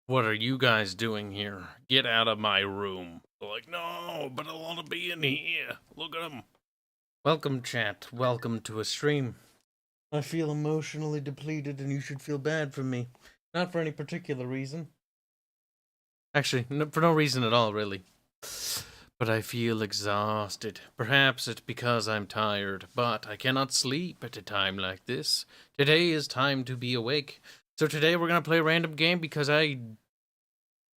What are you guys doing here? Get out of my room. They're like, no, but I want to be in here. Look at them. Welcome, chat. Welcome to a stream. I feel emotionally depleted and you should feel bad for me. Not for any particular reason. Actually, for no reason at all, really. But I feel exhausted. Perhaps it's because I'm tired, but I cannot sleep at a time like this. Today is time to be awake. So today we're going to play a random game because I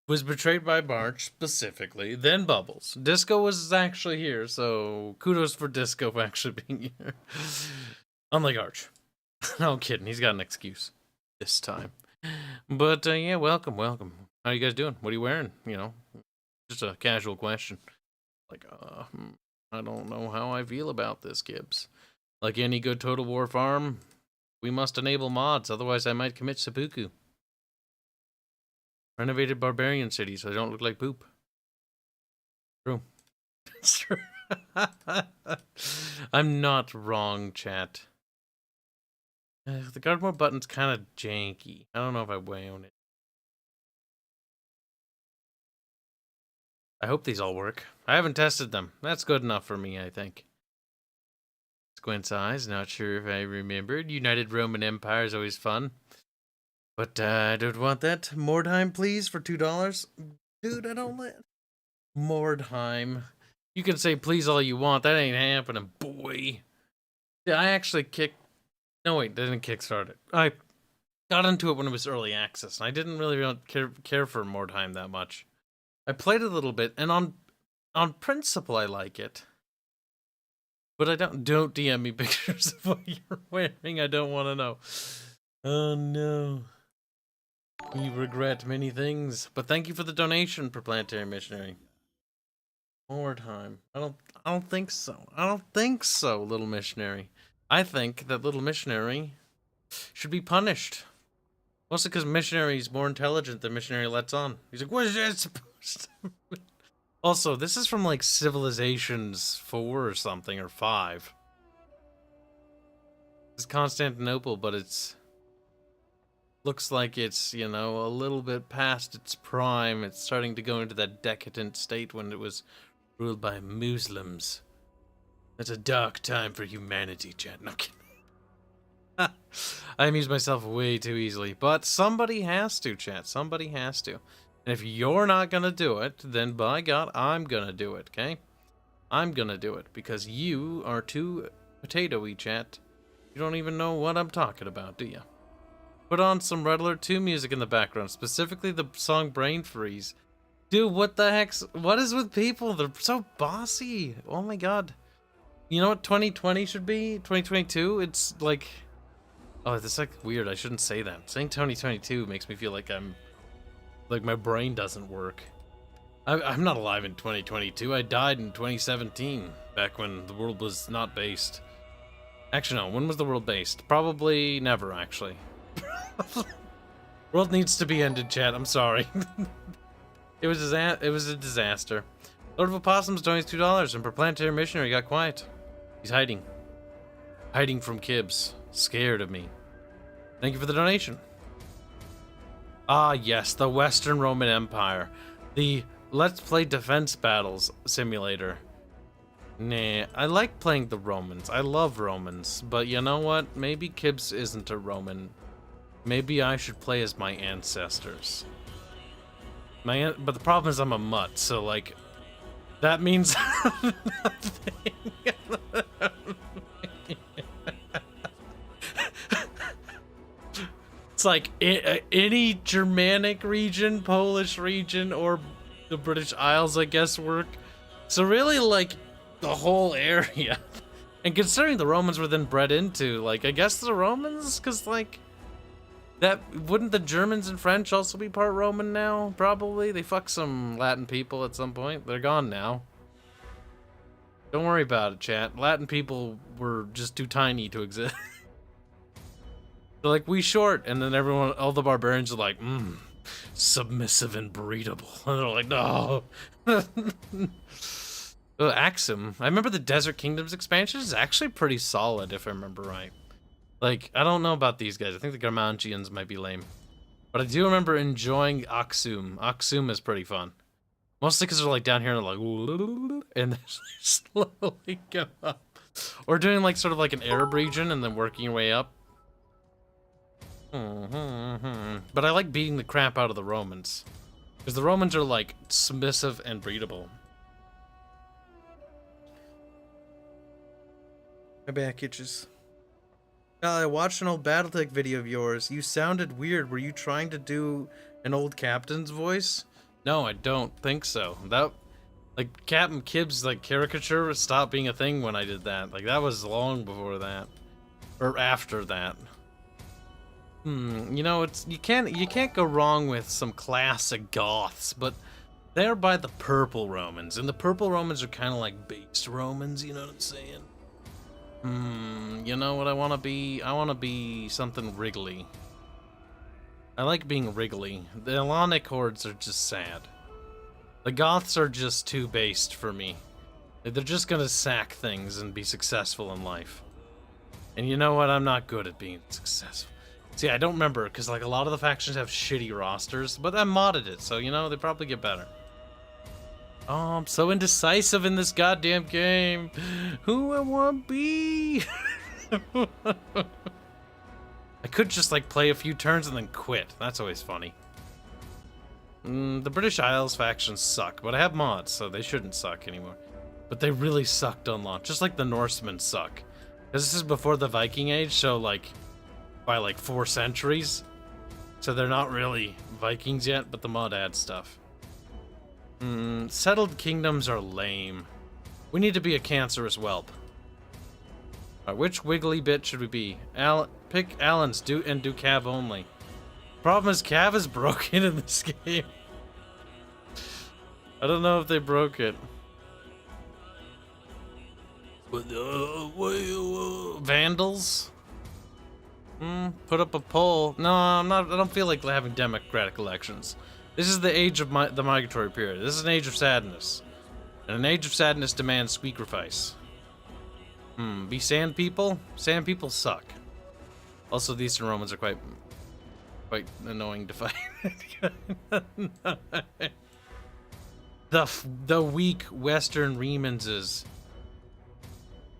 was betrayed by March, specifically, then Bubbles. Disco was actually here, so kudos for Disco for actually being here. Unlike Arch. No, I'm kidding, he's got an excuse this time. But, yeah, welcome. How you guys doing? What are you wearing? You know, just a casual question. Like, I don't know how I feel about this, Kibs. Like any good Total War farm, we must enable mods, otherwise I might commit seppuku. Renovated barbarian city so they don't look like poop. True. It's true. I'm not wrong, chat. The guard mode button's kind of janky. I don't know if I own it. I hope these all work. I haven't tested them. That's good enough for me, I think. Squint's eyes, not sure if I remembered. United Roman Empire is always fun. But I don't want that. Mordheim, please, for $2. Dude, I don't let... Mordheim. You can say please all you want. That ain't happening, boy. Yeah, I actually kicked... No, wait, didn't kickstart it. I got into it when it was early access, and I didn't really care for Mordheim that much. I played it a little bit, and on principle, I like it. But I don't DM me pictures of what you're wearing. I don't want to know. Oh, no. We regret many things, but thank you for the donation for Planetary Missionary. More time. I don't think so. I don't think so, Little Missionary. I think that Little Missionary should be punished. Mostly because Missionary's more intelligent than Missionary lets on. He's like, what is that supposed to mean? Also, this is from like Civilizations 4 or something, or 5. It's Constantinople, but it's... Looks like it's, you know, a little bit past its prime. It's starting to go into that decadent state when it was ruled by Muslims. It's a dark time for humanity, chat. No kidding. I amuse myself way too easily. But somebody has to, chat. Somebody has to. And if you're not gonna do it, then by God, I'm gonna do it, okay? I'm gonna do it. Because you are too potato-y, chat. You don't even know what I'm talking about, do you? Put on some Red Alert 2 music in the background, specifically the song Brain Freeze. Dude, what the heck's... What is with people? They're so bossy. Oh my god. You know what 2020 should be? 2022? It's like... Oh, that's like weird. I shouldn't say that. Saying 2022 makes me feel like I'm... Like my brain doesn't work. I'm not alive in 2022. I died in 2017, back when the world was not based. Actually, no. When was the world based? Probably never, actually. World needs to be ended, chat. I'm sorry. It was a disaster. Lord of Opossums donates $2, and Planetary Missionary got quiet. He's hiding. Hiding from Kibs. Scared of me. Thank you for the donation. Ah, yes, the Western Roman Empire. The Let's Play Defense Battles simulator. Nah, I like playing the Romans. I love Romans. But you know what? Maybe Kibs isn't a Roman. Maybe I should play as my ancestors. But the problem is I'm a mutt, so like, that means nothing. It's like any Germanic region, Polish region, or the British Isles, I guess, work. So really, like, the whole area. And considering the Romans were then bred into, like, I guess the Romans, because, like, that wouldn't the Germans and French also be part Roman now? Probably. They fucked some Latin people at some point. They're gone now. Don't worry about it, chat. Latin people were just too tiny to exist. They're like, we short, and then everyone, all the barbarians are like, submissive and breedable. And they're like, no. Axum. I remember the Desert Kingdoms expansion is actually pretty solid, if I remember right. Like, I don't know about these guys. I think the Garmanchians might be lame. But I do remember enjoying Aksum. Aksum is pretty fun. Mostly because they're like down here and they're like, and they slowly go up. Or doing like sort of like an Arab region and then working your way up. But I like beating the crap out of the Romans. Because the Romans are like submissive and breedable. My back itches. I watched an old Battletech video of yours. You sounded weird. Were you trying to do an old captain's voice? No, I don't think so. That, like, Captain Kibs, like, caricature stopped being a thing when I did that. Like, that was long before that. Or after that. You know, you can't go wrong with some classic Goths, but they're by the Purple Romans, and the Purple Romans are kind of like based Romans, you know what I'm saying? You know what I want to be? I want to be something wriggly. I like being wriggly. The Hellenic hordes are just sad. The Goths are just too based for me. They're just gonna sack things and be successful in life. And you know what? I'm not good at being successful. See, I don't remember, because like a lot of the factions have shitty rosters, but I modded it, so you know, they probably get better. Oh, I'm so indecisive in this goddamn game. Who I want to be? I could just like play a few turns and then quit. That's always funny. The British Isles factions suck, but I have mods, so they shouldn't suck anymore. But they really sucked on launch, just like the Norsemen suck. Because this is before the Viking Age, so like by like 4 centuries. So they're not really Vikings yet, but the mod adds stuff. Settled kingdoms are lame. We need to be a cancerous whelp. Which wiggly bit should we be? Pick Allen's, do Cav only. Problem is Cav is broken in this game. I don't know if they broke it. But, Vandals? Put up a poll. No, I'm not. I don't feel like having democratic elections. This is the age of the migratory period. This is an age of sadness. And an age of sadness demands sacrifice. Be sand people? Sand people suck. Also, the Eastern Romans are quite annoying to fight. The weak Western Remanses.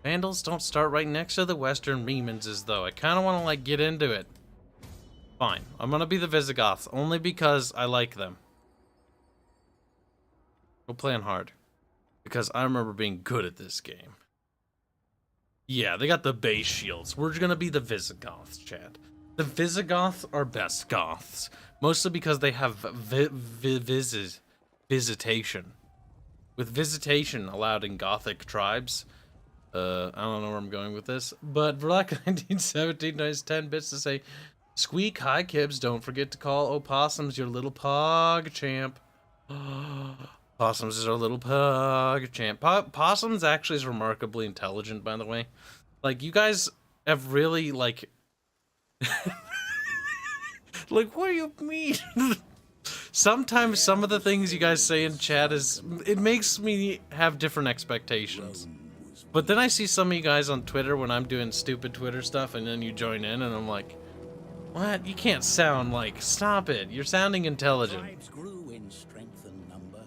Vandals don't start right next to the Western Remanses, though. I kind of want to, like, get into it. Fine. I'm going to be the Visigoths, only because I like them. We'll play on hard. Because I remember being good at this game. Yeah, they got the base shields. We're going to be the Visigoths, chat. The Visigoths are best Goths. Mostly because they have visitation. With visitation allowed in Gothic tribes. I don't know where I'm going with this. But Black 1917 has 10 bits to say, Squeak, hi Kibs, don't forget to call Opossums your little pog champ. Possums is our little pug champ. Possums actually is remarkably intelligent, by the way. Like, you guys have really, like... like, what do you mean? Sometimes some of the things you guys say in chat is... It makes me have different expectations. But then I see some of you guys on Twitter when I'm doing stupid Twitter stuff, and then you join in, and I'm like, what? You can't sound like... Stop it. You're sounding intelligent. Tribes grew in strength and number.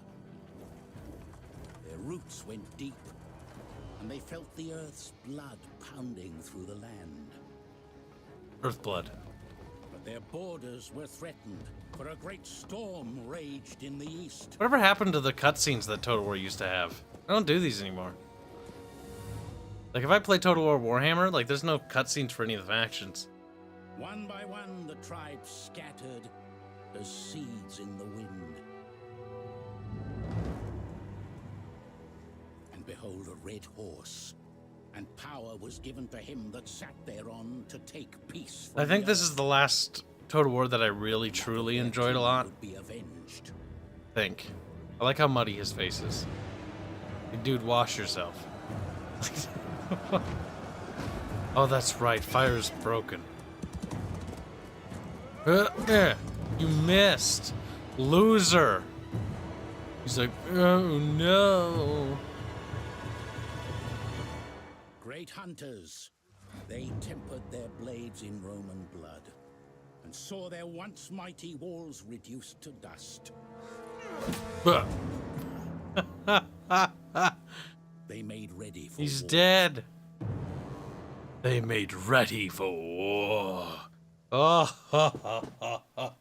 Their roots went deep, and they felt the earth's blood pounding through the land. Earth blood. But their borders were threatened, for a great storm raged in the east. Whatever happened to the cutscenes that Total War used to have? I don't do these anymore. Like, if I play Total War Warhammer, like, there's no cutscenes for any of the factions. One by one, the tribes scattered as seeds in the wind. And behold, a red horse, and power was given to him that sat thereon to take peace from I think this is the last Total War that I really, truly enjoyed a lot. would be avenged. I like how muddy his face is. Hey, dude, wash yourself. Oh, that's right. Fire's broken. You missed. Loser. He's like, oh no. Great hunters, they tempered their blades in Roman blood. and saw their once mighty walls reduced to dust. They made ready for He's war. dead. They made ready for war. Oh,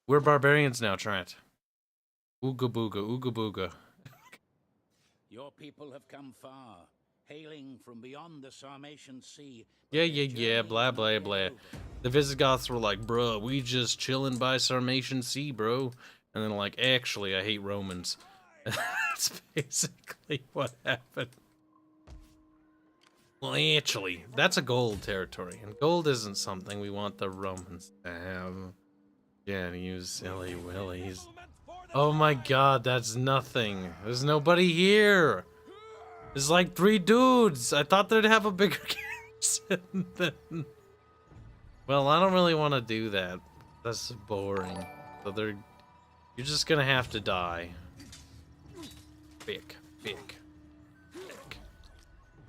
we're barbarians now, Trent. Ooga booga, ooga booga. Your people have come far, hailing from beyond the Sarmatian Sea. Yeah, blah, blah, blah. The Visigoths were like, bro, we just chilling by Sarmatian Sea, bro. And then like, actually, I hate Romans. That's basically what happened. Well, actually, that's a gold territory, and gold isn't something we want the Romans to have. Yeah, you silly willies. Oh my god, that's nothing. There's nobody here. There's like 3 dudes. I thought they'd have a bigger garrison than... Well, I don't really want to do that. That's boring. So you're just gonna have to die. Bick.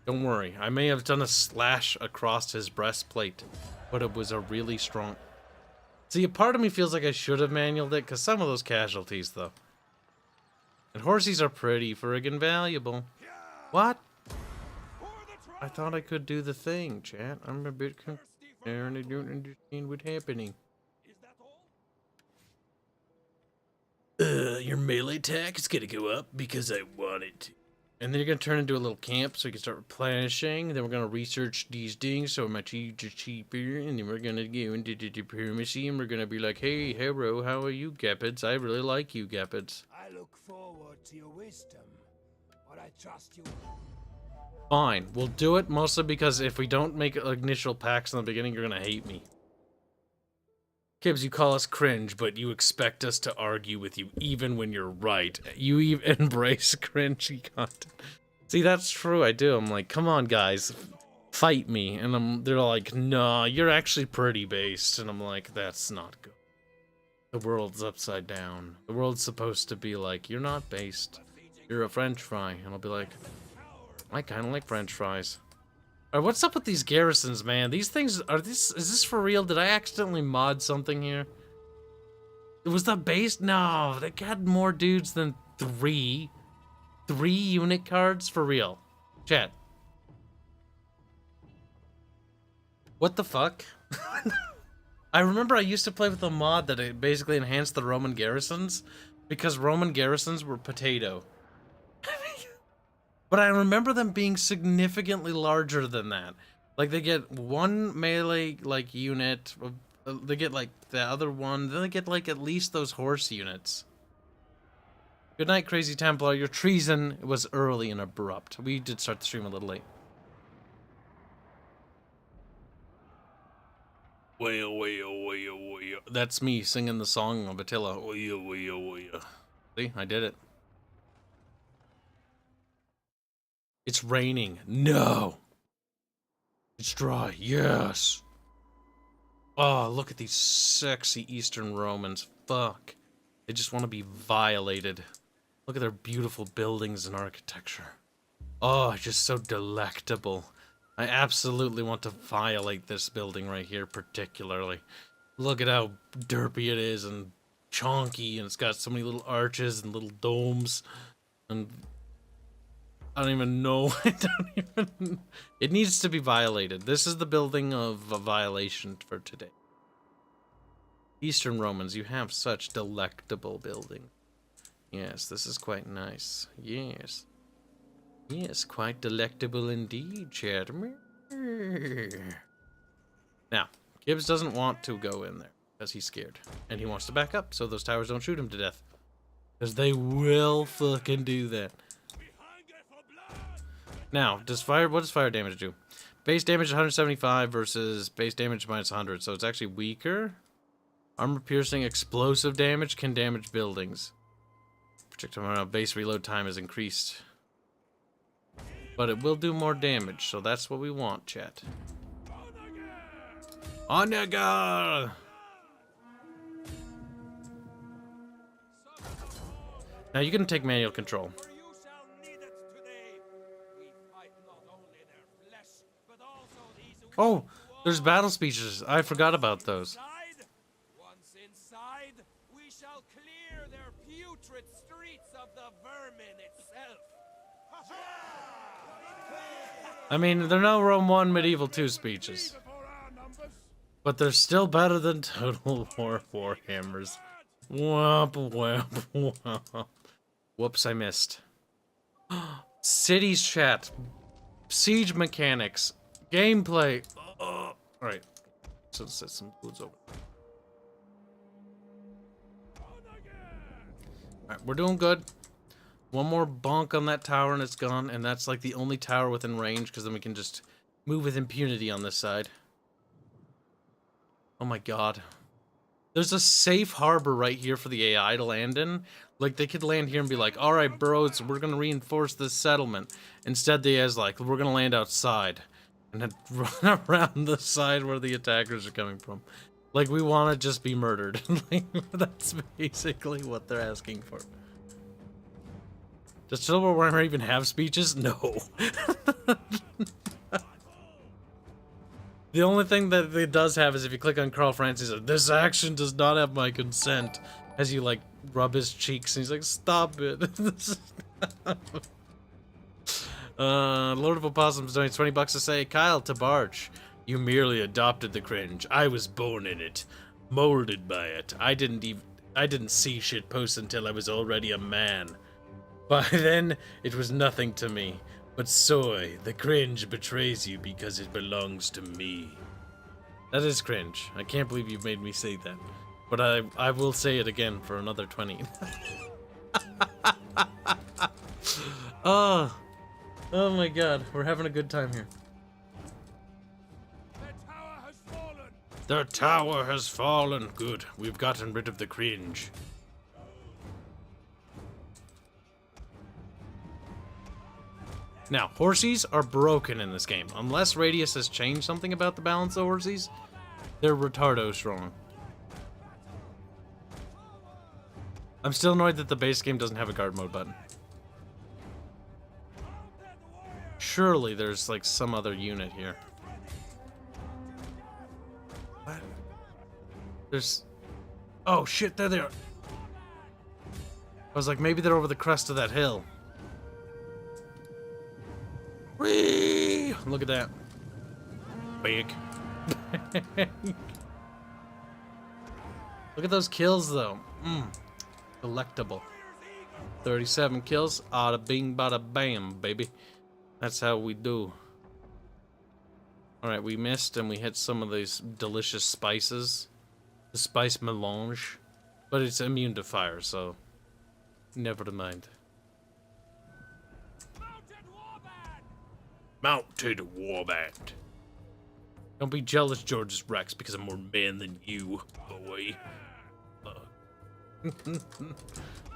Don't worry, I may have done a slash across his breastplate, but it was a really strong... See, a part of me feels like I should have manualed it, because some of those casualties, though. And horsies are pretty friggin' valuable. What? I thought I could do the thing, chat. I'm a bit concerned. I don't understand what's happening. Your melee attack is gonna go up because I want it to. And then you're gonna turn into a little camp so you can start replenishing. Then we're gonna research these things so much cheaper. And then we're gonna go into the diplomacy and we're gonna be like, hey, hero, how are you, Gepids? I really like you, Gepids. I look forward to your wisdom, but I trust you. Fine, we'll do it mostly because if we don't make initial pacts in the beginning, you're gonna hate me. Kibs, you call us cringe, but you expect us to argue with you even when you're right. You even embrace cringy content. See, that's true, I do. I'm like, come on, guys, fight me. And they're like, nah, you're actually pretty based. And I'm like, that's not good. The world's upside down. The world's supposed to be like, you're not based. You're a french fry. And I'll be like, I kind of like french fries. Alright, what's up with these garrisons, man? These things, is this for real? Did I accidentally mod something here? Was that base? No, they had more dudes than 3. 3 unit cards? For real. Chat. What the fuck? I remember I used to play with a mod that it basically enhanced the Roman garrisons because Roman garrisons were potato. But I remember them being significantly larger than that. Like, they get 1 melee, like, unit. They get, like, the other one. Then they get, like, at least those horse units. Good night, Crazy Templar. Your treason was early and abrupt. We did start the stream a little late. Well. That's me singing the song of Attila. See, I did it. It's raining. No. It's dry. Yes. Oh, look at these sexy Eastern Romans. Fuck. They just want to be violated. Look at their beautiful buildings and architecture. Oh, just so delectable. I absolutely want to violate this building right here particularly. Look at how derpy it is and chonky, and it's got so many little arches and little domes. And I don't even know. It needs to be violated. This is the building of a violation for today. Eastern Romans, you have such delectable building. Yes, this is quite nice. Yes. Yes, quite delectable indeed, chat. Now, Kibs doesn't want to go in there because he's scared. And he wants to back up so those towers don't shoot him to death. Because they will fucking do that. Now, what does fire damage do? Base damage 175 versus base damage minus 100, so it's actually weaker. Armor piercing explosive damage can damage buildings. Projectile base reload time is increased. But it will do more damage, so that's what we want, chat. Onaga! Now you can take manual control. Oh, there's battle speeches. I forgot about those. of the vermin itself. I mean, they're no Rome 1, Medieval 2 speeches. But they're still better than Total War Warhammers. Womp, womp, womp. Whoops, I missed. Cities chat. Siege mechanics. Gameplay. Alright. So let's set some foods over. Alright, we're doing good. One more bonk on that tower and it's gone. And that's like the only tower within range, because then we can just move with impunity on this side. Oh my god. There's a safe harbor right here for the AI to land in. Like, they could land here and be like, alright, bros, we're gonna reinforce this settlement. Instead, they has like, we're gonna land outside. And then run around the side where the attackers are coming from. Like, we want to just be murdered. Like, that's basically what they're asking for. Does Total War Warhammer even have speeches? No. The only thing that it does have is if you click on Carl Francis, this action does not have my consent. As you, like, rub his cheeks, and he's like, stop it. Lord of Opossums donates 20 bucks to say, Kyle Tabarch, you merely adopted the cringe. I was born in it, molded by it. I didn't see shit post until I was already a man. By then, it was nothing to me. But soy, the cringe betrays you because it belongs to me. That is cringe. I can't believe you've made me say that. But I will say it again for another 20. Oh my god, we're having a good time here. Their tower has fallen. Their tower has fallen. Good, we've gotten rid of the cringe. Now, horsies are broken in this game. Unless Radius has changed something about the balance of horsies, they're retardo strong. I'm still annoyed that the base game doesn't have a guard mode button. Surely there's like some other unit here. What? There's... Oh shit, there they are. I was like, maybe they're over the crest of that hill. Whee! Look at that. Big. Look at those kills though. Delectable. 37 kills. Bada bing, bada bam, baby. That's how we do. Alright, we missed and we hit some of these delicious spices. The spice melange. But it's immune to fire, so never mind. Mounted Warband. Don't be jealous, George's Rex, because I'm more man than you, boy.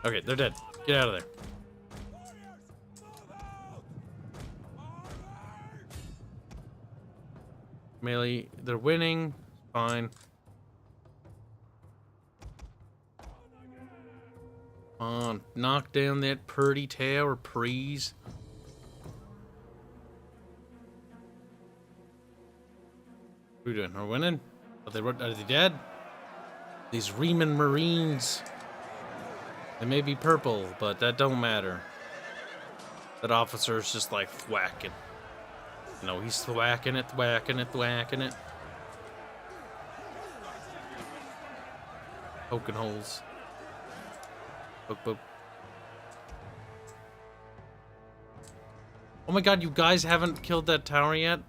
Okay, they're dead. Get out of there. Melee, they're winning. Fine. Come on, knock down that pretty tower, please. What are we doing? Are we winning? Are they dead? These Riemann Marines. They may be purple, but that don't matter. That officer's just like thwacking. You know, he's thwacking it, thwacking it, thwacking it. Poking holes. Poke, poke. Oh my god, you guys haven't killed that tower yet?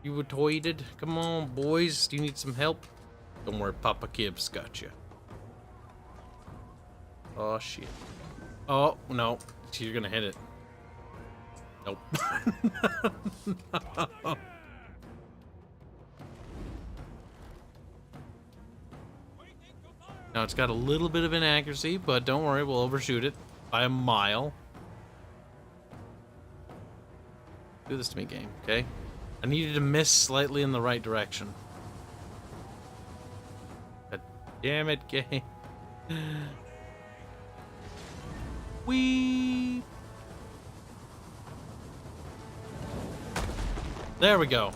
You were toided? Come on, boys. Do you need some help? Don't worry, Papa Kibs got you. Oh, shit. Oh, no. You're gonna hit it. Nope. No. Now, it's got a little bit of inaccuracy, but don't worry, we'll overshoot it by a mile. Do this to me, game, okay? I needed to miss slightly in the right direction. God damn it, game. Whee! There we go.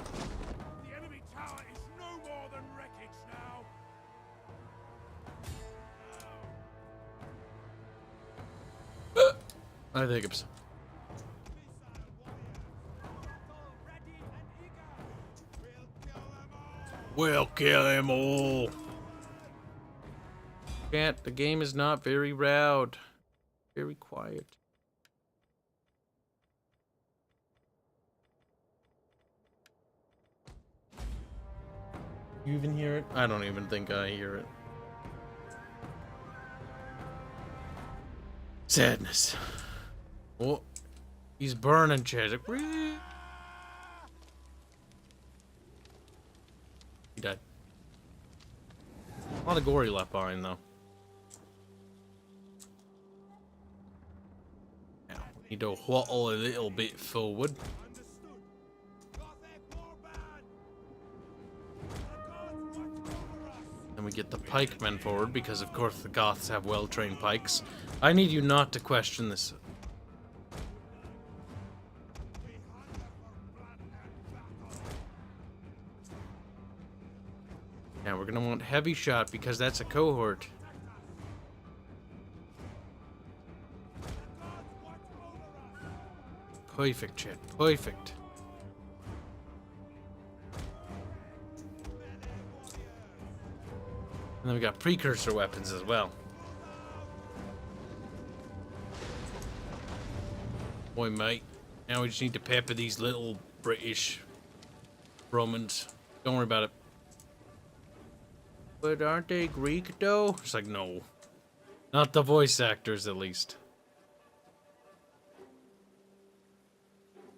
The enemy tower is no more than wreckage now. I think it's. We'll kill them all. Chat, the game is not very loud. Very quiet. You even hear it? I don't even think I hear it. Sadness. Oh, he's burning, chat. He died. A lot of gory left behind, though. Now, we need to waddle a little bit forward. And we get the pikemen forward, because of course the Goths have well-trained pikes. I need you not to question this. Now we're gonna want heavy shot because that's a cohort. Perfect, chat. Perfect. And then we got precursor weapons as well. Boy, mate. Now we just need to pepper these little British Romans. Don't worry about it. But aren't they Greek, though? It's like, no. Not the voice actors, at least.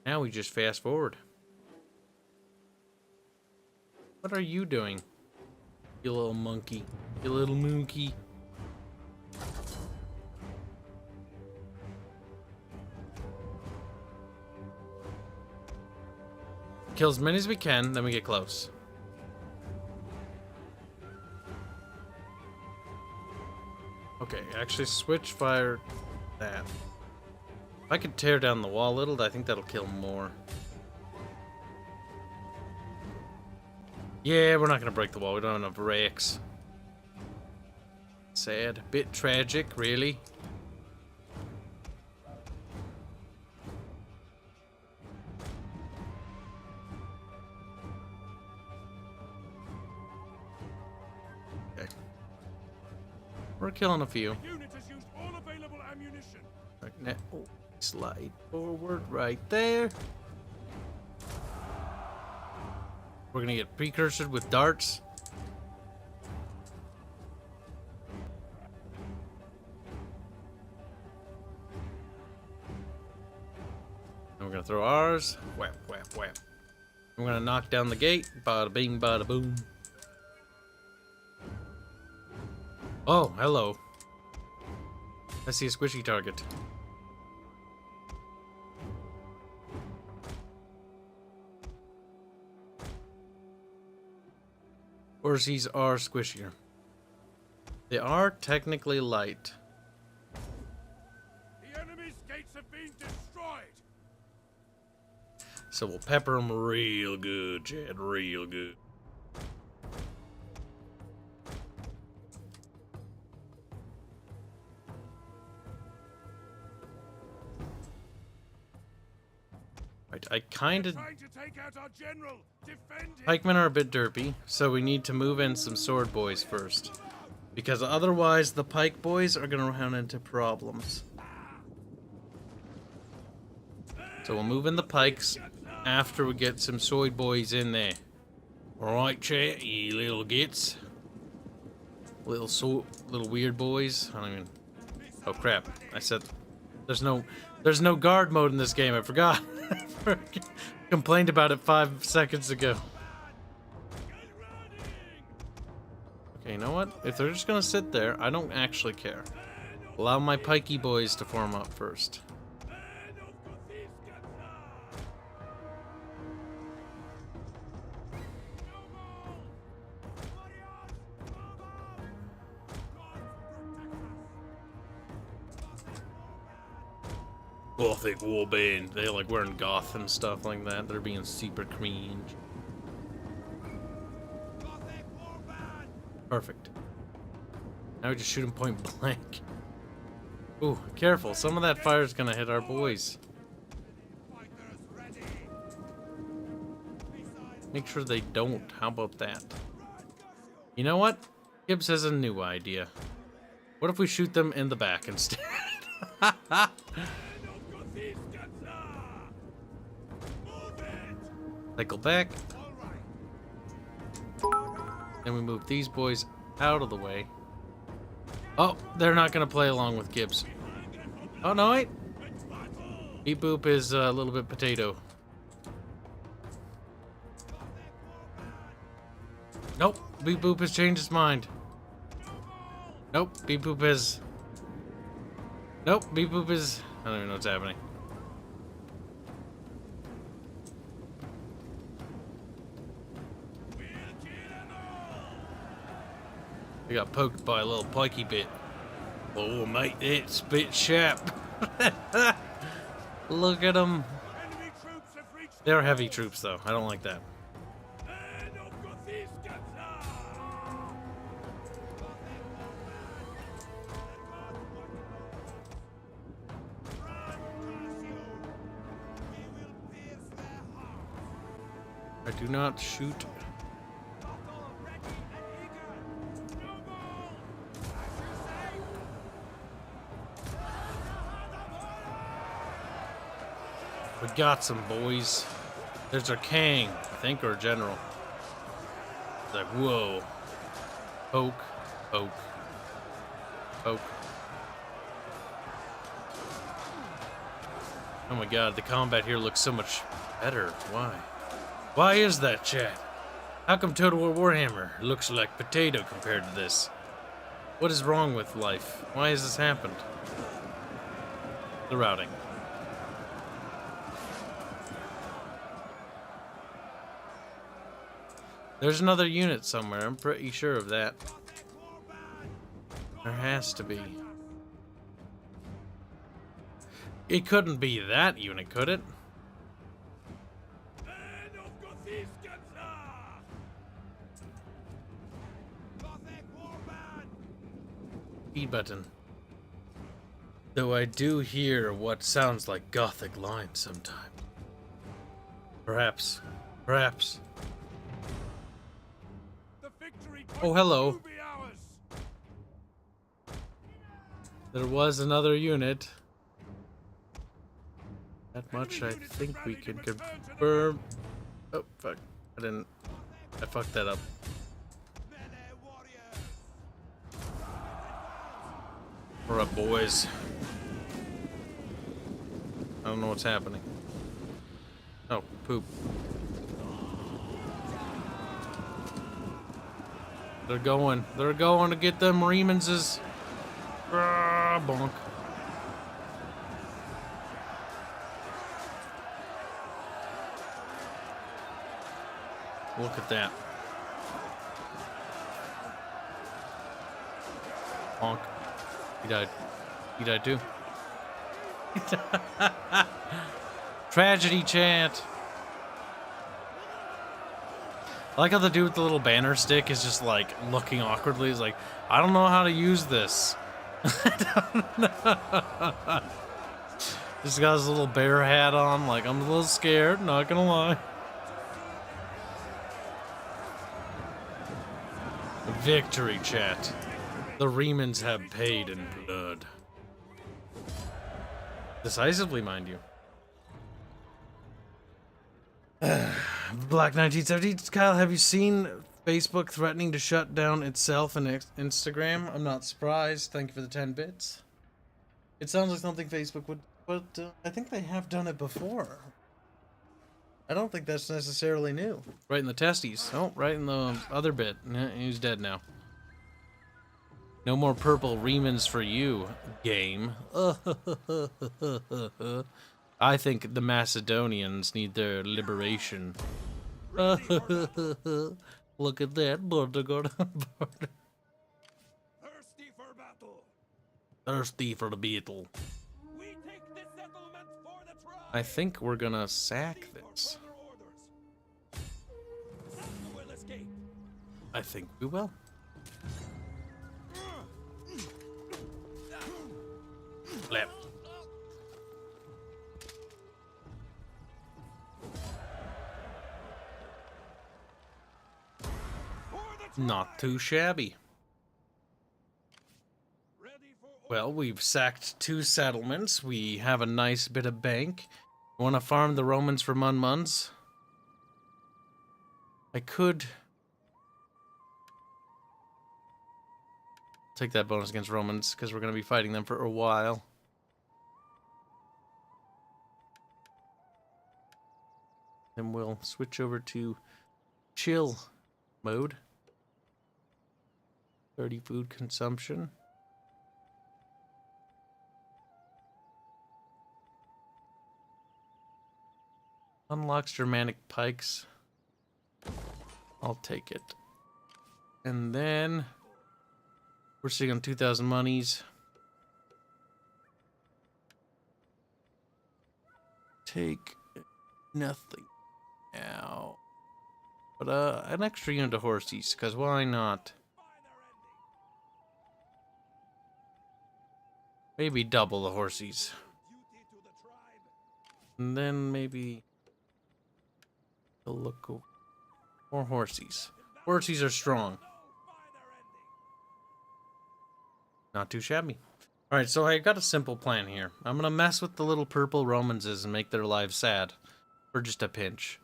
Now we just fast forward. What are you doing? You little monkey. You little monkey. Kill as many as we can, then we get close. Okay, actually switch fire that. If I could tear down the wall a little, I think that'll kill more. Yeah, we're not gonna break the wall. We don't have enough rakes. Sad. Bit tragic, really. Okay. We're killing a few. The unit has used all available ammunition. Right now, oh, slide forward right there. We're gonna get precursored with darts. And we're gonna throw ours. Whap, whap, whap. We're gonna knock down the gate. Bada bing, bada boom. Oh, hello. I see a squishy target. Or these are squishier. They are technically light. The enemy's gates have been destroyed. So we'll pepper them real good, Chad, real good. Right, I kind of... Trying to take out our general. Defend him. Pikemen are a bit derpy, so we need to move in some sword boys first. Because otherwise the pike boys are going to run into problems. So we'll move in the pikes after we get some sword boys in there. Alright, chat, you little gits. Little weird boys. I don't even... Oh crap, I said... There's no guard mode in this game, I forgot. Complained about it 5 seconds ago. Okay, you know what? If they're just gonna sit there, I don't actually care. Allow my pikey boys to form up first. Gothic warband. They're like wearing goth and stuff like that. They're being super cringe. Perfect. Now we just shoot him point blank. Ooh, careful. Some of that fire's gonna hit our boys. Make sure they don't. How about that? You know what? Kibs has a new idea. What if we shoot them in the back instead? Cycle back. Then we move these boys out of the way. Oh, they're not gonna play along with Kibs. Oh no, wait. Beep Boop is a little bit potato. Nope, Beep Boop has changed his mind. Nope, Beep Boop is... Nope, Beep Boop is... I don't even know what's happening. I got poked by a little pikey bit. Oh, mate, it's a bit sharp. Look at them. They're heavy troops, though. I don't like that. I do not shoot. We got some boys. There's our king, I think, or a general. It's like, whoa. Poke, poke, poke. Oh my god, the combat here looks so much better. Why? Why is that, chat? How come Total War Warhammer looks like potato compared to this? What is wrong with life? Why has this happened? The routing. There's another unit somewhere, I'm pretty sure of that. There has to be. It couldn't be that unit, could it? E button. Though I do hear what sounds like Gothic lines sometimes. Perhaps. Perhaps. Oh, hello. There was another unit. That much I think we can confirm. Oh, fuck. I fucked that up. We're up, boys. I don't know what's happening. Oh, poop. They're going to get them Reemanses. Bonk. Look at that. Bonk. He died. He died too. Tragedy chant. I like how the dude with the little banner stick is just like looking awkwardly. He's like, I don't know how to use this. I don't know. Just got his little bear hat on. Like, I'm a little scared, not gonna lie. Victory chat. The Remans have paid in blood. Decisively, mind you. Black 1970. Kyle, have you seen Facebook threatening to shut down itself and Instagram? I'm not surprised. Thank you for the 10 bits. It sounds like something Facebook would, but I think they have done it before. I don't think that's necessarily new. Right in the testes. Oh, right in the other bit. He's dead now. No more purple Remans for you, game. I think the Macedonians need their liberation. Look at that, border guard. Thirsty for battle. Thirsty for the battle. We take this settlement for the tribe. I think we're gonna sack this. We'll escape. I think we will. Left. Not too shabby. Well, we've sacked 2 settlements. We have a nice bit of bank. Want to farm the Romans for Mun-Muns? I could take that bonus against Romans because we're going to be fighting them for a while. Then we'll switch over to chill mode. 30 food consumption. Unlocks Germanic pikes. I'll take it. And then we're sitting on 2,000 monies. Take nothing now. But an extra unit of horses, because why not? Maybe double the horses. And then maybe a look over. More horses. Horses are strong. Not too shabby. Alright, so I got a simple plan here. I'm gonna mess with the little purple Romanses and make their lives sad. For just a pinch.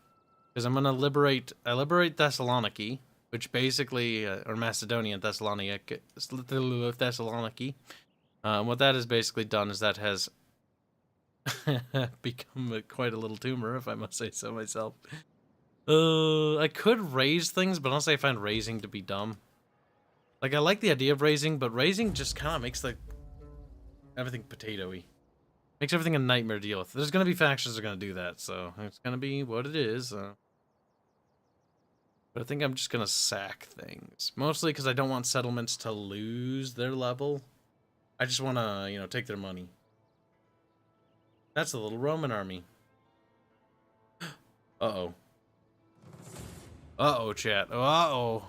Because I'm gonna liberate Thessaloniki, which basically, or Macedonia, Thessaloniki. What that has basically done is that has become quite a little tumor, if I must say so myself. I could raise things, but honestly I find raising to be dumb. Like, I like the idea of raising, but raising just kind of makes everything potato-y. Makes everything a nightmare to deal with. There's going to be factions that are going to do that, so it's going to be what it is. But I think I'm just going to sack things. Mostly because I don't want settlements to lose their level. I just want to, you know, take their money. That's a little Roman army. Uh-oh. Uh-oh, chat. Uh-oh.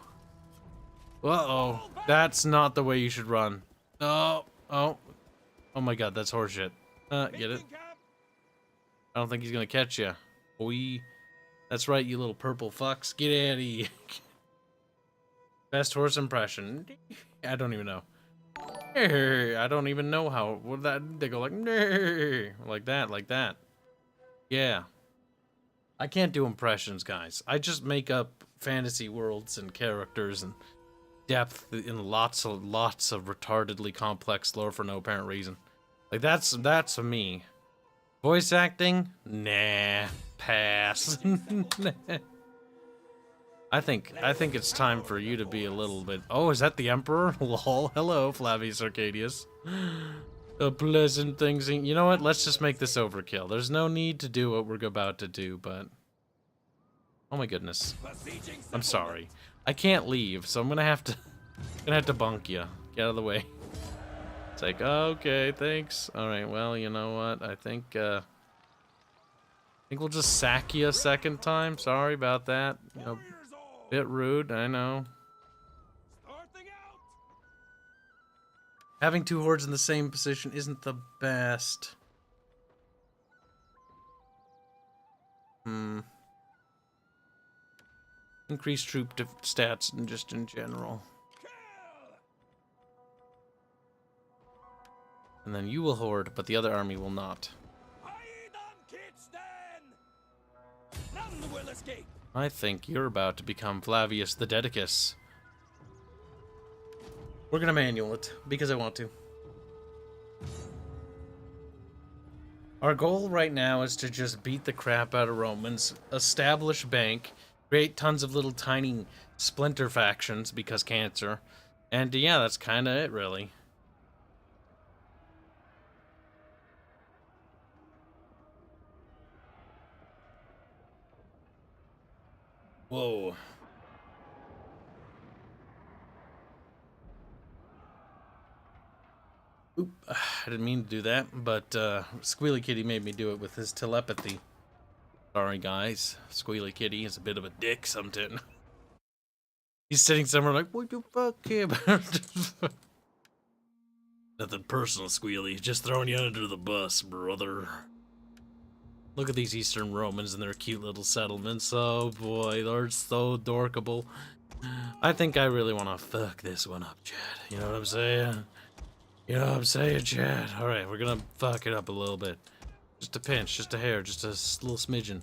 Uh-oh. That's not the way you should run. Oh. Oh. Oh my god, that's horseshit. Get it? I don't think he's gonna catch you. Boy. That's right, you little purple fucks. Get out of here. Best horse impression. I don't even know. I don't even know how. What that? They go like that. Yeah. I can't do impressions, guys. I just make up fantasy worlds and characters and depth in lots of retardedly complex lore for no apparent reason. Like that's me. Voice acting? Nah. Pass. I think it's time for you to be a little bit. Oh, is that the Emperor? Lol. Hello, Flavius Arcadius. A pleasant things. You know what? Let's just make this overkill. There's no need to do what we're about to do, but oh my goodness. I'm sorry. I can't leave, so I'm gonna have to bunk you. Get out of the way. It's like, okay, thanks. All right, well, you know what? I think we'll just sack you a second time. Sorry about that. You know, bit rude, I know. Having 2 hordes in the same position isn't the best. Increase troop stats and just in general. And then you will horde, but the other army will not. I think you're about to become Flavius the Dedicus. We're gonna manual it, because I want to. Our goal right now is to just beat the crap out of Romans, establish bank, create tons of little tiny splinter factions, because cancer. And yeah, that's kinda it, really. Whoa. Oop, I didn't mean to do that, but Squealy Kitty made me do it with his telepathy. Sorry, guys. Squealy Kitty is a bit of a dick sometimes. He's sitting somewhere like, what the fuck, Kib? Nothing personal, Squealy. Just throwing you under the bus, brother. Look at these Eastern Romans and their cute little settlements. Oh boy, they're so dorkable. I think I really want to fuck this one up, Chad. You know what I'm saying? You know what I'm saying, Chad? Alright, we're gonna fuck it up a little bit. Just a pinch, just a hair, just a little smidgen.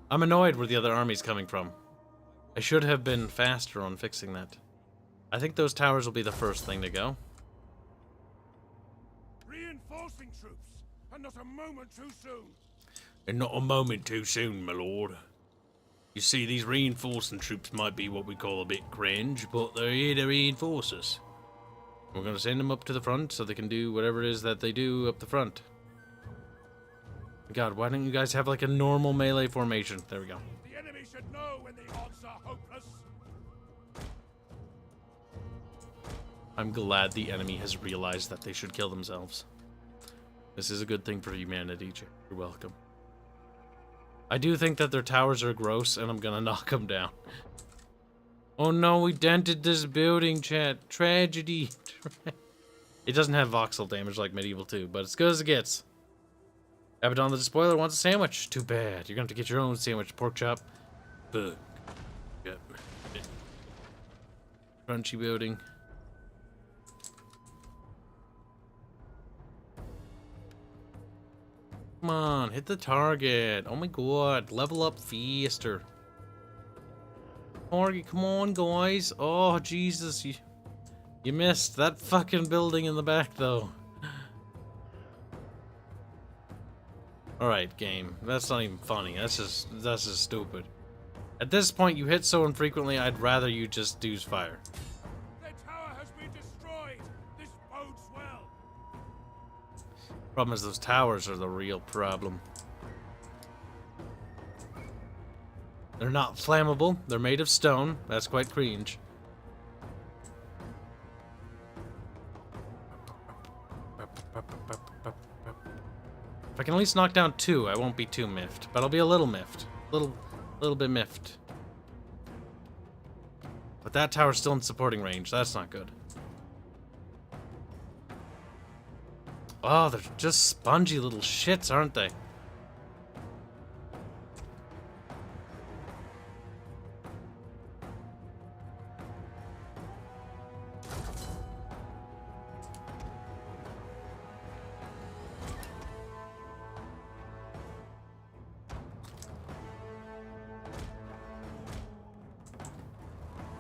I'm annoyed where the other army's coming from. I should have been faster on fixing that. I think those towers will be the first thing to go. Reinforcing troops, and not a moment too soon. And not a moment too soon, my lord. You see, these reinforcing troops might be what we call a bit cringe, but they're here to reinforce us. We're gonna send them up to the front so they can do whatever it is that they do up the front. God, why don't you guys have like a normal melee formation? There we go. The enemy should know when the odds are hopeless. I'm glad the enemy has realized that they should kill themselves. This is a good thing for humanity, Jack. You're welcome. I do think that their towers are gross, and I'm gonna knock them down. Oh no, we dented this building, chat. Tragedy. It doesn't have voxel damage like Medieval 2, but it's good as it gets. Abaddon the Despoiler wants a sandwich. Too bad. You're gonna have to get your own sandwich, pork chop. Fuck. Yep. Crunchy building. Come on, hit the target. Oh my god, level up faster. Target, come on, guys. Oh, Jesus, you missed that fucking building in the back, though. Alright, game. That's not even funny. That's just stupid. At this point, you hit so infrequently, I'd rather you just use fire. Their tower has been destroyed. This bodes well. Problem is, those towers are the real problem. They're not flammable. They're made of stone. That's quite cringe. If I can at least knock down 2, I won't be too miffed. But I'll be a little miffed. Little bit miffed. But that tower's still in supporting range. That's not good. Oh, they're just spongy little shits, aren't they?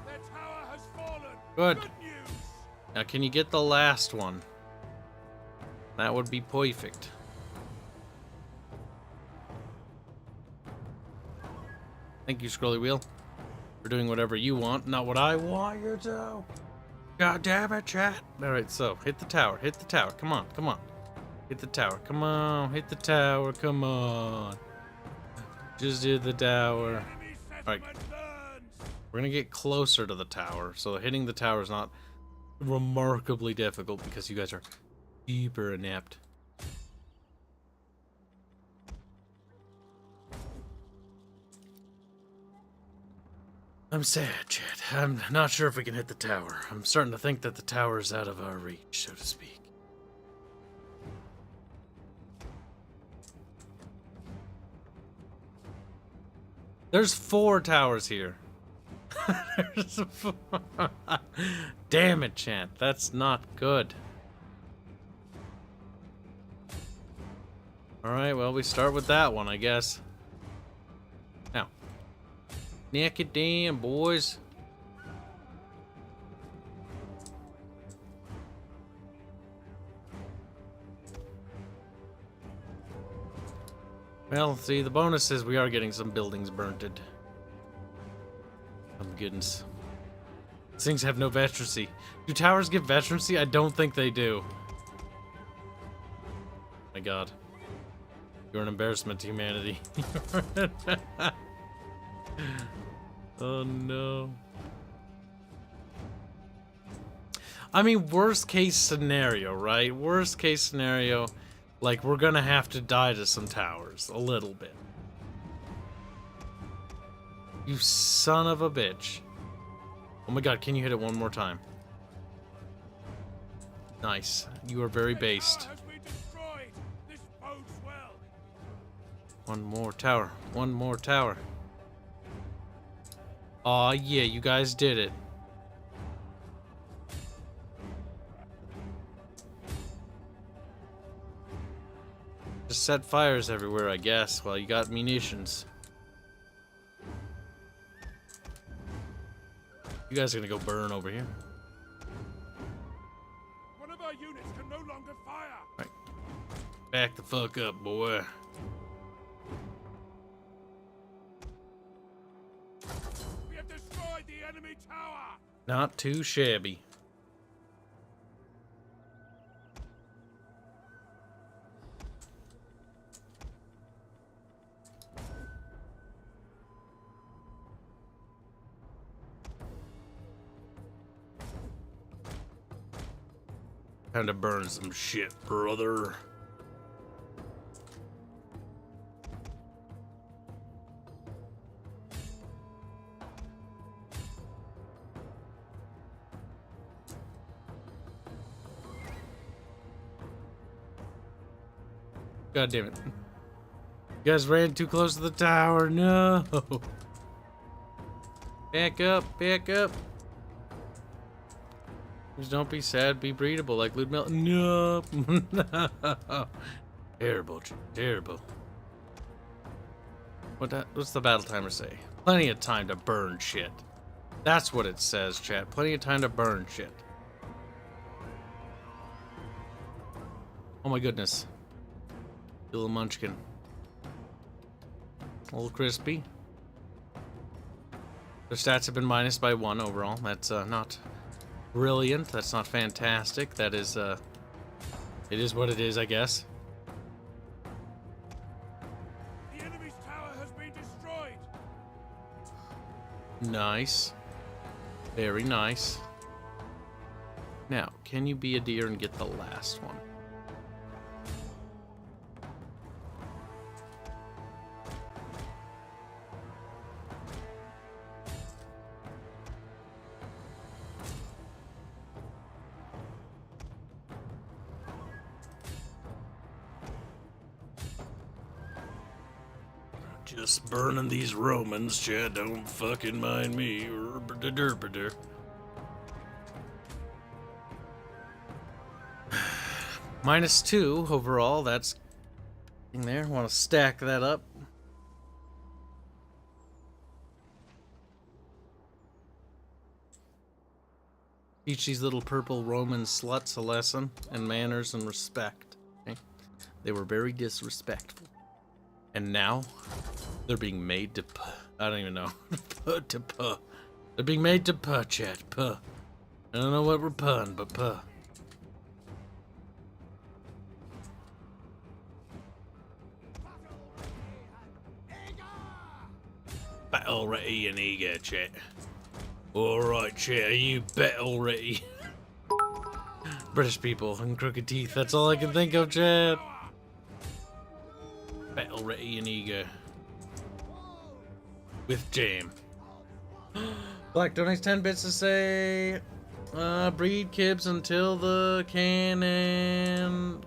Their tower has fallen. Good. Good news. Now, can you get the last one? That would be perfect. Thank you, Scrolly Wheel, for doing whatever you want, not what I want you to. God damn it, chat. Alright, so, hit the tower, hit the tower. Come on, come on. Hit the tower, come on, hit the tower, come on. Just hit the tower. Enemy Alright. settlement burns. We're gonna get closer to the tower, so hitting the tower is not remarkably difficult because you guys are super inept. I'm sad, Chad. I'm not sure if we can hit the tower. I'm starting to think that the tower is out of our reach, so to speak. There's 4 towers here. There's 4. Damn it, Chad. That's not good. Alright, well, we start with that one, I guess. Now. Neck it down, boys. Well, see, the bonus is we are getting some buildings burnted. Oh my goodness. These things have no veterancy. Do towers give veterancy? I don't think they do. My god. You're an embarrassment to humanity. Oh no. I mean, worst case scenario, right? Worst case scenario, like, we're gonna have to die to some towers. A little bit. You son of a bitch. Oh my god, can you hit it one more time? Nice. You are very based. Tower has been destroyed. This bodes well. One more tower. One more tower. Aw, yeah, you guys did it. Just set fires everywhere, I guess, while you got munitions. You guys are gonna go burn over here. One of our units can no longer fire. Right. Back the fuck up, boy. We have destroyed the enemy tower. Not too shabby. Time to burn some shit, brother. God damn it. You guys ran too close to the tower. No. Back up, back up. Just don't be sad, be breedable like Ludmilla. No. No. Terrible, terrible. What's the battle timer say? Plenty of time to burn shit. That's what it says, chat. Plenty of time to burn shit. Oh my goodness. Little munchkin. A little crispy. Their stats have been minus by 1 overall. That's not brilliant. That's not fantastic. That is, it is what it is, I guess. The enemy's tower has been destroyed. Nice. Very nice. Now, can you be a deer and get the last one? Just burning these Romans, Chad. Don't fucking mind me. -2 overall. That's in there. Want to stack that up. Teach these little purple Roman sluts a lesson in manners and respect. Okay? They were very disrespectful. And now, they're being made to puh. I don't even know. To puh. They're being made to puh, chat. Puh. I don't know what we're puhing, but puh. Battle ready and eager, chat. Alright, chat. Are you battle ready? British people and crooked teeth. That's all I can think of, chat. Battle ready and eager. With jam. Black donates 10 bits to say, breed Kibs until the cannon,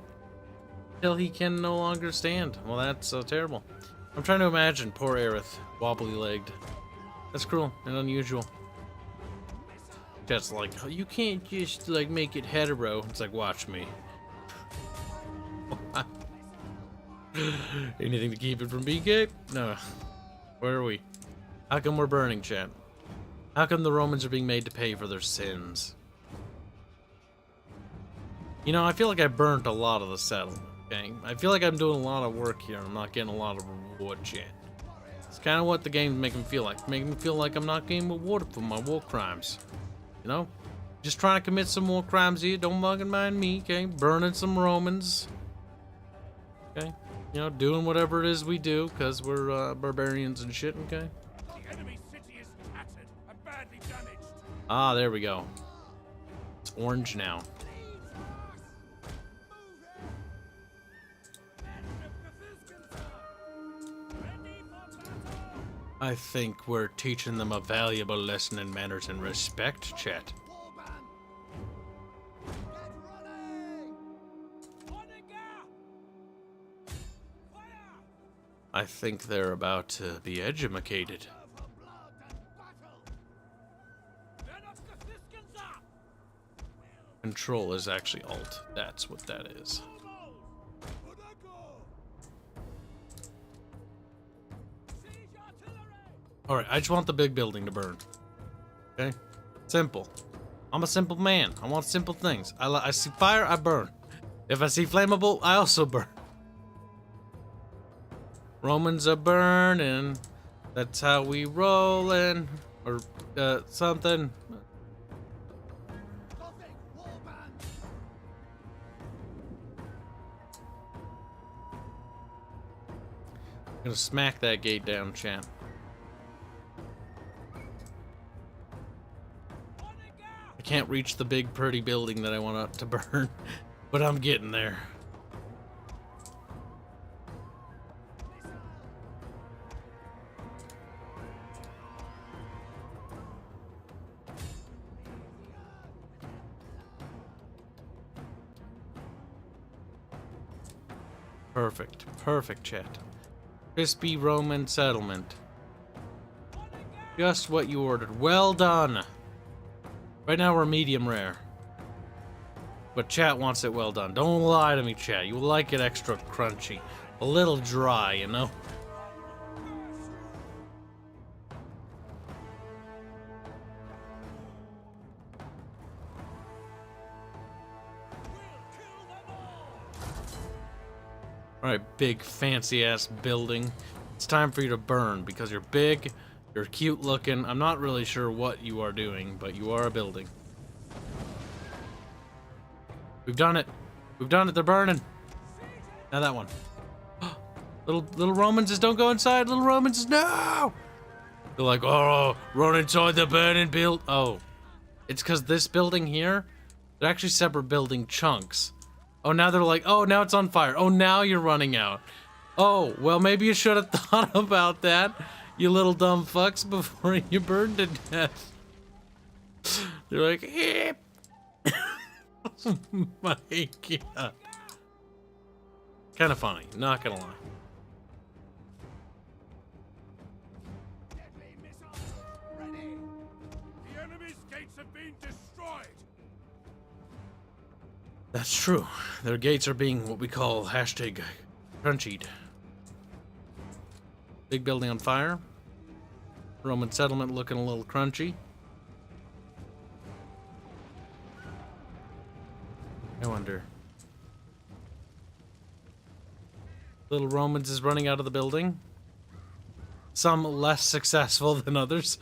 till he can no longer stand. Well, that's terrible. I'm trying to imagine poor Aerith, wobbly-legged. That's cruel and unusual. Just like, you can't just like make it hetero. It's like, watch me. Anything to keep it from being gay? No. Where are we? How come we're burning, chat? How come the Romans are being made to pay for their sins? You know, I feel like I burnt a lot of the settlement, okay? I feel like I'm doing a lot of work here and I'm not getting a lot of reward, chat. It's kind of what the game's making me feel like. Making me feel like I'm not getting rewarded for my war crimes. You know? Just trying to commit some more crimes here. Don't fucking mind me, okay? Burning some Romans. Okay? You know, doing whatever it is we do, because we're barbarians and shit, okay? The enemy city is tattered and badly damaged. Ah, there we go. It's orange now. I think we're teaching them a valuable lesson in manners and respect, chat. I think they're about to be edumacated. Control is actually Alt. That's what that is. Alright, I just want the big building to burn. Okay? Simple. I'm a simple man. I want simple things. I see fire, I burn. If I see flammable, I also burn. Romans are burning. That's how we rollin'. Or, something. I'm gonna smack that gate down, champ. I can't reach the big pretty building that I want to burn, but I'm getting there. Perfect. Perfect, chat. Crispy Roman settlement. Just what you ordered. Well done. Right now we're medium rare. But chat wants it well done. Don't lie to me, chat. You like it extra crunchy. A little dry, you know? Alright, big fancy ass building. It's time for you to burn because you're big, you're cute looking. I'm not really sure what you are doing, but you are a building. We've done it. We've done it. They're burning. Now that one. Little Romans just don't go inside. Little Romans just no. They're like, oh, run inside the burning build. Oh, it's because this building here, they're actually separate building chunks. Oh, now they're like, oh, now it's on fire. Oh, now you're running out. Oh, well, maybe you should have thought about that, you little dumb fucks, before you burned to death. They're like, eh. Oh my god. Kind of funny, not gonna lie. Deadly missiles ready. The enemy's gates have been destroyed. That's true. Their gates are being what we call hashtag crunchied. Big building on fire. Roman settlement looking a little crunchy. I wonder. Little Romans is running out of the building. Some less successful than others.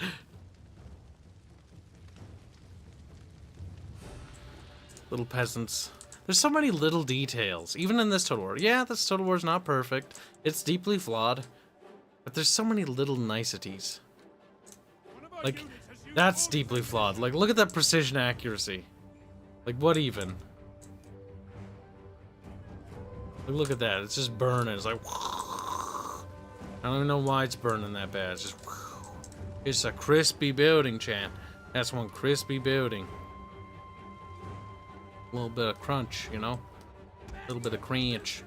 Little peasants. There's so many little details, even in this Total War. Yeah, this Total War is not perfect. It's deeply flawed. But there's so many little niceties. Like, that's deeply flawed. Like, look at that precision accuracy. Like, what even? Like, look at that. It's just burning. It's like, I don't even know why it's burning that bad. It's just, it's a crispy building, chan. That's one crispy building. A little bit of crunch, you know? A little bit of crunch.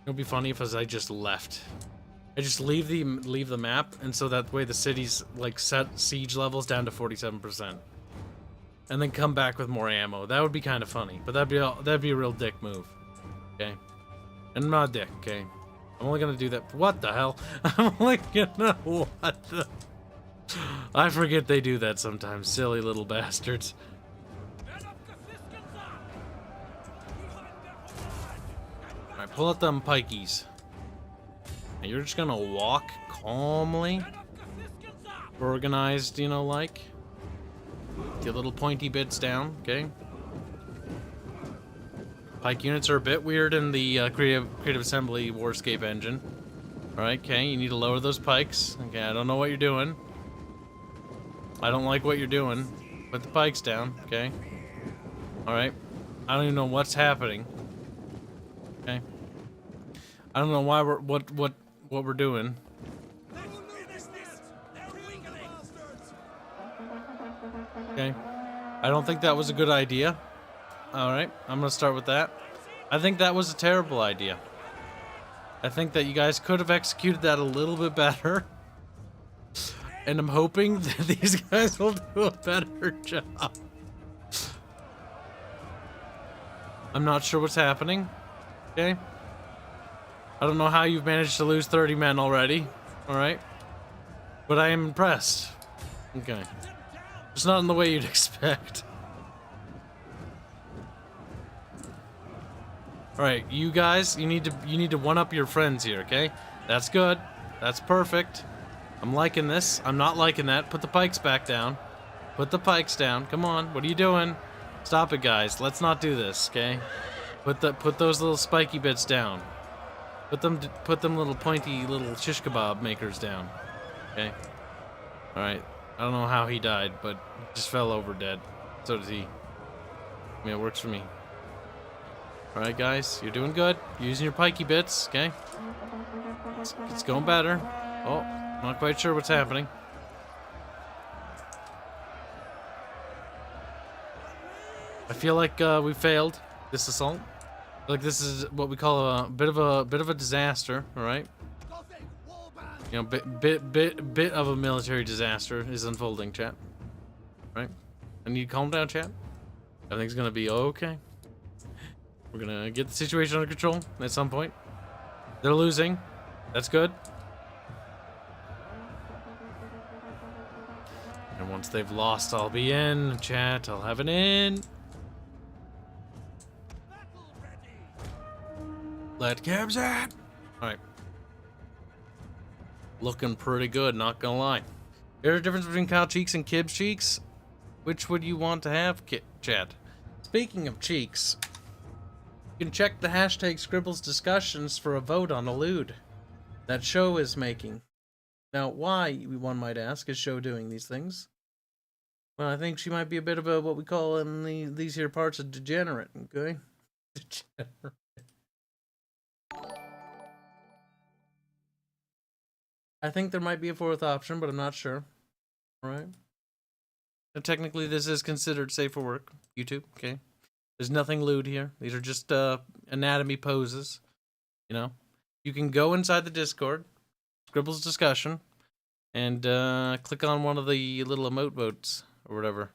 It'd be funny if I just left. I just leave the map, and so that way the city's like set siege levels down to 47%, and then come back with more ammo. That would be kind of funny, but that'd be a real dick move. Okay, and I'm not a dick. Okay, I'm only gonna do that. What the hell? I'm only gonna what the? I forget they do that sometimes. Silly little bastards. Alright, pull out them pikeys. And you're just gonna walk calmly. Organized, you know, like. Get little pointy bits down, okay? Pike units are a bit weird in the Creative Assembly Warscape engine. Alright, okay, you need to lower those pikes. Okay, I don't know what you're doing. I don't like what you're doing. Put the pikes down, okay? Alright. I don't even know what's happening. Okay. I don't know why we're what we're doing. Okay. I don't think that was a good idea. Alright, I'm gonna start with that. I think that was a terrible idea. I think that you guys could have executed that a little bit better. And I'm hoping that these guys will do a better job. I'm not sure what's happening. Okay? I don't know how you've managed to lose 30 men already. Alright? But I am impressed. Okay. It's not in the way you'd expect. Alright, you guys, you need to one up your friends here, okay? That's good. That's perfect. I'm liking this. I'm not liking that. Put the pikes back down. Put the pikes down. Come on. What are you doing? Stop it, guys. Let's not do this, okay? Put those little spiky bits down. Put them little pointy little shish kebab makers down. Okay? Alright. I don't know how he died, but he just fell over dead. So does he. I mean, it works for me. Alright, guys. You're doing good. You're using your pikey bits, okay? It's going better. Oh, not quite sure what's happening. I feel like we failed this assault. Like this is what we call a bit of a disaster, all right? You know, bit of a military disaster is unfolding, chat. Right? I need to calm down, chat. Everything's gonna be okay. We're gonna get the situation under control at some point. They're losing. That's good. And once they've lost, I'll be in, chat. I'll have an in. Let Kibs in. Alright. Looking pretty good, not gonna lie. There's a difference between cow cheeks and Kibs cheeks. Which would you want to have, chat? Speaking of cheeks, you can check the hashtag Scribbles discussions for a vote on Elude that Show is making. Now, why, one might ask, is Show doing these things? Well, I think she might be a bit of a, what we call in these here parts, a degenerate, okay? Degenerate. I think there might be a fourth option, but I'm not sure. Alright. So technically, this is considered safe for work. YouTube, okay? There's nothing lewd here. These are just anatomy poses. You know? You can go inside the Discord, Scribbles discussion, and click on one of the little emote votes or whatever.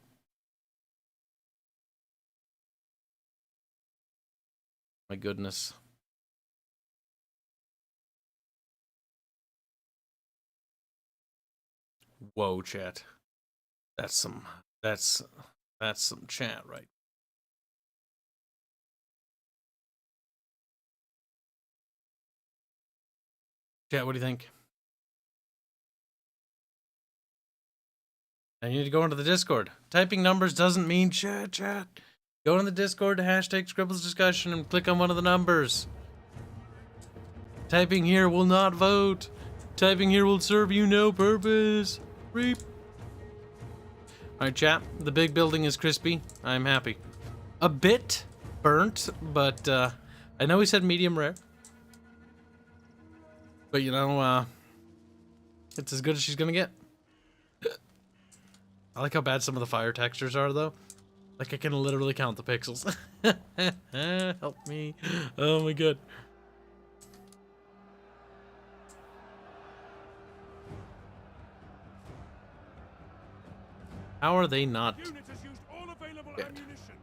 My goodness. Whoa, chat. That's some chat, right? Chat, what do you think? I need to go into the Discord. Typing numbers doesn't mean chat. Go in the Discord to hashtag Scribbles discussion and click on one of the numbers. Typing here will not vote. Typing here will serve you no purpose. Reap. Alright, chat. The big building is crispy. I'm happy. A bit burnt, but I know he said medium rare. But you know, it's as good as she's gonna get. I like how bad some of the fire textures are, though. Like, I can literally count the pixels. Help me. Oh my god. How are they not Unit has used all available dead? ammunition.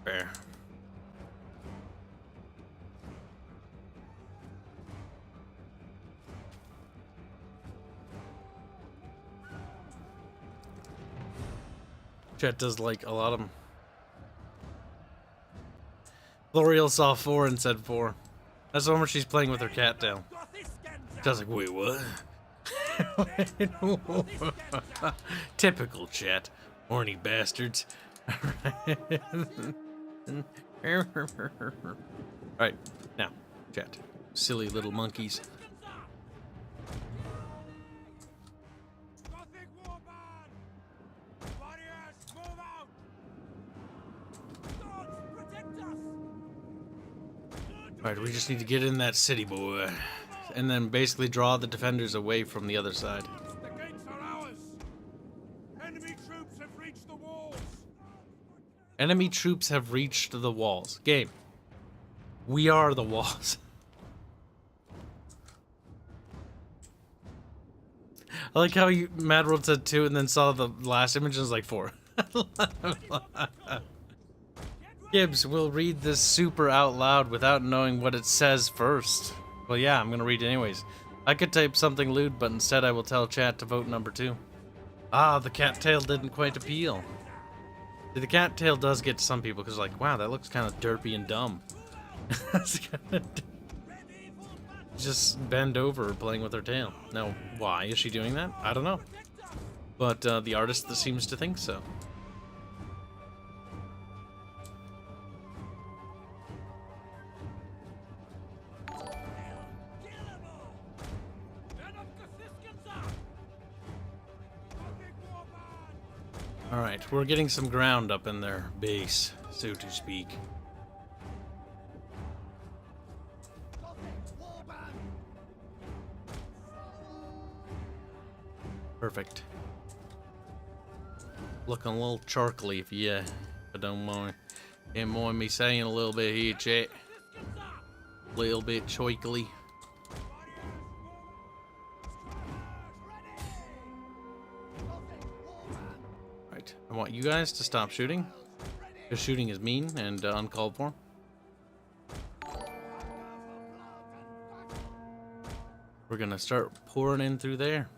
Bear. Chat does like a lot of them. L'Oreal saw 4 and said 4. That's the one where she's playing with her cat down. Just like, wait, what? Typical chat. Horny bastards. Alright, now, chat. Silly little monkeys. Alright, we just need to get in that city, boy. and then basically draw the defenders away from the other side. The gates are ours. Enemy troops have reached the walls. Enemy troops have reached the walls. Game. We are the walls. I like how you Mad World said 2 and then saw the last image and was like 4. Kibs will read this super out loud without knowing what it says first. Well, yeah, I'm gonna read it anyways. I could type something lewd, but instead I will tell chat to vote number 2. Ah, the cattail didn't quite appeal. See, the cattail does get to some people because like, wow, that looks kind of derpy and dumb. Just bend over playing with her tail. Now, why is she doing that? I don't know. But the artist seems to think so. Alright, we're getting some ground up in their base, so to speak. Perfect. Looking a little charkly if you don't mind. Can't mind me saying a little bit here, chat. A little bit choikily. Right, I want you guys to stop shooting. Because shooting is mean and uncalled for. We're gonna start pouring in through there.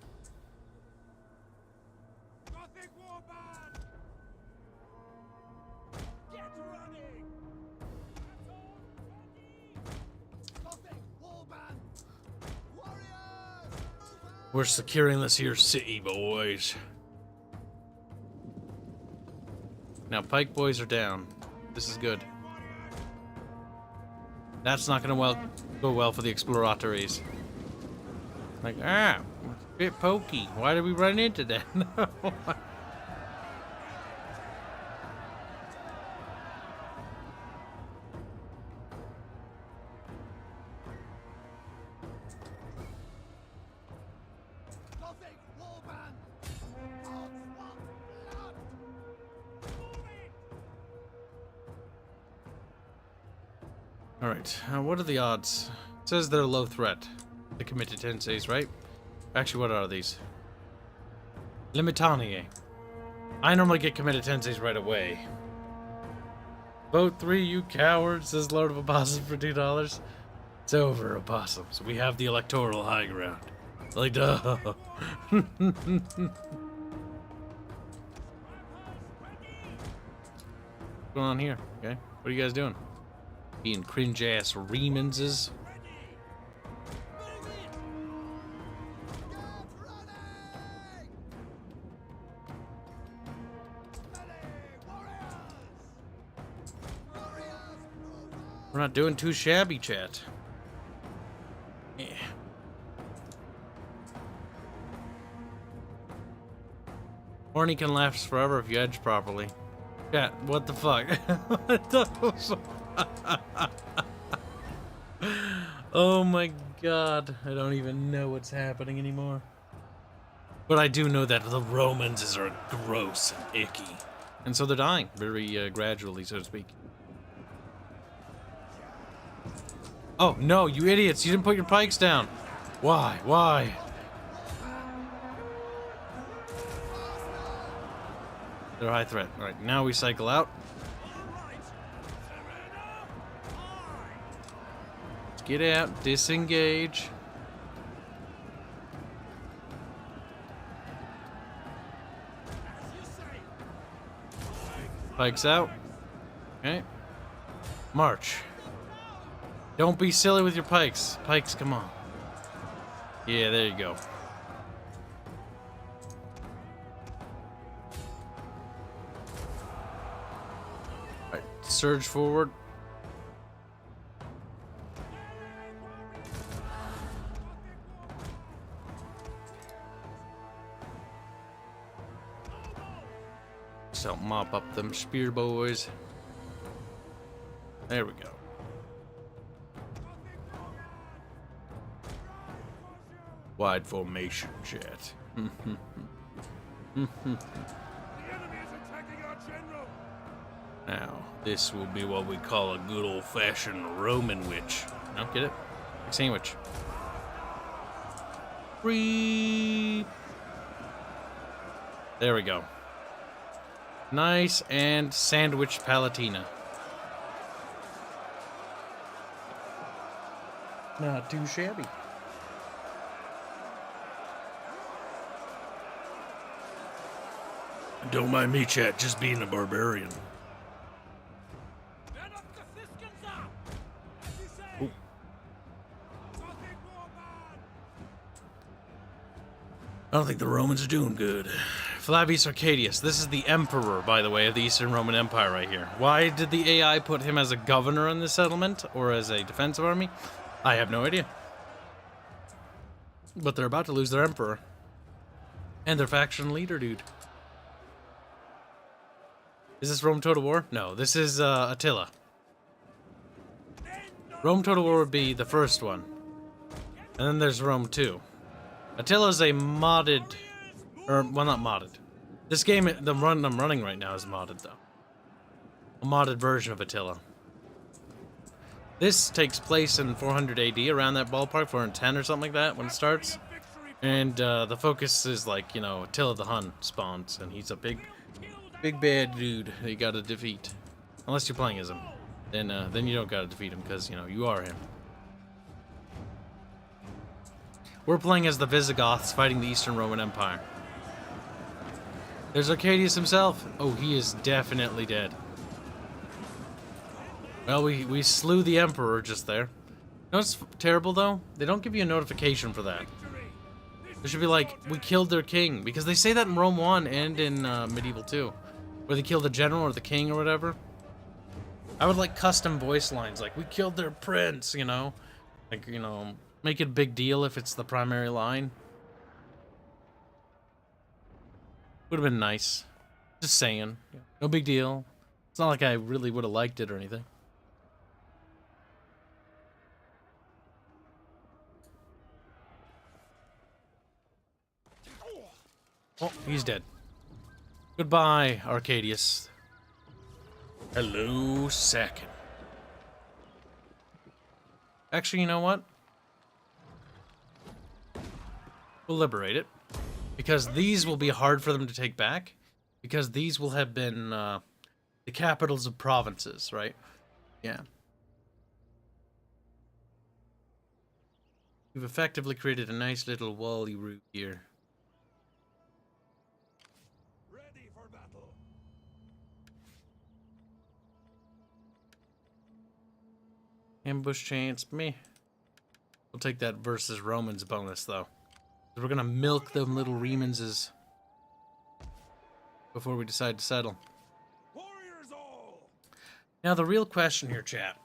We're securing this here city, boys. Now, pike boys are down. This is good. That's not gonna go well for the exploratories. Like, it's a bit pokey. Why did we run into that? No. Alright, what are the odds? It says they're low threat. The committed tenseis, right? Actually, what are these? Limitanie. I normally get committed tenseis right away. Vote 3, you cowards, says Lord of Opossums for $2. It's over, Opossums. We have the electoral high ground. Like, duh. What's going on here? Okay, what are you guys doing? Being cringe-ass Reemanses. We're not doing too shabby, chat. Yeah. Horny can last forever if you edge properly. Chat, what the fuck? What the fuck? Oh my god, I don't even know what's happening anymore. But I do know that the Romans are gross and icky. And so they're dying, very gradually, so to speak. Oh, no, you idiots, you didn't put your pikes down. Why? Why? They're high threat. Alright, now we cycle out. Get out, disengage. Pikes out. Okay. March. Don't be silly with your pikes. Pikes, come on. Yeah, there you go. Alright, surge forward. So mop up them spear boys. There we go. Wide formation, chat. The enemy is attacking our general. Now, this will be what we call a good old-fashioned Roman witch. No, get it? Like sandwich. Free. There we go. Nice and sandwich Palatina. Not too shabby. Don't mind me, chat, just being a barbarian. Ooh. I don't think the Romans are doing good. Flavius Arcadius. This is the emperor, by the way, of the Eastern Roman Empire right here. Why did the AI put him as a governor in this settlement? Or as a defensive army? I have no idea. But they're about to lose their emperor. And their faction leader, dude. Is this Rome Total War? No, this is Attila. Rome Total War would be the first one. And then there's Rome 2. Attila's a modded... Or, well, not modded. This game, the run I'm running right now is modded, though. A modded version of Attila. This takes place in 400 AD, around that ballpark, 410 or something like that, when it starts. And the focus is like, you know, Attila the Hun spawns, and he's a big bad dude that you gotta defeat. Unless you're playing as him. Then you don't gotta defeat him, because, you know, you are him. We're playing as the Visigoths fighting the Eastern Roman Empire. There's Arcadius himself. Oh, he is definitely dead. Well, we slew the Emperor just there. You know what's terrible, though? They don't give you a notification for that. There should be like, we killed their king. Because they say that in Rome 1 and in Medieval 2. Where they kill the general or the king or whatever. I would like custom voice lines. Like, we killed their prince, you know? Like, you know, make it a big deal if it's the primary line. Would have been nice. Just saying. No big deal. It's not like I really would have liked it or anything. Oh, he's dead. Goodbye, Arcadius. Hello, second. Actually, you know what? We'll liberate it. Because these will be hard for them to take back. Because these will have been the capitals of provinces, right? Yeah. We've effectively created a nice little wally route here. Ready for battle. Ambush chance, me. We'll take that versus Romans bonus, though. We're gonna milk them little Remanses before we decide to settle. Warriors all. Now, the real question here, chat.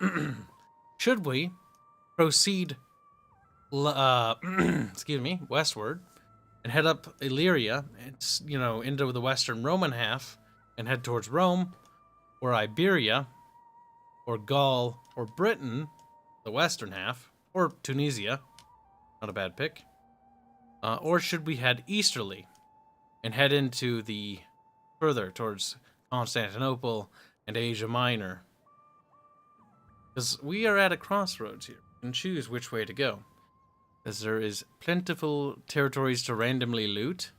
Should we proceed, excuse me, westward and head up Illyria, and, you know, into the Western Roman half and head towards Rome, or Iberia, or Gaul, or Britain, the western half, or Tunisia, not a bad pick. Or should we head easterly and head into the further towards Constantinople and Asia Minor? Because we are at a crossroads here and choose which way to go. As there is plentiful territories to randomly loot,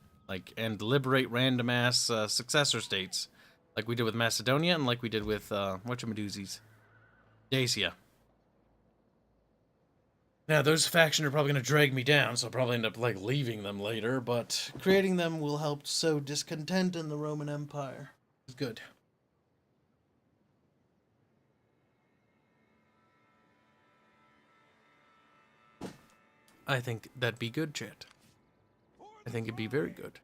and liberate random ass successor states, like we did with Macedonia and like we did with whatchamadoozies, Dacia. Now, those factions are probably going to drag me down, so I'll probably end up, leaving them later, but creating them will help sow discontent in the Roman Empire. It's good. I think that'd be good, chat. I think it'd be very good.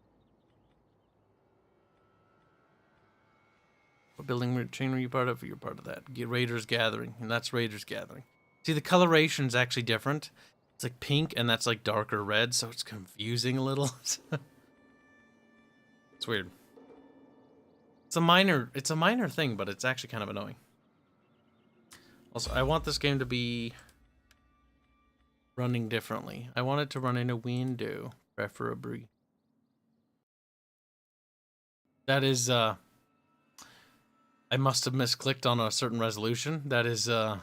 What building chain are you part of? You're part of that. Get Raiders Gathering, and that's Raiders Gathering. See, the coloration's actually different. It's like pink, and that's like darker red, so it's confusing a little. It's weird. It's a minor thing, but it's actually kind of annoying. Also, I want this game to be running differently. I want it to run in a window, preferably. That is, I must have misclicked on a certain resolution. That is, a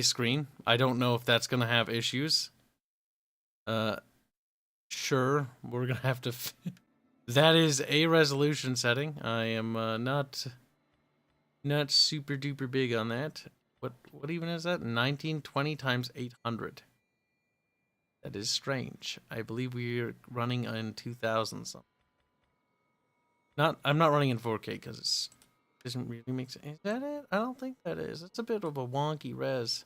screen. I don't know if that's gonna have issues. Sure, we're gonna have to... That is a resolution setting. I am, not super duper big on that. What even is that? 1920 times 800. That is strange. I believe we're running in 2000 something. I'm not running in 4K because it doesn't really make sense. Is that it? I don't think that is. It's a bit of a wonky res.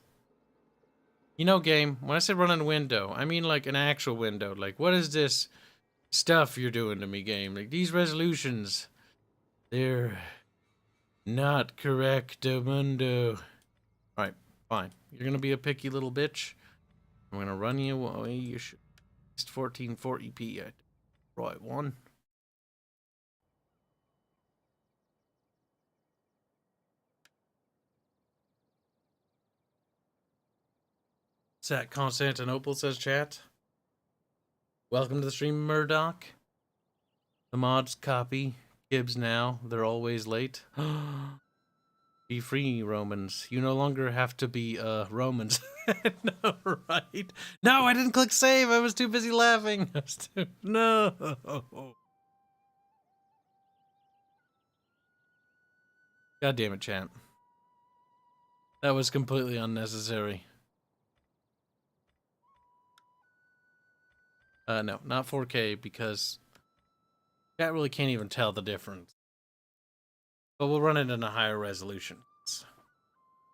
You know, game, when I say run in a window, I mean like an actual window. Like, what is this stuff you're doing to me, game? Like, these resolutions, they're not correctamundo. Alright, fine. You're gonna be a picky little bitch. I'm gonna run you away. You should. It's 1440p. Right one. It's at Constantinople, says chat. Welcome to the stream, Murdoch. The mods copy. Kibs now. They're always late. Be free, Romans. You no longer have to be, Romans. No, right? No, I didn't click save. I was too busy laughing. No. God damn it, chat. That was completely unnecessary. No, not 4K because chat really can't even tell the difference. But we'll run it in a higher resolution.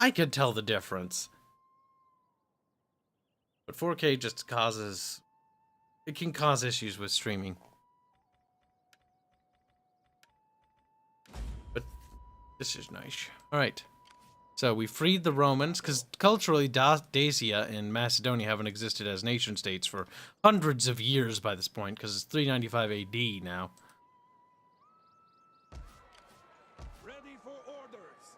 I could tell the difference. But 4K just causes... It can cause issues with streaming. But this is nice. Alright. So we freed the Romans, because culturally Dacia and Macedonia haven't existed as nation states for hundreds of years by this point, because it's 395 AD now. Ready for orders.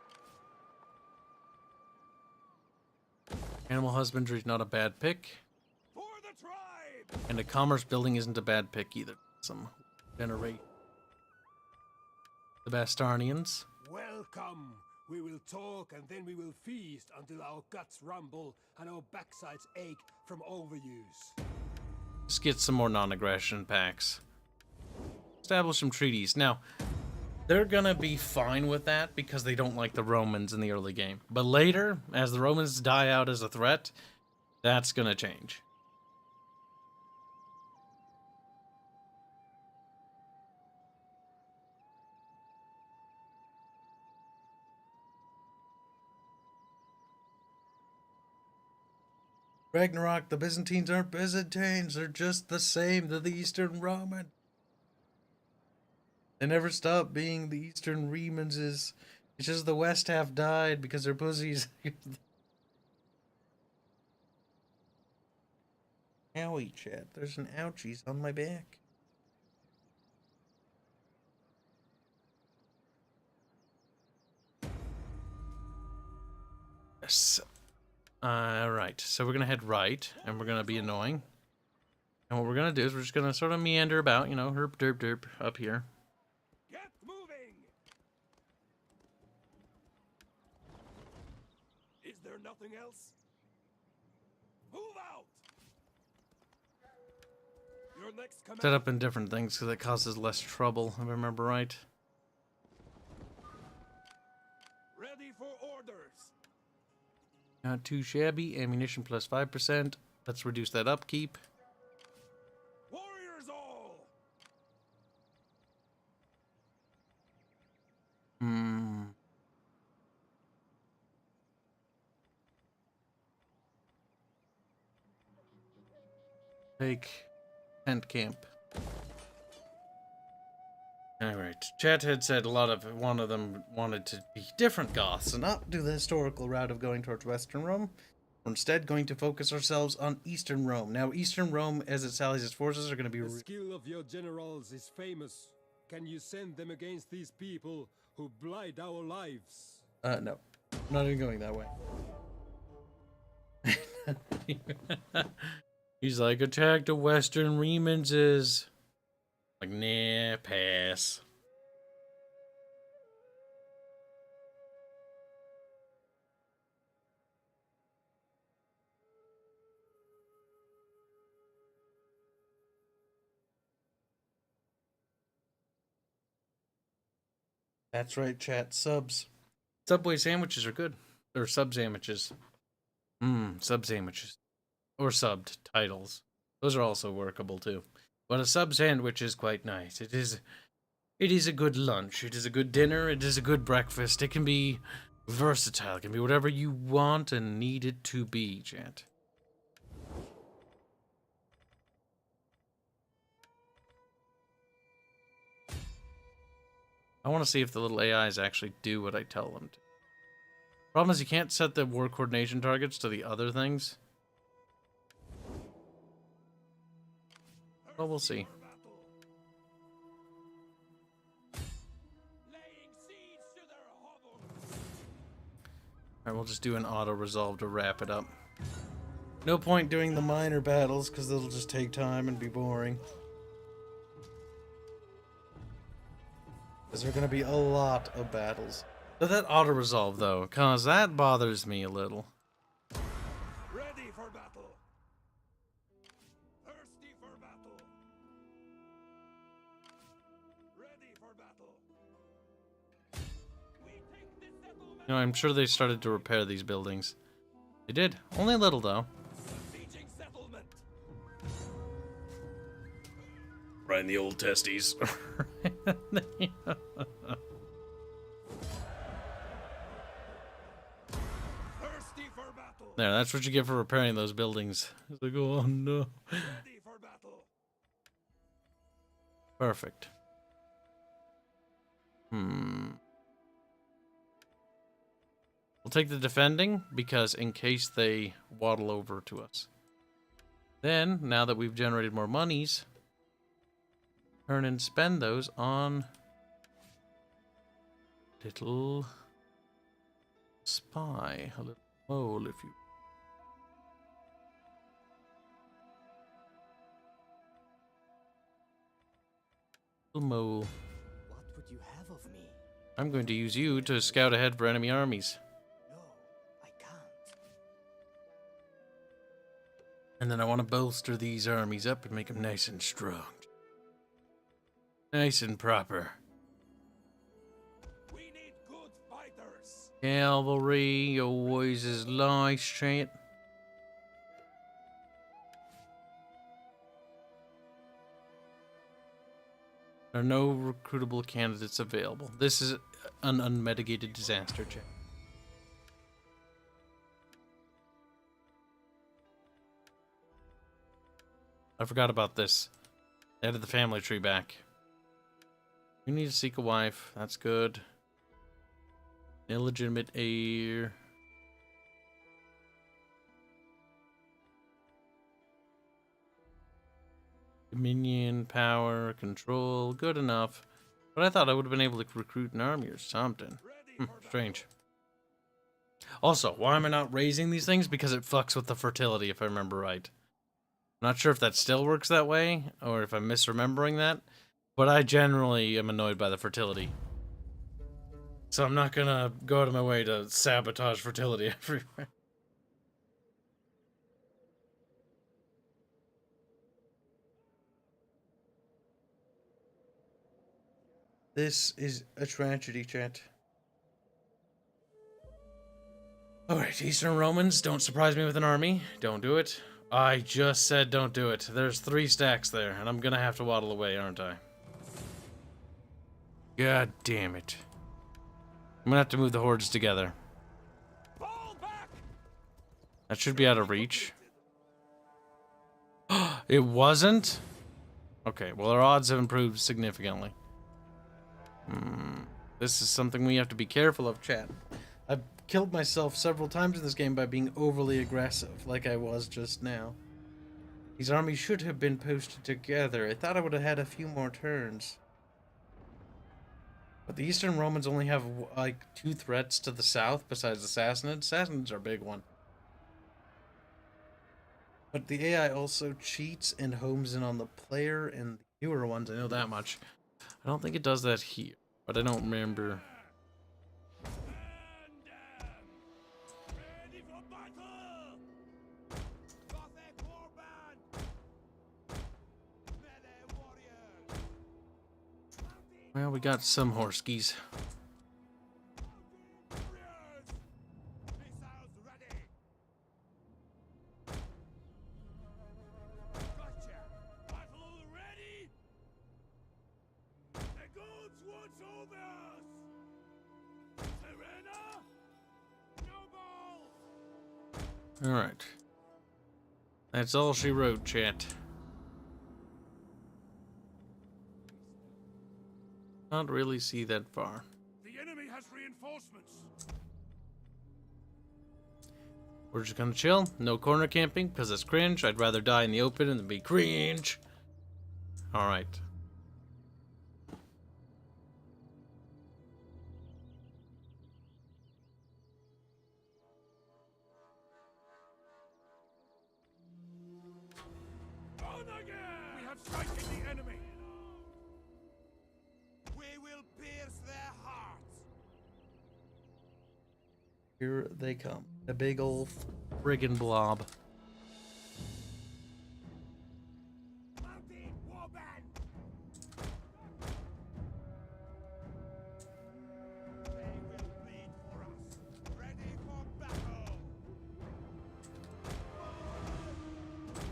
Animal husbandry is not a bad pick. For the tribe. And a commerce building isn't a bad pick either. Some generate the Bastarnians. Welcome. We will talk and then we will feast until our guts rumble and our backsides ache from overuse. Just get some more non-aggression packs. Establish some treaties. Now, they're gonna be fine with that because they don't like the Romans in the early game. But later, as the Romans die out as a threat, that's gonna change. Ragnarok, the Byzantines aren't Byzantines, they're just the same, they're the Eastern Roman. They never stopped being the Eastern Romans. It's just the West half died because they're pussies. Owie, chat, there's an ouchies on my back. Yes. Alright, so we're gonna head right, and we're gonna be annoying. And what we're gonna do is we're just gonna sort of meander about, you know, herp derp derp up here. Get moving. Is there nothing else? Move out. Your next command. Set up in different things because it causes less trouble, if I remember right. Ready for orders. Not too shabby. Ammunition plus 5%. Let's reduce that upkeep. Warriors all. Take tent camp. Alright, chat had said one of them wanted to be different Goths and not do the historical route of going towards Western Rome. We're instead going to focus ourselves on Eastern Rome. Now, Eastern Rome, as it sallies its forces, are going to be... The skill of your generals is famous. Can you send them against these people who blight our lives? No. I'm not even going that way. He's like, attack the Western Remanses. Like, nah, pass. That's right, chat. Subs. Subway sandwiches are good. Or sub sandwiches. Sub sandwiches. Or subbed titles. Those are also workable too. But a sub sandwich is quite nice. It is a good lunch. It is a good dinner. It is a good breakfast. It can be versatile. It can be whatever you want and need it to be, chat. I want to see if the little AIs actually do what I tell them to. Problem is you can't set the war coordination targets to the other things. Well, we'll see. Alright, we'll just do an auto-resolve to wrap it up. No point doing the minor battles, because they'll just take time and be boring. Because there are going to be a lot of battles. But that auto-resolve, though, because that bothers me a little. Ready for battle. Thirsty for battle. Ready for battle. We take this settlement. You know, I'm sure they started to repair these buildings. They did. Only a little, though. Besieging settlement. Right in the old testes. Thirsty for battle. There, that's what you get for repairing those buildings. It's like, oh no. Ready for battle. Perfect. We'll take the defending, because in case they waddle over to us. Then, now that we've generated more monies, turn and spend those on little spy, a little mole, if you. Little mole. What would you have of me? I'm going to use you to scout ahead for enemy armies. No, I can't. And then I want to bolster these armies up and make them nice and strong. Nice and proper. We need good fighters. Cavalry, always is nice, chat. There are no recruitable candidates available. This is an unmitigated disaster, chat. I forgot about this. They added the family tree back. You need to seek a wife. That's good. Illegitimate heir. Dominion, power, control. Good enough. But I thought I would have been able to recruit an army or something. Strange. Also, why am I not raising these things? Because it fucks with the fertility, if I remember right. I'm not sure if that still works that way, or if I'm misremembering that. But I generally am annoyed by the fertility. So I'm not gonna go out of my way to sabotage fertility everywhere. This is a tragedy, chat. Alright, Eastern Romans, don't surprise me with an army. Don't do it. I just said don't do it. There's 3 stacks there, and I'm gonna have to waddle away, aren't I? God damn it. I'm gonna have to move the hordes together. Fall back. That should be out of reach. It wasn't? Okay, well our odds have improved significantly. This is something we have to be careful of, chat. I've killed myself several times in this game by being overly aggressive, like I was just now. These armies should have been posted together. I thought I would have had a few more turns. But the Eastern Romans only have, like, 2 threats to the south besides the Sassanids. Sassanids are a big one. But the AI also cheats and homes in on the player and the newer ones. I know that much. I don't think it does that here, but I don't remember. Ready for battle! Gothic warband! Melee warriors! Well, we got some horskies. Warriors! Missiles ready! Gotcha! Battle ready! The gods watch over us! Serena! Noble! Alright. That's all she wrote, chat. Not really see that far. The enemy has reinforcements! We're just gonna chill. No corner camping, because it's cringe. I'd rather die in the open than be cringe. Alright. On again! We have sighted the enemy! We will pierce their hearts! Here they come. A big old friggin' blob. Mountain warband! They will bleed for us. Ready for battle!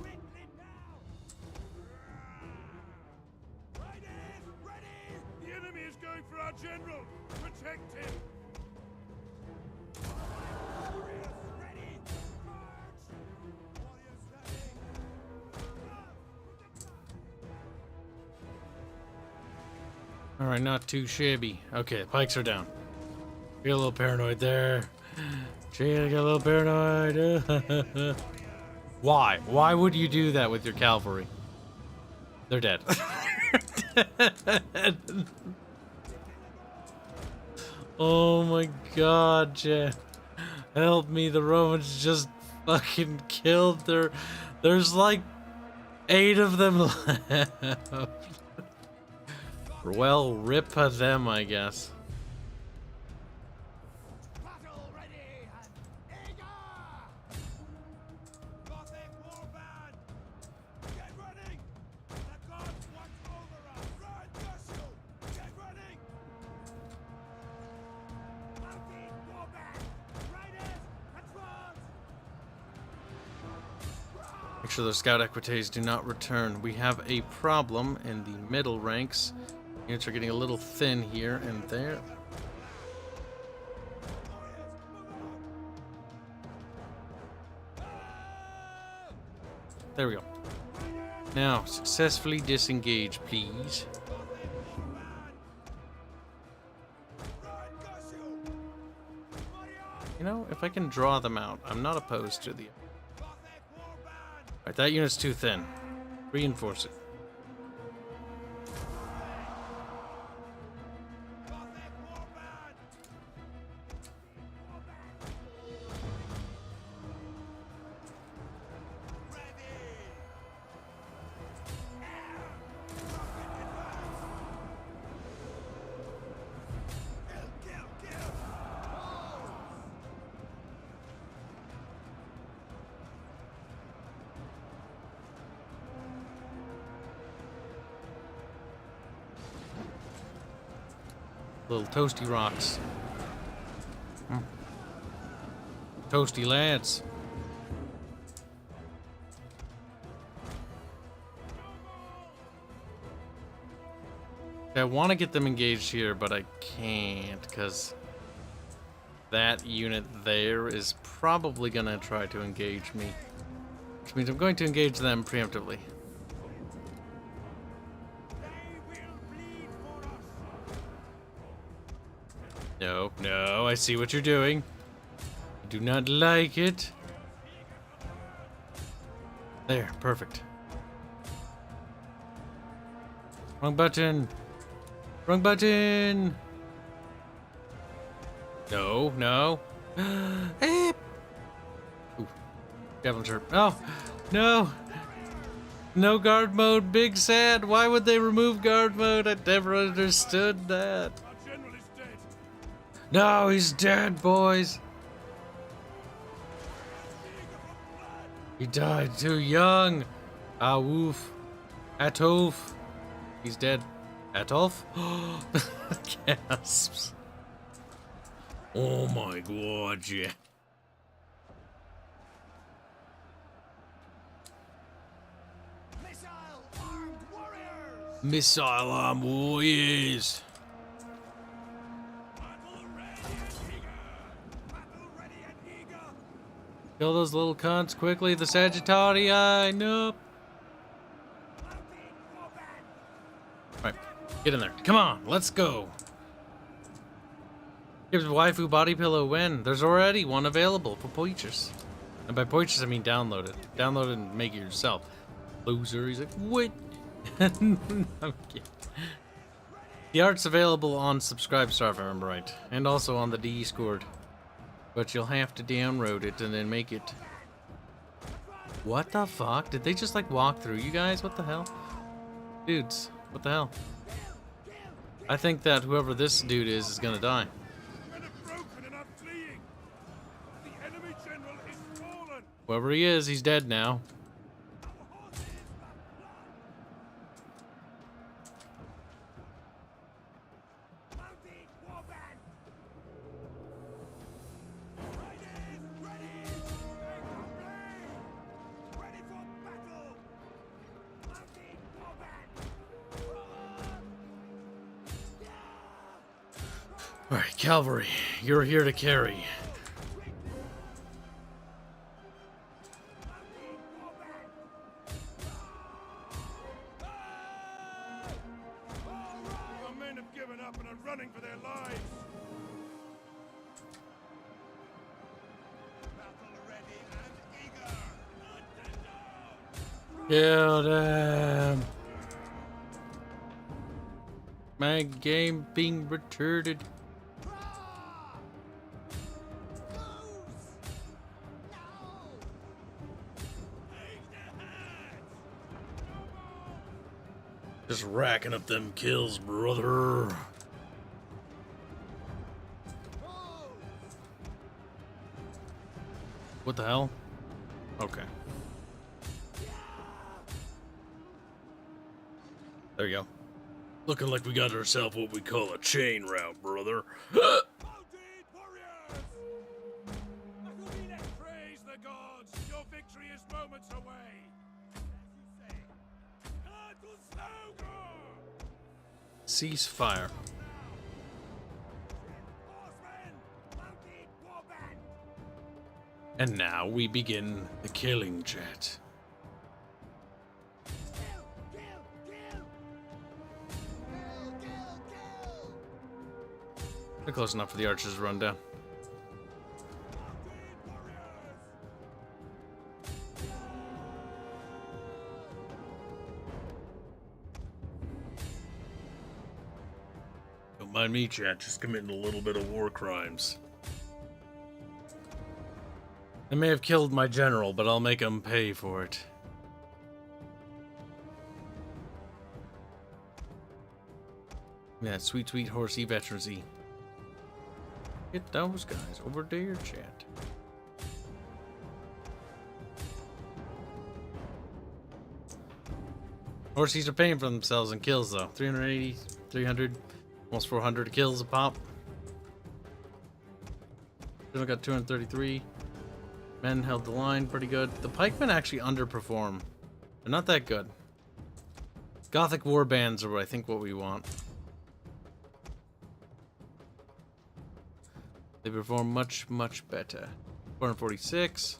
Quickly now! Riders, ready! The enemy is going for our general! Protect him! Warriors, ready! March! Warriors, ready! Alright, not too shabby. Okay, the pikes are down. Get a little paranoid there. Jay, get a little paranoid. Why? Why would you do that with your cavalry? They're dead. Oh my god, Jay. Help me, the Romans just fucking killed their... There's like 8 of them left. Well, rip them, I guess. Battle ready and eager! Gothic warband! Get running! The gods watch over us! Run, Joshua! Get running! Mountain warband! Riders, advance! Make sure the scout equites do not return. We have a problem in the middle ranks. Units are getting a little thin here and there. There we go. Now, successfully disengage, please. You know, if I can draw them out, I'm not opposed to the... Alright, that unit's too thin. Reinforce it. Little toasty rocks. Toasty lads. I want to get them engaged here, but I can't because that unit there is probably going to try to engage me. Which means I'm going to engage them preemptively. No, no, I see what you're doing. I do not like it. There, perfect. Wrong button. Wrong button. No, no. Ooh, Devil chirp. Oh, No. No guard mode, big sad. Why would they remove guard mode? I never understood that. Our general is dead. No, he's dead, boys. He died too young. Ah, woof. Atolf. He's dead. Atolf? Gasps. Oh my god, yeah. Missile armed warriors. Missile arm warriors. Battle ready and eager. Battle ready and eager. Kill those little cunts quickly. The Sagittarii. Nope. Mounting warband. Right. Get in there. Come on. Let's go. Gives waifu body pillow when? There's already one available for purchase. And by purchase, I mean download it. Download it and make it yourself. Loser. He's like, what? I'm kidding. The art's available on Subscribestar, if I remember right. And also on the Discord. But you'll have to download it and then make it. What the fuck? Did they just like walk through you guys? What the hell? Dudes, what the hell? I think that whoever this dude is gonna die. Men are broken and are fleeing. The enemy general is fallen. Whoever he is, he's dead now. Our horses. Mounting warband. Ready. Ready for battle. Mounting warband. Alright, cavalry, you're here to carry. Our men have given up and are running for their lives. Battle ready and eager. Kill them. My game being retarded. Just racking up them kills, brother. What the hell? Okay. There you go. Looking like we got ourselves what we call a chain route, brother. Mounted warriors! Praise the gods! Your victory is moments away! As you say, to Slogan! Cease fire. Horsemen! Mounted warband! And now we begin the killing chat. They're close enough for the archers to run down. Don't mind me, chat, just committing a little bit of war crimes. I may have killed my general, but I'll make him pay for it. Yeah, sweet, sweet horsey veterancy. Get those guys over there, chat. Horsies are paying for themselves in kills, though. 380, 300, almost 400 kills a pop. Still got 233. Men held the line pretty good. The pikemen actually underperform. They're not that good. Gothic warbands are, I think, what we want. They perform much, much better. 446.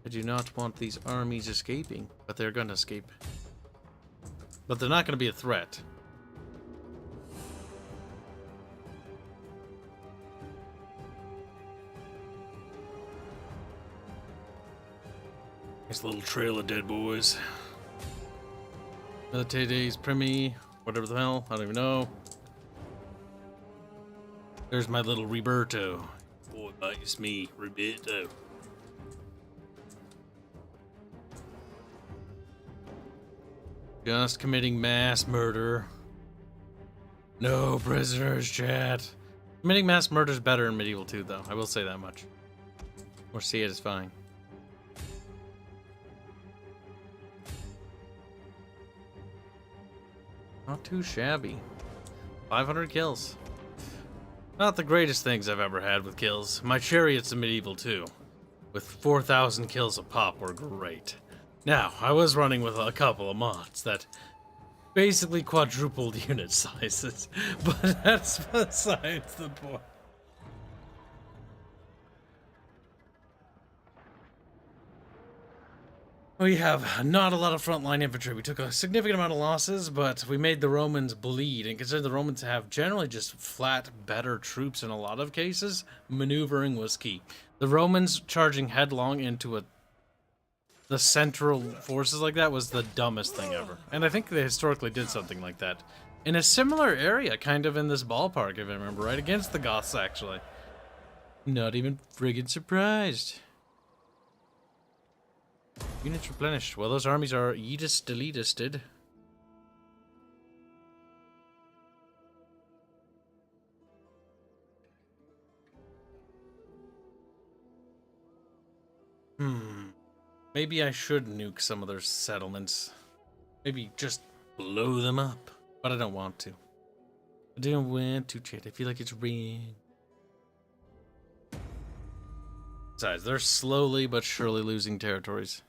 I do not want these armies escaping, but they're gonna escape. But they're not gonna be a threat. Nice little trail of dead boys. Militates, Primi, whatever the hell, I don't even know. There's my little Roberto. Boy, it's me, Roberto. Just committing mass murder. No prisoners, chat. Committing mass murder is better in Medieval 2, though. I will say that much. Or see it as fine. Not too shabby. 500 kills. Not the greatest things I've ever had with kills. My chariots in Medieval 2, with 4,000 kills a pop, were great. Now, I was running with a couple of mods that basically quadrupled unit sizes, but that's besides the point. We have not a lot of frontline infantry. We took a significant amount of losses, but we made the Romans bleed. And considering the Romans have generally just flat, better troops in a lot of cases, maneuvering was key. The Romans charging headlong into the central forces like that was the dumbest thing ever. And I think they historically did something like that. In a similar area, kind of in this ballpark, if I remember right, against the Goths, actually. Not even friggin' surprised. Units replenished. Well, those armies are elitist. Maybe I should nuke some of their settlements. Maybe just blow them up. But I don't want to. I don't want to, chat. I feel like it's wrong. Besides, they're slowly but surely losing territories.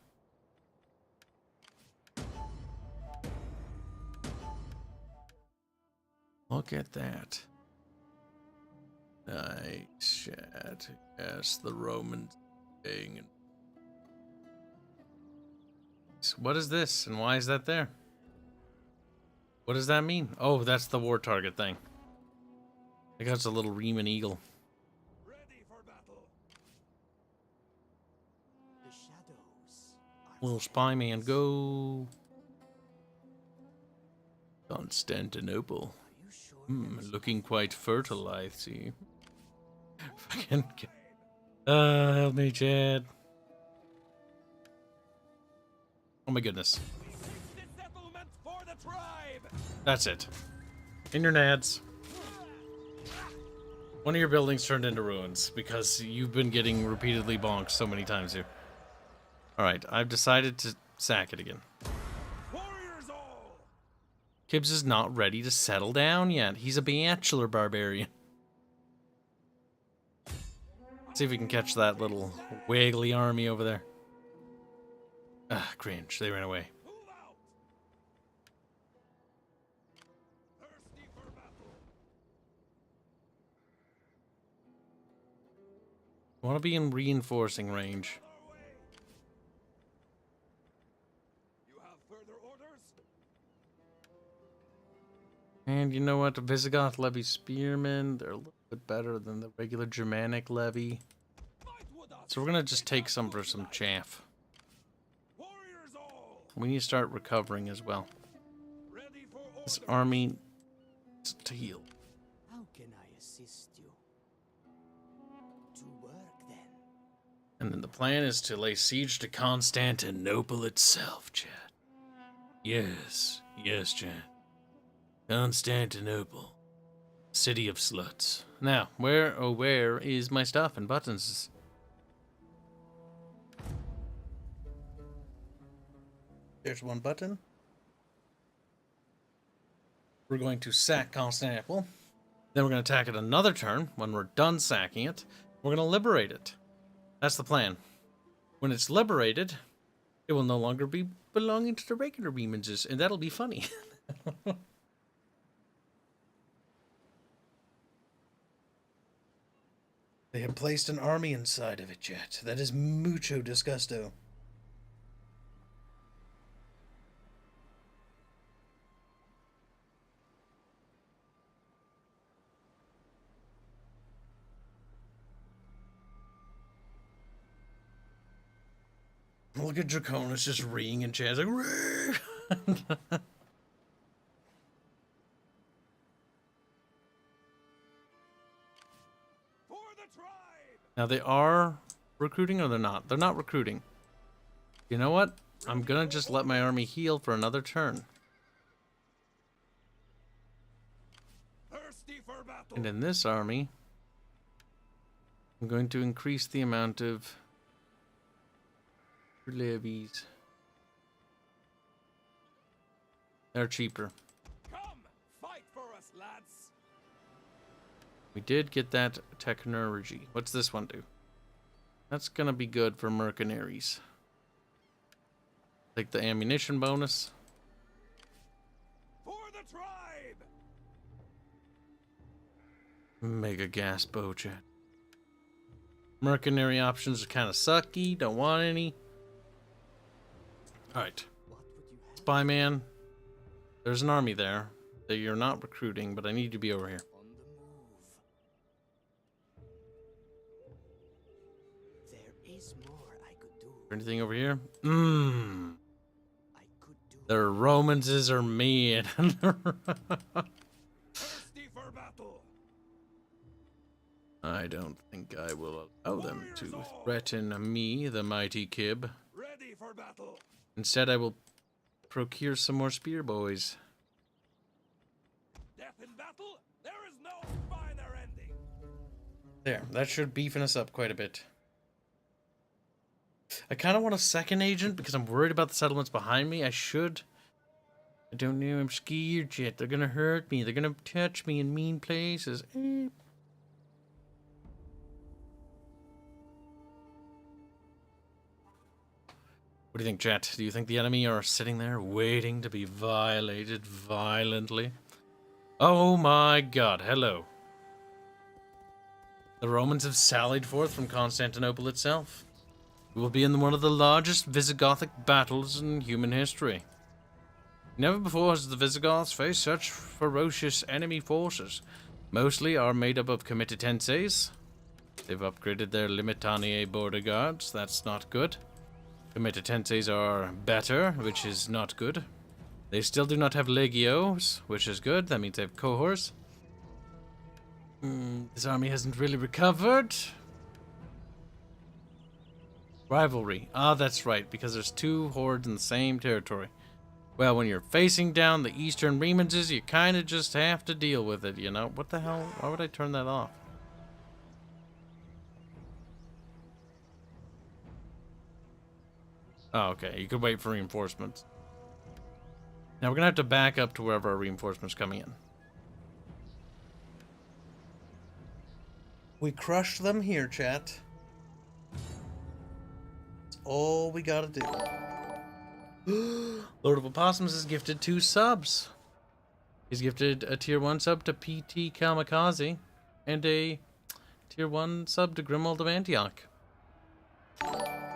Look at that. Nice chat. Yes, the Romans thing. So what is this, and why is that there? What does that mean? Oh, that's the war target thing. I think that's a little Riemann eagle. Ready for battle. The shadows are Little spy man, go. Constantinople. Are you sure? Looking quite fertile, I see. Fucking. Help me, Chad. Oh my goodness. The settlement for the tribe. That's it. In your nads. One of your buildings turned into ruins because you've been getting repeatedly bonked so many times here. Alright, I've decided to sack it again. Warriors all. Kibs is not ready to settle down yet. He's a bachelor barbarian. See if we can catch that little wiggly army over there. Ah, cringe. They ran away. Move out. Thirsty for battle. I want to be in reinforcing range. Our way. You have further orders? And you know what? The Visigoth levy spearmen, they're a little bit better than the regular Germanic levy. Fight with us. So we're going to just take some for some chaff. Warriors all. We need to start recovering as well. Ready for This orders. army needs to heal. How can I assist you? To work then. And then the plan is to lay siege to Constantinople itself, Chad. Yes, Chad. Constantinople. City of sluts. Now, where is my stuff and buttons? There's one button. We're going to sack Constantinople. Then we're going to attack it another turn. When we're done sacking it, we're going to liberate it. That's the plan. When it's liberated, it will no longer be belonging to the regular Remans, and that'll be funny. They have placed an army inside of it yet. That is mucho disgusto. Look at Draconis just reeing in chairs like For the tribe. Now they are recruiting or they're not? They're not recruiting. You know what? I'm gonna just let my army heal for another turn. And in this army, I'm going to increase the amount of levies. They're cheaper. Come, fight for us, lads. We did get that technology. What's this one do? That's gonna be good for mercenaries. Take the ammunition bonus. For the tribe. Mega gas bow chat. Mercenary options are kind of sucky. Don't want any. Alright. Spy man. There's an army there that you're not recruiting, but I need you to be over here. On the move. There is more I could do. Anything over here? I could do. The Romanses are mean. Thirsty for battle. I don't think I will allow them to threaten me, the mighty Kib. Ready for battle. Instead, I will procure some more spear boys. Death in battle. There is no finer ending. There, that should beefing us up quite a bit. I kind of want a second agent because I'm worried about the settlements behind me. I don't know, I'm scared yet. They're gonna hurt me. They're gonna touch me in mean places. What do you think, chat? Do you think the enemy are sitting there waiting to be violated violently? Oh my god, hello. The Romans have sallied forth from Constantinople itself. We will be in one of the largest Visigothic battles in human history. Never before has the Visigoths faced such ferocious enemy forces. Mostly are made up of comitatenses. They've upgraded their Limitanie border guards. That's not good. Comitatenses are better, which is not good. They still do not have legios, which is good. That means they have cohorts. This army hasn't really recovered. Rivalry. Ah, that's right, because there's two hordes in the same territory. Well, when you're facing down the Eastern Remanses, you kind of just have to deal with it, you know? What the hell? Why would I turn that off? Oh, okay. You could wait for reinforcements. Now we're going to have to back up to wherever our reinforcements coming in. We crushed them here, chat. That's all we got to do. Lord of Opossums is gifted 2 subs. He's gifted a tier 1 sub to PT Kamikaze and a tier 1 sub to Grimold of Antioch.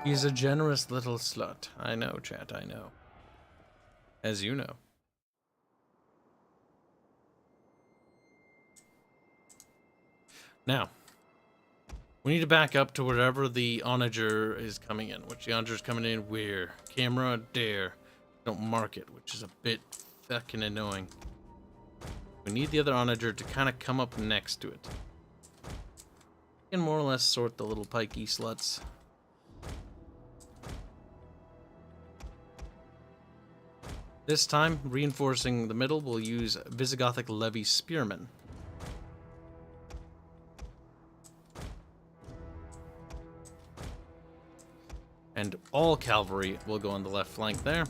He's a generous little slut. I know, chat, I know. As you know. Now, we need to back up to wherever the onager is coming in. Which the onager is coming in where? Camera, dare. Don't mark it, which is a bit fucking annoying. We need the other onager to kind of come up next to it. We can more or less sort the little pikey sluts. This time, reinforcing the middle, we'll use Visigothic Levy Spearmen. And all cavalry will go on the left flank there.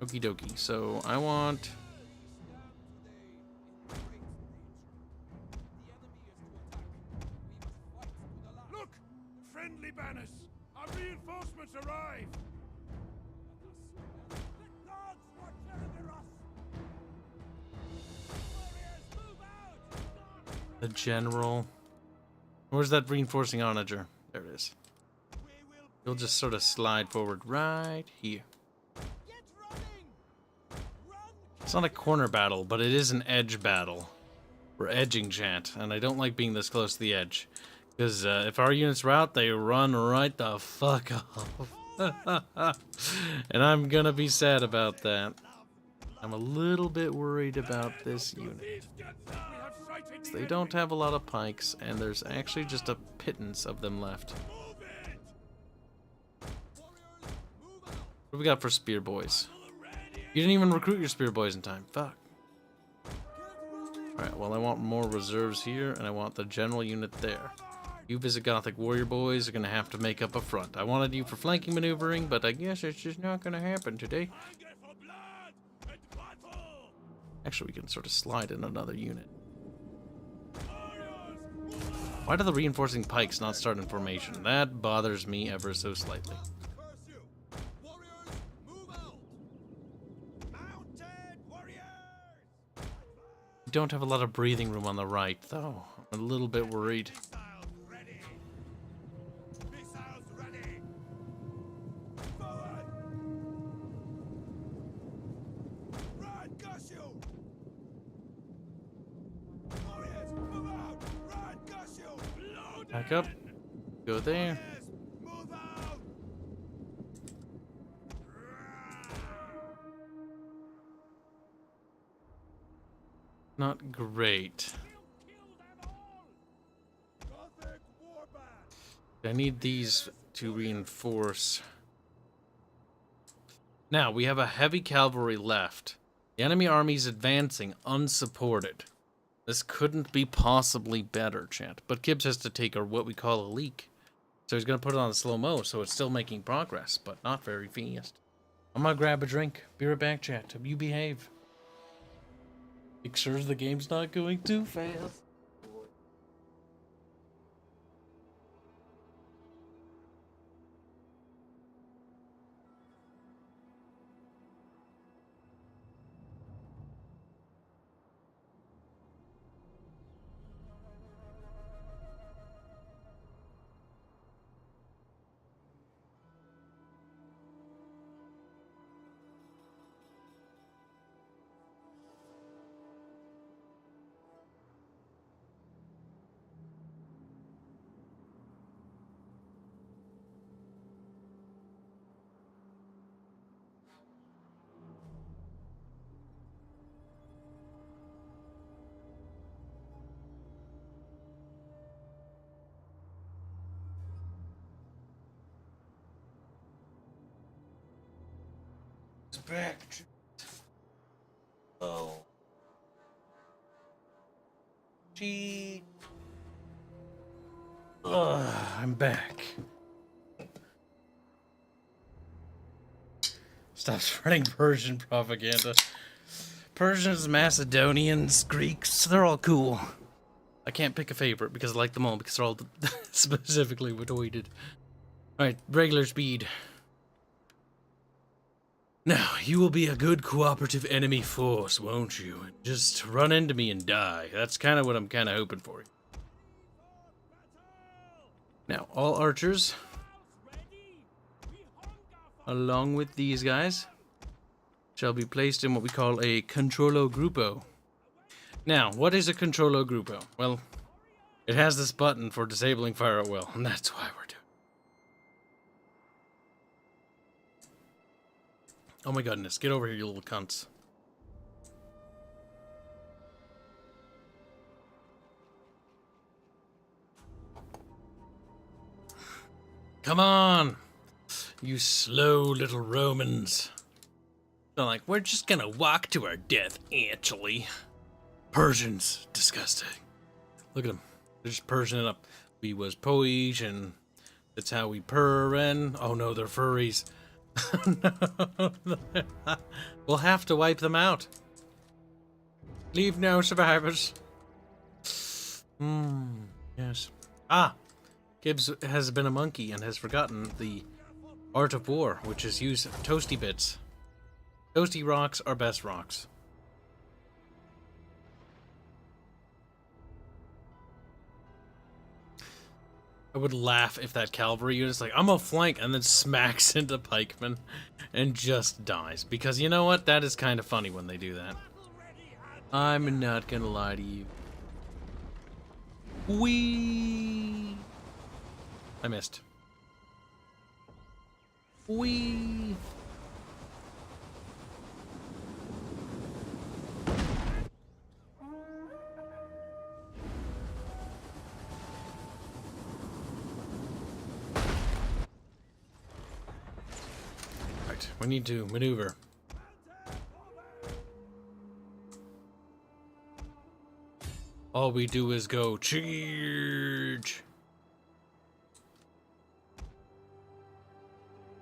Okie dokie. So I want... Look! Friendly banners! Our reinforcements arrive! The gods watch over us! Warriors, move out! the general. Where's that reinforcing onager? There it is. You'll just sort of slide forward right here. Get running! Run! It's not a corner battle, but it is an edge battle. We're edging, chat, and I don't like being this close to the edge. Because if our units rout, they run right the fuck off. And I'm gonna be sad about that. I'm a little bit worried about this unit. They don't have a lot of pikes, and there's actually just a pittance of them left. What do we got for spear boys? You didn't even recruit your spear boys in time. Fuck. Alright, well I want more reserves here, and I want the general unit there. You Visigothic warrior boys are going to have to make up a front. I wanted you for flanking maneuvering, but I guess it's just not going to happen today. Actually, we can sort of slide in another unit. Why do the reinforcing pikes not start in formation? That bothers me ever so slightly. We don't have a lot of breathing room on the right, though. I'm a little bit worried. Back up. Go there. Not great. I need these to reinforce. Now, we have a heavy cavalry left. The enemy army's advancing unsupported. This couldn't be possibly better, chat. But Kibs has to take what we call a leak. So he's going to put it on slow-mo, so it's still making progress, but not very fast. I'm going to grab a drink. Be right back, chat. You behave. Make sure the game's not going too fast. Back. Oh. Gee. I'm back. Stop spreading Persian propaganda. Persians, Macedonians, Greeks, they're all cool. I can't pick a favorite because I like them all because they're all specifically witoided. Alright, regular speed. Now, you will be a good cooperative enemy force, won't you? Just run into me and die. That's kind of what I'm kind of hoping for. Now, all archers, along with these guys, shall be placed in what we call a controllo gruppo. Now, what is a controllo gruppo? Well, it has this button for disabling fire at will, and that's why we're doing it. Oh my goodness, get over here, you little cunts. Come on, you slow little Romans. They're like, we're just gonna walk to our death, actually. Persians, disgusting. Look at them, they're just Persian it up. We was Polish, and that's how we purrin. Oh no, they're furries. No. We'll have to wipe them out. Leave no survivors. Yes. Ah! Kibs has been a monkey and has forgotten the art of war, which is use toasty bits. Toasty rocks are best rocks. I would laugh if that cavalry unit's like, I'm a flank, and then smacks into pikemen and just dies. Because you know what? That is kind of funny when they do that. I'm not gonna lie to you. Whee! I missed. Whee! We need to maneuver. All we do is go charge.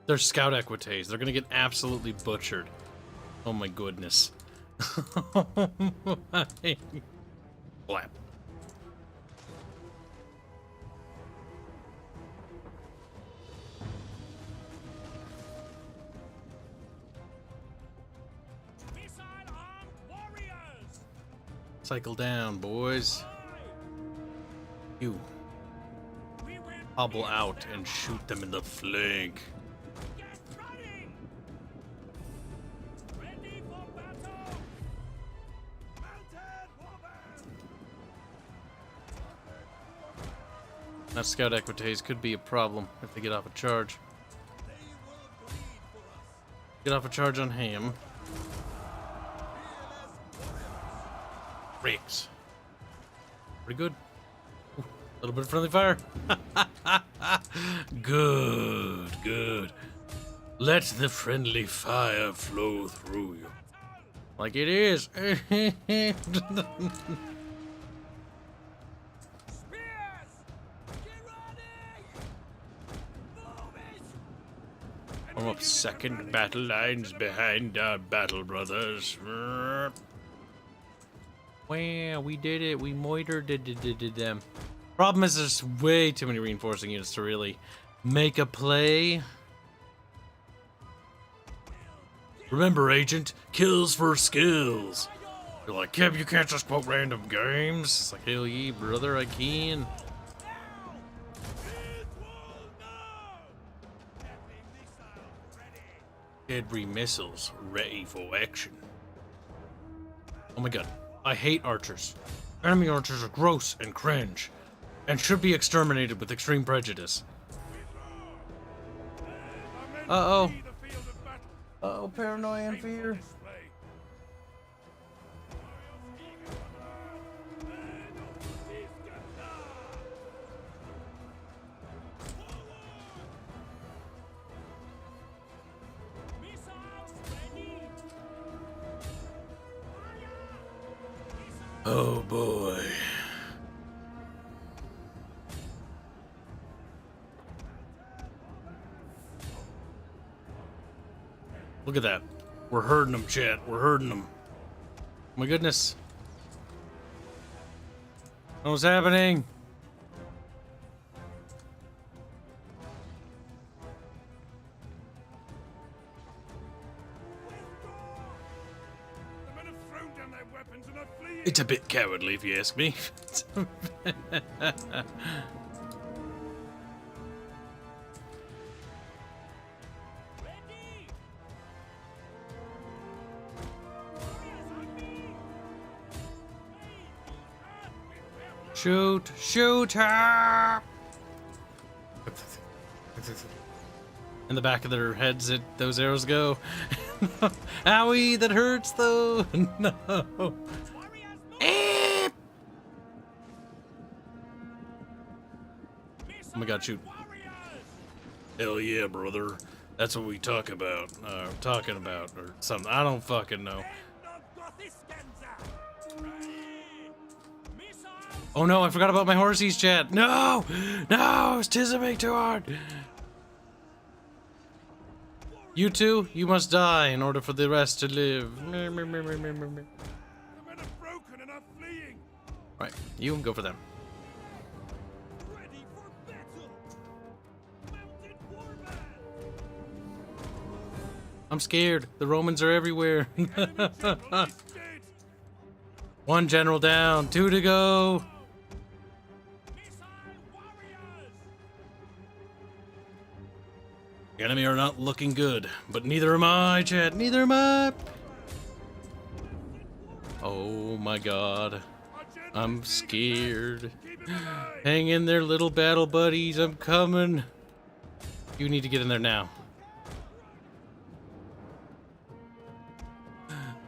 They're scout equites. They're gonna get absolutely butchered. Oh my goodness. Blap. Cycle down, boys. You hobble out and shoot them in the flank. That scout equites could be a problem if they get off a charge. Get off a charge on him. Breaks. Pretty good. A little bit of friendly fire. Good, good. Let the friendly fire flow through you. Like it is. I'm up second battle lines behind our battle brothers. Wow, we did it. We moitered them. Problem is there's way too many reinforcing units to really make a play. Remember, Agent, kills for skills. You're like, Kib, you can't just quote random games. It's like, hell yeah, brother, I can. Every missile's ready for action. Oh my god, I hate archers. Enemy archers are gross and cringe, and should be exterminated with extreme prejudice. Uh-oh. Uh-oh, paranoia and fear. Oh boy. Look at that. We're herding them, chat. We're herding them. Oh my goodness. What's happening? It's a bit cowardly, if you ask me. Shoot! Shoot her! In the back of their heads, those arrows go. Owie, that hurts though. No. Oh my god, shoot. Hell yeah, brother. That's what we talk about. Talking about, or something. I don't fucking know. Oh no, I forgot about my horsies, chat. No! No! It's tisming too hard! You two, you must die in order for the rest to live. Right, you go for them. I'm scared. The Romans are everywhere. One general down, 2 to go. The enemy are not looking good, but neither am I, chat. Neither am I. Oh my god. I'm scared. Hang in there, little battle buddies. I'm coming. You need to get in there now.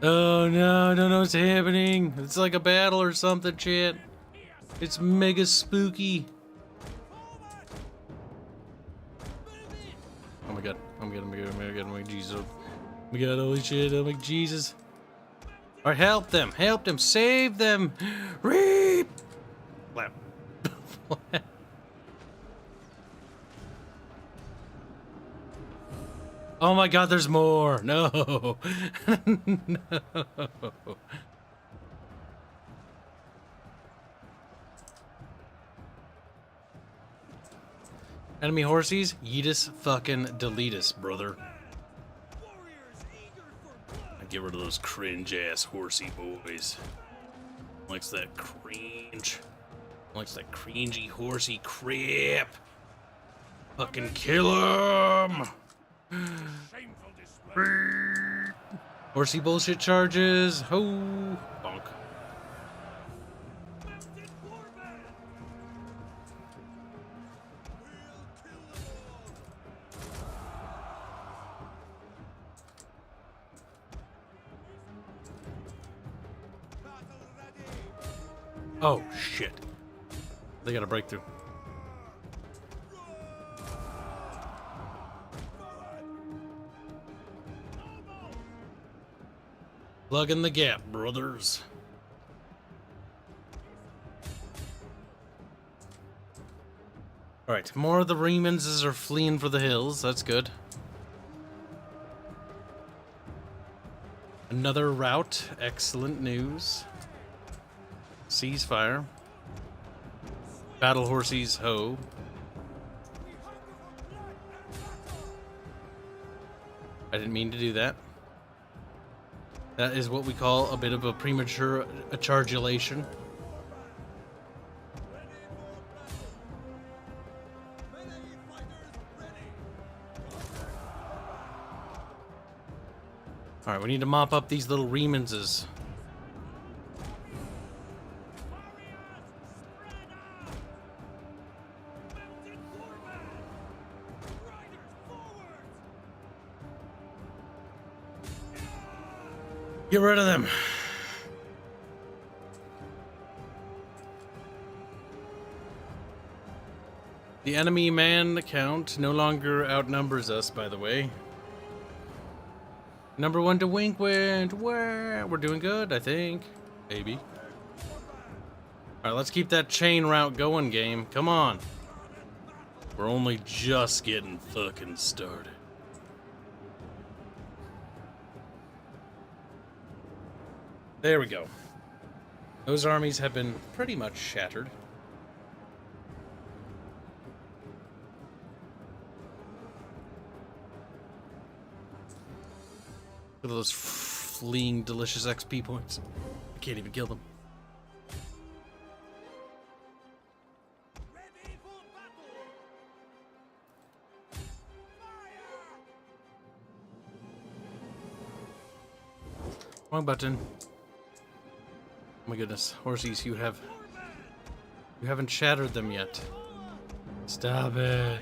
Oh no, I don't know what's happening. It's like a battle or something, chat. It's mega spooky. Oh my god, oh my god, oh my god, oh my god, oh my Jesus. Oh my god, holy shit, oh my Jesus. Alright, help them, save them. Reap! Slap. Oh my god, there's more! No! No! Enemy horsies, yeetus fucking deletus, brother. I get rid of those cringe-ass horsey boys. Likes that cringe. Likes that cringy horsey crap. Fucking kill him! Horsey bullshit charges. Ho! Bonk. Oh, shit. They got a breakthrough. Plug in the gap, brothers. Alright, more of the Remanses are fleeing for the hills. That's good. Another rout. Excellent news. Ceasefire. Battle horsies, ho. I didn't mean to do that. That is what we call a bit of a premature chargulation. Alright, we need to mop up these little Remanses. Get rid of them. The enemy man count no longer outnumbers us, by the way. Number 1 to Winkwind. Where? We're doing good, I think. Maybe. Alright, let's keep that chain route going, game. Come on. We're only just getting fucking started. There we go. Those armies have been pretty much shattered. Look at those fleeing delicious XP points. I can't even kill them. Wrong button. Oh my goodness, horsies, you haven't shattered them yet. Stop it.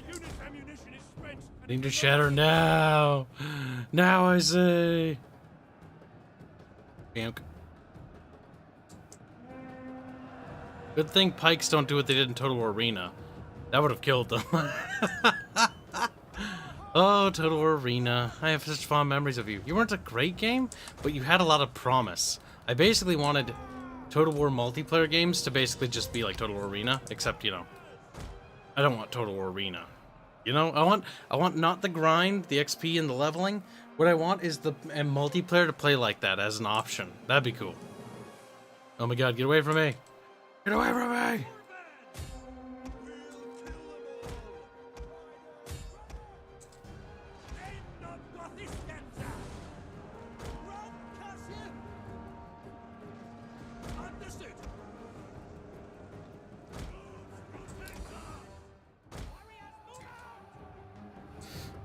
I need to shatter now. Now I say. Bamk. Good thing pikes don't do what they did in Total War Arena. That would have killed them. Oh, Total War Arena. I have such fond memories of you. You weren't a great game, but you had a lot of promise. I basically wanted Total War multiplayer games to basically just be like Total War Arena, except, you know, I don't want Total War Arena. You know, I want not the grind, the XP, and the leveling. What I want is the multiplayer to play like that as an option. That'd be cool. Oh my god, get away from me! Get away from me!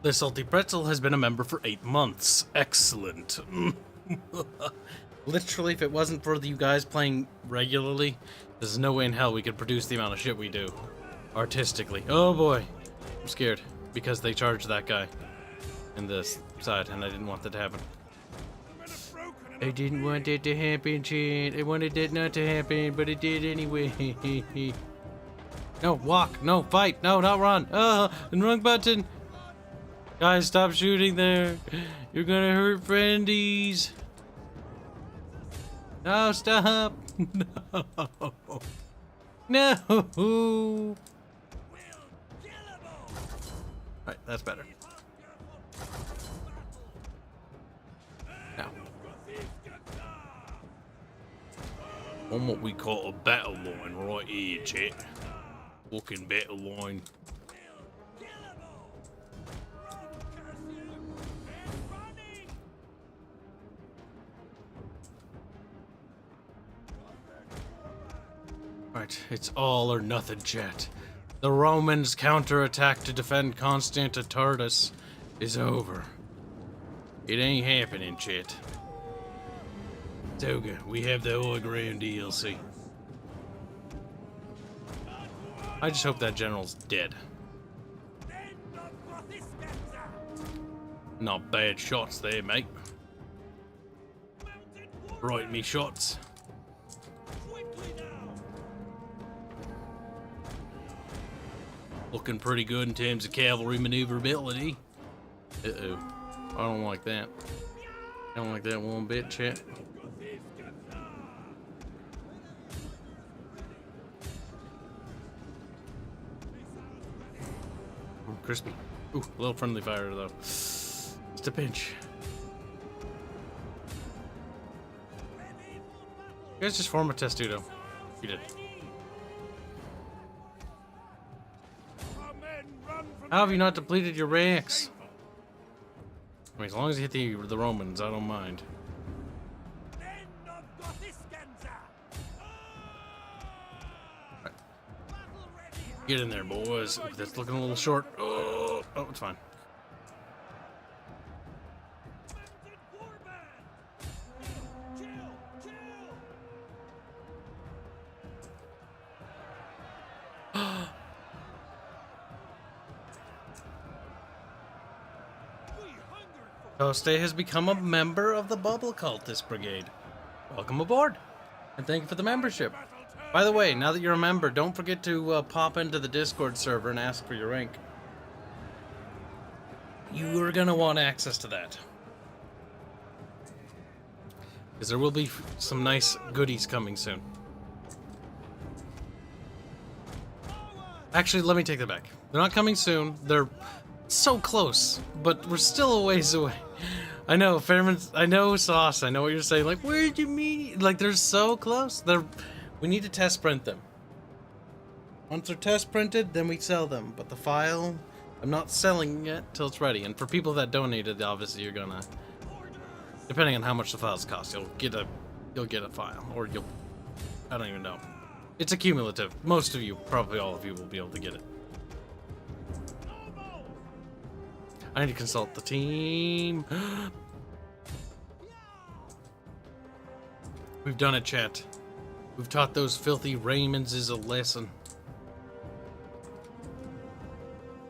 The Salty Pretzel has been a member for 8 months. Excellent. Literally, if it wasn't for you guys playing regularly, there's no way in hell we could produce the amount of shit we do. Artistically. Oh boy. I'm scared. Because they charged that guy in this side, and I didn't want that to happen. I didn't want it to happen, Chan. I wanted it not to happen, but it did anyway. No, walk. No, fight. No, not run. And wrong button. Guys, stop shooting there. You're gonna hurt friendies. No, stop. No. No! Alright, that's better. Now. On what we call a battle line right here, chat. Walking battle line. Right, it's all or nothing, chat. The Romans' counterattack to defend Constantinople is over. It ain't happening, chat. Toga, we have the High Ground DLC. I just hope that general's dead. Not bad shots there, mate. Right, me shots. Looking pretty good in terms of cavalry maneuverability. Uh-oh. I don't like that. I don't like that one bit, chat. Oh, crispy. Ooh, a little friendly fire, though. Just a pinch. You guys just form a testudo. You did. How have you not depleted your ranks? I mean, as long as you hit the Romans, I don't mind. Right. Get in there, boys. Ooh, that's looking a little short. Oh, it's fine. Toste has become a member of the Bubble Cultist Brigade. Welcome aboard, and thank you for the membership. By the way, now that you're a member, don't forget to pop into the Discord server and ask for your rank. You are gonna want access to that. Because there will be some nice goodies coming soon. Actually, let me take that back. They're not coming soon. They're so close, but we're still a ways away. I know, Fairman. I know, Sauce. I know what you're saying. Like, where did you mean? Like, they're so close. We need to test print them. Once they're test printed, then we sell them. But the file, I'm not selling yet till it's ready. And for people that donated, obviously you're gonna, depending on how much the files cost, you'll get a file, or I don't even know. It's accumulative. Most of you, probably all of you, will be able to get it. I need to consult the team. We've done it, chat. We've taught those filthy Raymonds a lesson.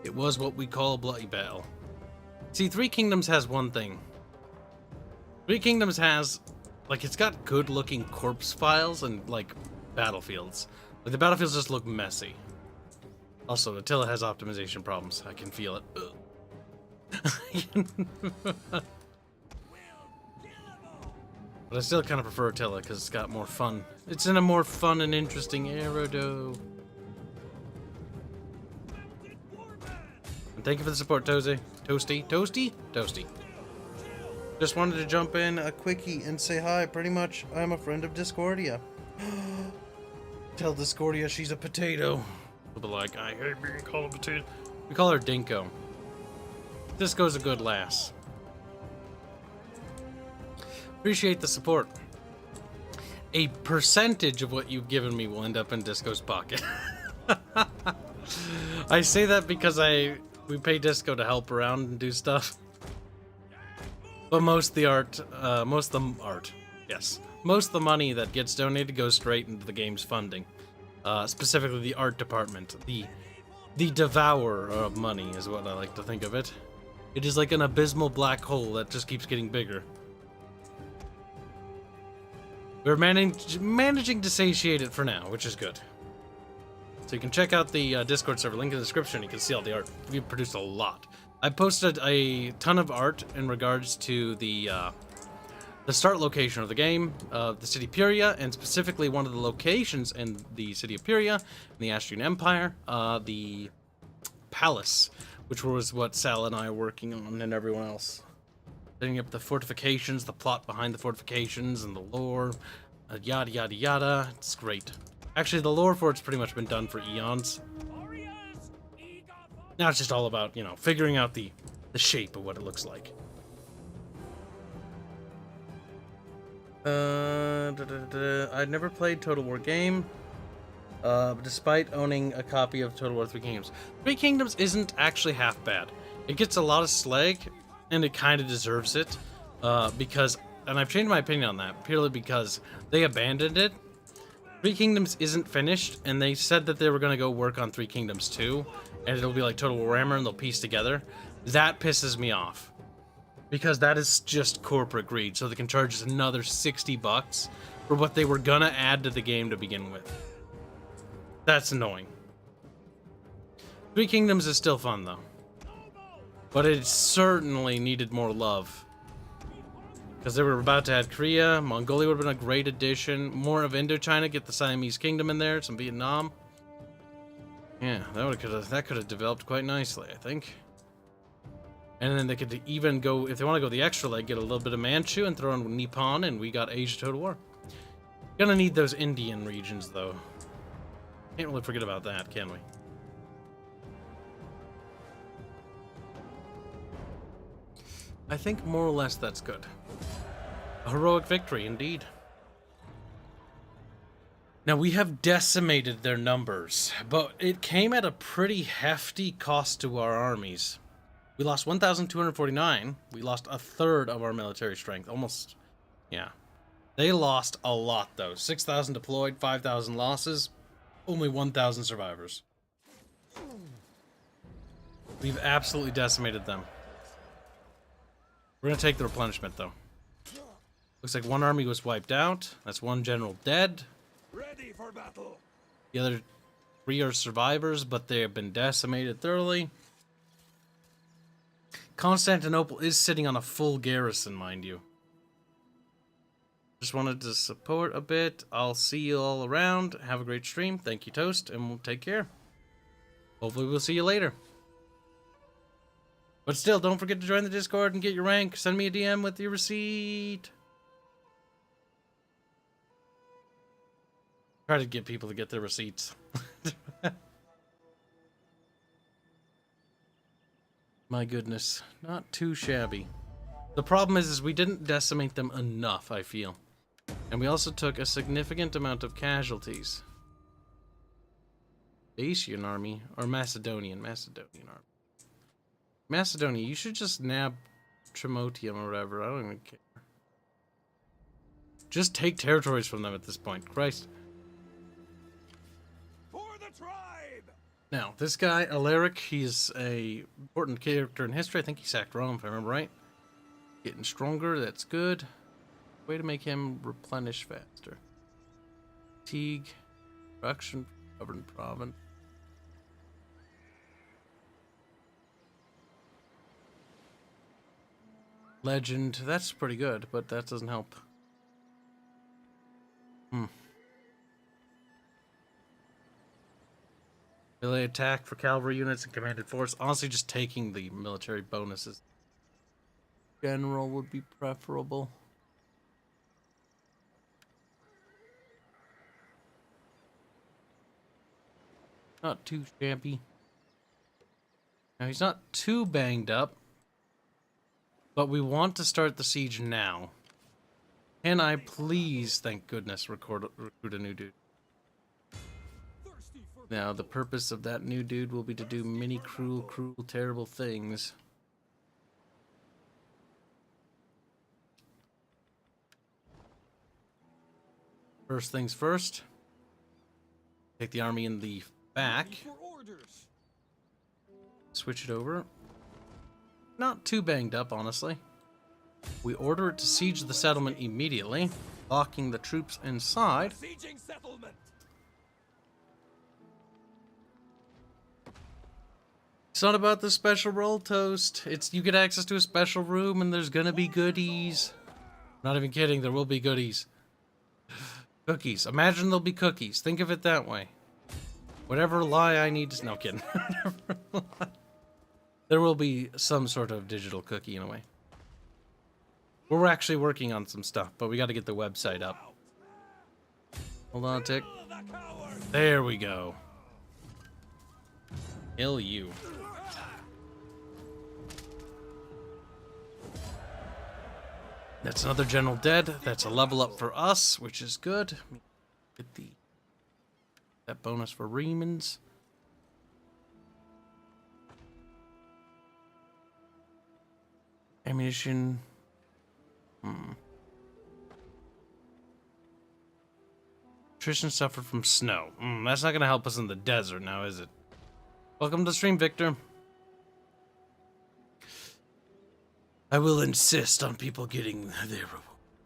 It was what we call a bloody battle. See, Three Kingdoms has one thing. Three Kingdoms has, like, it's got good-looking corpse files and, like, battlefields. Like, the battlefields just look messy. Also, Attila has optimization problems. I can feel it. But I still kind of prefer Attila because it's got more fun. It's in a more fun and interesting era, though. And thank you for the support, Tozy. Toasty. Just wanted to jump in a quickie and say hi. Pretty much, I'm a friend of Discordia. Tell Discordia she's a potato. We'll be like, I hate being called a potato. We call her Dinko. Disco's a good lass. Appreciate the support. A percentage of what you've given me will end up in Disco's pocket. I say that because we pay Disco to help around and do stuff. But most of the money that gets donated goes straight into the game's funding. Specifically the art department. The devourer of money is what I like to think of it. It is like an abysmal black hole that just keeps getting bigger. We're managing to satiate it for now, which is good. So you can check out the Discord server, link in the description, you can see all the art. We've produced a lot. I posted a ton of art in regards to the the start location of the game, the city of Puria, and specifically one of the locations in the city of Puria, in the Astrian Empire, the palace, which was what Sala and I are working on, and everyone else. Setting up the fortifications, the plot behind the fortifications, and the lore, yada yada yada. It's great. Actually, the lore for it's pretty much been done for eons. Now it's just all about, you know, figuring out the shape of what it looks like. I'd never played Total War game, despite owning a copy of Total War 3 Kingdoms. 3 Kingdoms isn't actually half bad. It gets a lot of slag, and it kind of deserves it, because, and I've changed my opinion on that, purely because they abandoned it. 3 Kingdoms isn't finished, and they said that they were going to go work on 3 Kingdoms 2, and it'll be like Total War Warhammer, and they'll piece together. That pisses me off, because that is just corporate greed, so they can charge us another $60 for what they were going to add to the game to begin with. That's annoying. 3 Kingdoms is still fun, though. But it certainly needed more love. Because they were about to add Korea, Mongolia would have been a great addition. More of Indochina, get the Siamese Kingdom in there, some Vietnam. Yeah, that could have developed quite nicely, I think. And then they could even go, if they want to go the extra leg, get a little bit of Manchu and throw in Nippon, and we got Asia Total War. Gonna need those Indian regions, though. Can't really forget about that, can we? I think more or less that's good. A heroic victory, indeed. Now, we have decimated their numbers, but it came at a pretty hefty cost to our armies. We lost 1,249. We lost a third of our military strength. Almost, yeah. They lost a lot, though. 6,000 deployed, 5,000 losses, only 1,000 survivors. We've absolutely decimated them. We're going to take the replenishment, though. Looks like one army was wiped out. That's one general dead. Ready for battle. The other 3 are survivors, but they have been decimated thoroughly. Constantinople is sitting on a full garrison, mind you. Just wanted to support a bit. I'll see you all around. Have a great stream. Thank you, Toast, and we'll take care. Hopefully we'll see you later. But still, don't forget to join the Discord and get your rank. Send me a DM with your receipt. Try to get people to get their receipts. My goodness, not too shabby. The problem is we didn't decimate them enough, I feel. And we also took a significant amount of casualties. Dacian army, or Macedonian army. Macedonia, you should just nab Trimotium or whatever, I don't even care. Just take territories from them at this point, Christ. For the tribe. Now, this guy, Alaric, he's a important character in history. I think he sacked Rome, if I remember right. Getting stronger, that's good. Way to make him replenish faster. Fatigue, production, governed province. Legend, that's pretty good, but that doesn't help. Melee attack for cavalry units and commanded force. Honestly, just taking the military bonuses. General would be preferable. Not too shabby. Now, he's not too banged up. But we want to start the siege now. Can I please, thank goodness, recruit a new dude? Now, the purpose of that new dude will be to do many cruel, terrible things. First things first. Take the army in the back. Switch it over. Not too banged up, honestly. We order it to siege the settlement immediately, locking the troops inside. Sieging settlement. It's not about the special roll, Toast. It's you get access to a special room and there's gonna be goodies. Not even kidding, there will be goodies. Cookies. Imagine there'll be cookies. Think of it that way. Whatever lie I need to... No, kidding. There will be some sort of digital cookie in a way. We're actually working on some stuff, but we got to get the website up. Hold on a tick. There we go. Kill you. That's another general dead. That's a level up for us, which is good. Get that bonus for Remans. Ammunition. Attrition suffered from snow. That's not going to help us in the desert now, is it? Welcome to the stream, Victor. I will insist on people getting their reward.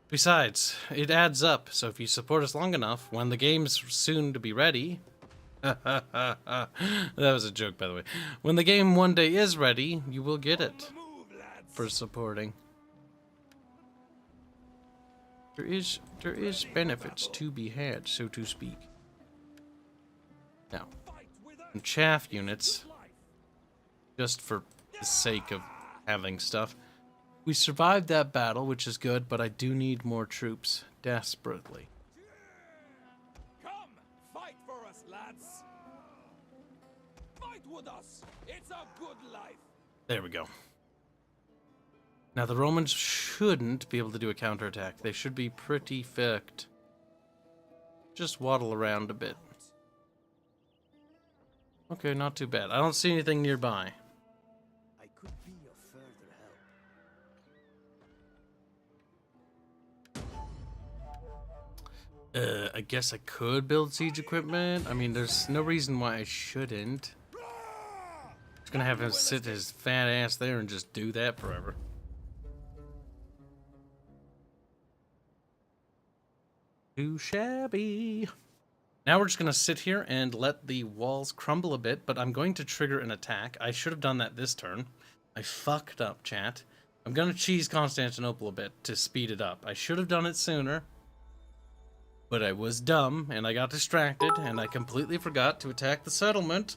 Besides, it adds up, so if you support us long enough, when the game's soon to be ready... That was a joke, by the way. When the game one day is ready, you will get it for supporting. There is benefits to be had, so to speak. Now, some chaff units, just for the sake of having stuff. We survived that battle, which is good, but I do need more troops, desperately. Come, fight for us, lads. Fight with us. It's a good life. There we go. Now, the Romans shouldn't be able to do a counterattack. They should be pretty fucked. Just waddle around a bit. Okay, not too bad. I don't see anything nearby. I could be of further help. I guess I could build siege equipment. I mean, there's no reason why I shouldn't. Just gonna have him sit his fat ass there and just do that forever. Too shabby. Now we're just going to sit here and let the walls crumble a bit, but I'm going to trigger an attack. I should have done that this turn. I fucked up, chat. I'm going to cheese Constantinople a bit to speed it up. I should have done it sooner, but I was dumb, and I got distracted, and I completely forgot to attack the settlement,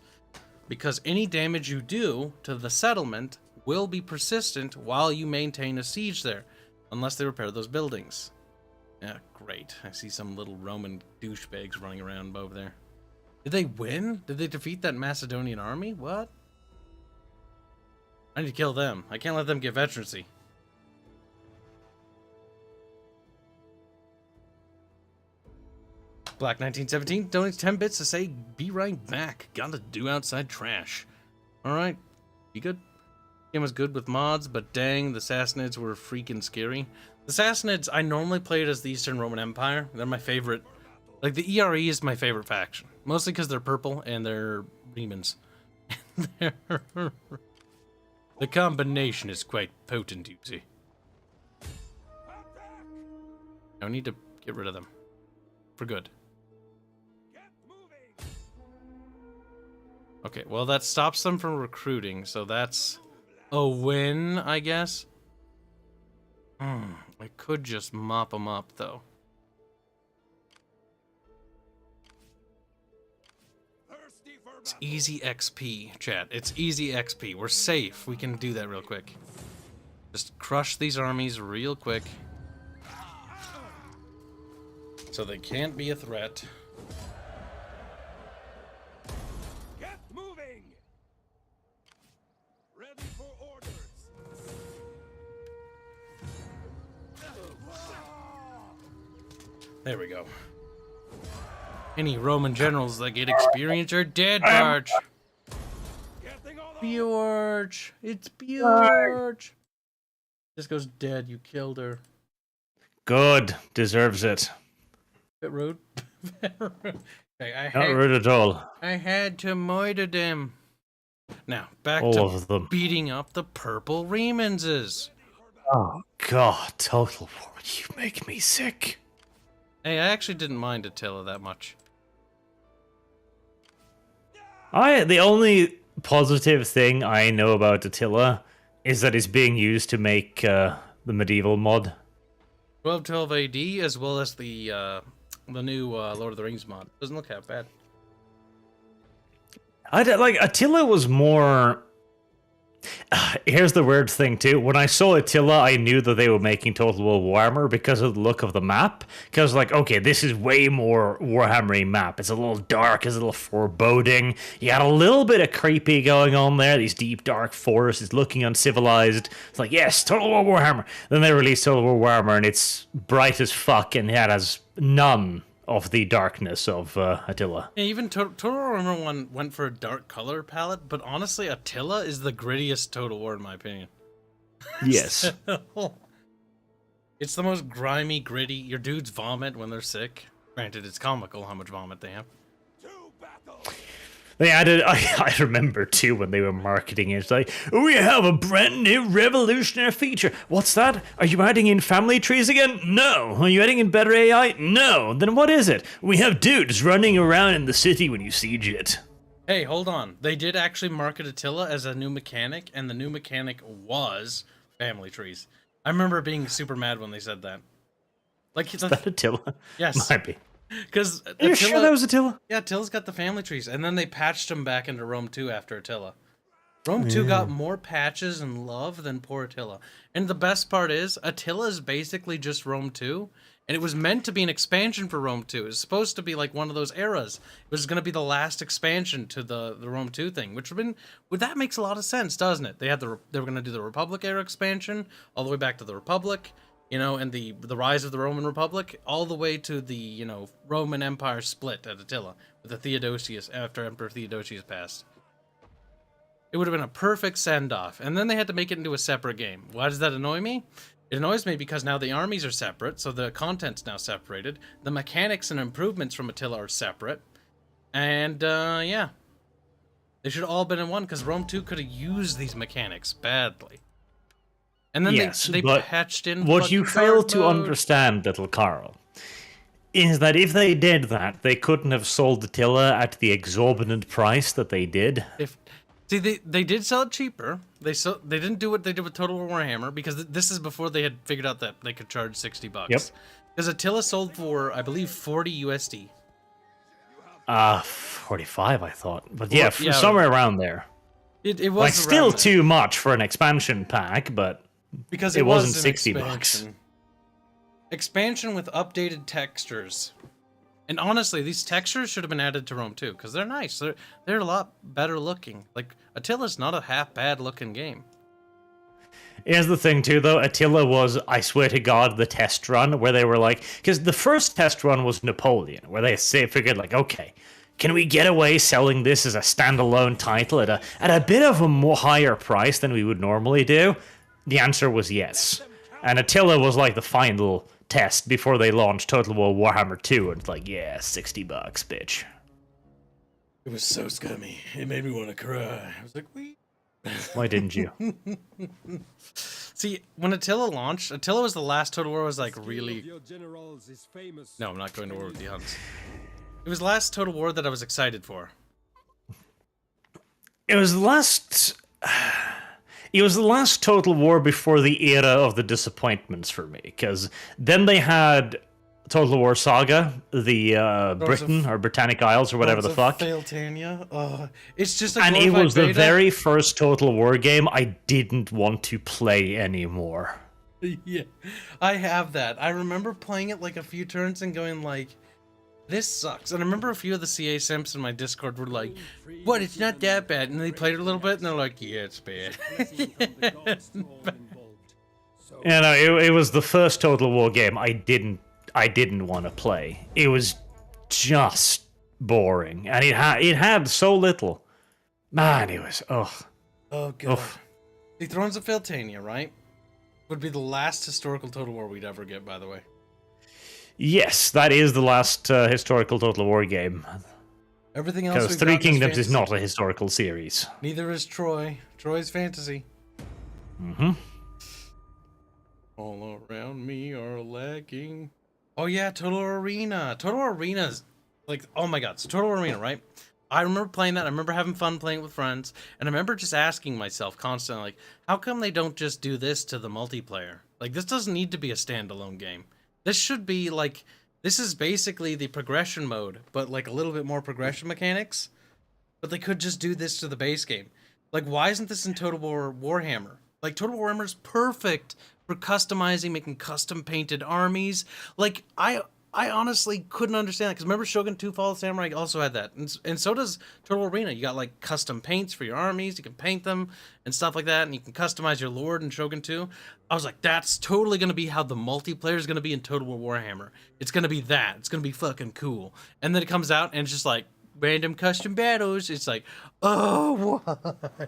because any damage you do to the settlement will be persistent while you maintain a siege there, unless they repair those buildings. Yeah, great. I see some little Roman douchebags running around over there. Did they win? Did they defeat that Macedonian army? What? I need to kill them. I can't let them get veterancy. Black 1917 donates 10 bits to say, be right back. Gotta do outside trash. Alright. Be good. Game was good with mods, but dang, the Sassanids were freaking scary. The Sassanids, I normally play it as the Eastern Roman Empire. They're my favorite. Like, the ERE is my favorite faction. Mostly because they're purple and they're Remans. The combination is quite potent, you see. I need to get rid of them. For good. Okay, well, that stops them from recruiting, so that's a win, I guess. I could just mop them up, though. It's easy XP, chat. It's easy XP. We're safe. We can do that real quick. Just crush these armies real quick. So they can't be a threat. Get moving. Ready for orders. There we go. Any Roman generals that get experience are dead, Barge. Bjorge. It's Bjorge. This goes dead. You killed her. Good. Deserves it. Bit rude. Not rude at all. I had to murder them. Now, back All to of them. beating up the purple Remanses. Oh, God. Total War. You make me sick. Hey, I actually didn't mind Attila that much. The only positive thing I know about Attila is that it's being used to make the medieval mod. 1212 AD, as well as the new Lord of the Rings mod. Doesn't look that bad. Attila was more. Here's the weird thing too. When I saw Attila, I knew that they were making Total War Warhammer because of the look of the map. Because like, okay, this is way more Warhammer map. It's a little dark, it's a little foreboding. You got a little bit of creepy going on there. These deep dark forests, it's looking uncivilized. It's like, yes, Total War Warhammer. Then they released Total War Warhammer, and it's bright as fuck, and it has none of the darkness of Attila. Yeah, even Total War Warhammer 1 went for a dark color palette, but honestly, Attila is the grittiest Total War in my opinion. Yes. It's the most grimy, gritty. Your dudes vomit when they're sick. Granted, it's comical how much vomit they have. They added, I remember too when they were marketing it, it's like, we have a brand new revolutionary feature. What's that? Are you adding in family trees again? No. Are you adding in better AI? No. Then what is it? We have dudes running around in the city when you siege it. Hey, hold on. They did actually market Attila as a new mechanic, and the new mechanic was family trees. I remember being super mad when they said that. Like, Is that Attila? Yes. Might be. Because Are you sure that was Attila? Yeah, Attila's got the family trees, and then they patched him back into Rome 2 after Attila. Rome 2 got more patches and love than poor Attila. And the best part is, Attila is basically just Rome 2, and it was meant to be an expansion for Rome 2. It's supposed to be like one of those eras. It was going to be the last expansion to the Rome 2 thing, which that makes a lot of sense, doesn't it? They were going to do the Republic era expansion all the way back to the Republic. You know, and the rise of the Roman Republic, all the way to the, you know, Roman Empire split at Attila, with the Theodosius, after Emperor Theodosius passed. It would have been a perfect send-off, and then they had to make it into a separate game. Why does that annoy me? It annoys me because now the armies are separate, so the content's now separated, the mechanics and improvements from Attila are separate, and, yeah. They should have all been in one, because Rome 2 could have used these mechanics badly. And then they patched in what you fail to mode. understand, little Carl, is that if they did that, they couldn't have sold Attila at the exorbitant price that they did. They did sell it cheaper. They didn't do what they did with Total War Warhammer, because this is before they had figured out that they could charge $60. Yep. Because Attila sold for, I believe, 40 USD. 45, I thought. But yeah, somewhere around there. It was like still there. too much for an expansion pack, but because it wasn't was an $60. Expansion with updated textures. And honestly, these textures should have been added to Rome 2, because they're nice. They're a lot better looking. Like, Attila's not a half bad looking game. Here's the thing too, though. Attila was, I swear to God, the test run where they were like, because the first test run was Napoleon, where they figured like, okay, can we get away selling this as a standalone title at a bit of a more higher price than we would normally do? The answer was yes. And Attila was like the final test before they launched Total War Warhammer 2, and it's like, yeah, $60, bitch. It was so scummy. It made me want to cry. I was like, wait. Why didn't you? See, when Attila launched, Attila was the last Total War was like really... No, I'm not going to war with the Huns. It was the last Total War that I was excited for. It was the last... It was the last Total War before the era of the disappointments for me, because then they had Total War Saga, the Britain or Britannic Isles or whatever the fuck. Failtania. It's just a and it was beta. The very first Total War game I didn't want to play anymore. Yeah, I have that. I remember playing it like a few turns and going like, this sucks. And I remember a few of the CA simps in my Discord were like, what, it's not that bad. And they played it a little bit and they're like, yeah, it's bad. It was the first Total War game I didn't want to play. It was just boring. And it had so little. Man, it was, Oh, God. The Thrones of Failtania, right? Would be the last historical Total War we'd ever get, by the way. Yes, that is the last historical Total War game. Everything else because Three Kingdoms is not a historical series. Neither is Troy. Troy's fantasy. Mm-hmm. All around me are lagging. Oh yeah, Total Arena. Total Arena's like, oh my God, so Total Arena, right? I remember playing that. I remember having fun playing it with friends, and I remember just asking myself constantly, like, how come they don't just do this to the multiplayer? Like, this doesn't need to be a standalone game. This should be like, this is basically the progression mode, but like a little bit more progression mechanics. But they could just do this to the base game. Like, why isn't this in Total War Warhammer? Like, Total War Warhammer is perfect for customizing, making custom painted armies. Like, I honestly couldn't understand that, because remember Shogun 2 Fall of Samurai also had that, and so does Total War Arena. You got like custom paints for your armies, you can paint them and stuff like that, and you can customize your lord in Shogun 2. I was like, that's totally going to be how the multiplayer is going to be in Total War Warhammer. It's going to be that. It's going to be fucking cool. And then it comes out and it's just like, random custom battles. It's like, oh, why?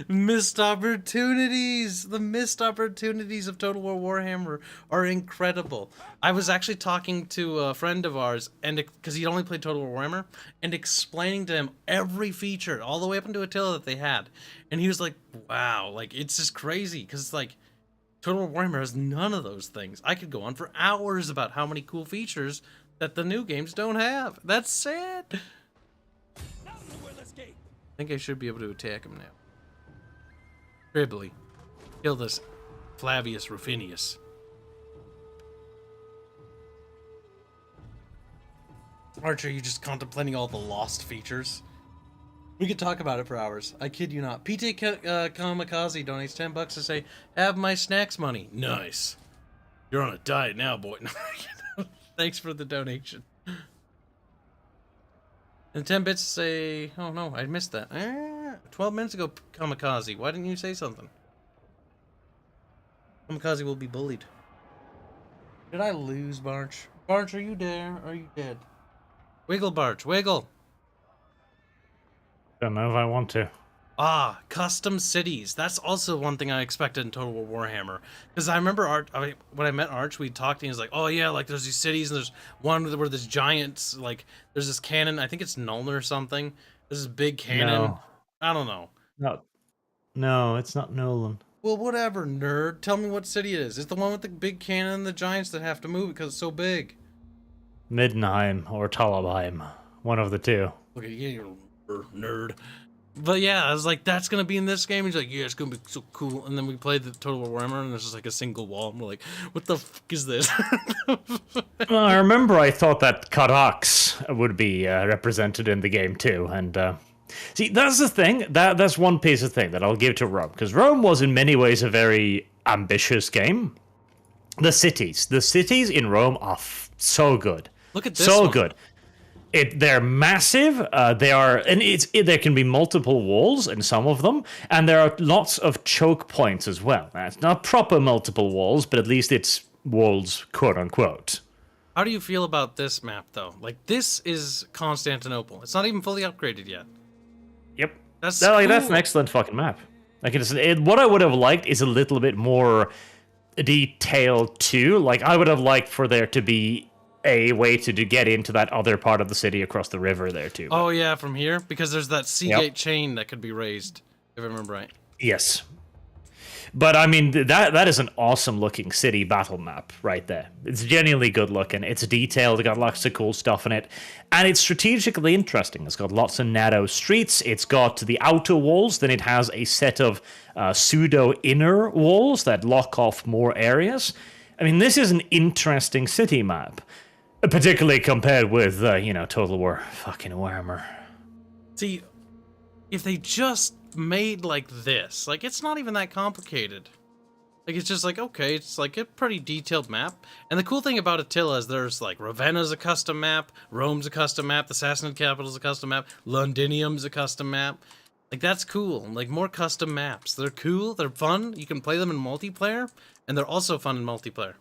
Missed opportunities. The missed opportunities of Total War Warhammer are incredible. I was actually talking to a friend of ours, and because he'd only played Total War Warhammer, and explaining to him every feature, all the way up into Attila, that they had. And he was like, wow, like, it's just crazy, because it's like, Total War Warhammer has none of those things. I could go on for hours about how many cool features that the new games don't have. That's sad. Now you will escape. I think I should be able to attack him now. Tribly. Kill this Flavius Rufinus. Archer, you just contemplating all the lost features? We could talk about it for hours. I kid you not. PT Kamikaze donates $10 to say, have my snacks money. Nice. You're on a diet now, boy. Thanks for the donation. And 10 bits say, oh no, I missed that. 12 minutes ago, Kamikaze. Why didn't you say something? Kamikaze will be bullied. Did I lose, Barch? Barch, are you there? Or are you dead? Wiggle, Barch, wiggle. Don't know if I want to. Ah, custom cities. That's also one thing I expected in Total War Warhammer. Because I remember when I met Arch, we talked and he was like, oh yeah, like there's these cities and there's one where there's giants, like there's this cannon, I think it's Nuln or something. There's this big cannon. No. I don't know. No, it's not Nolan. Well, whatever, nerd. Tell me what city it is. It's the one with the big cannon and the giants that have to move it because it's so big. Middenheim or Talabheim. One of the two. Look at you, nerd. But yeah, I was like, that's gonna be in this game. He's like, yeah, it's gonna be so cool. And then we played the Total War Warhammer, and there's just like a single wall. And we're like, what the fuck is this? Well, I remember I thought that Karaks would be represented in the game too, and see, that's the thing. That's one piece of thing that I'll give to Rome, because Rome was in many ways a very ambitious game. The cities in Rome are so good. Look at this so one. Good. They're massive. There can be multiple walls in some of them, and there are lots of choke points as well. Now, it's not proper multiple walls, but at least it's walls, quote unquote. How do you feel about this map, though? Like, this is Constantinople. It's not even fully upgraded yet. Yep, That's that's cool. an excellent fucking map. Like, what I would have liked is a little bit more detail too. Like, I would have liked for there to be a way to get into that other part of the city across the river there too. Oh yeah, from here? Because there's that Seagate chain that could be raised, if I remember right. Yes. But I mean, that is an awesome looking city battle map right there. It's genuinely good looking. It's detailed. It's got lots of cool stuff in it. And it's strategically interesting. It's got lots of narrow streets. It's got the outer walls. Then it has a set of pseudo inner walls that lock off more areas. I mean, this is an interesting city map. Particularly compared with, Total War fucking Warhammer. See, if they just made like this, like, it's not even that complicated. Like, it's just like, okay, it's like a pretty detailed map. And the cool thing about Attila is there's like, Ravenna's a custom map, Rome's a custom map, the Sassanid capital's a custom map, Londinium's a custom map. Like, that's cool. Like, more custom maps. They're cool, they're fun, you can play them in multiplayer, and they're also fun in multiplayer.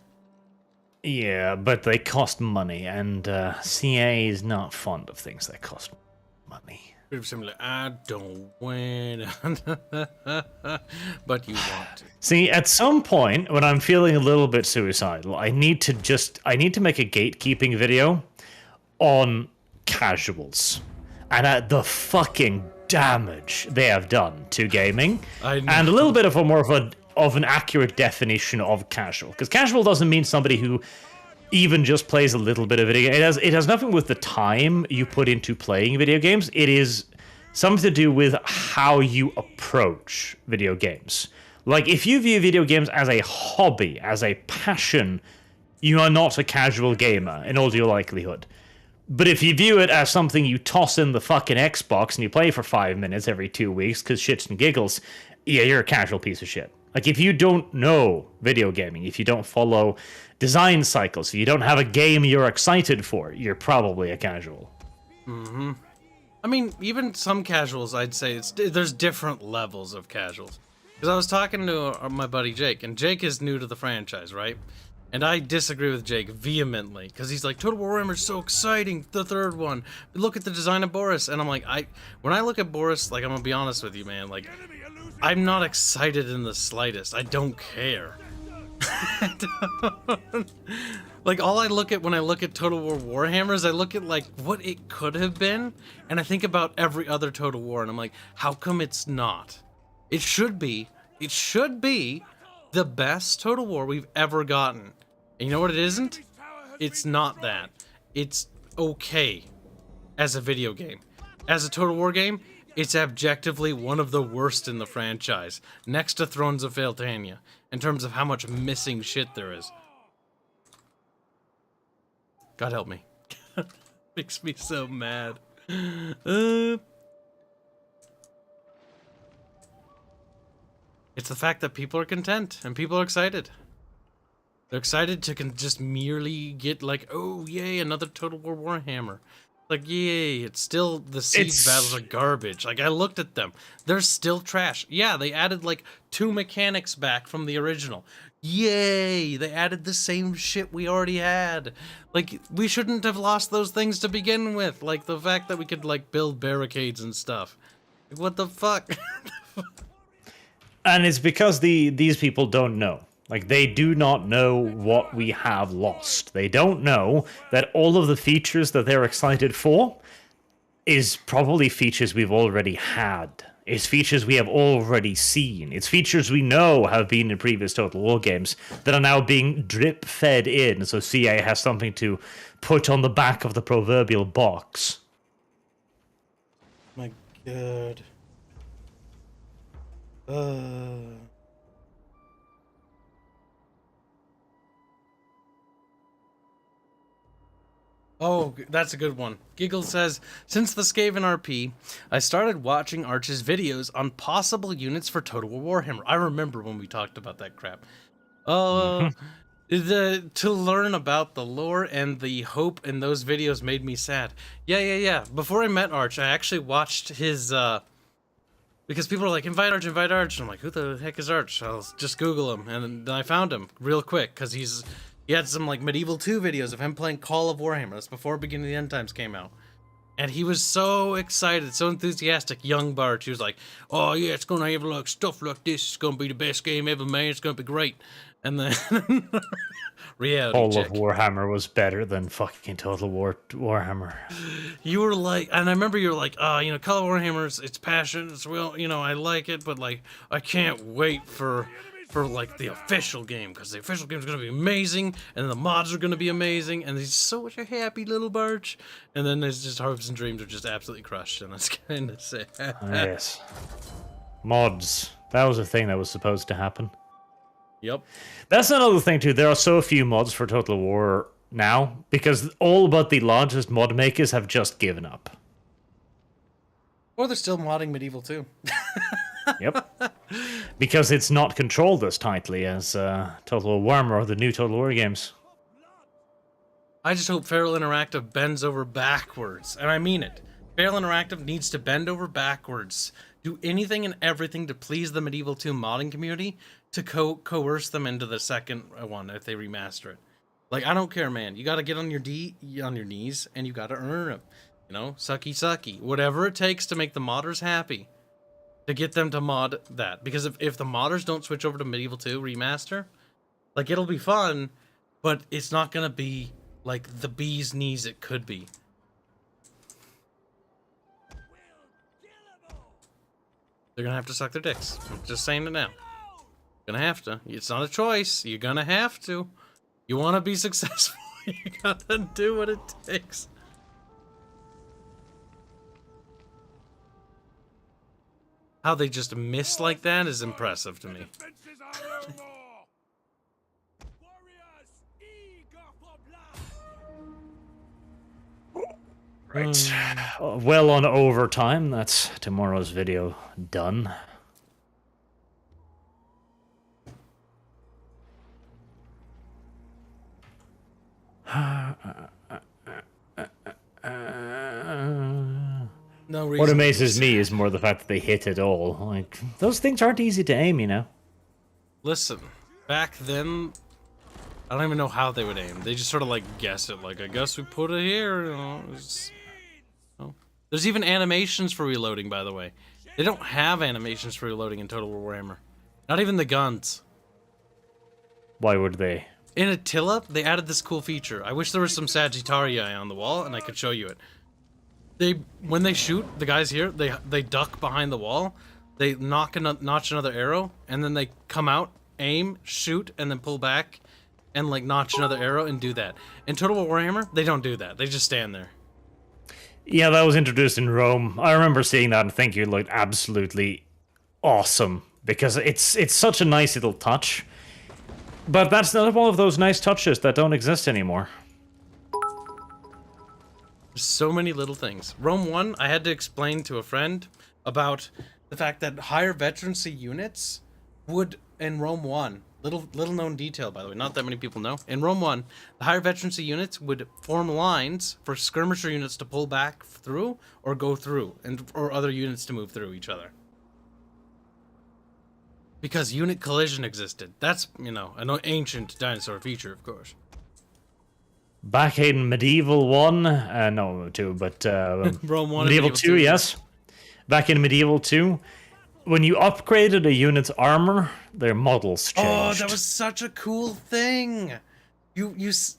Yeah, but they cost money, and CA is not fond of things that cost money. Pretty similar. I don't win, but you want to. See, at some point, when I'm feeling a little bit suicidal, I need to make a gatekeeping video on casuals, and the fucking damage they have done to gaming, and a little bit of an accurate definition of casual, because casual doesn't mean somebody who even just plays a little bit of video game. It has nothing with the time you put into playing video games. It is something to do with how you approach video games. Like, if you view video games as a hobby, as a passion, you are not a casual gamer in all due likelihood. But if you view it as something you toss in the fucking Xbox and you play for 5 minutes every 2 weeks because shits and giggles, yeah, you're a casual piece of shit. Like, if you don't know video gaming, if you don't follow design cycles, if you don't have a game you're excited for, you're probably a casual. Mm-hmm. I mean, even some casuals, I'd say there's different levels of casuals. Because I was talking to my buddy Jake, and Jake is new to the franchise, right? And I disagree with Jake vehemently, because he's like, Total War Warhammer's so exciting, the third one. Look at the design of Boris. And I'm like, when I look at Boris, like, I'm gonna be honest with you, man, like, I'm not excited in the slightest. I don't care. Like, all I look at when I look at Total War Warhammer is I look at, like, what it could have been, and I think about every other Total War, and I'm like, how come it's not? It should be the best Total War we've ever gotten. And you know what it isn't? It's not that. It's okay as a video game. As a Total War game, it's objectively one of the worst in the franchise, next to Thrones of Feltania, in terms of how much missing shit there is. God help me. Makes me so mad. It's the fact that people are content and people are excited. They're excited to just merely get like, oh yay, another Total War Warhammer. Like, yay, it's still, the siege battles are garbage. Like, I looked at them. They're still trash. Yeah, they added like 2 mechanics back from the original. Yay, they added the same shit we already had. Like, we shouldn't have lost those things to begin with. Like, the fact that we could, like, build barricades and stuff. Like, what the fuck? And it's because these people don't know. Like, they do not know what we have lost. They don't know that all of the features that they're excited for is probably features we've already had. It's features we have already seen. It's features we know have been in previous Total War games that are now being drip-fed in, so CA has something to put on the back of the proverbial box. My God. Oh, that's a good one. Giggle says, since the Skaven RP, I started watching Arch's videos on possible units for Total War Warhammer. I remember when we talked about that crap. To learn about the lore and the hope in those videos made me sad. Yeah. Before I met Arch, I actually watched his, because people are like, invite Arch. And I'm like, who the heck is Arch? I'll just Google him. And then I found him real quick, because he had some, like, Medieval 2 videos of him playing Call of Warhammer. That's before Beginning of the End Times came out. And he was so excited, so enthusiastic, young Bart. He was like, oh, yeah, it's going to have, like, stuff like this. It's going to be the best game ever, man. It's going to be great. And then... reality All check. of Warhammer was better than fucking Total War Warhammer. You were like... And I remember you were like, oh, you know, Call of Warhammer, it's passion. It's real, you know, I like it. But, like, I can't wait for like the official game, because the official game is going to be amazing, and the mods are going to be amazing, and he's such a happy little Barch. And then there's just hopes and dreams are just absolutely crushed, and that's kind of sad. Yes. Mods. That was a thing that was supposed to happen. Yep. That's another thing too. There are so few mods for Total War now, because all but the largest mod makers have just given up. Or they're still modding Medieval 2. Yep. Because it's not controlled as tightly as Total War Warhammer or the new Total War games. I just hope Feral Interactive bends over backwards. And I mean it. Feral Interactive needs to bend over backwards. Do anything and everything to please the Medieval 2 modding community to coerce them into the second one if they remaster it. Like, I don't care, man. You gotta get on your knees and you gotta earn them. You know, sucky. Whatever it takes to make the modders happy. To get them to mod that. Because if the modders don't switch over to Medieval 2 remaster, like, it'll be fun, but it's not gonna be like the bee's knees it could be. They're gonna have to suck their dicks. I'm just saying it now. Gonna have to. It's not a choice. You're gonna have to. You wanna be successful, you gotta do what it takes. How they just miss like that is impressive to me. Defenses are no more. Warriors, eager Right. Well on overtime. That's tomorrow's video done. No reason. What amazes me is more the fact that they hit it all. Like, those things aren't easy to aim, you know? Listen, back then, I don't even know how they would aim. They just sort of like guess it. Like, I guess we put it here. You know, There's even animations for reloading, by the way. They don't have animations for reloading in Total War Warhammer. Not even the guns. Why would they? In Attila, they added this cool feature. I wish there was some Sagittarii on the wall and I could show you it. When they shoot, the guys here, they duck behind the wall, they notch another arrow, and then they come out, aim, shoot, and then pull back, and like notch another arrow and do that. In Total War Warhammer, they don't do that. They just stand there. Yeah, that was introduced in Rome. I remember seeing that and thinking it looked absolutely awesome because it's such a nice little touch. But that's not one of those nice touches that don't exist anymore. There's so many little things. Rome 1, I had to explain to a friend about the fact that higher veterancy units would, in Rome 1, little known detail, by the way, not that many people know. In Rome 1, the higher veterancy units would form lines for skirmisher units to pull back through or go through, or other units to move through each other. Because unit collision existed. That's, you know, an ancient dinosaur feature, of course. Back in Medieval 1, no, 2, but Rome 1 Medieval 2, yes. Back in Medieval 2, when you upgraded a unit's armor, their models changed. Oh, that was such a cool thing.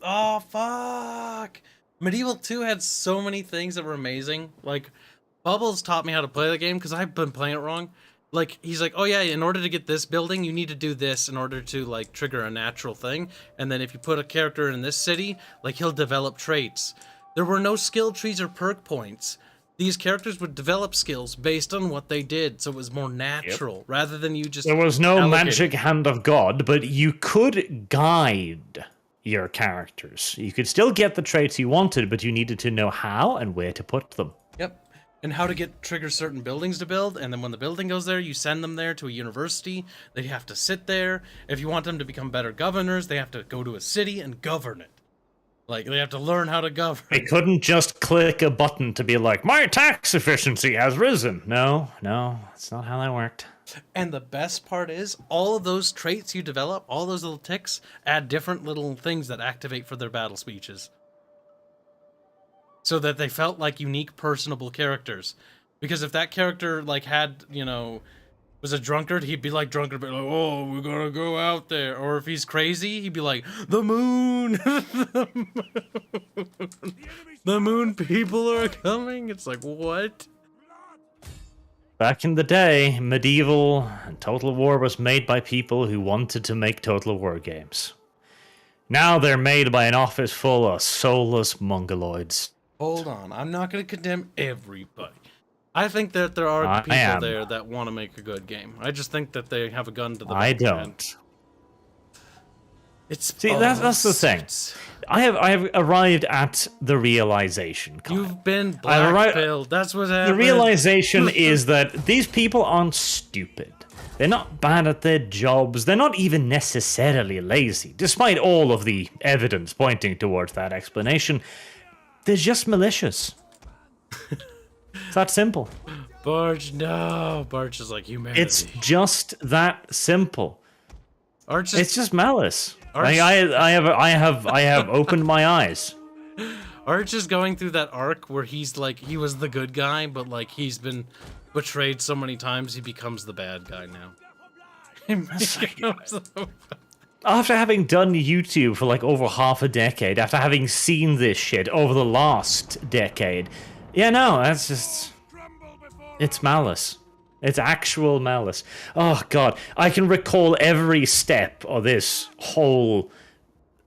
Oh, fuck. Medieval 2 had so many things that were amazing. Like, Bubbles taught me how to play the game because I've been playing it wrong. Like, he's like, oh yeah, in order to get this building, you need to do this in order to, like, trigger a natural thing. And then if you put a character in this city, like, he'll develop traits. There were no skill trees or perk points. These characters would develop skills based on what they did, so it was more natural, rather than you just... There was no allocate. magic hand of God, but you could guide your characters. You could still get the traits you wanted, but you needed to know how and where to put them. Yep. And how to trigger certain buildings to build, and then when the building goes there, you send them there to a university. They have to sit there. If you want them to become better governors, they have to go to a city and govern it. Like, they have to learn how to govern. They couldn't just click a button to be like, my tax efficiency has risen. No, that's not how that worked. And the best part is, all of those traits you develop, all those little ticks, add different little things that activate for their battle speeches. So that they felt like unique, personable characters. Because if that character, like, had, you know, was a drunkard, he'd be like drunkard, but like, oh, we're gonna go out there. Or if he's crazy, he'd be like, the moon! The moon people are coming! It's like, what? Back in the day, Medieval and Total War was made by people who wanted to make Total War games. Now they're made by an office full of soulless mongoloids. Hold on, I'm not going to condemn everybody. I think that there are people there that want to make a good game. I just think that they have a gun to the back. I don't. That's the thing. I have arrived at the realization, Kyle. You've been black-pilled. That's what happened. The realization is that these people aren't stupid. They're not bad at their jobs. They're not even necessarily lazy, despite all of the evidence pointing towards that explanation. They're just malicious. It's that simple. Barge, no. Barge is like humanity. It's just that simple. It's just malice. I have opened my eyes. Arch is going through that arc where he's like, he was the good guy, but like he's been betrayed so many times he becomes the bad guy now. After having done YouTube for like over half a decade, after having seen this shit over the last decade, yeah, no, that's just... It's malice. It's actual malice. Oh, God. I can recall every step of this whole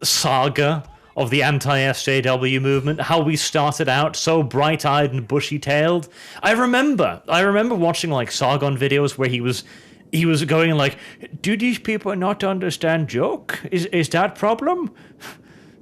saga of the anti-SJW movement, how we started out so bright-eyed and bushy-tailed. I remember watching, like, Sargon videos where he was going like, do these people not understand joke? Is that problem?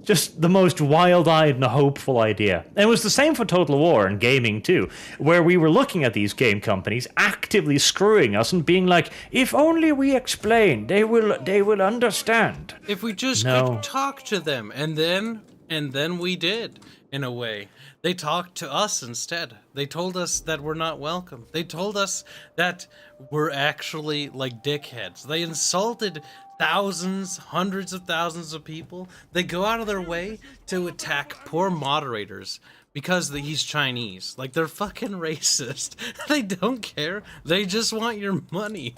Just the most wild-eyed and hopeful idea. And it was the same for Total War and gaming too, where we were looking at these game companies actively screwing us and being like, if only we explain, they will understand. If we just could talk to them, and then we did, in a way. They talked to us instead. They told us that we're not welcome. They told us that we're actually like dickheads. They insulted thousands, hundreds of thousands of people. They go out of their way to attack poor moderators because he's Chinese. Like, they're fucking racist. They don't care. They just want your money.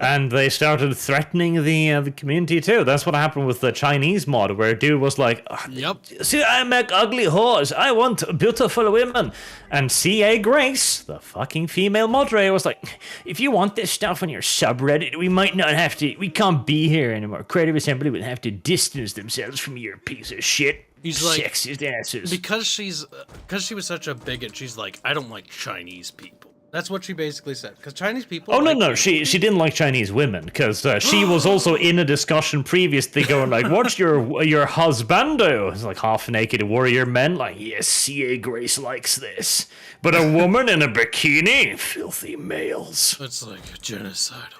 And they started threatening the community too. That's what happened with the Chinese mod, where a dude was like, Yep. see, I make ugly whores. I want beautiful women. And C.A. Grace, the fucking female moderator, was like, if you want this stuff on your subreddit, we can't be here anymore. Creative Assembly would have to distance themselves from your piece of shit. He's like, sexist asses. Because she was such a bigot, she's like, I don't like Chinese people. That's what she basically said. Because Chinese people. Oh, no, she didn't like Chinese women, because she was also in a discussion previously going like, what's your husbando? It's like half-naked warrior men, like, yes, C.A. Grace likes this. But a woman in a bikini? Filthy males. It's like a genocide.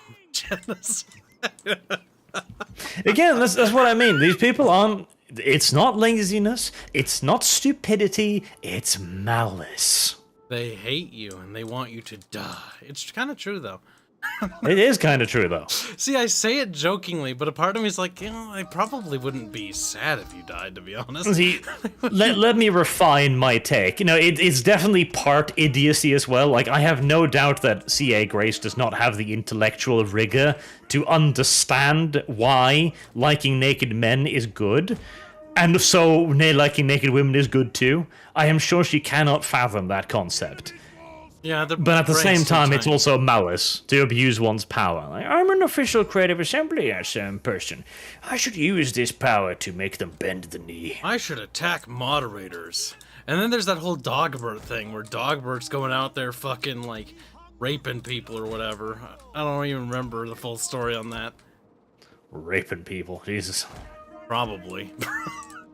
Again, that's what I mean. These people aren't... It's not laziness, it's not stupidity, it's malice. They hate you and they want you to die. It's kind of true, though. It is kind of true, though. See, I say it jokingly, but a part of me is like, I probably wouldn't be sad if you died, to be honest. See, let me refine my take. It's definitely part idiocy as well. Like, I have no doubt that C.A. Grace does not have the intellectual rigor to understand why liking naked men is good. And so, liking naked women is good too. I am sure she cannot fathom that concept. Yeah, but at the same time, it's also malice to abuse one's power. Like, I'm an official Creative Assembly person. I should use this power to make them bend the knee. I should attack moderators. And then there's that whole Dogbert thing where Dogbert's going out there fucking, like, raping people or whatever. I don't even remember the full story on that. Raping people, Jesus. Probably.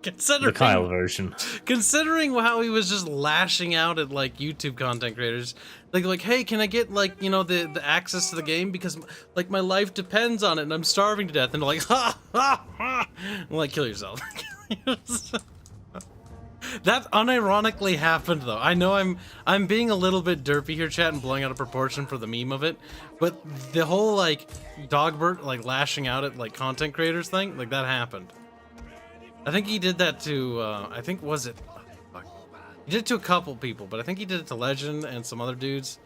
The Kyle version. Considering how he was just lashing out at, like, YouTube content creators, like, hey, can I get, like, the access to the game because, like, my life depends on it and I'm starving to death, and they're like, ha ha ha, I'm like, kill yourself. That unironically happened, though. I know I'm being a little bit derpy here, chat, and blowing out of proportion for the meme of it, but the whole, like, Dogbert, like, lashing out at, like, content creators thing, like, that happened. I think he did that to, was it? Oh, fuck. He did it to a couple people, but I think he did it to Legend and some other dudes.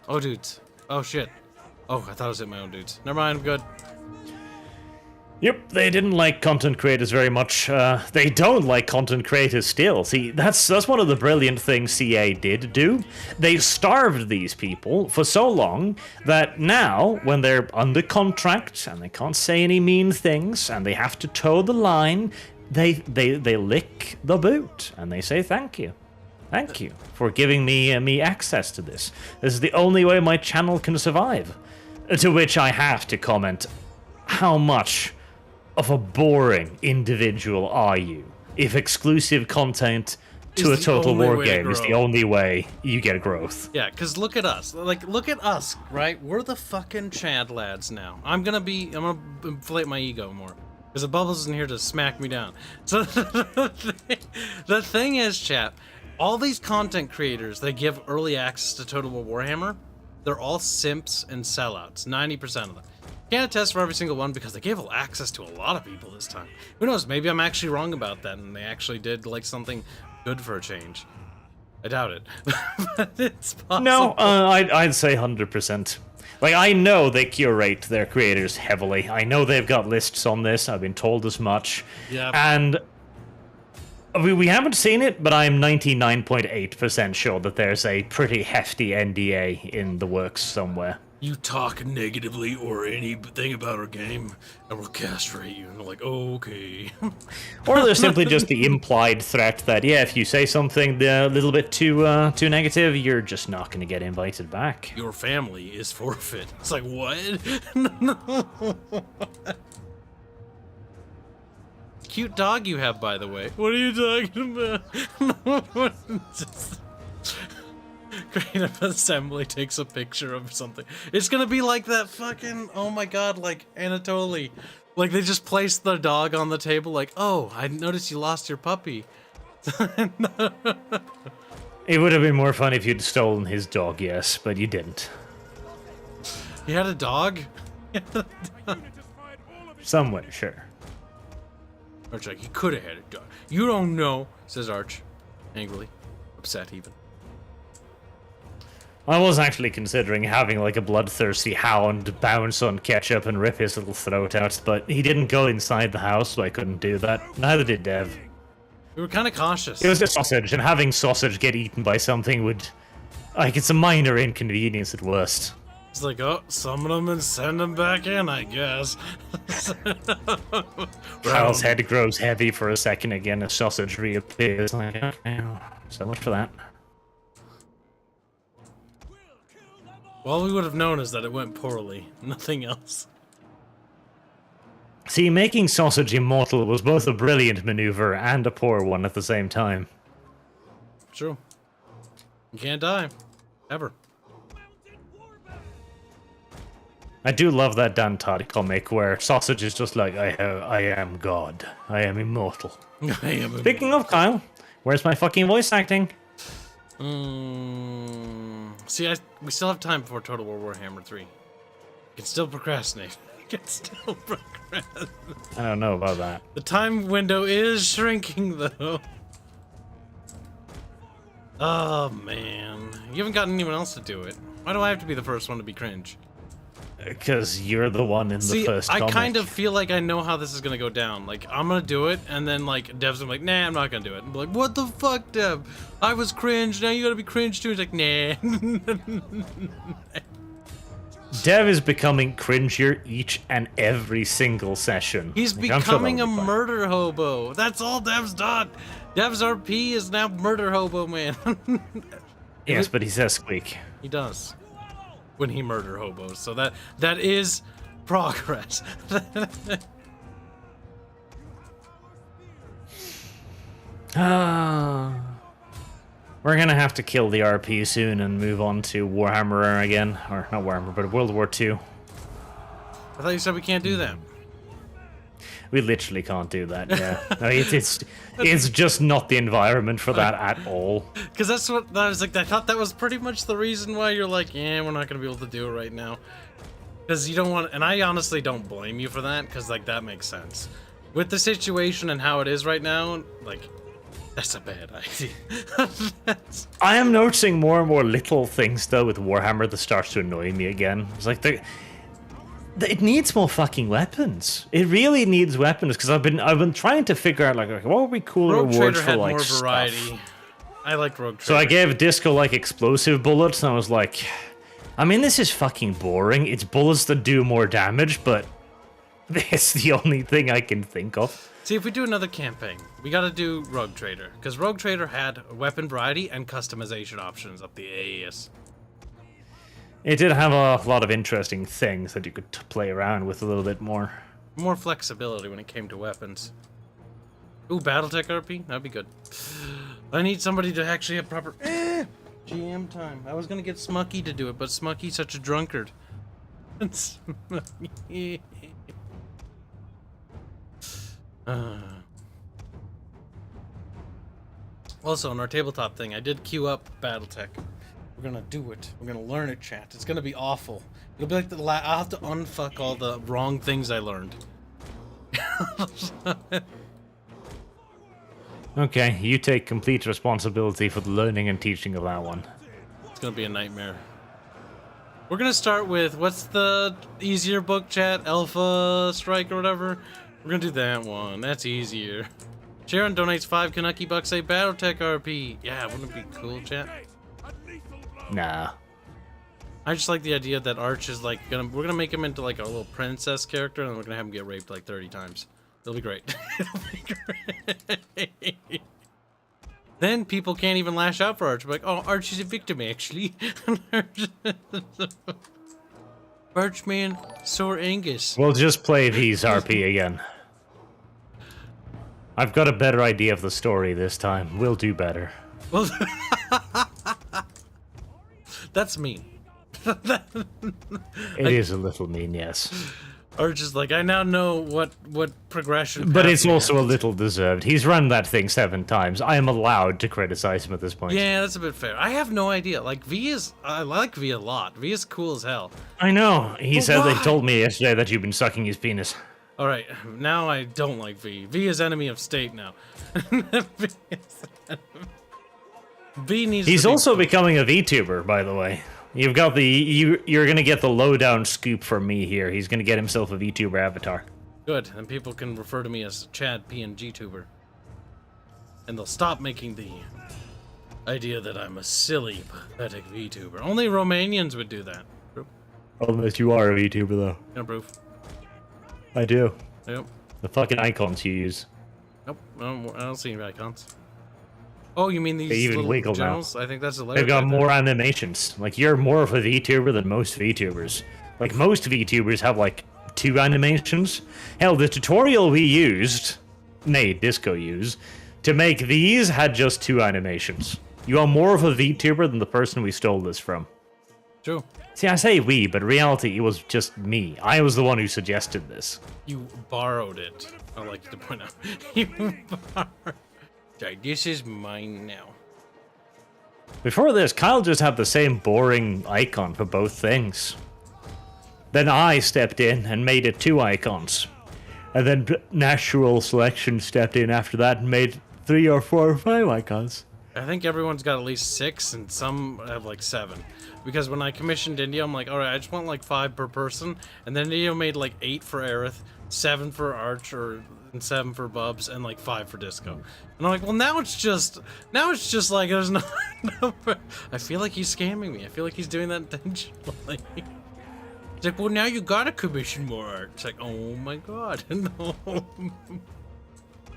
Oh, dudes. Oh, shit. Oh, I thought it was at my own dudes. Never mind, I'm good. Yep, they didn't like content creators very much. They don't like content creators still. See, that's one of the brilliant things CA did do. They starved these people for so long that now, when they're under contract and they can't say any mean things and they have to toe the line, they lick the boot and they say thank you. Thank you for giving me access to this. This is the only way my channel can survive. To which I have to comment, how much of a boring individual are you if exclusive content to a Total War game is the only way you get growth? Yeah, because look at us. Like, look at us, right? We're the fucking Chad lads now. I'm gonna inflate my ego more. Because the Bubbles isn't here to smack me down. So, the thing is, chat, all these content creators that give early access to Total War Warhammer, they're all simps and sellouts, 90% of them. Can't attest for every single one because they gave access to a lot of people this time. Who knows, maybe I'm actually wrong about that and they actually did like something good for a change. I doubt it, but it's possible. No, I'd say 100%. Like, I know they curate their creators heavily. I know they've got lists on this, I've been told as much. Yeah. And we haven't seen it, but I'm 99.8% sure that there's a pretty hefty NDA in the works somewhere. You talk negatively or anything about our game, and we'll castrate you. And they're like, oh, okay. Or there's simply just the implied threat that, yeah, if you say something a little bit too negative, you're just not going to get invited back. Your family is forfeit. It's like, what? No. cute dog you have, by the way. What are you talking about? Just creative assembly takes a picture of something. It's gonna be like that fucking, oh my god, like Anatoly. Like they just placed the dog on the table like, oh, I noticed you lost your puppy. It would have been more fun if you'd stolen his dog, yes, but you didn't. He had a dog? Somewhere, sure. Arch like, he could have had a dog. You don't know, says Arch, angrily, upset even. I was actually considering having like a bloodthirsty hound bounce on Ketchup and rip his little throat out, but he didn't go inside the house, so I couldn't do that. Neither did Dev. We were kind of cautious. It was a sausage, and having sausage get eaten by something would... Like, it's a minor inconvenience at worst. It's like, oh, summon them and send them back in, I guess. Kyle's head grows heavy for a second again as sausage reappears. Like, okay, well, so much for that. All we would have known is that it went poorly. Nothing else. See, making sausage immortal was both a brilliant maneuver and a poor one at the same time. True. You can't die. Ever. I do love that Dan Todd comic where sausage is just like, I am God. I am immortal. Speaking of Kyle, where's my fucking voice acting? See, we still have time before Total War Warhammer 3. You can still procrastinate. You can still procrastinate. I don't know about that. The time window is shrinking, though. Oh, man. You haven't gotten anyone else to do it. Why do I have to be the first one to be cringe? Because you're the one in the first I comic. kind of feel like I know how this is gonna go down. Like, I'm gonna do it, and then, like, Dev's gonna be like, nah, I'm not gonna do it. I'm like, what the fuck, Dev? I was cringe, now you gotta be cringe too. He's like, nah. Dev is becoming cringier each and every single session. He's Like, I'm sure becoming a that'll be fine. murder hobo. That's all Dev's done. Dev's RP is now murder hobo, man. Yes, but he says squeak. He does. When he murder hobos. So that is progress. We're gonna have to kill the RP soon and move on to Warhammer again. Or not Warhammer, but World War II. I thought you said we can't do that. We literally can't do that, yeah. I mean, it's just not the environment for that at all. Because that's what I was like. I thought that was pretty much the reason why you're like, yeah, we're not gonna be able to do it right now. Because you don't want, and I honestly don't blame you for that. Because like that makes sense with the situation and how it is right now. Like, that's a bad idea. I am noticing more and more little things though with Warhammer that starts to annoy me again. It's like it needs more fucking weapons. It really needs weapons because I've been trying to figure out like what would be cool Rogue rewards Trader for had like more stuff. variety. I liked Rogue Trader. So I gave Disco like explosive bullets, and I was like, I mean, this is fucking boring. It's bullets that do more damage, but it's the only thing I can think of. See, if we do another campaign, we gotta do Rogue Trader. Because Rogue Trader had weapon variety and customization options up the AES. It did have a lot of interesting things that you could play around with a little bit more. More flexibility when it came to weapons. Ooh, Battletech RP? That'd be good. I need somebody to actually have proper GM time. I was gonna get Smucky to do it, but Smucky's such a drunkard. Also, on our tabletop thing, I did queue up Battletech. We're gonna do it. We're gonna learn it, chat. It's gonna be awful. It'll be like I'll have to unfuck all the wrong things I learned. Okay, you take complete responsibility for the learning and teaching of that one. It's gonna be a nightmare. We're gonna start with, what's the easier book, chat? Alpha Strike or whatever? We're gonna do that one. That's easier. Sharon donates 5 Kanuki bucks, a Battletech RP. Yeah, wouldn't it be cool, chat? Nah. I just like the idea that Arch is like we're gonna make him into like a little princess character, and we're gonna have him get raped like 30 times. It'll be great. It'll be great. Then people can't even lash out for Arch. Like, oh, Arch is a victim actually. Archman, Sore Angus. We'll just play these RP again. I've got a better idea of the story this time. We'll do better. Well, that's mean. It is a little mean, yes. Or just like, I now know what progression. But it's path we also a have. little deserved. He's run that thing 7 times. I am allowed to criticize him at this point. Yeah, that's a bit fair. I have no idea. Like, I like V a lot. V is cool as hell. I know. He But said they why? told me yesterday that you've been sucking his penis. Alright, now I don't like V. V is enemy of state now. V needs He's to be also becoming a VTuber, by the way. You've got you're gonna get the lowdown scoop from me here. He's gonna get himself a VTuber avatar. good, and people can refer to me as Chad PNG Tuber. And they'll stop making the idea that I'm a silly, pathetic VTuber. Only Romanians would do that. Proof? Unless you are a VTuber, though. No proof. I do. Nope. The fucking icons you use. Nope. I don't see any icons. Oh, you mean these They even little wiggle now. generals? I think that's a layer. They've got right there. more animations. Like, you're more of a VTuber than most VTubers. Like, most VTubers have, like, 2 animations. Hell, the tutorial we used, Disco used, to make these had just 2 animations. You are more of a VTuber than the person we stole this from. True. See, I say we, but in reality, it was just me. I was the one who suggested this. You borrowed it. I like to point out. You borrowed. Sorry, this is mine now. Before this, Kyle just had the same boring icon for both things. Then I stepped in and made it 2 icons. And then natural selection stepped in after that and made 3 or 4 or 5 icons. I think everyone's got at least 6, and some have like 7. Because when I commissioned India, I'm like, alright, I just want like 5 per person. And then India made like 8 for Aerith, 7 for Archer, and 7 for Bubs, and like 5 for Disco. And I'm like, well, now it's just like there's no. I feel like he's scamming me. I feel like he's doing that intentionally. It's like, well, now you gotta commission more art. It's like, oh my god, no.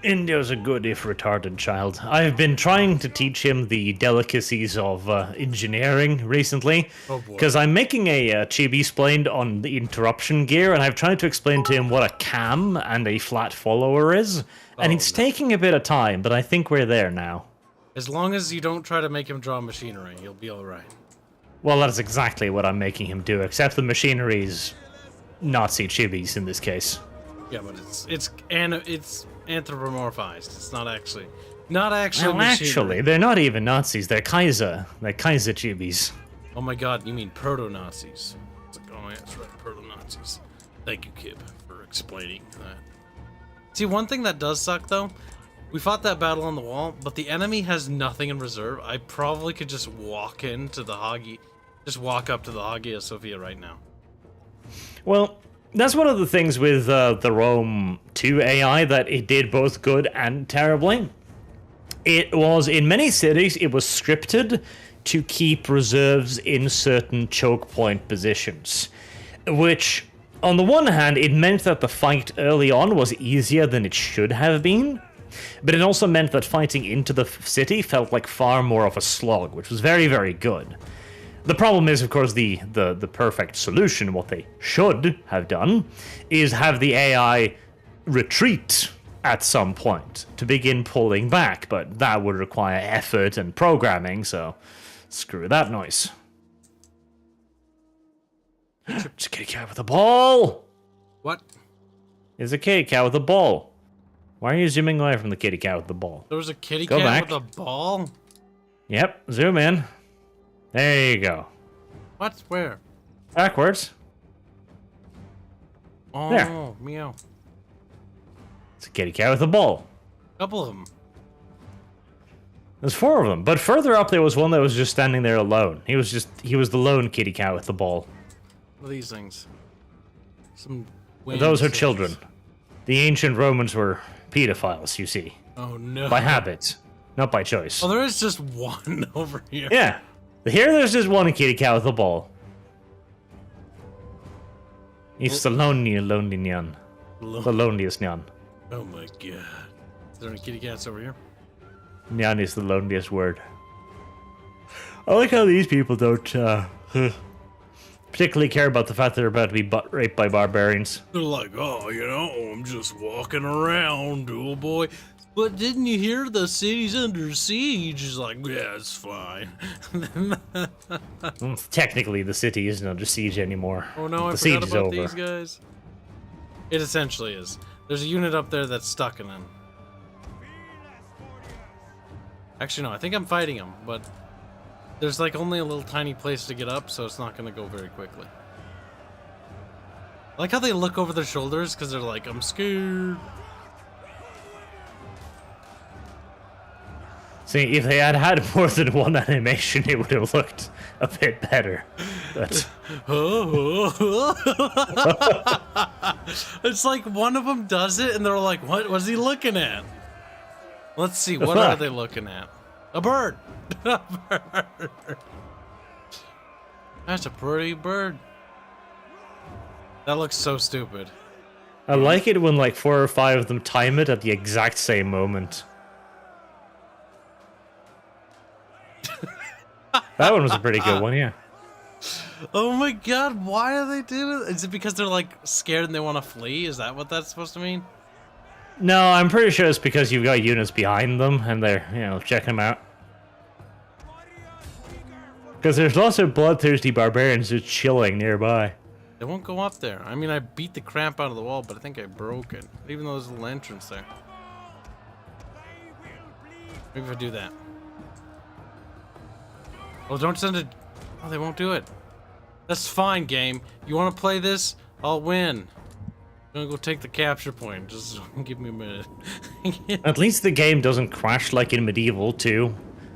Indio's a good if retarded child. I've been trying to teach him the delicacies of engineering recently. Oh boy. Because I'm making a chibi splane on the interruption gear, and I've tried to explain to him what a cam and a flat follower is. And Oh, it's no. taking a bit of time, but I think we're there now. As long as you don't try to make him draw machinery, you'll be alright. Well, that's exactly what I'm making him do, except the machinery's Nazi chibis in this case. Yeah, but it's anthropomorphized. It's not actually Well, machinery. actually, they're not even Nazis. They're Kaiser. They're Kaiser chibis. Oh my god, you mean proto-Nazis. It's like, oh yeah, that's right, proto-Nazis. Thank you, Kib, for explaining that. See, one thing that does suck, though, we fought that battle on the wall, but the enemy has nothing in reserve. I probably could just walk into the Hagia, just walk up to the Hagia Sophia right now. Well, that's one of the things with the Rome 2 AI, that it did both good and terribly. It was, in many cities, it was scripted to keep reserves in certain choke point positions. Which, on the one hand, it meant that the fight early on was easier than it should have been. But it also meant that fighting into the city felt like far more of a slog, which was very, very good. The problem is, of course, the perfect solution, what they should have done, is have the AI retreat at some point to begin pulling back, but that would require effort and programming, so screw that noise. It's a kitty cat with a ball! What? It's a kitty cat with a ball. Why are you zooming away from the kitty cat with the ball? There was a kitty Go cat back. with a ball? Yep, zoom in. There you go. What? Where? Backwards. Oh, There. meow. It's a kitty cat with a ball. Couple of them. There's 4 of them, but further up there was one that was just standing there alone. He was the lone kitty cat with the ball. What are these things? Some. Those are winged children. things. The ancient Romans were pedophiles, you see. Oh no. By habit, not by choice. Oh, there is just one over here. Yeah. Here there's just one kitty cat with a ball. He's the lonely nyan. The loneliest nyan. Oh my god. Is there any kitty cats over here? Nyan is the loneliest word. I like how these people don't particularly care about the fact they're about to be butt raped by barbarians. They're like, oh, you know, I'm just walking around, oh boy. But didn't you hear the city's under siege? He's like, yeah, it's fine. Technically, the city isn't under siege anymore. Oh no, I forgot about these guys. It essentially is. There's a unit up there that's stuck in it. Actually, no, I think I'm fighting them, but there's like only a little tiny place to get up, so it's not going to go very quickly. I like how they look over their shoulders because they're like, I'm scared. See, if they had had more than one animation, it would have looked a bit better. But it's like one of them does it, and they're like, "What was he looking at?" Let's see, what are they looking at? A bird. A bird. That's a pretty bird. That looks so stupid. I like it when like 4 or 5 of them time it at the exact same moment. That one was a pretty good one, yeah. Oh my god, why do they do it? Is it because they're like scared and they want to flee? Is that what that's supposed to mean? No, I'm pretty sure it's because you've got units behind them and they're, you know, checking them out. Because there's lots of bloodthirsty barbarians just chilling nearby. They won't go up there. I mean, I beat the crap out of the wall, but I think I broke it. Even though there's a little entrance there. Maybe if I do that. Oh, don't send it. Oh, they won't do it. That's fine, game. You want to play this? I'll win. I'm gonna go take the capture point. Just give me a minute. At least the game doesn't crash like in Medieval 2.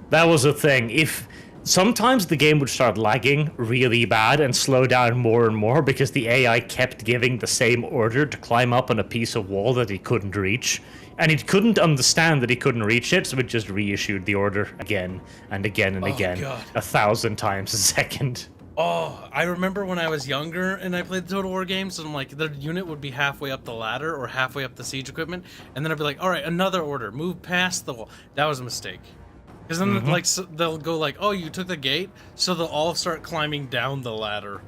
That was the thing. If sometimes the game would start lagging really bad and slow down more and more because the AI kept giving the same order to climb up on a piece of wall that he couldn't reach. And he couldn't understand that he couldn't reach it, so it just reissued the order again and again and again, God. 1,000 times a second. Oh, I remember when I was younger and I played the Total War games, and like their unit would be halfway up the ladder or halfway up the siege equipment, and then I'd be like, all right, another order, move past the wall. That was a mistake. Because then like so they'll go like, oh, you took the gate, so they'll all start climbing down the ladder.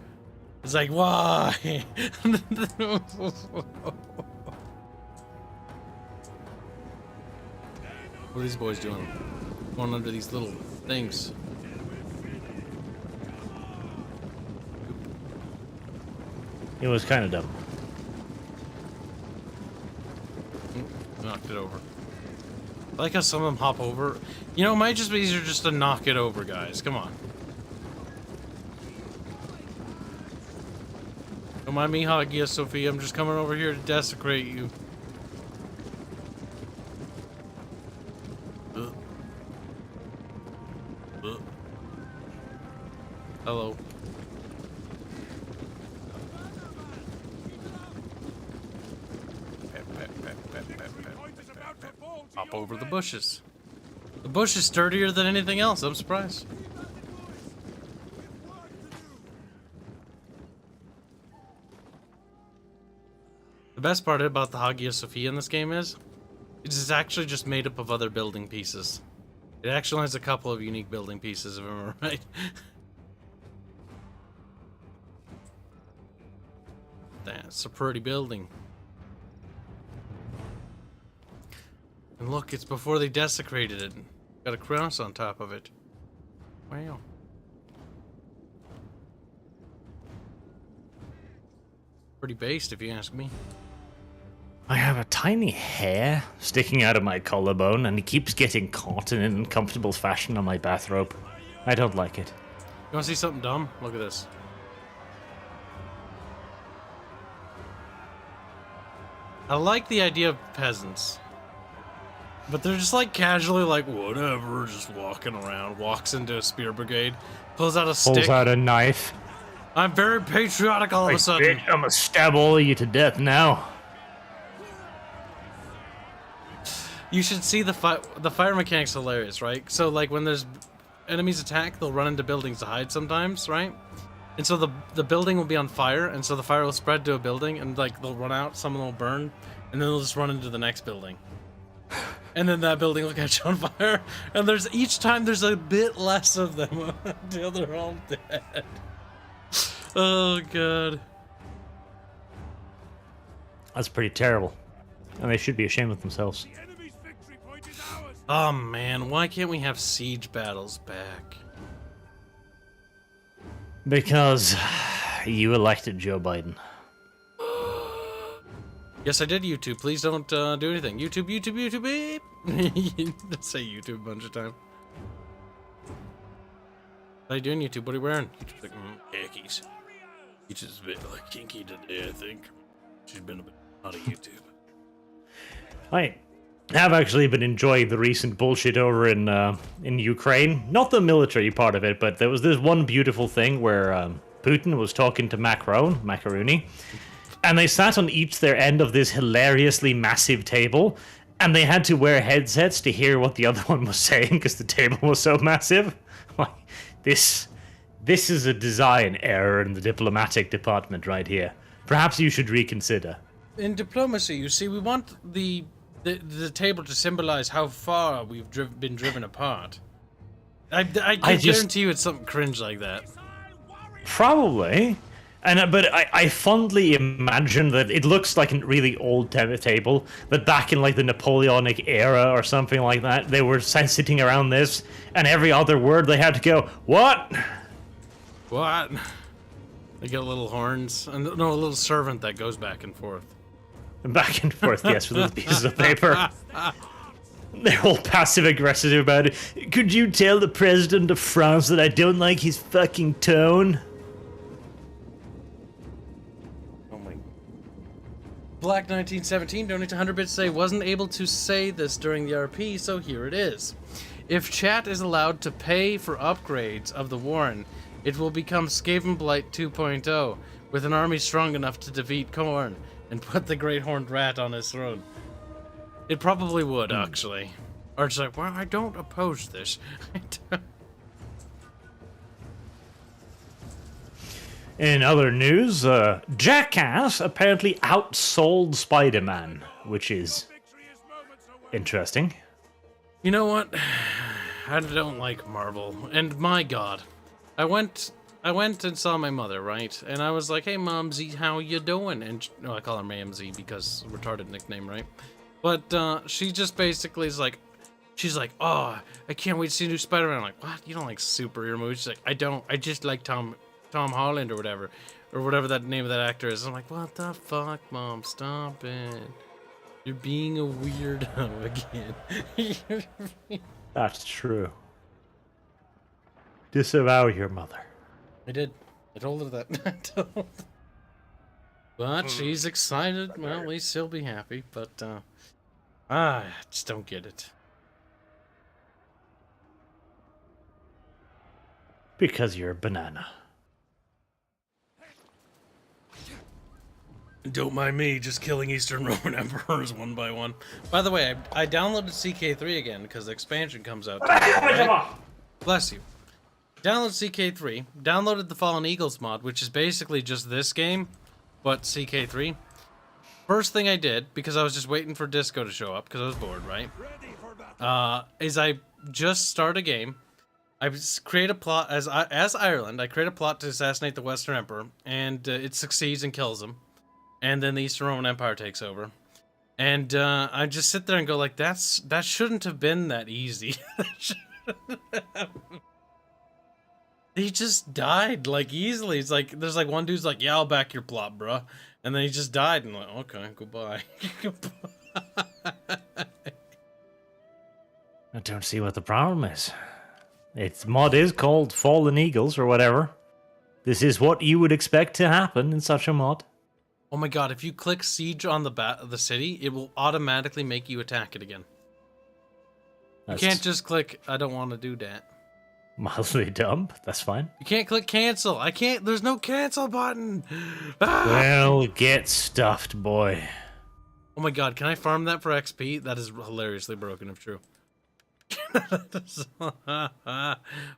It's like, why? What are these boys doing? Going under these little things. It was kind of dumb. Knocked it over. I like how some of them hop over. You know, it might just be easier just to knock it over, guys. Come on. Don't mind me, Hagia Sophia. I'm just coming over here to desecrate you. Hello. Hop over the bushes. The bush is sturdier than anything else. I'm surprised. The best part about the Hagia Sophia in this game is, it's actually just made up of other building pieces. It actually has a couple of unique building pieces, if I remember right. That's a pretty building. And look, it's before they desecrated it. Got a cross on top of it. Wow. Pretty based, if you ask me. I have a tiny hair sticking out of my collarbone, and it keeps getting caught in an uncomfortable fashion on my bathrobe. I don't like it. You want to see something dumb? Look at this. I like the idea of peasants. But they're just like casually like, whatever, just walking around. Walks into a spear brigade. Pulls out a stick. Pulls out a knife. I'm very patriotic all of a sudden. Bitch, I'm gonna stab all of you to death now. You should see the fire mechanic's hilarious, right? So like when there's enemies attack, they'll run into buildings to hide sometimes, right? And so the building will be on fire, and so the fire will spread to a building, and like they'll run out, some of them will burn, and then they'll just run into the next building. And then that building will catch on fire, and each time there's a bit less of them until they're all dead. Oh, God. That's pretty terrible. And they should be ashamed of themselves. The enemy's victory point is ours. Oh, man. Why can't we have siege battles back? Because you elected Joe Biden. Yes, I did, YouTube. Please don't do anything. YouTube, YouTube, YouTube, beep. Say YouTube a bunch of times. What are you doing, YouTube? What are you wearing? YouTube's like, khakis. YouTube's a bit like kinky today, I think. She's been a bit out of YouTube. I have actually been enjoying the recent bullshit over in Ukraine. Not the military part of it, but there was this one beautiful thing where Putin was talking to Macaroni, and they sat on each their end of this hilariously massive table, and they had to wear headsets to hear what the other one was saying because the table was so massive. Like, this is a design error in the diplomatic department right here. Perhaps you should reconsider. In diplomacy, you see, we want the table to symbolize how far we've been driven apart. I guarantee you it's something cringe like that. Probably. But I fondly imagine that it looks like a really old table, but back in like the Napoleonic era or something like that, they were sitting around this, and every other word they had to go, what? What? They get little horns, and no, a little servant that goes back and forth. Back and forth, yes, with little pieces of paper. They're all passive-aggressive about it. Could you tell the president of France that I don't like his fucking tone? Black 1917 donates 100 bits, say wasn't able to say this during the RP, so here it is. If chat is allowed to pay for upgrades of the Warren, it will become Skaven Blight 2.0, with an army strong enough to defeat Khorne and put the Great Horned Rat on his throne. It probably would, actually. Or it's like, well, I don't oppose this. In other news, Jackass apparently outsold Spider-Man, which is interesting. You know what? I don't like Marvel, and my God, I went and saw my mother, right? And I was like, "Hey, Momsy, how you doing?" And no, I call her Mamsy because retarded nickname, right? But she just basically is like, she's like, "Oh, I can't wait to see a new Spider-Man." I'm like, "What? You don't like superhero movies?" She's like, "I don't. I just like Tom Holland or whatever that name of that actor is." I'm like, "What the fuck, Mom? Stop it. You're being a weirdo again." That's true. Disavow your mother. I did. I told her that. But she's excited. Well, at least she'll be happy. But I just don't get it. Because you're a banana. Don't mind me, just killing Eastern Roman emperors one by one. By the way, I downloaded CK3 again because the expansion comes out today, right? Bless you. Downloaded CK3, downloaded the Fallen Eagles mod, which is basically just this game, but CK3. First thing I did, because I was just waiting for Disco to show up, because I was bored, right? Is I just start a game. I create a plot, as Ireland, I create a plot to assassinate the Western Emperor, and it succeeds and kills him. And then the Eastern Roman Empire takes over. And I just sit there and go like, that shouldn't have been that easy. He just died, like, easily. It's like, there's like one dude's like, "Yeah, I'll back your plot, bruh." And then he just died, and I'm like, okay, goodbye. I don't see what the problem is. Its mod is called Fallen Eagles or whatever. This is what you would expect to happen in such a mod. Oh my god, if you click siege on the city, it will automatically make you attack it again. You can't just click, "I don't want to do that." Mildly dumb, but that's fine. You can't click cancel. There's no cancel button. Ah! Well, get stuffed, boy. Oh my god, can I farm that for XP? That is hilariously broken if true.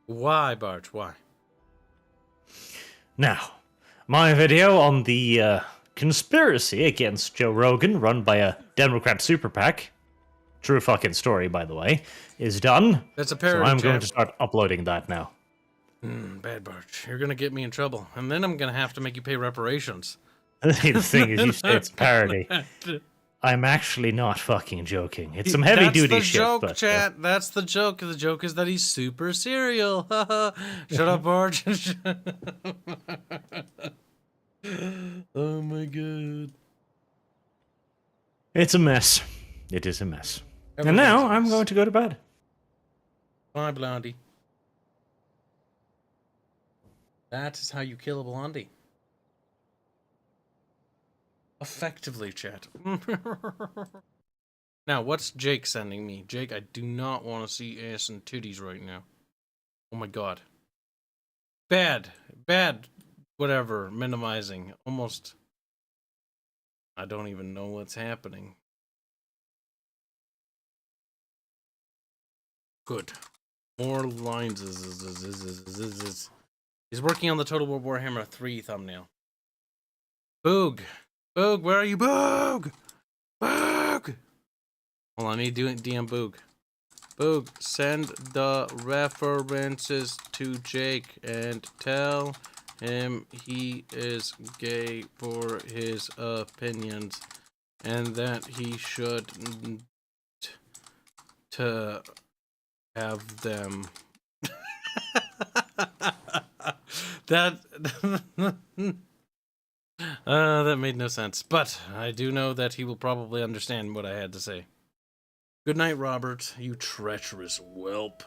Why, Barch? Why? Now, my video on the conspiracy against Joe Rogan run by a Democrat super PAC, true fucking story by the way, is done. That's a So parody. I'm going to start uploading that now. Bad Barch. You're gonna get me in trouble, and then I'm gonna have to make you pay reparations. The thing is, you say it's parody. I'm actually not fucking joking. It's some heavy duty shit. That's the joke, but, chat. That's the joke. The joke is that he's super serial. Shut up, Barge. Oh my god. It's a mess. It is a mess. And Everything's now a I'm mess. going to go to bed. Bye, Blondie. That is how you kill a Blondie. Effectively, chat. Now, what's Jake sending me? Jake, I do not want to see ass and titties right now. Oh my god. Bad. Bad. Whatever. Minimizing. Almost. I don't even know what's happening. Good. More lines. He's working on the Total War Warhammer 3 thumbnail. Boog. Boog, where are you? Boog! Boog! Hold on, I need to do DM Boog. Boog, send the references to Jake and tell him he is gay for his opinions and that he should to have them. That made no sense, but I do know that he will probably understand what I had to say. Good night, Robert, you treacherous whelp.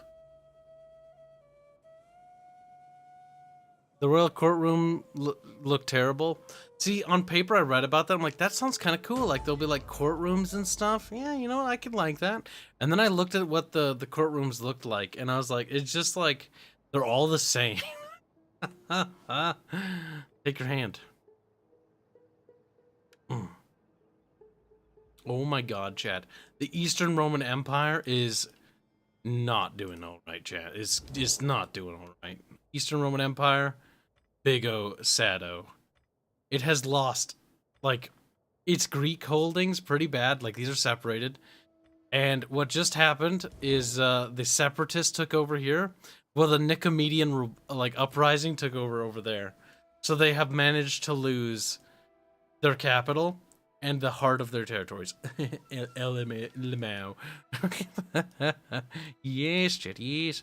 The royal courtroom looked terrible. See, on paper I read about that. I'm like, that sounds kind of cool. Like, there'll be like courtrooms and stuff. Yeah, you know what? I could like that. And then I looked at what the courtrooms looked like, and I was like, it's just like, they're all the same. Take your hand. Oh my god, chat. The Eastern Roman Empire is not doing alright, chat. It's not doing alright. Eastern Roman Empire, big O, sad O. It has lost, like, its Greek holdings pretty bad. Like, these are separated. And what just happened is the Separatists took over here. Well, the Nicomedean, like, uprising took over there. So they have managed to lose their capital and the heart of their territories. Lemao. Yes, chat, yes.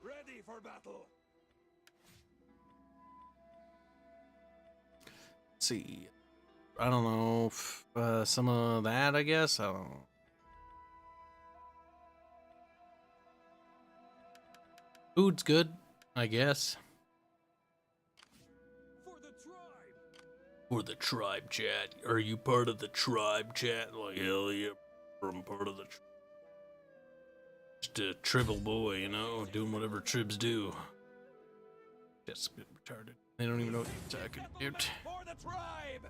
Ready for battle. Let's see. I don't know. Some of that, I guess. I don't know. Food's good, I guess. For the tribe. For the tribe, chat. Are you part of the tribe, chat? Like, hell yeah, I'm part of the tribe. Just a tribal boy, you know, doing whatever tribs do. That's a bit retarded. They don't even know what you're talking about. For the tribe.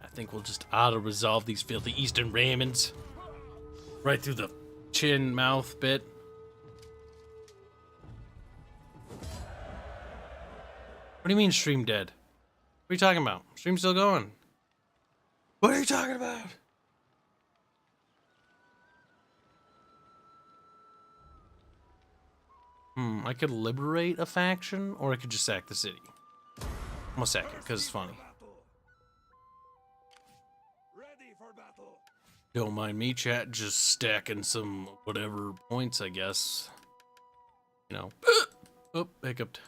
I think we'll just auto-resolve these filthy Eastern Ramens. Right through the chin, mouth bit. What do you mean stream dead? What are you talking about? Stream's still going. What are you talking about? I could liberate a faction, or I could just sack the city. I'm gonna sack it, because it's funny. Ready for battle. Don't mind me, chat, just stacking some whatever points, I guess. You know. Oh, hiccuped.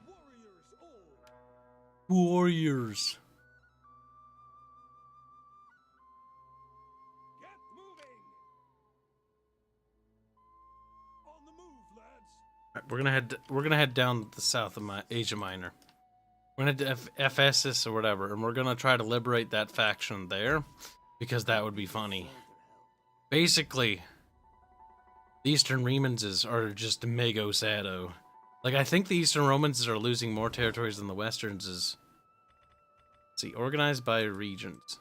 Warriors all. Warriors. Get moving. On the move, lads. We're gonna head down the south of Asia Minor. We're gonna head to Ephesus or whatever, and we're gonna try to liberate that faction there, because that would be funny. Basically, the Eastern Remanses are just mega sado. Like, I think the Eastern Romans are losing more territories than the Westerns is. Let's see, organized by regions.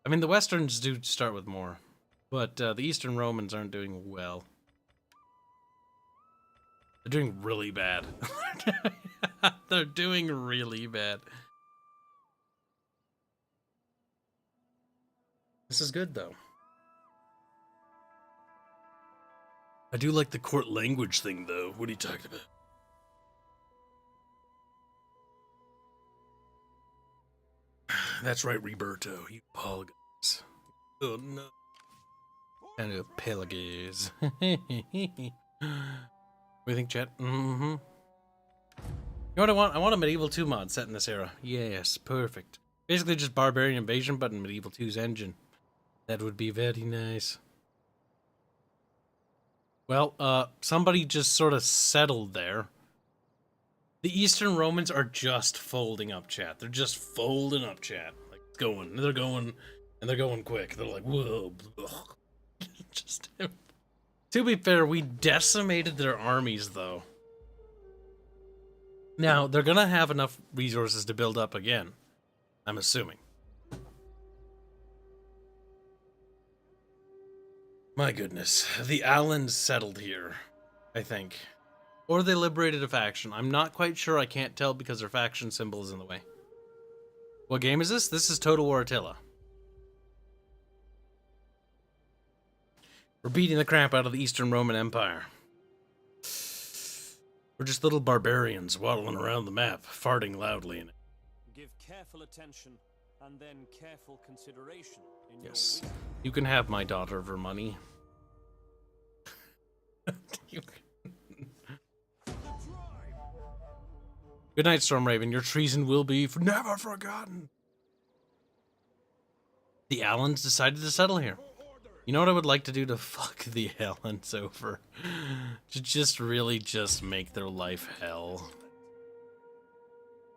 I mean, the Westerns do start with more, but the Eastern Romans aren't doing well. They're doing really bad. They're doing really bad. This is good, though. I do like the court language thing, though. What are you talking about? That's right, Roberto. You apologize. Oh, no. And apologize. What do you think, chat? Mm-hmm. You know what I want? I want a Medieval 2 mod set in this era. Yes, perfect. Basically just Barbarian Invasion, but in Medieval 2's engine. That would be very nice. Well, somebody just sort of settled there. The Eastern Romans are just folding up, chat. They're just folding up, chat. Like, going. They're going, and they're going quick. They're like, whoa. Just... To be fair, we decimated their armies, though. Now, they're gonna have enough resources to build up again. I'm assuming. My goodness. The Allans settled here, I think. Or they liberated a faction. I'm not quite sure. I can't tell because their faction symbol is in the way. What game is this? This is Total War Attila. We're beating the crap out of the Eastern Roman Empire. We're just little barbarians waddling around the map, farting loudly in it. Give careful attention and then careful consideration in Yes. your You can have my daughter for money. Good night, Stormraven. Your treason will be never forgotten. The Allans decided to settle here. You know what I would like to do to fuck the Allans over? To just really just make their life hell.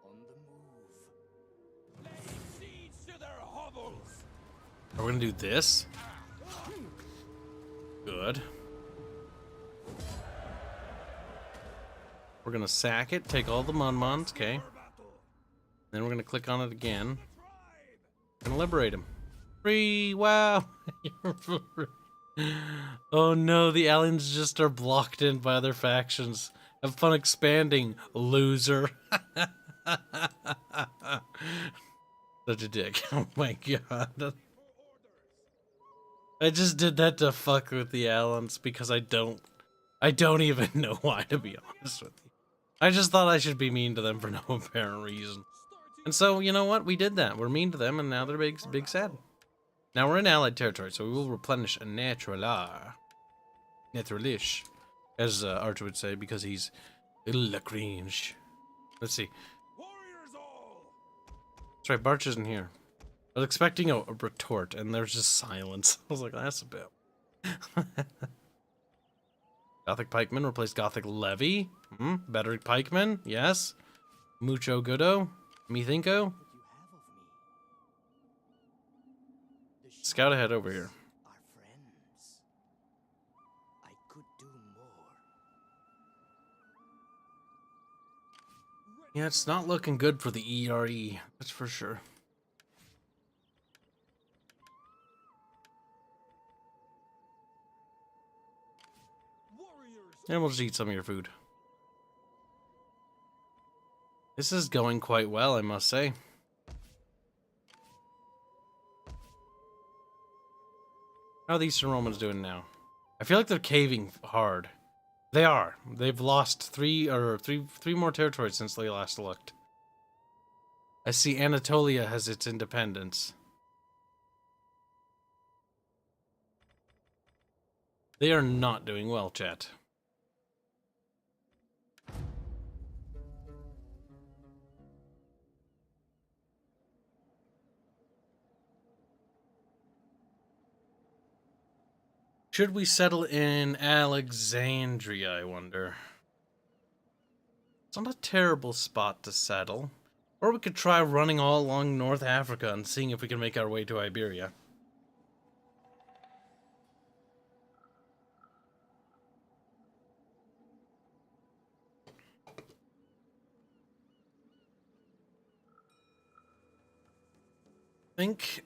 on the move. Lay siege to their hovels. Are we gonna do this? Good. We're gonna sack it, take all the Munmons, okay. Then we're gonna click on it again. We're gonna liberate him. Free! Wow! You're free. Oh no, the aliens just are blocked in by other factions. Have fun expanding, loser. Such a dick. Oh my god. I just did that to fuck with the Allans because I don't even know why, to be honest with you. I just thought I should be mean to them for no apparent reason. And so, you know what? We did that. We're mean to them, and now they're big sad. Now we're in Allied territory, so we will replenish a Naturalish, as Archer would say, because he's Lagrange. Let's see. Warriors all. That's right, Barch isn't here. I was expecting a retort, and there's just silence. I was like, that's a bit. Gothic pikemen replaced Gothic levy. Better pikemen, yes. Mucho goodo. Me thinko. What you have of me. The Scout ahead over here. Are friends. I could do more. Yeah, it's not looking good for the ERE. That's for sure. Warriors. And we'll just eat some of your food. This is going quite well, I must say. How are the Eastern Romans doing now? I feel like they're caving hard. They are. They've lost three more territories since they last looked. I see Anatolia has its independence. They are not doing well, chat. Should we settle in Alexandria, I wonder? It's not a terrible spot to settle. Or we could try running all along North Africa and seeing if we can make our way to Iberia. Think...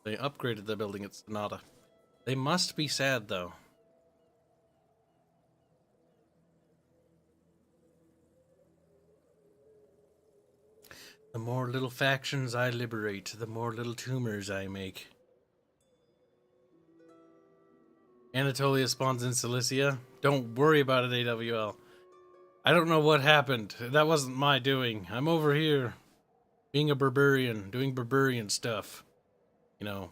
They upgraded the building at Sonata. They must be sad, though. The more little factions I liberate, the more little tumors I make. Anatolia spawns in Cilicia. Don't worry about it, AWL. I don't know what happened. That wasn't my doing. I'm over here being a barbarian, doing barbarian stuff. You know.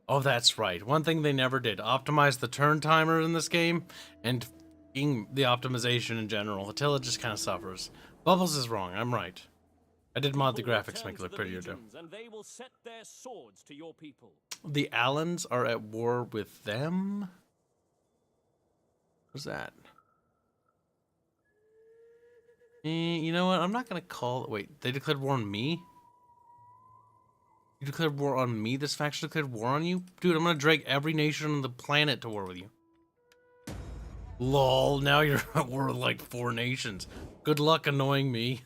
Oh, that's right. One thing they never did. Optimize the turn timer in this game and the optimization in general. Attila just kind of suffers. Bubbles is wrong. I'm right. I did mod the graphics, make it look prettier too. And they will set their swords to your people. The Allens are at war with them? What's that? You know what? I'm not gonna call... Wait, they declared war on me? You declared war on me? This faction declared war on you? Dude, I'm gonna drag every nation on the planet to war with you. Lol, now you're at war with like 4 nations. Good luck annoying me.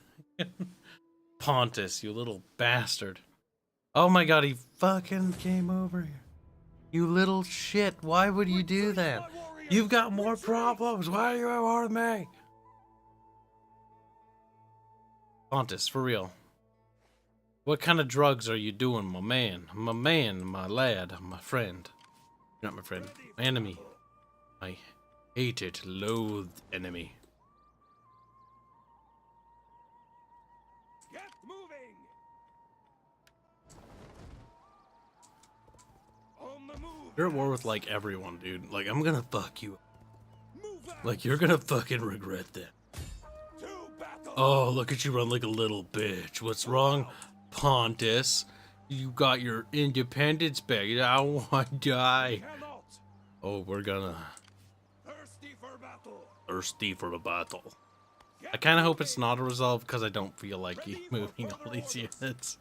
Pontus, you little bastard. Oh my god, he fucking came over here. You little shit, why would you do that? You've got more problems, why are you at war with me? Pontus, for real. What kind of drugs are you doing, my man? My man, my lad, my friend. You're not my friend, my enemy. My hated, loathed enemy. Get moving! On the move! You're at war with like everyone, dude. Like, I'm gonna fuck you. Move out! Like, you're gonna fucking regret that. To battle! Oh, look at you run like a little bitch. What's wrong, Pontus? You got your independence back. I want to die. Cannot! Oh, we're gonna Thirsty for battle! thirsty for the battle. I kind of hope it's not a resolve because I don't feel like moving all these units.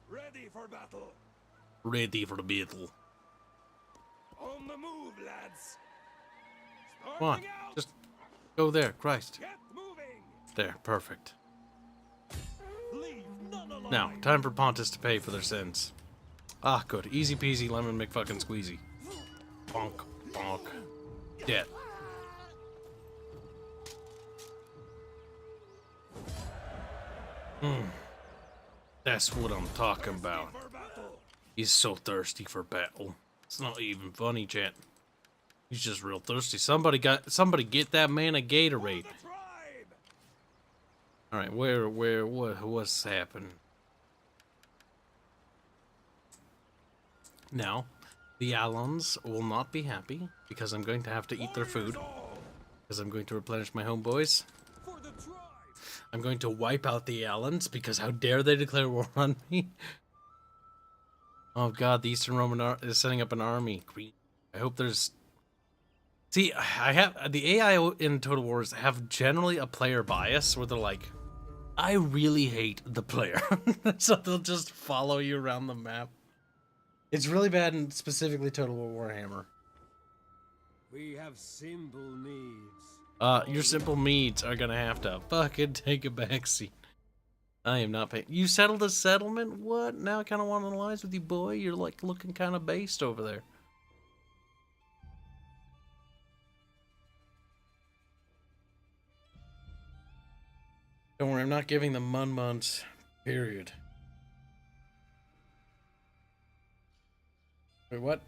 Ready for battle! Ready for the battle. On the move, lads! Come on, Starting out! just go there. Christ. Get moving! There, perfect. Leave none alive! Now, time for Pontus to pay for their sins. Ah, good. Easy peasy, lemon McFucking squeezy. Bonk, bonk. Dead. That's what I'm talking about. For battle! He's so thirsty for battle. It's not even funny, chat. He's just real thirsty. Somebody get that man a Gatorade. The tribe! All right, what's happening? Now, the Allons will not be happy because I'm going to have to eat their food. Because I'm going to replenish my homeboys. For the tribe! I'm going to wipe out the Allens because how dare they declare war on me? Oh god, the Eastern Roman is setting up an army. I hope there's... See, I have... The AI in Total Wars have generally a player bias where they're like, I really hate the player. So they'll just follow you around the map. It's really bad in specifically Total War Warhammer. We have simple needs. Your simple needs are gonna have to fucking take a backseat. I am not paying. You settled a settlement? What? Now I kind of want to alliance with you, boy. You're like looking kind of based over there. Don't worry, I'm not giving them Mun-Muns. Period. Wait, what?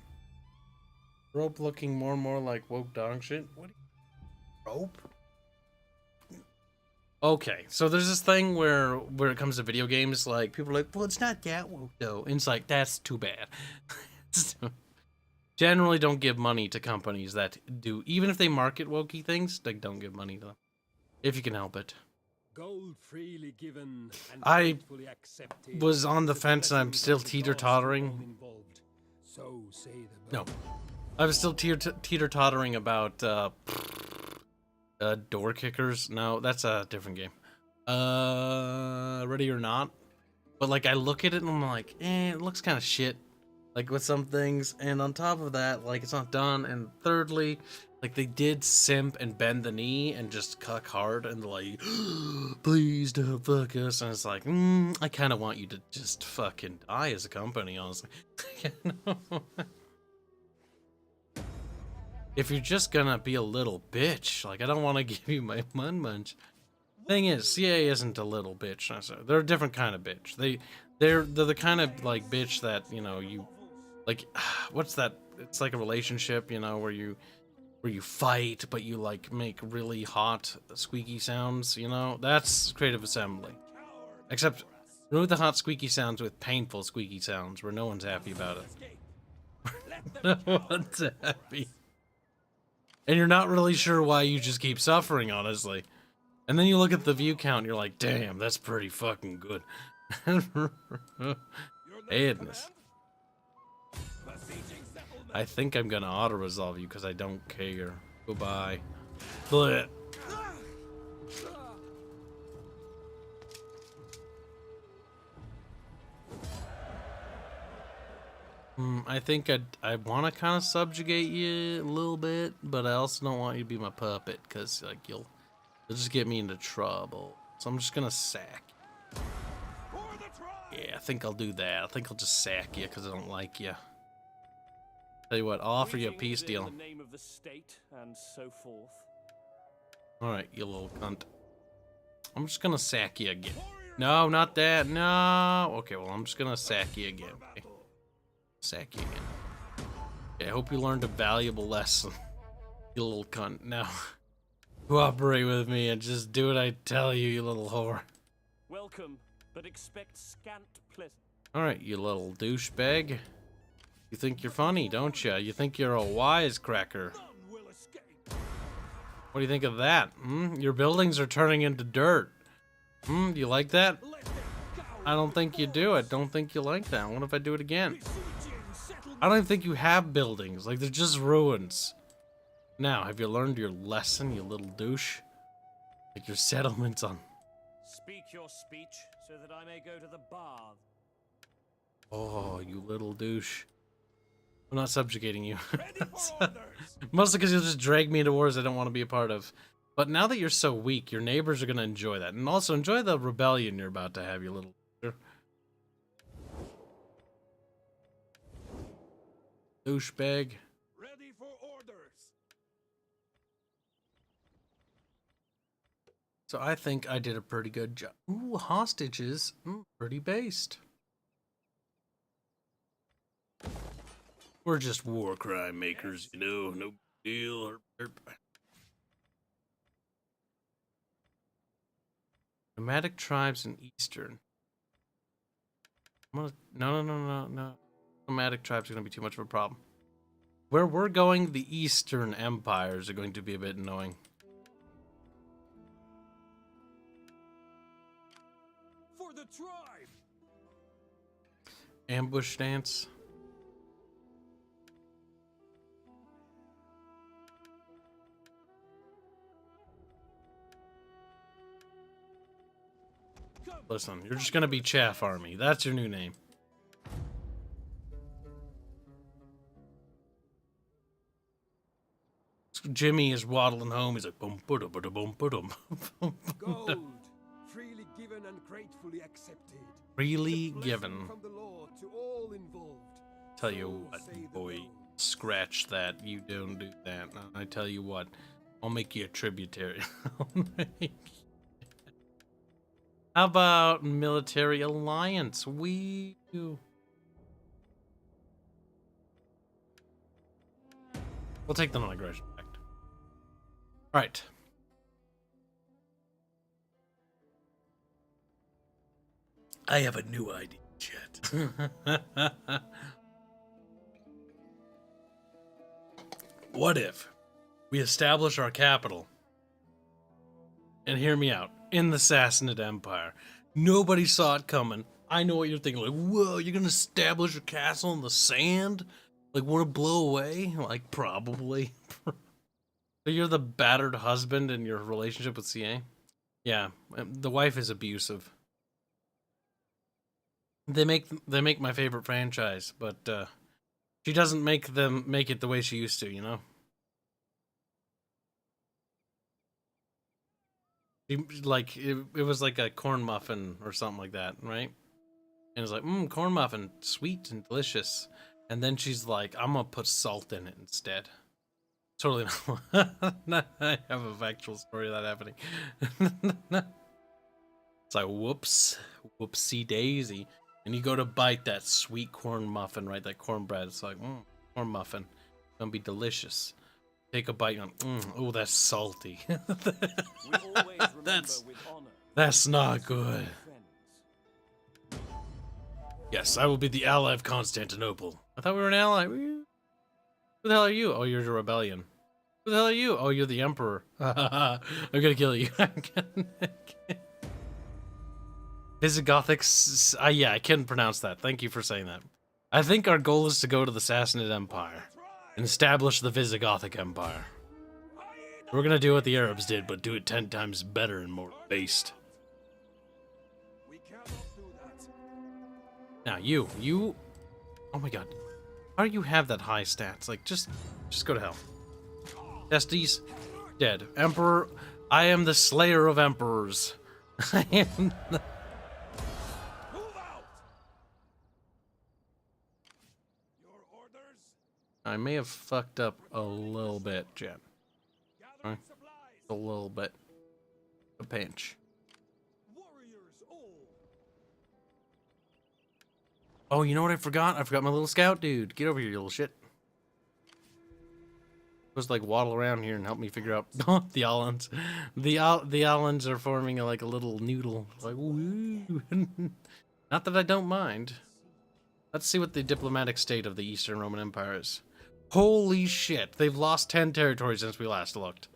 Rope looking more and more like woke dog shit? What? Rope? Okay, so there's this thing where it comes to video games, like, people are like, well, it's not that woke, though. And it's like, that's too bad. Generally don't give money to companies that do, even if they market wokey things, like, don't give money to them. If you can help it. Gold freely given and I faithfully accepted was on the is a fence and I'm blessing still from the gods teeter-tottering. all involved. So say the No. I was still teeter-tottering about, door kickers. No, that's a different game. Ready or Not. But like, I look at it and I'm like, it looks kind of shit. Like with some things, and on top of that, like it's not done. And thirdly, like they did simp and bend the knee and just cuck hard and like, please don't fuck us. And it's like, I kind of want you to just fucking die as a company, honestly. If you're just gonna be a little bitch, like I don't want to give you my munch. Thing is, CA isn't a little bitch. They're a different kind of bitch. They're the kind of like bitch that, you know, like, what's that? It's like a relationship, you know, where you fight, but you like make really hot, squeaky sounds. You know, that's creative assembly. Except remove the hot, squeaky sounds with painful, squeaky sounds, where no one's happy about it. No one's happy. And you're not really sure why you just keep suffering, honestly. And then you look at the view count and you're like, damn, that's pretty fucking good. Goodness. I think I'm gonna auto-resolve you because I don't care. Goodbye. Blech. I think I want to kind of subjugate you a little bit, but I also don't want you to be my puppet because like you'll just get me into trouble. So I'm just gonna sack. Yeah, I think I'll do that. I think I'll just sack you because I don't like you. Tell you what, I'll offer you a peace deal. In the name of the state and so forth. All right, you little cunt. I'm just gonna sack you again. No, not that. No. Okay, well I'm just gonna sack you again. Okay. Sack you again. Okay, I hope you learned a valuable lesson, you little cunt. Now, cooperate with me and just do what I tell you, you little whore. Welcome, but expect scant pleasure. Alright, you little douchebag. You think you're funny, don't you? You think you're a wisecracker. What do you think of that? Your buildings are turning into dirt. Do you like that? I don't think you do. I don't think you like that. What if I do it again? I don't even think you have buildings. Like, they're just ruins. Now, have you learned your lesson, you little douche? Like, your settlement's on. Speak your speech so that I may go to the bath. Oh, you little douche. I'm not subjugating you. Mostly because you'll just drag me into wars I don't want to be a part of. But now that you're so weak, your neighbors are going to enjoy that. And also enjoy the rebellion you're about to have, you little... douchebag. Ready for orders. So I think I did a pretty good job. Ooh, hostages. Pretty based. We're just war crime makers, you know. No deal. Nomadic tribes in Eastern. No. Nomadic tribes are going to be too much of a problem. Where we're going, the Eastern empires are going to be a bit annoying. For the tribe. Ambush stance. Listen, you're just going to be Chaff Army. That's your new name. Jimmy is waddling home. He's like, boom, boom, boom, boom, boom. Gold, freely given and gratefully accepted. Freely It's a blessing given. from the Lord to all involved. Tell you So what, say the boy, Redone. scratch that. You don't do that. I tell you what, I'll make you a tributary. How about military alliance? We do. We'll take the non-aggression pact. All right. I have a new idea, chat. What if we establish our capital? And hear me out. In the Sassanid Empire. Nobody saw it coming. I know what you're thinking. Like, whoa, you're going to establish a castle in the sand? Like, want to blow away? Like, probably. So you're the battered husband in your relationship with CA? Yeah, the wife is abusive. They make my favorite franchise, but she doesn't make it the way she used to, you know? Like it was like a corn muffin or something like that, right? And it's like, corn muffin, sweet and delicious. And then she's like, I'm gonna put salt in it instead. Totally not. I have a factual story of that happening. It's like, whoopsie daisy. And you go to bite that sweet corn muffin, right? That cornbread. It's like, corn muffin. It's gonna be delicious. Take a bite and, oh, that's salty. That's not good. Yes, I will be the ally of Constantinople. I thought we were an ally. Who the hell are you? Oh, you're the rebellion. Who the hell are you? Oh, you're the emperor. I'm gonna kill you. Visigothic. Yeah, I couldn't pronounce that. Thank you for saying that. I think our goal is to go to the Sassanid Empire and establish the Visigothic Empire. We're gonna do what the Arabs did, but do it 10 times better and more based. Now, you. Oh my god. How do you have that high stats? Like, just go to hell. Testes, dead. Emperor, I am the slayer of emperors. I am the... I may have fucked up a little bit, Jen. Right? A little bit. A pinch. Oh, you know what I forgot? I forgot my little scout dude. Get over here, you little shit. Just like waddle around here and help me figure out the Allens. The Allens are forming like a little noodle. Like, woo. Not that I don't mind. Let's see what the diplomatic state of the Eastern Roman Empire is. Holy shit, they've lost 10 territories since we last looked.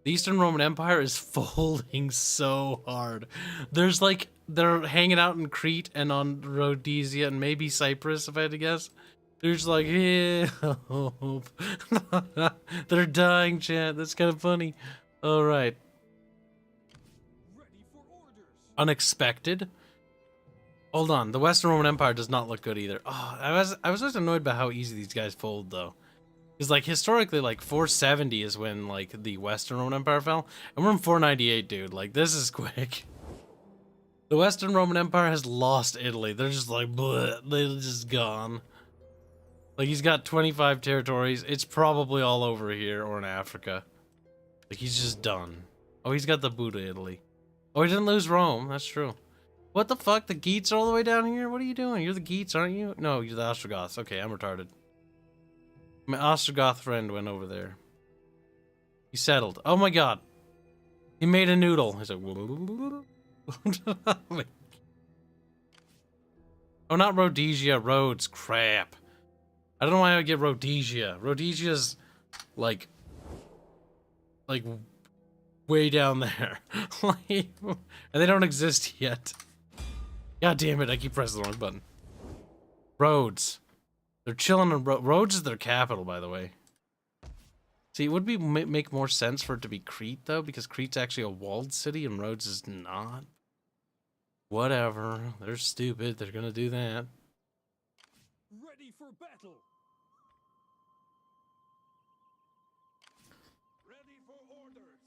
The Eastern Roman Empire is folding so hard. There's like, they're hanging out in Crete and on Rhodesia and maybe Cyprus, if I had to guess. They're just like, help. They're dying, chat. That's kind of funny. All right. Unexpected. Hold on. The Western Roman Empire does not look good either. Oh, I was just annoyed by how easy these guys fold, though. Because, like, historically, like, 470 is when, like, the Western Roman Empire fell. And we're in 498, dude. Like, this is quick. The Western Roman Empire has lost Italy. They're just like, bleh, they're just gone. Like, he's got 25 territories. It's probably all over here or in Africa. Like, he's just done. Oh, he's got the Buddha Italy. Oh, he didn't lose Rome. That's true. What the fuck? The Geats are all the way down here? What are you doing? You're the Geats, aren't you? No, you're the Ostrogoths. Okay, I'm retarded. My Ostrogoth friend went over there. He settled. Oh my god. He made a noodle. He's like... Oh, not Rhodesia. Rhodes. Crap. I don't know why I would get Rhodesia. Rhodesia's like way down there. Like, and they don't exist yet. God damn it, I keep pressing the wrong button. Rhodes. They're chilling in Rhodes is their capital, by the way. See, it would be make more sense for it to be Crete, though, because Crete's actually a walled city and Rhodes is not. Whatever. They're stupid. They're gonna do that. Ready for battle. Ready for orders.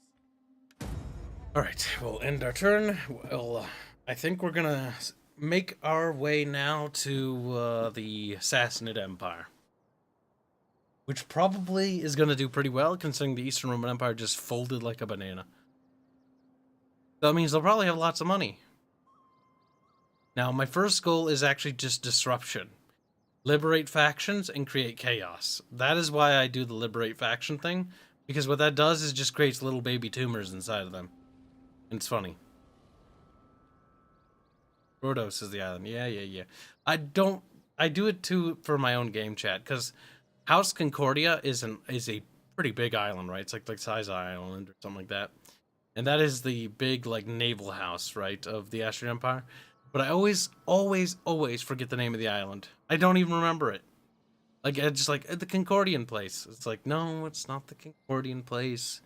All right, we'll end our turn. Well, I think we're gonna make our way now to the Sassanid Empire, which probably is gonna do pretty well, considering the Eastern Roman Empire just folded like a banana. That means they'll probably have lots of money. Now, my first goal is actually just disruption. Liberate factions and create chaos. That is why I do the liberate faction thing, because what that does is just creates little baby tumors inside of them. And it's funny. Rhodos is the island. Yeah. I do it too for my own game chat, because House Concordia is a pretty big island, right? It's like Siza Island or something like that. And that is the big, like, naval house, right, of the Astrian Empire. But I always forget the name of the island. I don't even remember it. Like, it's just like, the Concordian place. It's like, no, it's not the Concordian place.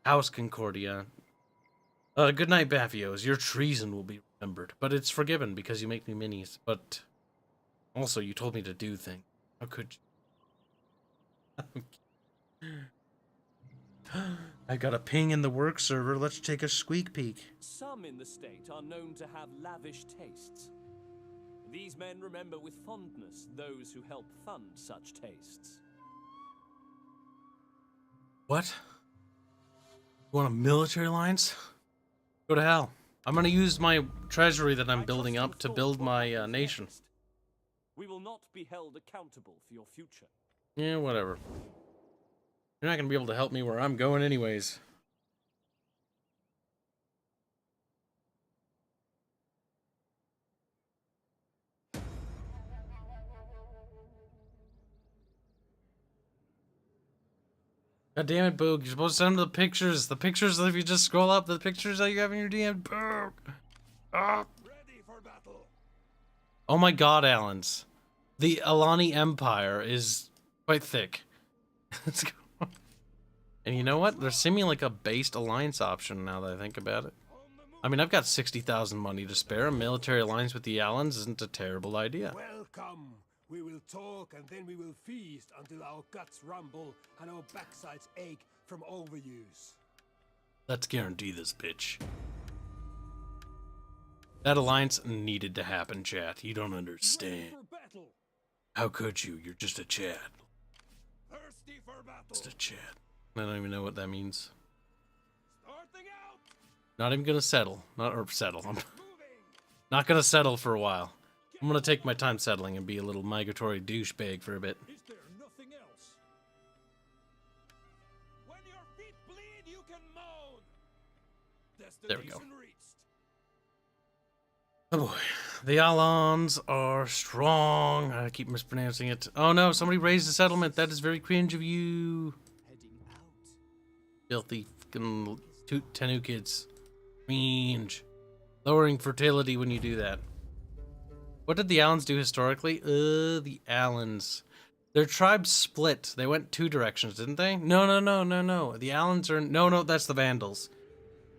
House Concordia. Good night, Baffios. Your treason will be remembered. But it's forgiven because you make me minis. But also, you told me to do things. How could you? I got a ping in the work server. Let's take a squeak peek. Some in the state are known to have lavish tastes. These men remember with fondness those who help fund such tastes. What? You want a military alliance? Go to hell. I'm gonna use my treasury that I'm building up to build my nation. We will not be held accountable for your future. Yeah, whatever. You're not gonna be able to help me where I'm going anyways. God damn it, Boog. You're supposed to send them the pictures. The pictures, if you just scroll up, the pictures that you have in your DM. Boog. Ah. Ready for battle. Oh my god, Allens. The Alani Empire is quite thick. Let's go. And you know what? They're seeming like a based alliance option now that I think about it. I mean, I've got 60,000 money to spare. A military alliance with the Allens isn't a terrible idea. Welcome. We will talk and then we will feast until our guts rumble and our backsides ache from overuse. Let's guarantee this, bitch. That alliance needed to happen, chat. You don't understand. For battle. How could you? You're just a chat. Thirsty for battle. Just a chat. I don't even know what that means. Starting out. Not even gonna settle. Settle. I'm Moving. not gonna settle for a while. I'm gonna take my time settling and be a little migratory douchebag for a bit. Is there nothing else? When your feet bleed, you can moan. There we go. Destination reached. Oh boy. The Alans are strong. I keep mispronouncing it. Oh no, somebody raised a settlement. That is very cringe of you. Heading out. Filthy fucking Tenu kids. Cringe. Lowering fertility when you do that. What did the Allens do historically? The Allens. Their tribe split. They went two directions, didn't they? No. The Allens are... No, that's the Vandals.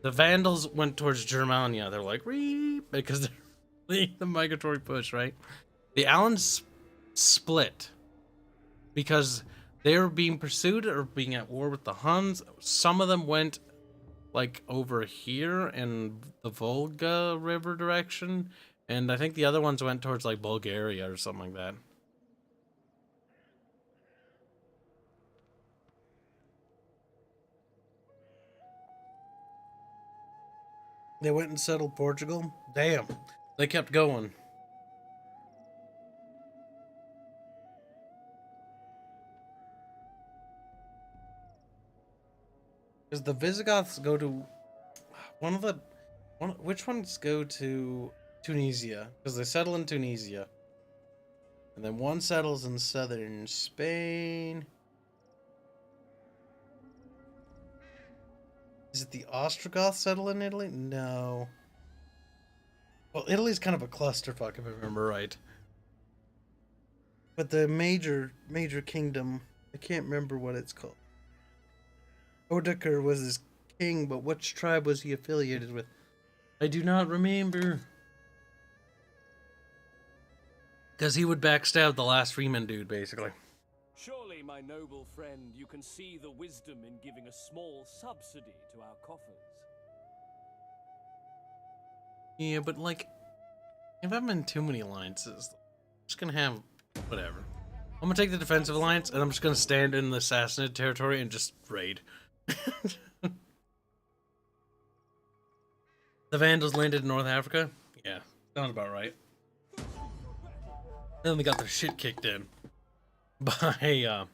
The Vandals went towards Germania. They're like, reep, because they're leading the migratory push, right? The Allens split because they were being pursued or being at war with the Huns. Some of them went like over here in the Volga River direction. And I think the other ones went towards like Bulgaria or something like that. They went and settled Portugal? Damn. They kept going. Because the Visigoths go to... Which ones go to Tunisia? Because they settle in Tunisia. And then one settles in southern Spain. Is it the Ostrogoths settle in Italy? No. Well, Italy's kind of a clusterfuck, if I remember right. But the major kingdom, I can't remember what it's called. Odoacer was his king, but which tribe was he affiliated with? I do not remember. Because he would backstab the last Freeman dude, basically. Surely, my noble friend, you can see the wisdom in giving a small subsidy to our coffers. Yeah, but like, if I'm in too many alliances, I'm just gonna have whatever. I'm gonna take the defensive alliance, and I'm just gonna stand in the Sassanid territory and just raid. The Vandals landed in North Africa? Yeah, sounds about right. Then they got their shit kicked in by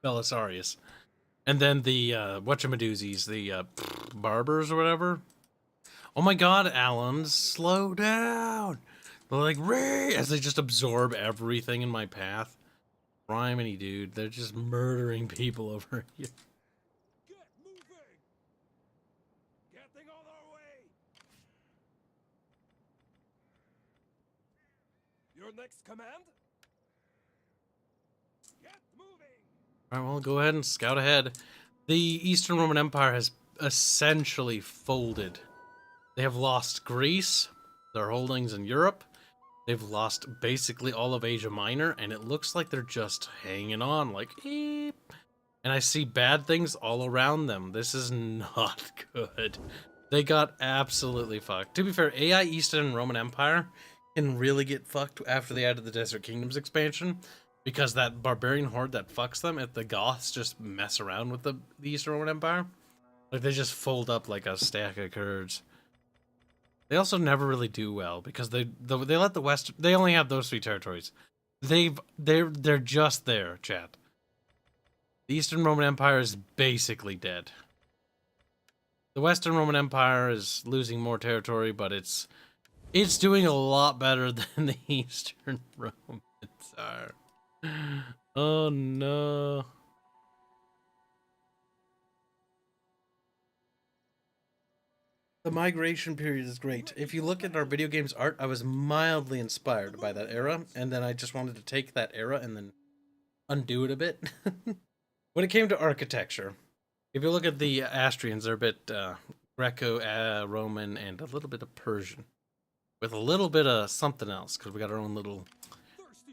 Belisarius. And then the whatchamadoozies, the barbers or whatever. Oh my god, Allens, slow down! They're like, Ray! As they just absorb everything in my path. Criminy, dude. They're just murdering people over here. Get moving. Getting on our way. Your next command? Get moving. Alright, well, go ahead and scout ahead. The Eastern Roman Empire has essentially folded. They have lost Greece, their holdings in Europe. They've lost basically all of Asia Minor, and it looks like they're just hanging on, like, eep. And I see bad things all around them. This is not good. They got absolutely fucked. To be fair, AI Eastern Roman Empire can really get fucked after they added the Desert Kingdoms expansion, because that barbarian horde that fucks them, if the Goths just mess around with the Eastern Roman Empire, like they just fold up like a stack of curds. They also never really do well because they let the West. They only have those 3 territories. They're just there, chat. The Eastern Roman Empire is basically dead. The Western Roman Empire is losing more territory, but it's doing a lot better than the Eastern Romans are. Oh no. The migration period is great. If you look at our video games art, I was mildly inspired by that era, and then I just wanted to take that era and then undo it a bit. When it came to architecture, if you look at the Astrians, they're a bit Greco-Roman and a little bit of Persian, with a little bit of something else, because we got our own little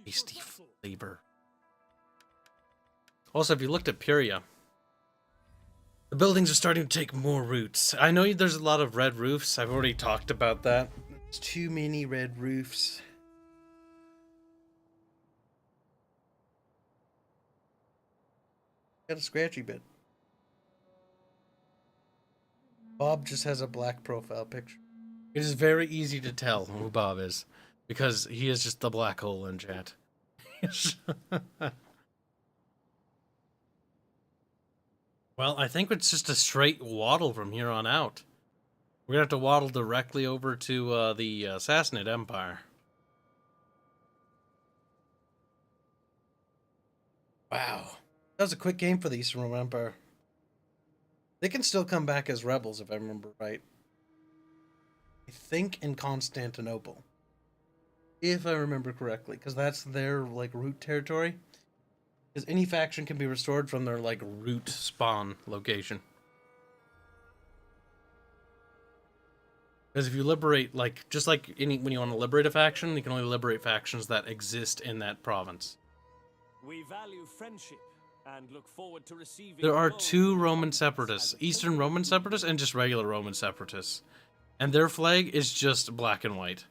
tasty flavor. Also, if you looked at Puria, the buildings are starting to take more roots. I know there's a lot of red roofs. I've already talked about that. There's too many red roofs. Got a scratchy bit. Bob just has a black profile picture. It is very easy to tell who Bob is, because he is just the black hole in chat. Well, I think it's just a straight waddle from here on out. We're gonna have to waddle directly over to the Sassanid Empire. Wow. That was a quick game for the Eastern Roman Empire. They can still come back as rebels, if I remember right. I think in Constantinople. If I remember correctly, because that's their, like, root territory. Because any faction can be restored from their, like, root spawn location. Because if you liberate, like, just like when you want to liberate a faction, you can only liberate factions that exist in that province. We value friendship and look forward to receiving. There are 2 Roman separatists, Eastern Roman separatists and just regular Roman separatists. And their flag is just black and white.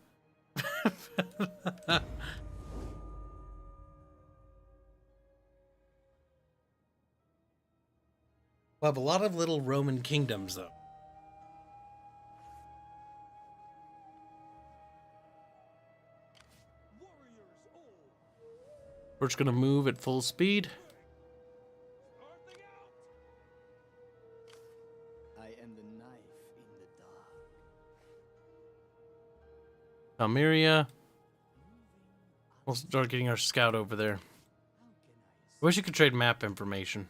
We'll have a lot of little Roman kingdoms, though. We're just gonna move at full speed. I am the knife in the dark. Almeria. We'll start getting our scout over there. I wish you could trade map information.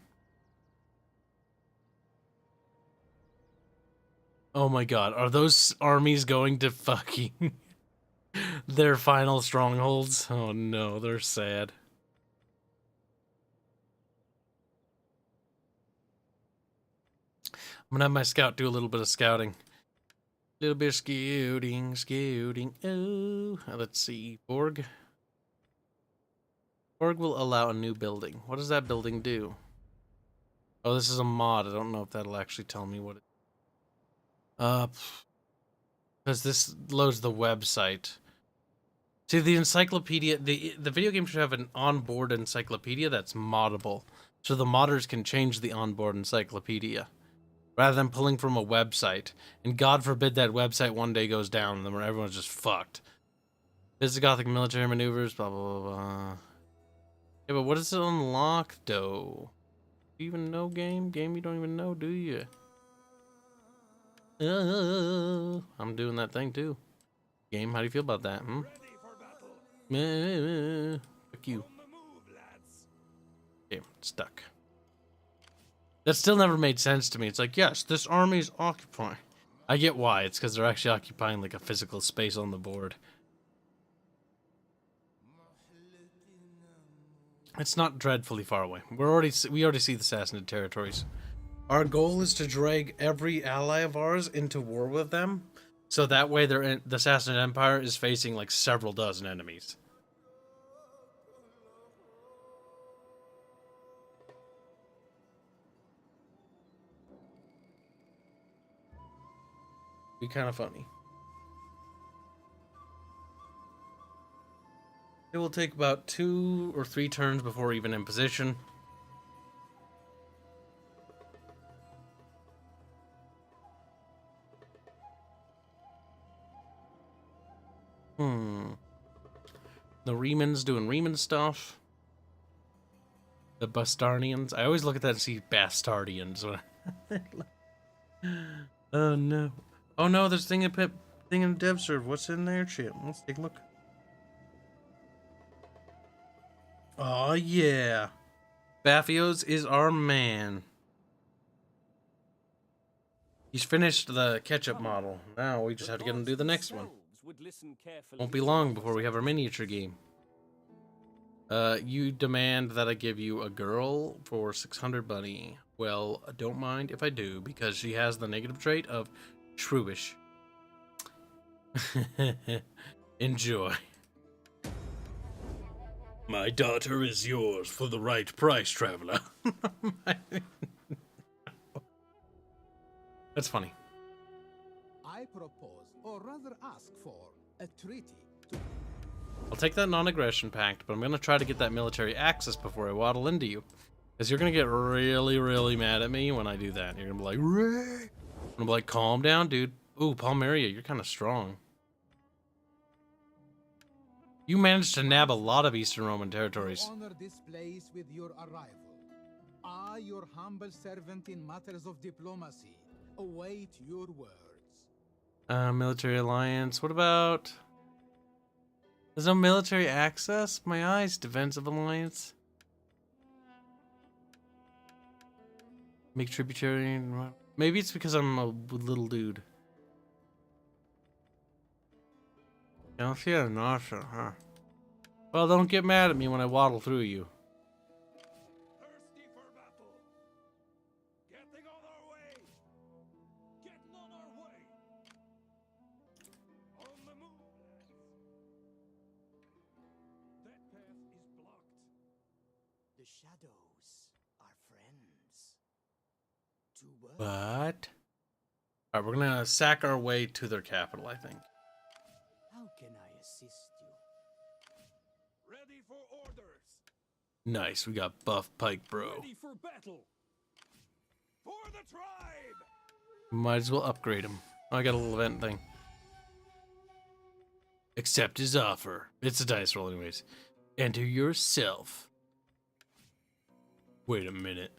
Oh my god, are those armies going to fucking their final strongholds? Oh no, they're sad. I'm gonna have my scout do a little bit of scouting. A little bit of scouting. Oh, let's see. Borg. Borg will allow a new building. What does that building do? Oh, this is a mod. I don't know if that'll actually tell me what it because this loads the website. See, the encyclopedia, the video game should have an onboard encyclopedia that's moddable. So the modders can change the onboard encyclopedia rather than pulling from a website. And God forbid that website one day goes down and then everyone's just fucked. Visigothic military maneuvers, blah, blah, blah, blah. Yeah, but what does it unlock, though? Do you even know, game? Game you don't even know, do you? I'm doing that thing, too. Game, how do you feel about that, hmm? Fuck you. Okay, stuck. That still never made sense to me. It's like, yes, this army is occupying. I get why. It's because they're actually occupying like a physical space on the board. It's not dreadfully far away. We already see the Sassanid territories. Our goal is to drag every ally of ours into war with them, so that way the Sassanid Empire is facing like several dozen enemies. Be kind of funny. It will take about 2 or 3 turns before even in position. The Remans doing Reman stuff. The Bastardians. I always look at that and see Bastardians. Oh no. Oh no, there's thing in DevServe. What's in there? Shit. Let's take a look. Oh yeah. Baffios is our man. He's finished the ketchup model. Now we just have to get him to do the next one. Won't be long before we have our miniature game. You demand that I give you a girl for 600 money. Well, don't mind if I do, because she has the negative trait of shrewish. Enjoy. My daughter is yours for the right price, traveler. That's funny. I propose, or rather ask for, a treaty to... I'll take that non-aggression pact, but I'm going to try to get that military access before I waddle into you. Because you're going to get really, really mad at me when I do that. You're going to be like, Ray! I'm going to be like, calm down, dude. Ooh, Palmeria, you're kind of strong. You managed to nab a lot of Eastern Roman territories. Honor this place with your arrival. I, your humble servant in matters of diplomacy, await your words. Military alliance. What about... There's no military access? My eyes. Defensive alliance. Make tributary. Maybe it's because I'm a little dude. Don't feel nausea, huh? Well, don't get mad at me when I waddle through you. Thirsty for battle. Getting on our way. Getting on our way. On the move, lads. That path is blocked. The shadows are friends. To work. What? Alright, we're gonna sack our way to their capital, I think. How can I assist you? Ready for orders. Nice, we got buff Pike, bro. Ready for battle. For the tribe. Might as well upgrade him. Oh, I got a little event thing. Accept his offer. It's a dice roll anyways. Enter yourself. Wait a minute.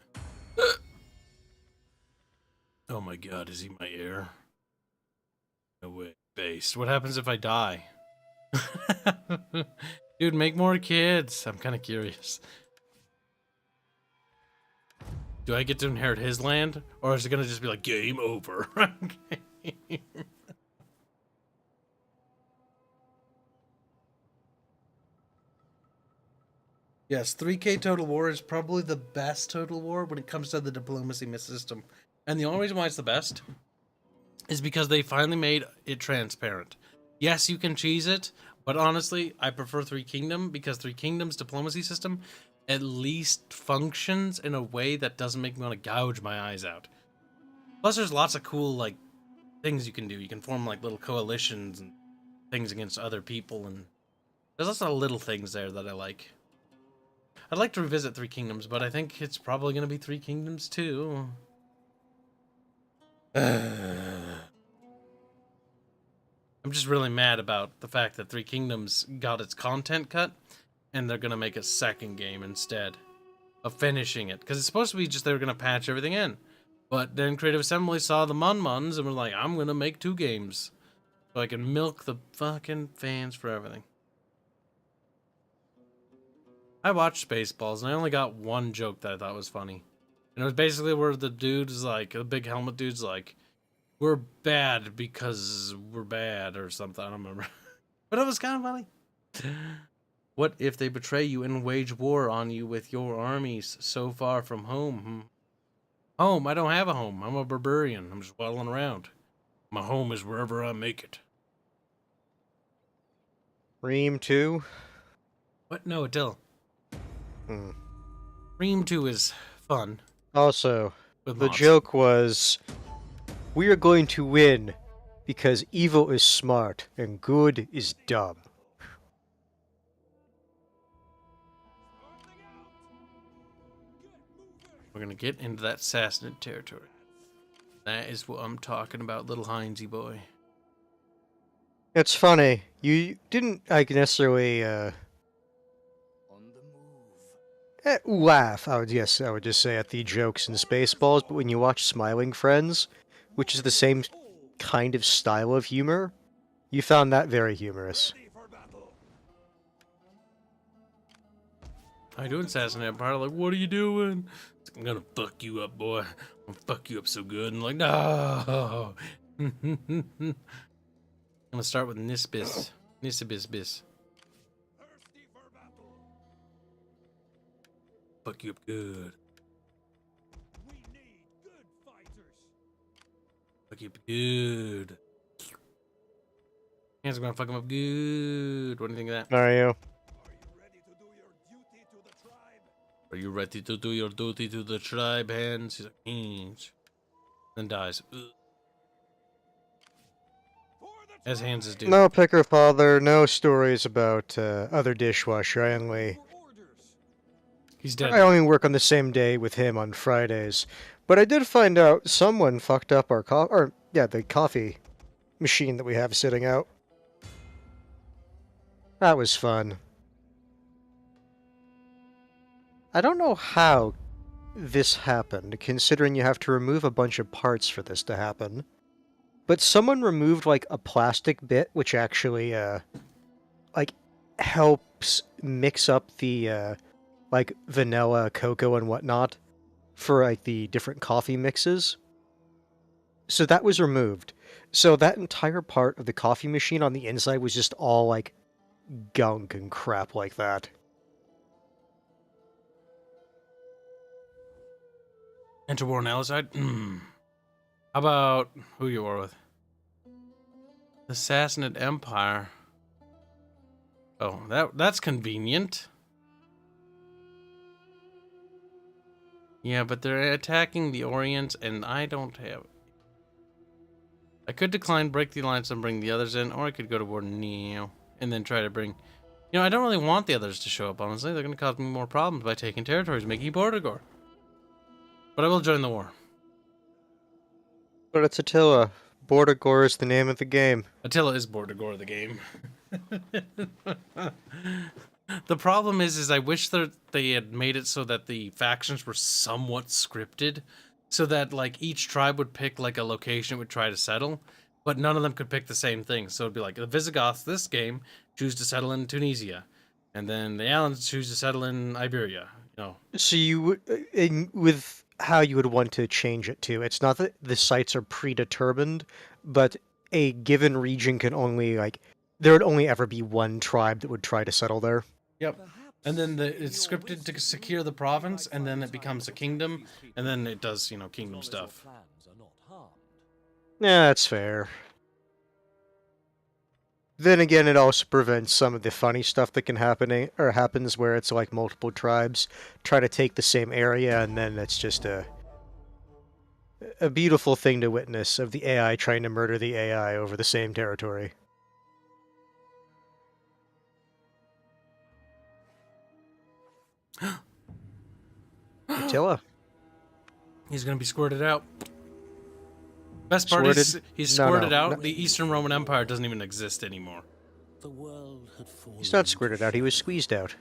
Oh my god, is he my heir? No way. Based. What happens if I die? Dude, make more kids. I'm kind of curious. Do I get to inherit his land? Or is it going to just be like, game over? Yes, 3K Total War is probably the best Total War when it comes to the diplomacy system. And the only reason why it's the best is because they finally made it transparent. Yes, you can cheese it, but honestly, I prefer Three Kingdom because Three Kingdom's diplomacy system at least functions in a way that doesn't make me want to gouge my eyes out. Plus, there's lots of cool, like, things you can do. You can form, like, little coalitions and things against other people, and there's lots of little things there that I like. I'd like to revisit Three Kingdoms, but I think it's probably going to be Three Kingdoms too. I'm just really mad about the fact that Three Kingdoms got its content cut, and they're gonna make a second game instead of finishing it. Because it's supposed to be just they were gonna patch everything in. But then Creative Assembly saw the Mun-Muns and were like, I'm gonna make 2 games. So I can milk the fucking fans for everything. I watched Spaceballs, and I only got one joke that I thought was funny. And it was basically where the dude is like, the big helmet dude's like, we're bad because we're bad or something. I don't remember. But it was kind of funny. What if they betray you and wage war on you with your armies so far from home? Home? I don't have a home. I'm a barbarian. I'm just waddling around. My home is wherever I make it. Ream 2? What? No, Adele. Hmm. Ream 2 is fun. Also, With the mods. joke was, we are going to win because evil is smart and good is dumb. We're gonna get into that Sassanid territory. That is what I'm talking about, little Hanse boy. It's funny. You didn't like necessarily On the move. laugh. I would just say at the jokes in Spaceballs, but when you watch Smiling Friends, which is the same kind of style of humor, you found that very humorous. Ready for battle. I do assassinate Empire. Like, what are you doing? I'm gonna fuck you up, boy. I'm gonna fuck you up so good. And like, no. I'm gonna start with Nisbis. Nisibis. Thirsty for battle. Fuck you up good. We need good fighters. Fuck you up good. Hands are gonna fuck him up good. What do you think of that? Mario. Are you ready to do your duty to the tribe? Are you ready to do your duty to the tribe, Hands? He's like, Hands. Then dies. Ugh. For the As Hands is due. No Picker Father, no stories about other dishwasher. He's dead. I only work on the same day with him on Fridays. But I did find out someone fucked up our the coffee machine that we have sitting out. That was fun. I don't know how this happened, considering you have to remove a bunch of parts for this to happen. But someone removed, like, a plastic bit, which actually, like, helps mix up the, like, vanilla, cocoa, and whatnot for, like, the different coffee mixes. So that was removed. So that entire part of the coffee machine on the inside was just all, like, gunk and crap like that. Enter war on Aliside? How about who you war with? Assassinate Empire. Oh, that's convenient. Yeah, but they're attacking the Orient, and I don't have... I could decline, break the alliance, and bring the others in, or I could go to war now, and then try to bring... You know, I don't really want the others to show up, honestly. They're going to cause me more problems by taking territories, making Bordigor. But I will join the war. But it's Attila. Bordigor is the name of the game. Attila is Bordigor, the game. The problem is I wish that they had made it so that the factions were somewhat scripted, so that like each tribe would pick like a location it would try to settle, but none of them could pick the same thing. So it'd be like the Visigoths this game choose to settle in Tunisia, and then the Alans choose to settle in Iberia. You know. So you would, with how you would want to change it to, it's not that the sites are predetermined, but a given region can only there would only ever be one tribe that would try to settle there. Yep. And then it's scripted to secure the province, and then it becomes a kingdom, and then it does, you know, kingdom stuff. Yeah, that's fair. Then again, it also prevents some of the funny stuff that can happens where it's like multiple tribes try to take the same area, and then it's just a beautiful thing to witness of the AI trying to murder the AI over the same territory. Attila. He's gonna be squirted out. Best part is he's squirted out. The Eastern Roman Empire doesn't even exist anymore. The world had fallen. He's not squirted out, he was squeezed out.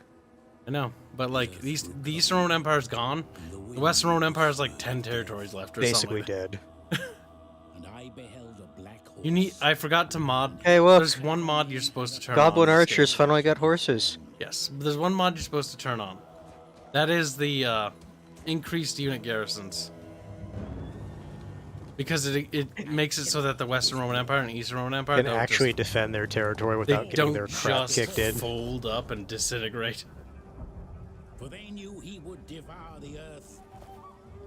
I know, but like the Eastern Roman Empire's gone. The Western Roman Empire has like 10 territories left or Basically something. Like dead. And I beheld a black horse. I forgot to mod. Hey, look. There's one mod you're supposed to turn Goblin on. archers finally got horses. Yes, but there's one mod you're supposed to turn on. That is the increased unit garrisons. Because it makes it so that the Western Roman Empire and Eastern Roman Empire Can don't actually defend their territory without getting their crap kicked in. Fold up and disintegrate. For they knew he would devour the earth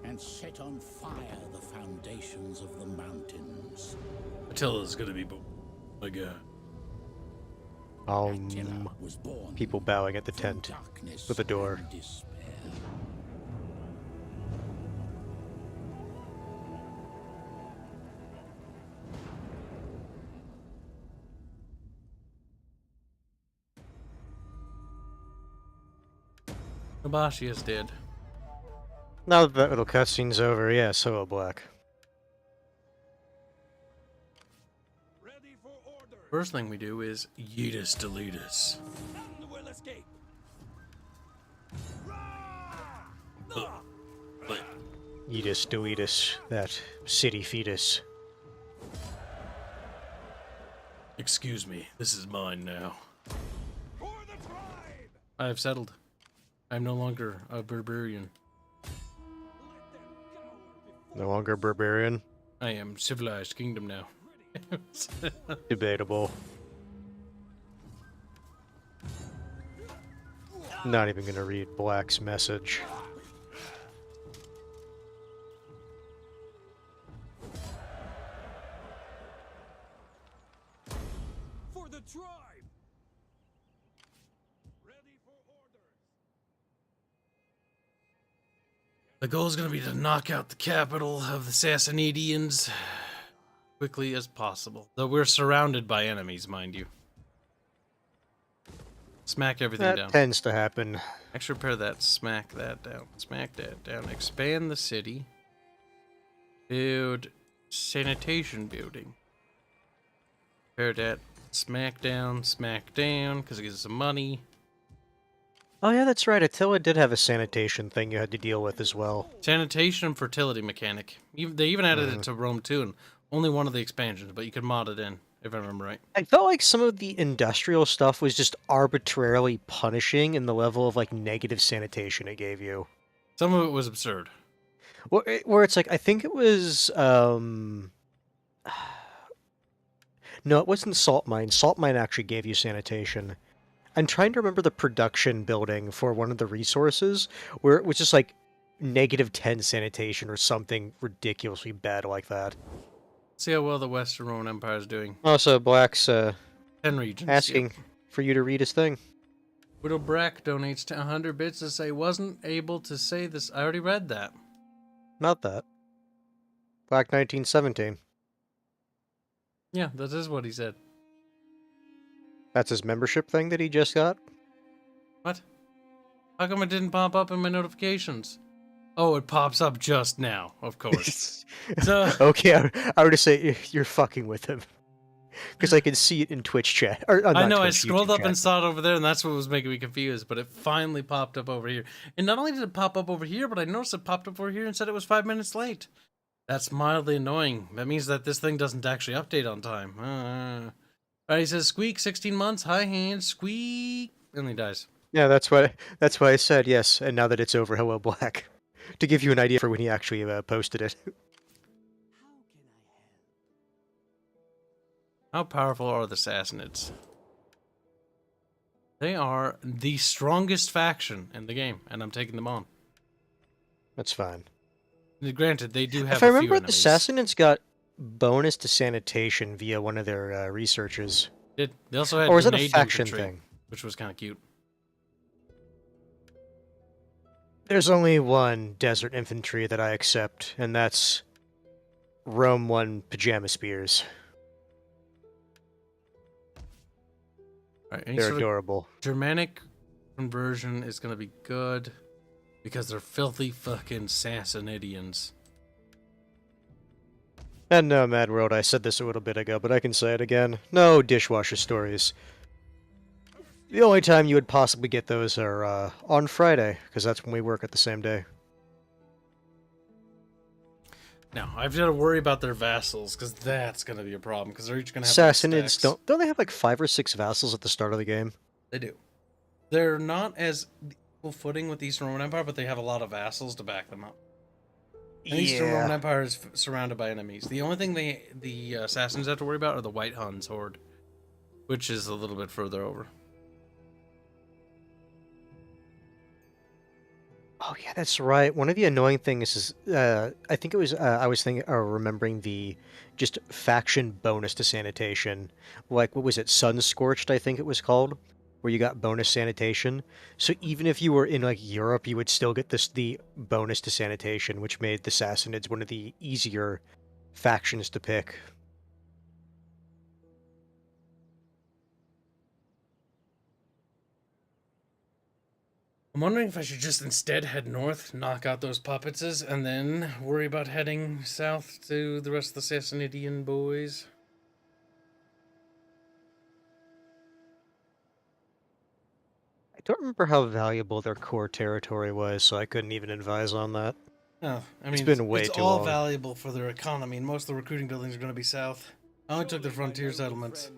and set on fire the foundations of the mountains. Attila's gonna be my god. Attila was born People bowing at the from tent darkness with a door. and despair. Nabashi is dead. Now that little cutscene's over, yeah, so Black. Ready for orders. First thing we do is yeetus deletus. None will escape. Eatus, deletus, that city fetus. Excuse me, this is mine now. For the tribe. I have settled. I am no longer a barbarian. No longer barbarian. I am civilized kingdom now. Debatable. Not even gonna read Black's message. For the tribe. Ready for orders. The goal is going to be to knock out the capital of the Sassanidians quickly as possible. Though we're surrounded by enemies, mind you. Smack everything That down. tends to happen. Actually, repair that. Smack that down. Smack that down. Expand the city. Build sanitation building. Repair that. Smack down, because it gives us some money. Oh yeah, that's right. Attila did have a sanitation thing you had to deal with as well. Sanitation and fertility mechanic. They even added it to Rome 2, and only one of the expansions, but you could mod it in, if I remember right. I felt like some of the industrial stuff was just arbitrarily punishing in the level of like negative sanitation it gave you. Some of it was absurd. Where it's like, I think it was, no, it wasn't Salt Mine. Salt Mine actually gave you sanitation. I'm trying to remember the production building for one of the resources, where it was just like -10 sanitation or something ridiculously bad like that. See how well the Western Roman Empire is doing. Also, Black's 10 regions. asking for you to read his thing. Widow Brack donates to 100 bits to say, wasn't able to say this. I already read that. Not that. Black 1917. Yeah, that is what he said. That's his membership thing that he just got? What? How come it didn't pop up in my notifications? Oh, it pops up just now, of course. Okay, I would say you're fucking with him. Because I can see it in Twitch chat. Or, I know, Twitch, I scrolled YouTube up chat. and saw it over there, and that's what was making me confused, but it finally popped up over here. And not only did it pop up over here, but I noticed it popped up over here and said it was 5 minutes late. That's mildly annoying. That means that this thing doesn't actually update on time. Alright, he says, Squeak, 16 months, high hand, Squeak, and he dies. Yeah, that's why I said yes, and now that it's over, hello, Black. To give you an idea for when he actually posted it. How powerful are the Sassanids? They are the strongest faction in the game, and I'm taking them on. That's fine. Granted, they do have If I a few remember, the enemies. Sassanids got bonus to sanitation via one of their researchers. They also had Or was it a grenade faction infantry, thing? which was kind of cute. There's only one desert infantry that I accept, and that's Rome 1 Pajama Spears. All right, any They're sort of adorable. Germanic conversion is going to be good because they're filthy fucking Sassanidians. And no, Mad World, I said this a little bit ago, but I can say it again. No dishwasher stories. The only time you would possibly get those are on Friday, because that's when we work at the same day. Now, I've got to worry about their vassals, because that's going to be a problem, because they're each going to have big Sassanids stacks. don't they have like 5 or 6 vassals at the start of the game? They do. They're not as equal footing with the Eastern Roman Empire, but they have a lot of vassals to back them up. And the Eastern Roman Empire is surrounded by enemies. The only thing the assassins have to worry about are the White Huns horde, which is a little bit further over. Oh yeah, that's right. One of the annoying things is, I think it was, I was thinking, or remembering the just faction bonus to sanitation. Like, what was it, Sun Scorched, I think it was called, where you got bonus sanitation. So even if you were in like Europe, you would still get the bonus to sanitation, which made the Sassanids one of the easier factions to pick. I'm wondering if I should just instead head north, knock out those puppetses, and then worry about heading south to the rest of the Sassanidian boys. don't remember how valuable their core territory was, so I couldn't even advise on that. Oh, I mean, It's been way it's too all long. valuable for their economy, and most of the recruiting buildings are going to be south. I only took the frontier settlements.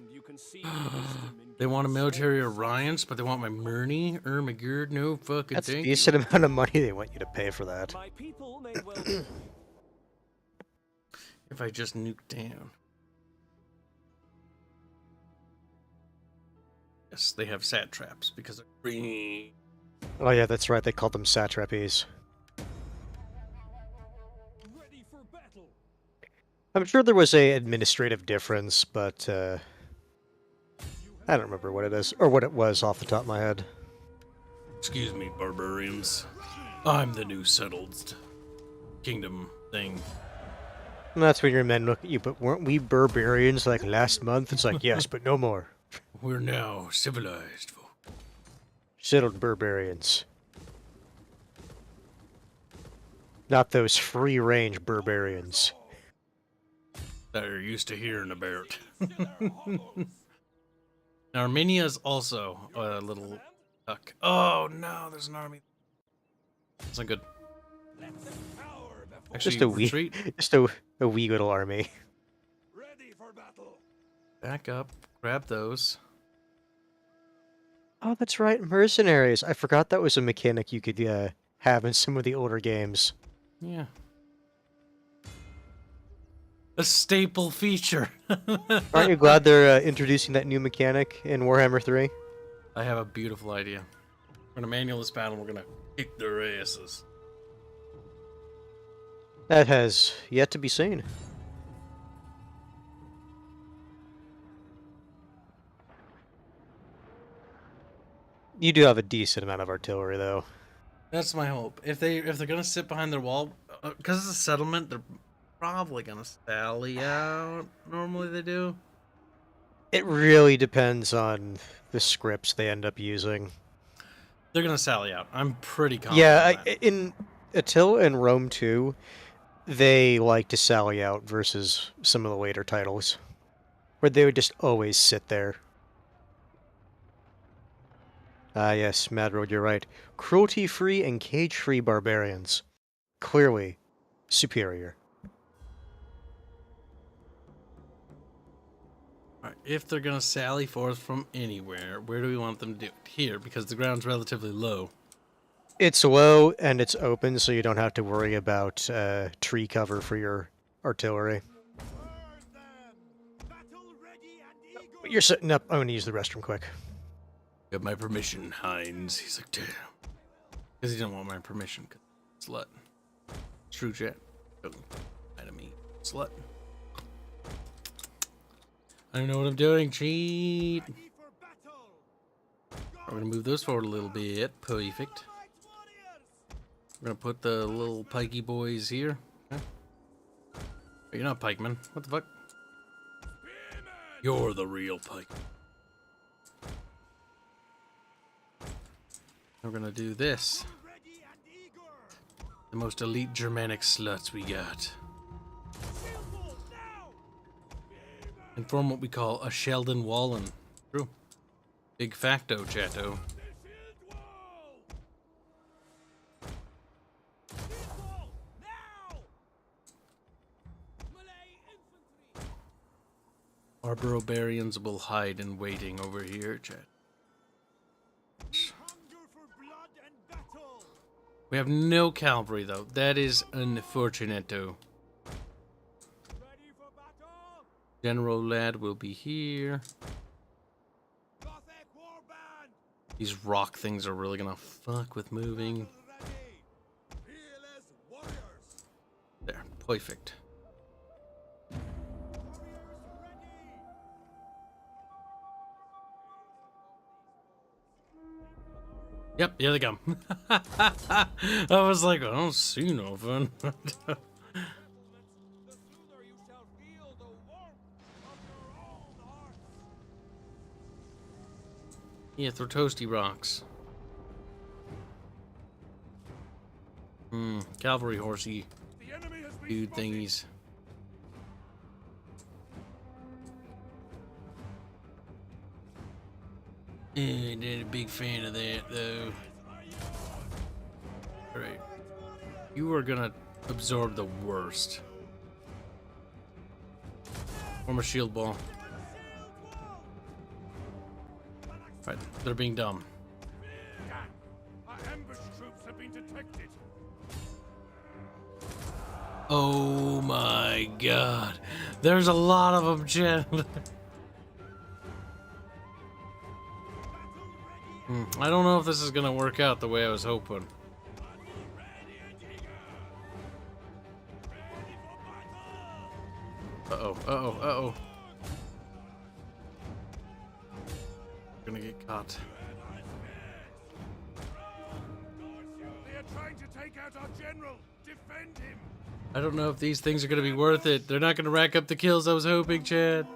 They want a military alliance, but they want my Murney? My good, no fucking That's a thank decent you. amount of money they want you to pay for that. My people may well be. If I just nuke down. Yes, they have satraps because they're green. Oh yeah, that's right, they called them satrapies. Ready for battle. I'm sure there was a administrative difference, but I don't remember what it is, or what it was off the top of my head. Excuse me, barbarians. I'm the new settled kingdom thing. And that's when your men look at you, but weren't we barbarians like last month? It's like, yes, but no more. We're now civilized. Settled barbarians. Not those free-range barbarians. That you're used to hearing about. Now, Armenia's also a little stuck. Oh no, there's an army. That's not good. Actually, Just a retreat. just a wee little army. Ready for battle. Back up. Grab those. Oh, that's right, mercenaries. I forgot that was a mechanic you could have in some of the older games. Yeah. A staple feature. Aren't you glad they're introducing that new mechanic in Warhammer 3? I have a beautiful idea. We're gonna manual this battle. We're gonna kick their asses. That has yet to be seen. You do have a decent amount of artillery, though. That's my hope. If they're gonna sit behind their wall, because it's a settlement, they're probably gonna sally out. Normally they do. It really depends on the scripts they end up using. They're gonna sally out. I'm pretty confident. Yeah, in Attila and Rome 2, they like to sally out versus some of the later titles, where they would just always sit there. Ah, yes, Mad Road, you're right. Cruelty-free and cage-free barbarians. Clearly superior. Alright, if they're gonna sally forth from anywhere, where do we want them to do it? Here, because the ground's relatively low. It's low and it's open, so you don't have to worry about tree cover for your artillery. But you're setting up. I'm gonna use the restroom quick. Got my permission, Hanse. He's like, damn. Because he didn't want my permission. Slut. True chat. Don't lie to me. Slut. I don't know what I'm doing. Cheat. We're gonna move those forward a little bit. Perfect. We're gonna put the little pikey boys here. Okay. You're not pikemen. What the fuck? You're the real pike. We're gonna do this. The most elite Germanic sluts we got. And form what we call a Sheldon Wallen. True. Big facto, chatto. Our barbarians will hide in waiting over here, chat. We have no cavalry, though. That is unfortunato. General Lad will be here. These rock things are really gonna fuck with moving. There, perfect. Yep, here they come. I was like, I don't see nothing. Yeah, throw toasty rocks. Cavalry horsey dude thingies. Not a big fan of that, though. Alright. You are gonna absorb the worst. Form a shield ball. Right, they're being dumb. Our ambush troops have been detected. Oh my god. There's a lot of them, Jen. I don't know if this is gonna work out the way I was hoping. Uh-oh, uh-oh, uh-oh. Gonna get caught. They are trying to take out our general. Defend him. I don't know if these things are gonna be worth it. They're not gonna rack up the kills I was hoping, Chad.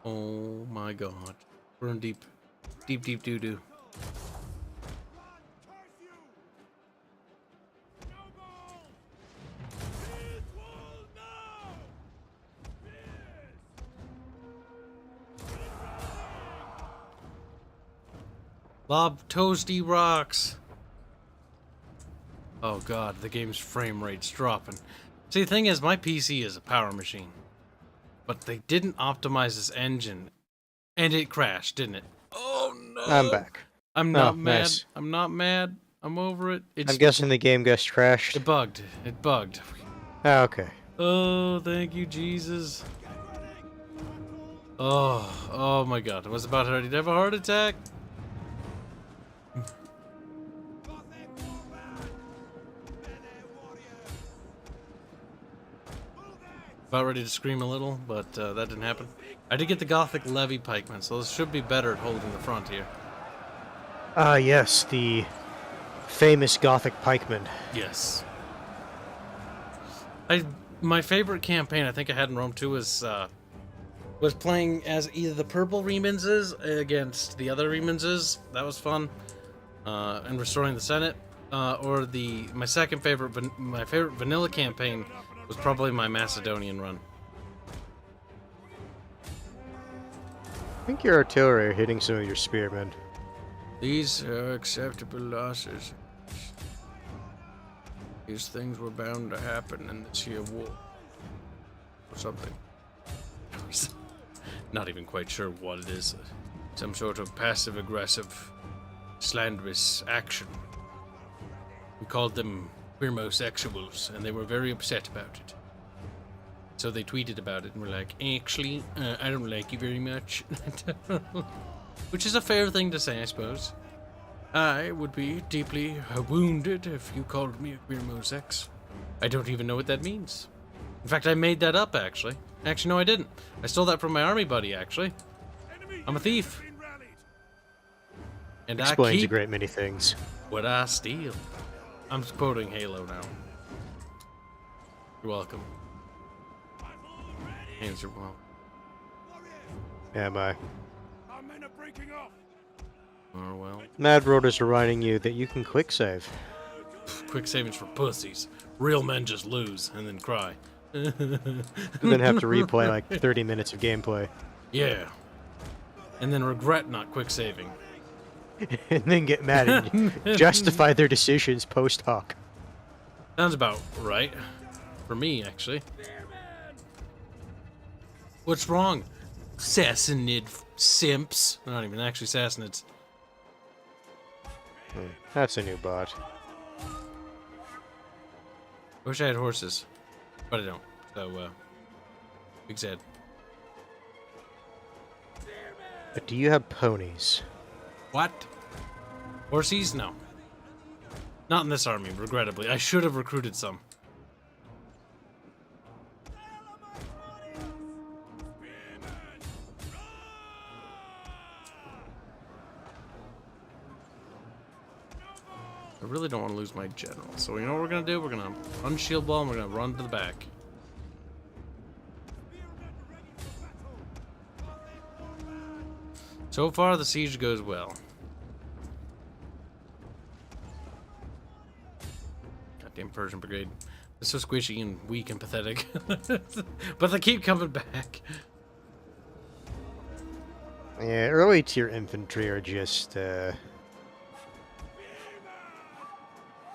Oh my god. We're in deep, deep, deep doo-doo. Lob toasty rocks. Oh god, the game's frame rate's dropping. See, the thing is, my PC is a power machine. But they didn't optimize this engine. And it crashed, didn't it? Oh no! I'm back. I'm not Oh, mad. nice. I'm not mad. I'm over it. It's, I'm guessing the game gets crashed. it bugged. It bugged. Oh, okay. Oh, thank you, Jesus. Oh my god. I was about ready to have a heart attack. About ready to scream a little, but that didn't happen. I did get the Gothic Levy Pikeman, so this should be better at holding the front here. Ah, yes, the famous Gothic pikeman. Yes. My favorite campaign I think I had in Rome 2 was playing as either the purple Remanses against the other Remanses. That was fun. And restoring the Senate. Or my favorite vanilla campaign was probably my Macedonian run. I think your artillery are hitting some of your spearmen. These are acceptable losses. These things were bound to happen in this here war. Or something. Not even quite sure what it is. Some sort of passive-aggressive, slanderous action. We called them queermosexuals, and they were very upset about it. So they tweeted about it and were like, actually, I don't like you very much. Which is a fair thing to say, I suppose. I would be deeply wounded if you called me a queermosex. I don't even know what that means. In fact, I made that up, actually. Actually, no, I didn't. I stole that from my army buddy, actually. I'm a thief. And Explains I a keep great many things. what I steal. I'm quoting Halo now. You're welcome. Hands are well. Am I? Our men are breaking off. Oh well. Mad Road is reminding you that you can quick save. Quick savings for pussies. Real men just lose and then cry. And then have to replay like 30 minutes of gameplay. Yeah. And then regret not quick saving. And then get mad and justify their decisions post hoc. Sounds about right. For me, actually. What's wrong? Sassanid simps. They're not even actually Sassanids. That's a new bot. I wish I had horses. But I don't. So, big sad. But do you have ponies? What? Horsies? No. Not in this army, regrettably. I should have recruited some. I really don't want to lose my general. So you know what we're going to do? We're going to unshield ball and we're going to run to the back. So far, the siege goes well. Goddamn Persian Brigade. They're so squishy and weak and pathetic. But they keep coming back. Yeah, early tier infantry are just, I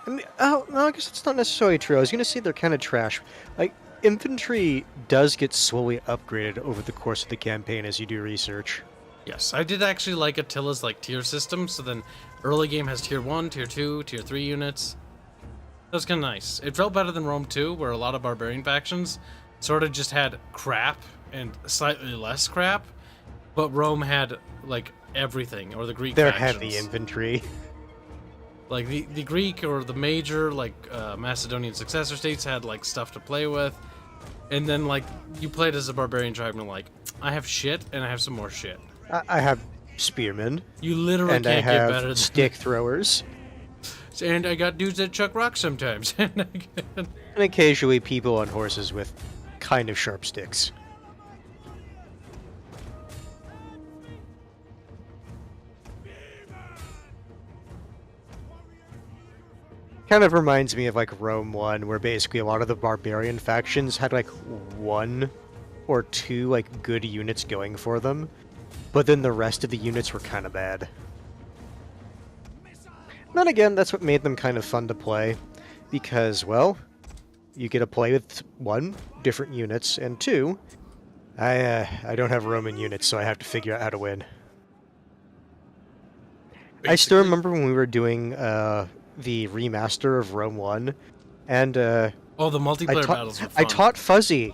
mean, oh, no, I guess it's not necessarily true. I was gonna say they're kind of trash. Like, infantry does get slowly upgraded over the course of the campaign as you do research. Yes, I did actually like Attila's like tier system. So then early game has tier 1, tier 2, tier 3 units. That was kind of nice. It felt better than Rome 2, where a lot of barbarian factions sort of just had crap and slightly less crap. But Rome had, like, everything, or the Greek They're factions. heavy infantry. Like, the Greek or the major, like, Macedonian successor states had, like, stuff to play with. And then, like, you played as a barbarian tribe and like, I have shit, and I have some more shit. I have spearmen. You literally and can't I have get better than stick throwers. And I got dudes that chuck rocks sometimes. And occasionally people on horses with kind of sharp sticks. Kind of reminds me of like Rome 1, where basically a lot of the barbarian factions had like 1 or 2 like good units going for them, but then the rest of the units were kind of bad. And then again, that's what made them kind of fun to play, because, well, you get to play with 1, different units, and 2, I don't have Roman units, so I have to figure out how to win. I still remember when we were doing the remaster of Rome 1, and oh, the multiplayer battles were fun. I taught Fuzzy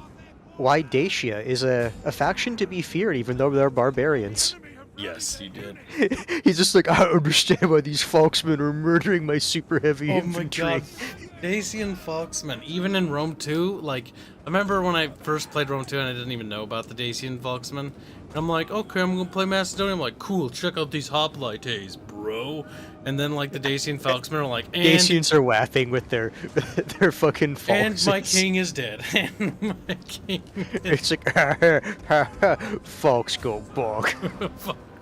why Dacia is a faction to be feared, even though they're barbarians. Yes, you did. He's just like, I don't understand why these Falksmen are murdering my super heavy infantry. Oh my god. Dacian Falksmen. Even in Rome 2, like, I remember when I first played Rome 2 and I didn't even know about the Dacian Falksmen. I'm like, okay, I'm gonna play Macedonia. I'm like, cool, check out these hoplites, bro. And then, like, the Dacian Falksmen are like, and... Dacians are laughing with their fucking Falks. And my king is dead. And my king It's like, Falks go bog.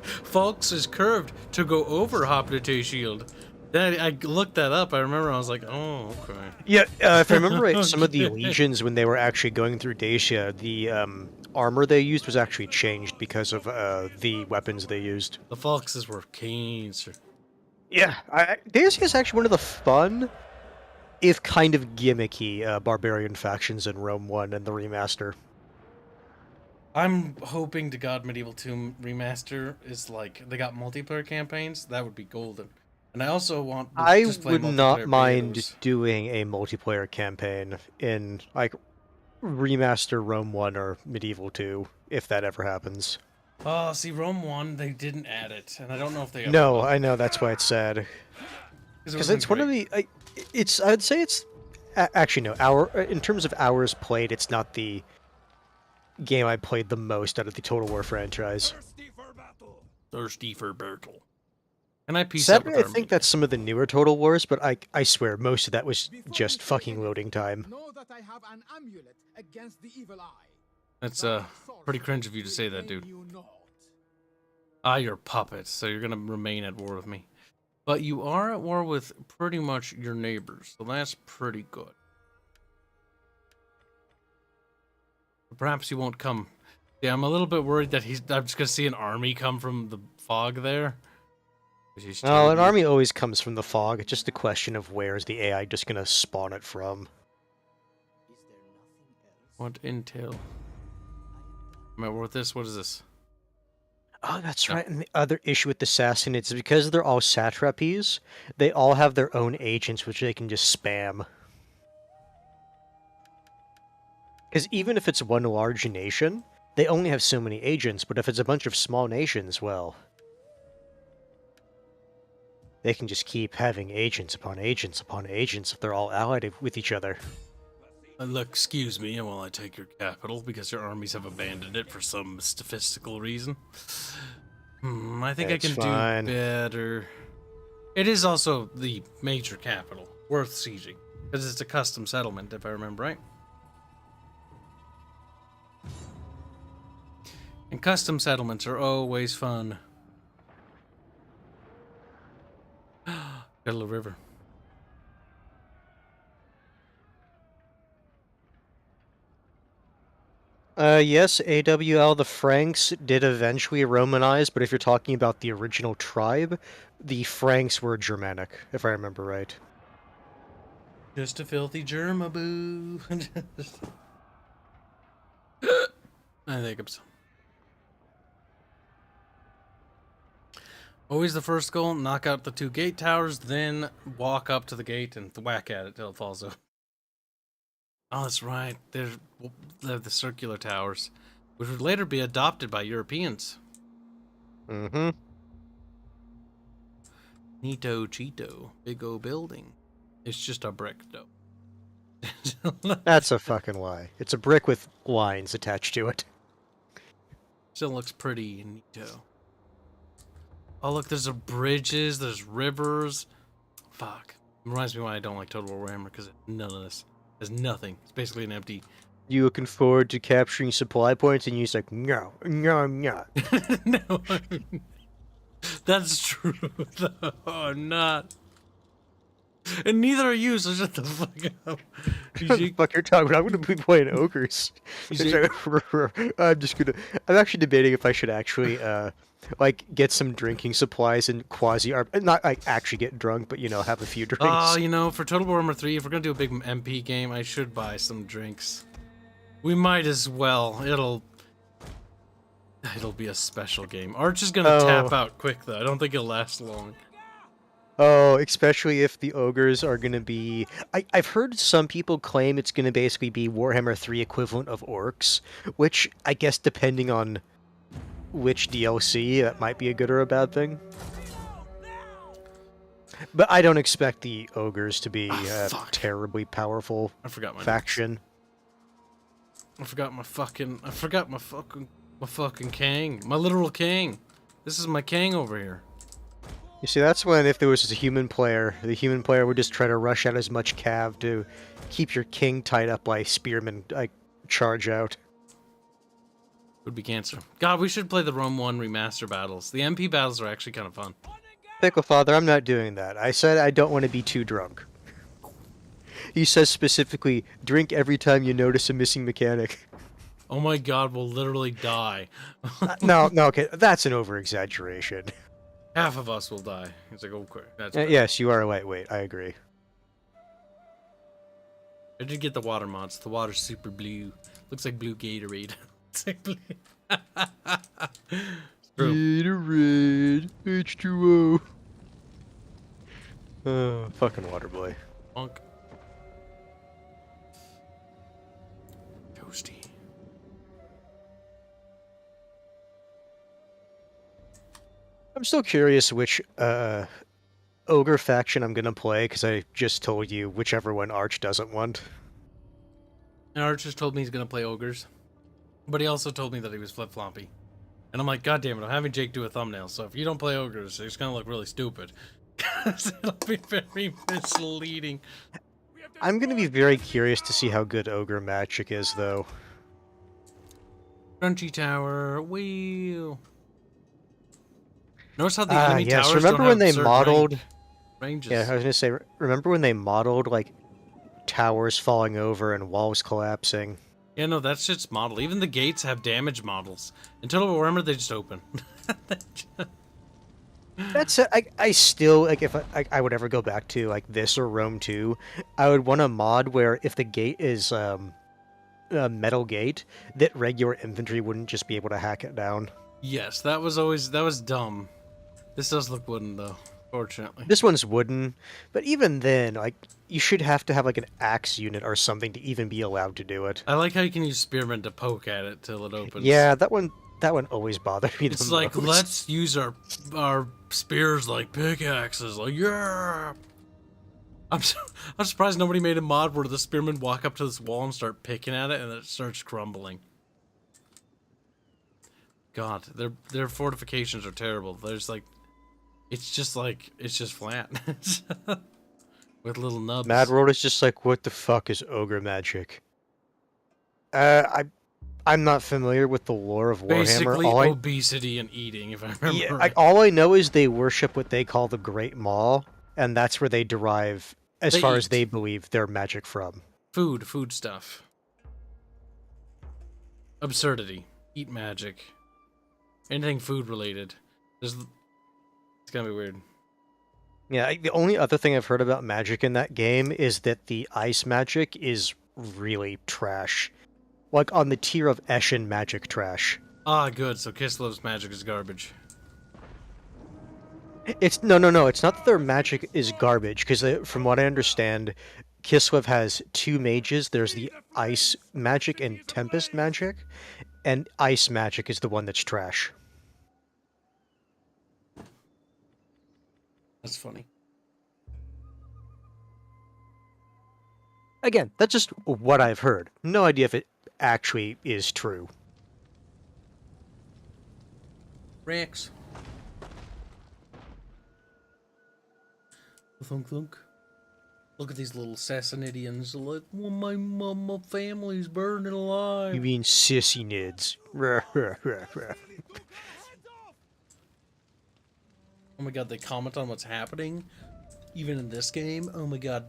Falks is curved to go over hoplite shield. Then I looked that up. I remember I was like, oh, okay. Yeah, if I remember right, some of the legions, when they were actually going through Dacia, the armor they used was actually changed because of the weapons they used. The Falkses were keen, sir. Yeah, Dacia is actually one of the fun, if kind of gimmicky, barbarian factions in Rome 1 and the remaster. I'm hoping to God Medieval 2 Remaster is like, they got multiplayer campaigns. That would be golden. And I also want to I just play would not multiplayer mind betas. doing a multiplayer campaign in, like, remaster Rome 1 or Medieval 2, if that ever happens. Oh, see, Rome 1, they didn't add it. And I don't know if they ever No, will. I know, that's why it's sad. Because it's one of the... I'd say it's... Actually, no, in terms of hours played, it's not the game I played the most out of the Total War franchise. Thirsty for battle. And I piece Sadly, up I with think that's some of the newer Total Wars, but I swear, most of that was just fucking loading time. Know that I have an amulet against the evil eye. That's pretty cringe of you to say that, dude. You not. You're puppets, so you're gonna remain at war with me. But you are at war with pretty much your neighbors, so that's pretty good. Perhaps he won't come. Yeah, I'm a little bit worried that I'm just gonna see an army come from the fog there. Oh, an army always comes from the fog. It's just a question of where is the AI just gonna spawn it from. What intel? Am I worth this? What is this? Oh, that's right. And the other issue with the Sassanids is because they're all satrapies, they all have their own agents which they can just spam. Because even if it's one large nation, they only have so many agents, but if it's a bunch of small nations, well... they can just keep having agents upon agents upon agents if they're all allied with each other. Look, excuse me while I take your capital, because your armies have abandoned it for some statistical reason. I think I can do better. It is also the major capital, worth sieging, because it's a custom settlement, if I remember right. And custom settlements are always fun. Got a little river. Yes, AWL, the Franks did eventually Romanize, but if you're talking about the original tribe, the Franks were Germanic, if I remember right. Just a filthy germaboo. I think I'm so. Always the first goal, knock out the 2 gate towers, then walk up to the gate and whack at it till it falls over. Oh, that's right. They're the circular towers, which would later be adopted by Europeans. Mm-hmm. Neato Cheeto. Big O building. It's just a brick, though. That's a fucking lie. It's a brick with lines attached to it. Still looks pretty neato. Oh, look, there's bridges, there's rivers. Fuck. Reminds me why I don't like Total War Warhammer, because none of this. There's nothing. It's basically an empty... You looking forward to capturing supply points, and you're just like, no, no, no. No, that's true, though. I'm not. And neither are you, so shut the fuck up. What the fuck you're talking about? I'm gonna be playing ogres. I'm just gonna... I'm actually debating if I should actually, like, get some drinking supplies and not, like, actually get drunk, but, you know, have a few drinks. Oh, you know, for Total War Warhammer 3, if we're gonna do a big MP game, I should buy some drinks. We might as well. It'll be a special game. Arch is gonna tap out quick, though. I don't think it'll last long. Oh, especially if the ogres are going to be... I've heard some people claim it's going to basically be Warhammer 3 equivalent of orcs, which I guess depending on which DLC, that might be a good or a bad thing. But I don't expect the ogres to be a terribly powerful faction. I forgot my fucking king. My literal king. This is my king over here. You see, that's when, if there was a human player, the human player would just try to rush out as much cav to keep your king tied up by spearmen, like, charge out. Would be cancer. God, we should play the Rome 1 remaster battles. The MP battles are actually kind of fun. Pickle Father, I'm not doing that. I said I don't want to be too drunk. He says specifically, drink every time you notice a missing mechanic. Oh my god, we'll literally die. No, okay, that's an over-exaggeration. Half of us will die. It's like, okay, that's yes, you are a lightweight, I agree. I did get the water mods. The water's super blue. Looks like blue Gatorade. It's like blue. Gatorade, H2O. Fucking water boy. Bonk. Toasty. I'm still curious which ogre faction I'm gonna play, because I just told you whichever one Arch doesn't want. And Arch just told me he's gonna play ogres, but he also told me that he was flip-floppy. And I'm like, God damn it, I'm having Jake do a thumbnail, so if you don't play ogres, it's gonna look really stupid. It'll be very misleading. I'm gonna be very curious to see how good ogre magic is, though. Crunchy tower, wheel. Notice how the enemy yes. towers Remember don't when have they modeled ranges. Yeah, I was gonna say, remember when they modeled, like, towers falling over and walls collapsing? Yeah, no, that shit's model. Even the gates have damage models. In Total War Warhammer, they just open. That's it. I still, like, if I would ever go back to, like, this or Rome 2, I would want a mod where if the gate is a metal gate, that regular infantry wouldn't just be able to hack it down. Yes, that was dumb. This does look wooden, though, fortunately. This one's wooden, but even then, like, you should have to have, like, an axe unit or something to even be allowed to do it. I like how you can use spearmen to poke at it till it opens. Yeah, that one always bothered me the most. It's like, let's use our spears like pickaxes. Like, yeah! I'm surprised nobody made a mod where the spearmen walk up to this wall and start picking at it and it starts crumbling. God, their fortifications are terrible. There's like... It's just flat. With little nubs. Mad World is just like, what the fuck is ogre magic? I'm not familiar with the lore of Warhammer. Basically obesity and eating, if I remember right. All I know is they worship what they call the Great Maw, and that's where they derive, as far as they believe, their magic from. Food stuff. Absurdity. Eat magic. Anything food related. It's gonna be weird. Yeah, the only other thing I've heard about magic in that game is that the ice magic is really trash. Like on the tier of Eshin magic trash. Ah, good. So Kislev's magic is garbage. It's no. It's not that their magic is garbage, because from what I understand, Kislev has two mages. There's the ice magic and tempest magic, and ice magic is the one that's trash. That's funny. Again, that's just what I've heard. No idea if it actually is true. Rex. Thunk thunk. Look at these little Sassanidians. Like, well, my family's burning alive. You mean sissy nids. Oh my god, they comment on what's happening, even in this game. Oh my god,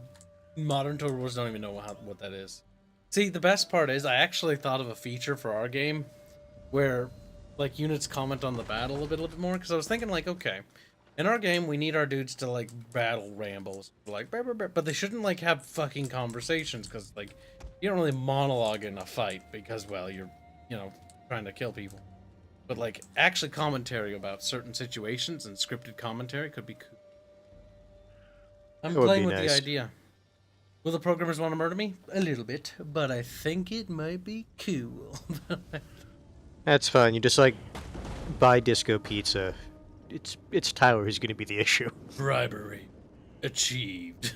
modern Total Wars don't even know what that is. See, the best part is I actually thought of a feature for our game where, like, units comment on the battle a bit more, because I was thinking, like, okay, in our game we need our dudes to, like, battle rambles, like, but they shouldn't, like, have fucking conversations, because, like, you don't really monologue in a fight because, well, you're, you know, trying to kill people. But, like, actually commentary about certain situations and scripted commentary could be cool. I'm playing with the idea. Will the programmers want to murder me? A little bit, but I think it might be cool. That's fine. You just, like, buy Disco Pizza. It's Tyler who's going to be the issue. Bribery. Achieved.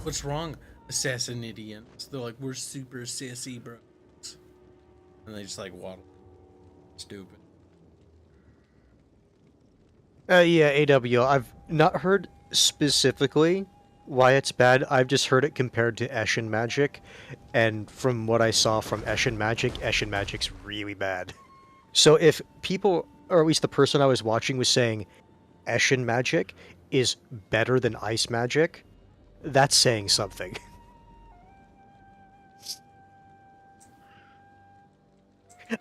What's wrong, Assassinidians? They're like, we're super sissy, bro. And they just, like, waddle. Stupid. Yeah, AWL. I've not heard specifically why it's bad. I've just heard it compared to Eshin Magic, and from what I saw from Eshin Magic's really bad. So if people, or at least the person I was watching was saying Eshin Magic is better than Ice Magic, that's saying something.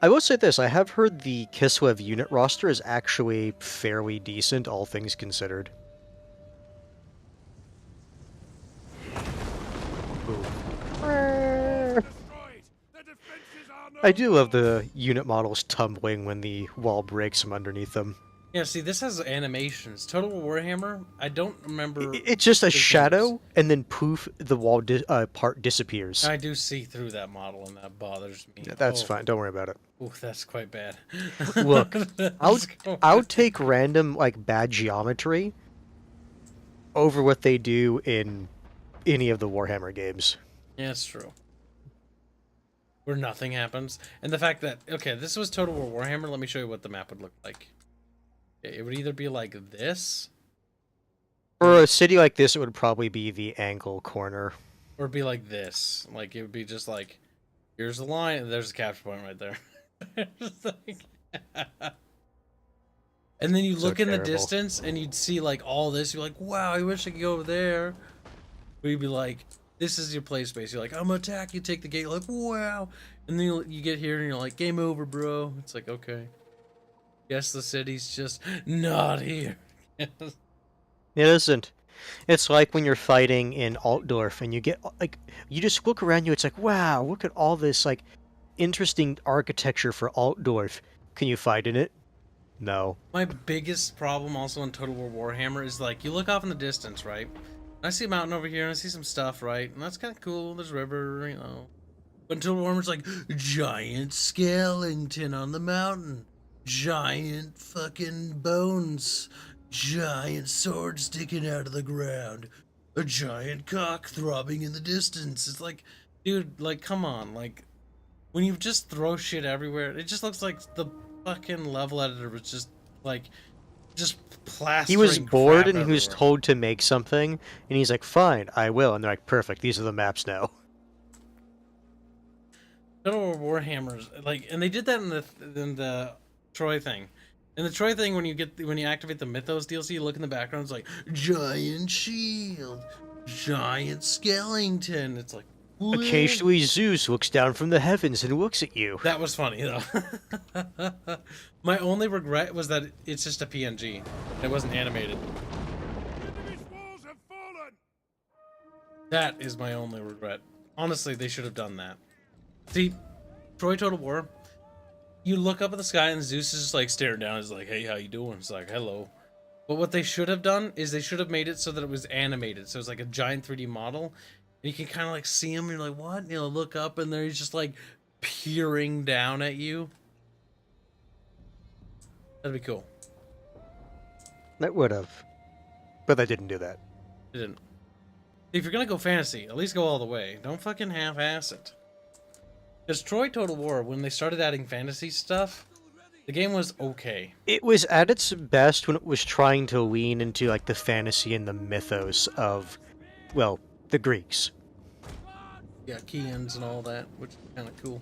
I will say this, I have heard the Kislev unit roster is actually fairly decent, all things considered. I do love the unit models tumbling when the wall breaks from underneath them. Yeah, see, this has animations. Total Warhammer, I don't remember... It's just a shadow, and then poof, the wall part disappears. I do see through that model, and that bothers me. Yeah, that's fine, don't worry about it. Ooh, that's quite bad. Look, I'll take random, like, bad geometry over what they do in any of the Warhammer games. Yeah, it's true. Where nothing happens. And the fact that, okay, this was Total War Warhammer, let me show you what the map would look like. It would either be like this. For a city like this, it would probably be the angle corner. Or it'd be like this. Like, it would be just like, here's the line, and there's a capture point right there. And then you look in the distance, and you'd see, like, all this. You're like, wow, I wish I could go over there. But you'd be like, this is your play space. You're like, I'm gonna attack. You take the gate. You're like, wow. And then you get here, and you're like, game over, bro. It's like, okay. Yes, the city's just not here. It isn't. It's like when you're fighting in Altdorf and you get, like, you just look around you, it's like, wow, look at all this, like, interesting architecture for Altdorf. Can you fight in it? No. My biggest problem also in Total War Warhammer is, like, you look off in the distance, right? I see a mountain over here, and I see some stuff, right? And that's kind of cool. There's a river, you know. But in Total War Warhammer's like, giant skeleton on the mountain. Giant fucking bones. Giant sword sticking out of the ground. A giant cock throbbing in the distance. It's like, dude, like, come on. Like, when you just throw shit everywhere, it just looks like the fucking level editor was just, like, just plastering. He was bored and everywhere. he was told to make something, and he's like, fine, I will. And they're like, perfect, these are the maps now. Total War Warhammers, like, and they did that in the Troy thing. In the Troy thing, when you activate the Mythos DLC, you look in the background, it's like, giant shield, giant skeleton. It's like, Occasionally, Zeus looks down from the heavens and looks at you. That was funny though. My only regret was that it's just a PNG. It wasn't animated. Enemy's walls have fallen! That is my only regret. Honestly, they should have done that. See, Troy Total War, you look up at the sky and Zeus is just like staring down. He's like, hey, how you doing? It's like, hello. But what they should have done is they should have made it so that it was animated. So it's like a giant 3D model. And you can kind of like see him. And you're like, what? And you'll look up and there he's just like peering down at you. That'd be cool. That would have. But they didn't do that. They didn't. If you're gonna go fantasy, at least go all the way. Don't fucking half-ass it. Because Troy Total War, when they started adding fantasy stuff, the game was okay. It was at its best when it was trying to lean into like the fantasy and the mythos of, well, the Greeks. Yeah, Chians and all that, which is kind of cool.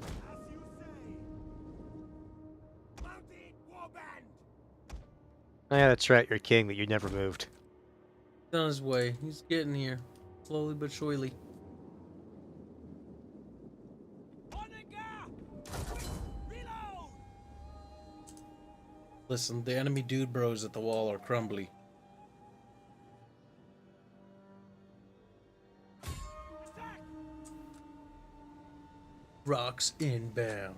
Oh, yeah, that's right, you're king, but you never moved. He's on his way. He's getting here. Slowly but surely. Listen, the enemy dude bros at the wall are crumbly. Rocks inbound.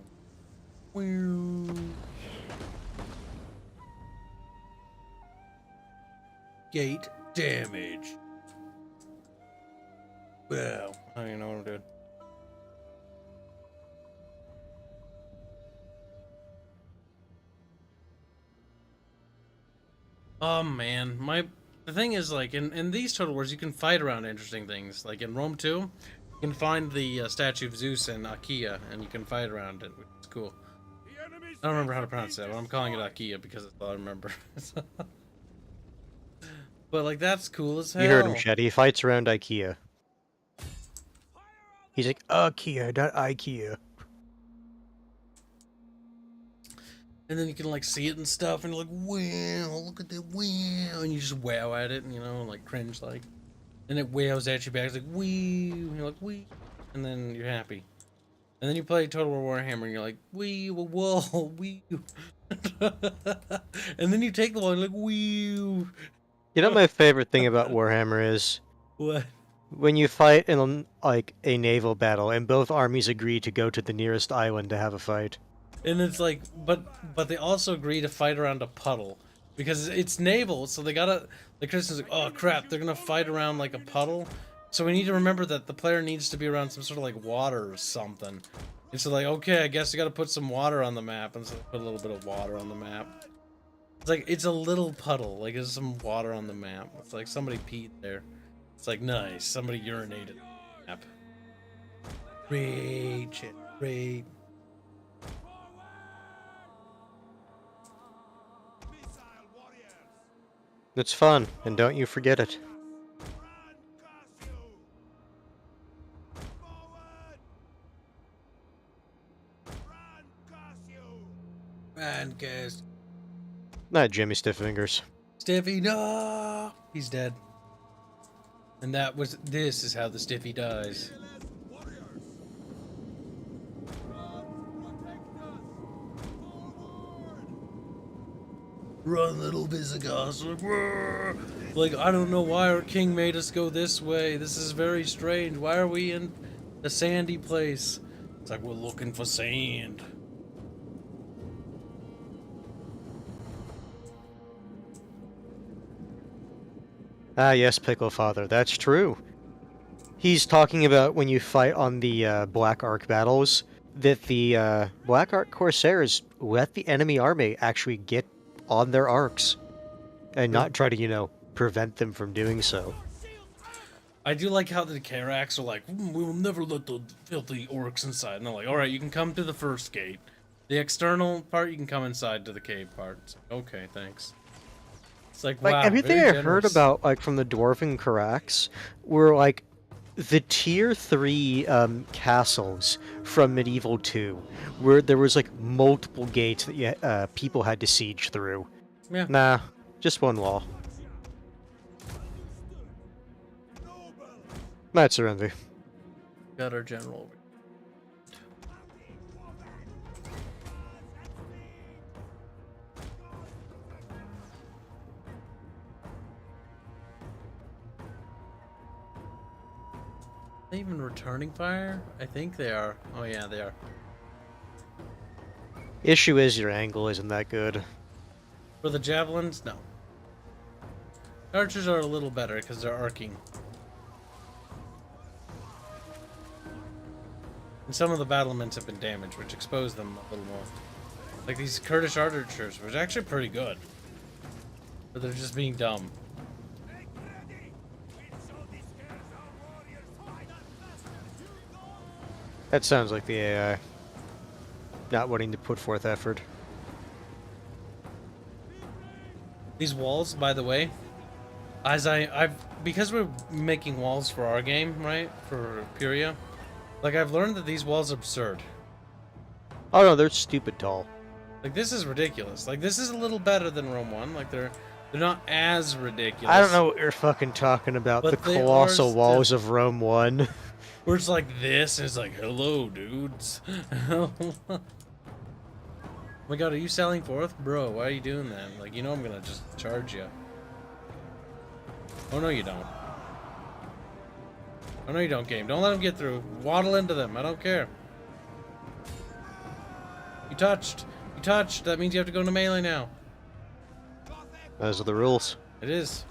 Gate damage. Wow, I don't even know what I'm doing. Oh man, the thing is, like, in these Total Wars you can fight around interesting things. Like in Rome 2, you can find the statue of Zeus in Achaia, and you can fight around it, which is cool. I don't remember how to pronounce that, but I'm calling it Achaia because that's all I remember. But like, that's cool as hell. You heard him, Shed. He fights around IKEA. He's like, IKEA, not IKEA. And then you can like see it and stuff, and you're like, wow, look at that, wow, and you just wow at it, and you know, like cringe like, and it wows at you back. It's like, wee, and you're like, wee, and then you're happy. And then you play Total War Warhammer, and you're like, wee, whoa, wee, and then you take the one, and you're like, wee. You know what my favorite thing about Warhammer is? What? When you fight in like a naval battle, and both armies agree to go to the nearest island to have a fight. And it's like, but they also agree to fight around a puddle because it's naval, so they gotta. The Christians like, oh crap, they're gonna fight around like a puddle, so we need to remember that the player needs to be around some sort of like water or something. And so like, okay, I guess you gotta put some water on the map, and so put a little bit of water on the map. It's like it's a little puddle, like there's some water on the map. It's like somebody peed there. It's like nice, somebody urinated on the map. Great shit, great. It's fun, and don't you forget it. And cast. Not Jimmy Stiffingers. Stiffy, no! He's dead. And this is how the Stiffy dies. Run, little Visigoths. Like, I don't know why our king made us go this way. This is very strange. Why are we in a sandy place? It's like, we're looking for sand. Ah, yes, Pickle Father, that's true. He's talking about when you fight on the Black Ark battles, that the Black Ark Corsairs let the enemy army actually get on their arcs, and not try to, you know, prevent them from doing so. I do like how the Karax are like, we will never let the filthy orcs inside. And they're like, alright, you can come to the first gate. The external part, you can come inside to the cave part. It's like, okay, thanks. It's like, wow, everything very I heard generous. about, like, from the Dwarven Karax were, like, the tier 3 castles from Medieval 2, where there was, like, multiple gates that people had to siege through. Yeah. Nah, just one wall. That's Serenity. Got our general over. Are they even returning fire? I think they are. Oh yeah, they are. Issue is your angle isn't that good. For the javelins, no. Archers are a little better because they're arcing. And some of the battlements have been damaged, which expose them a little more. Like these Kurdish archers, which are actually pretty good. But they're just being dumb. That sounds like the AI. Not wanting to put forth effort. These walls, by the way, because we're making walls for our game, right? For Puria, like I've learned that these walls are absurd. Oh no, they're stupid tall. Like this is ridiculous. Like this is a little better than Rome 1. Like they're not as ridiculous. I don't know what you're fucking talking about. But The they colossal are walls of Rome 1. Where it's like this, and it's like, hello, dudes. Oh my god, are you selling forth? Bro, why are you doing that? Like, you know I'm gonna just charge you. Oh no you don't. Oh no you don't, game. Don't let them get through. Waddle into them. I don't care. You touched. You touched. That means you have to go into melee now. Those are the rules. It is.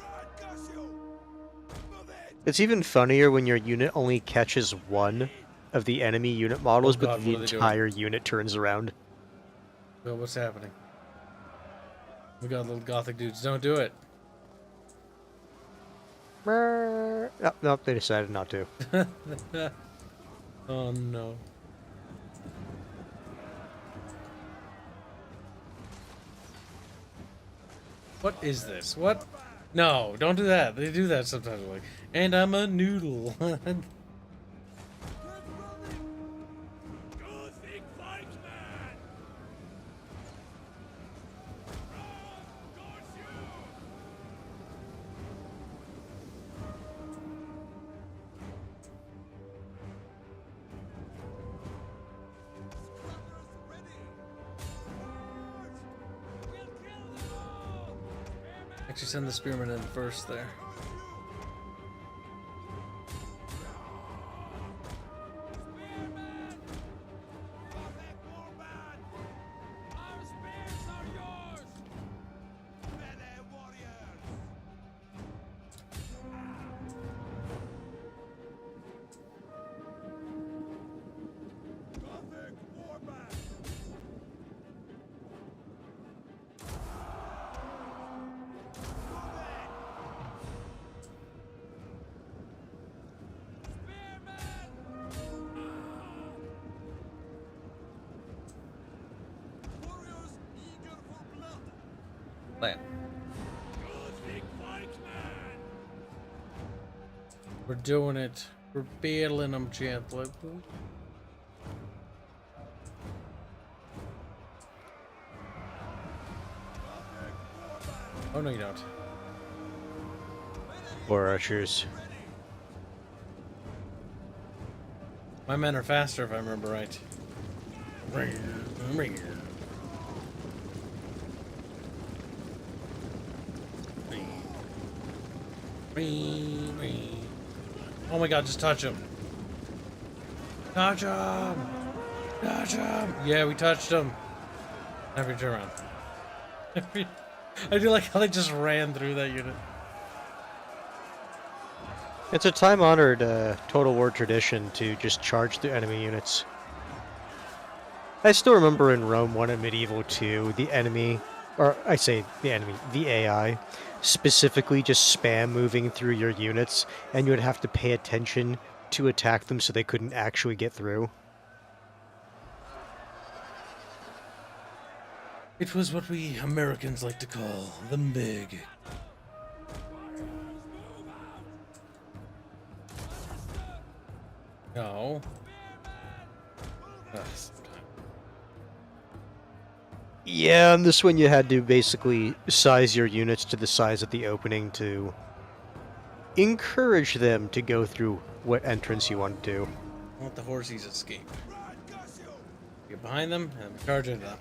It's even funnier when your unit only catches one of the enemy unit models, Oh but God, the what are they entire unit turns around. Well, what's happening? We got little gothic dudes. Don't do it. Nope, they decided not to. Oh no. What is this? What? No, don't do that. They do that sometimes. Like, and I'm a noodle. Actually, send the spearmen in first there. Plan. We're doing it. We're battling them gently. Oh no, you don't. Poor archers. My men are faster, if I remember right. Oh my god, just touch him. Touch him! Touch him! Yeah, we touched him. Have your turn around. I do like how they just ran through that unit. It's a time-honored Total War tradition to just charge through enemy units. I still remember in Rome 1 and Medieval 2, the enemy, or I say the enemy, the AI, specifically just spam moving through your units, and you would have to pay attention to attack them so they couldn't actually get through. It was what we Americans like to call them big. No. Yeah, and this one you had to basically size your units to the size of the opening to encourage them to go through what entrance you want to. I want the horsies escape. Get behind them and charge into them.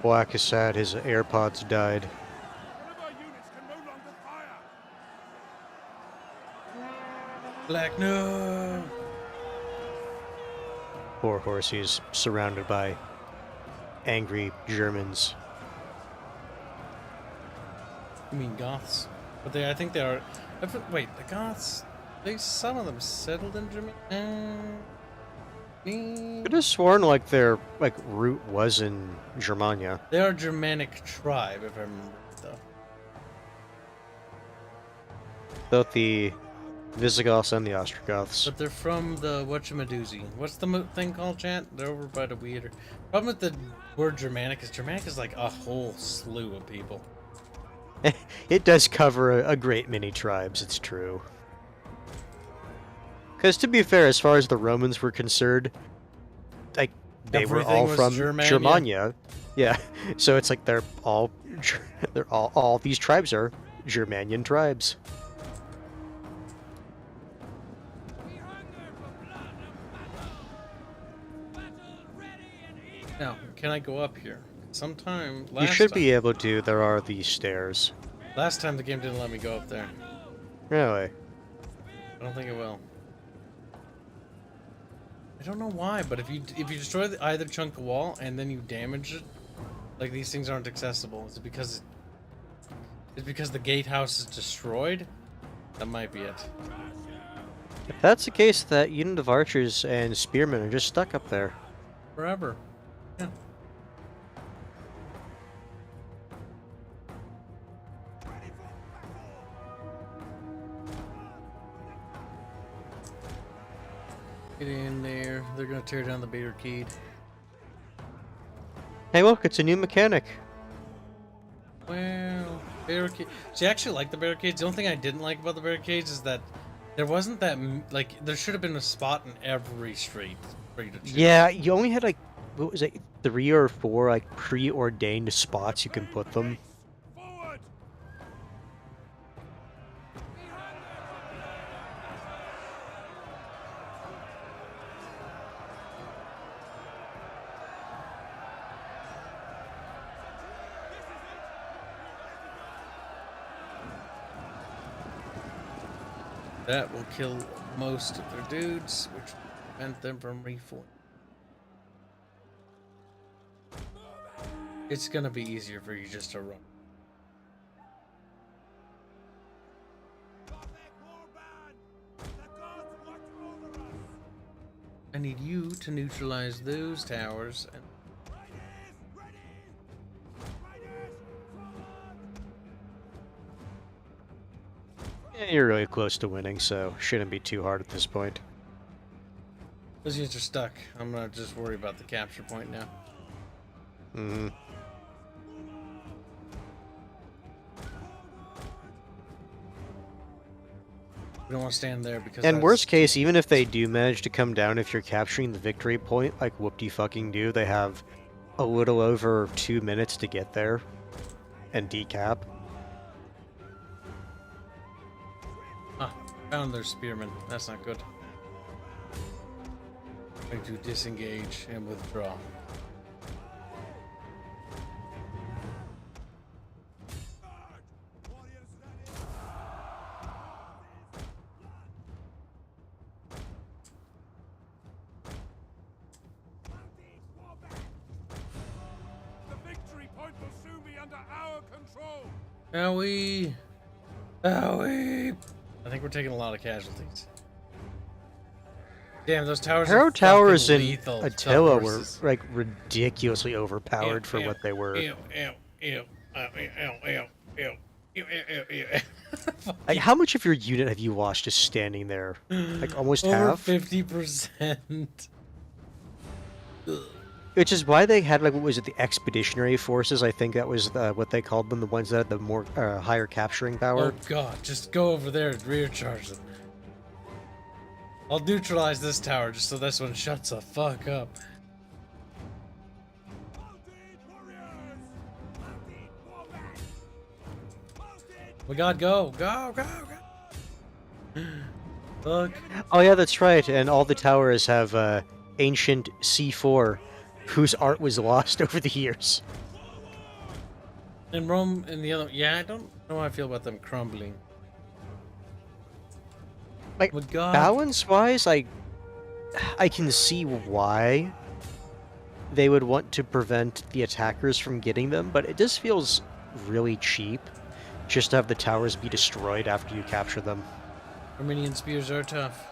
Black is sad his AirPods died. Black, no! Poor horsies surrounded by angry Germans. You mean Goths? But I think they are. Wait, the Goths? Some of them settled in Germany. Could have sworn like their root was in Germania. They are a Germanic tribe, if I remember though. Both the Visigoths and the Ostrogoths. But they're from the whatchamadoozy. What's the thing called, chat? They're over by the weirder. Problem with the word Germanic is like a whole slew of people. It does cover a great many tribes, it's true. Because to be fair, as far as the Romans were concerned, like they were all from Germania. Yeah, so it's like all these tribes are Germanian tribes. Now, can I go up here? Sometime You should be able to. There are these stairs. Last time the game didn't let me go up there. Really? I don't think it will. I don't know why, but if you destroy either chunk of wall and then you damage it, like these things aren't accessible. Is it because the gatehouse is destroyed? That might be it. If that's the case, that unit of archers and spearmen are just stuck up there. Forever. Yeah. Get in there. They're gonna tear down the barricade. Hey, look, it's a new mechanic. Well, barricade. See, I actually like the barricades. The only thing I didn't like about the barricades is that there wasn't that there should have been a spot in every street for you to choose. Yeah, you only had what was it, 3 or 4 preordained spots you can put them. That will kill most of their dudes, which will prevent them from reforming. It's gonna be easier for you just to run. I need you to neutralize those towers and Yeah, you're really close to winning, so shouldn't be too hard at this point. those units are stuck. I'm gonna just worry about the capture point now. Mm-hmm. We don't want to stand there because. And worst case, even if they do manage to come down, if you're capturing the victory point, like whoop-de-fucking-do, they have a little over 2 minutes to get there and decap. Ah, found their spearmen. That's not good. Going to disengage and withdraw. Owie! Owie! I think we're taking a lot of casualties. Damn, those towers Harrow are Towers fucking in lethal. Attila were like ridiculously overpowered for what they were. Like, how much of your unit have you lost just standing there? Like almost Over half? 50%. Which is why they had, like, what was it, the expeditionary forces? I think that was what they called them, the ones that had the more higher capturing power. Oh god, just go over there and rear charge them. I'll neutralize this tower just so this one shuts the fuck up. We gotta go, go, go, go. Look. Oh yeah, that's right. And all the towers have ancient C4, whose art was lost over the years. And Rome and the other. Yeah, I don't know how I feel about them crumbling. Like Oh my God. balance-wise, I can see why they would want to prevent the attackers from getting them, but it just feels really cheap just to have the towers be destroyed after you capture them. Armenian spears are tough.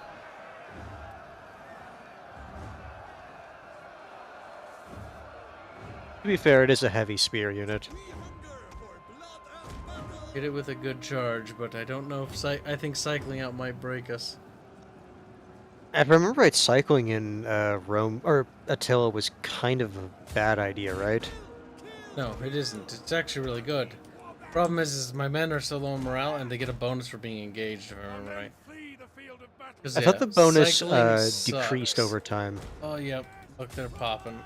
To be fair, it is a heavy spear unit. Hit it with a good charge, but I don't know if I think cycling out might break us. If I remember right, cycling in Rome or Attila was kind of a bad idea, right? No, it isn't. It's actually really good. Problem is my men are so low in morale, and they get a bonus for being engaged, if I remember right. I thought the bonus decreased over time. Oh, yep. Look, they're popping.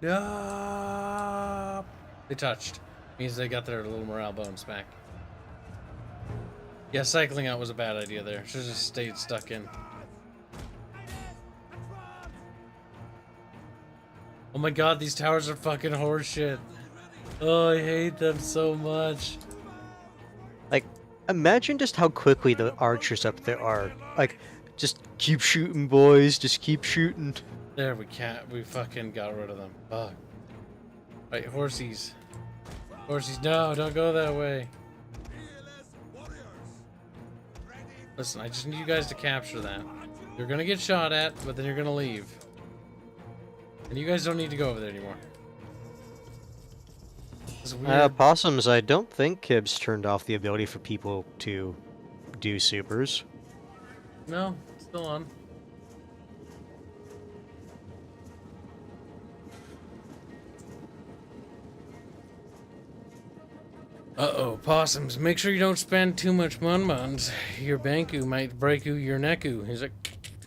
No. They touched. Means they got their little morale bonus back. Yeah, cycling out was a bad idea there. Should have just stayed stuck in. Oh my God, these towers are fucking horseshit. Oh, I hate them so much. Like, imagine just how quickly the archers up there are. Like, just keep shooting, boys. Just keep shooting. There, we fucking got rid of them. Fuck. Right, horsies. Horsies, no, don't go that way. Listen, I just need you guys to capture that. You're gonna get shot at, but then you're gonna leave. And you guys don't need to go over there anymore. Possums, I don't think Kibs turned off the ability for people to do supers. No, still on. Uh-oh, possums, make sure you don't spend too much mun-muns. Your banku might break you your necku. He's like...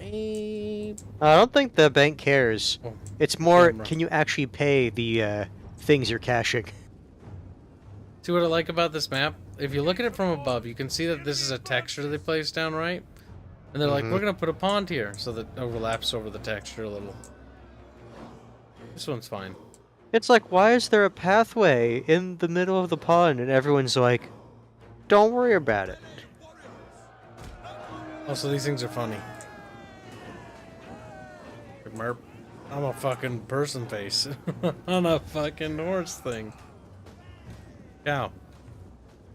I don't think the bank cares. Oh, It's more, camera. can you actually pay the things you're caching? See what I like about this map? If you look at it from above, you can see that this is a texture they placed down, right? And they're like, we're gonna put a pond here, so that overlaps over the texture a little. This one's fine. It's like, why is there a pathway in the middle of the pond? And everyone's like, don't worry about it. Also, these things are funny. Merp. I'm a fucking person face on a fucking horse thing. Cow.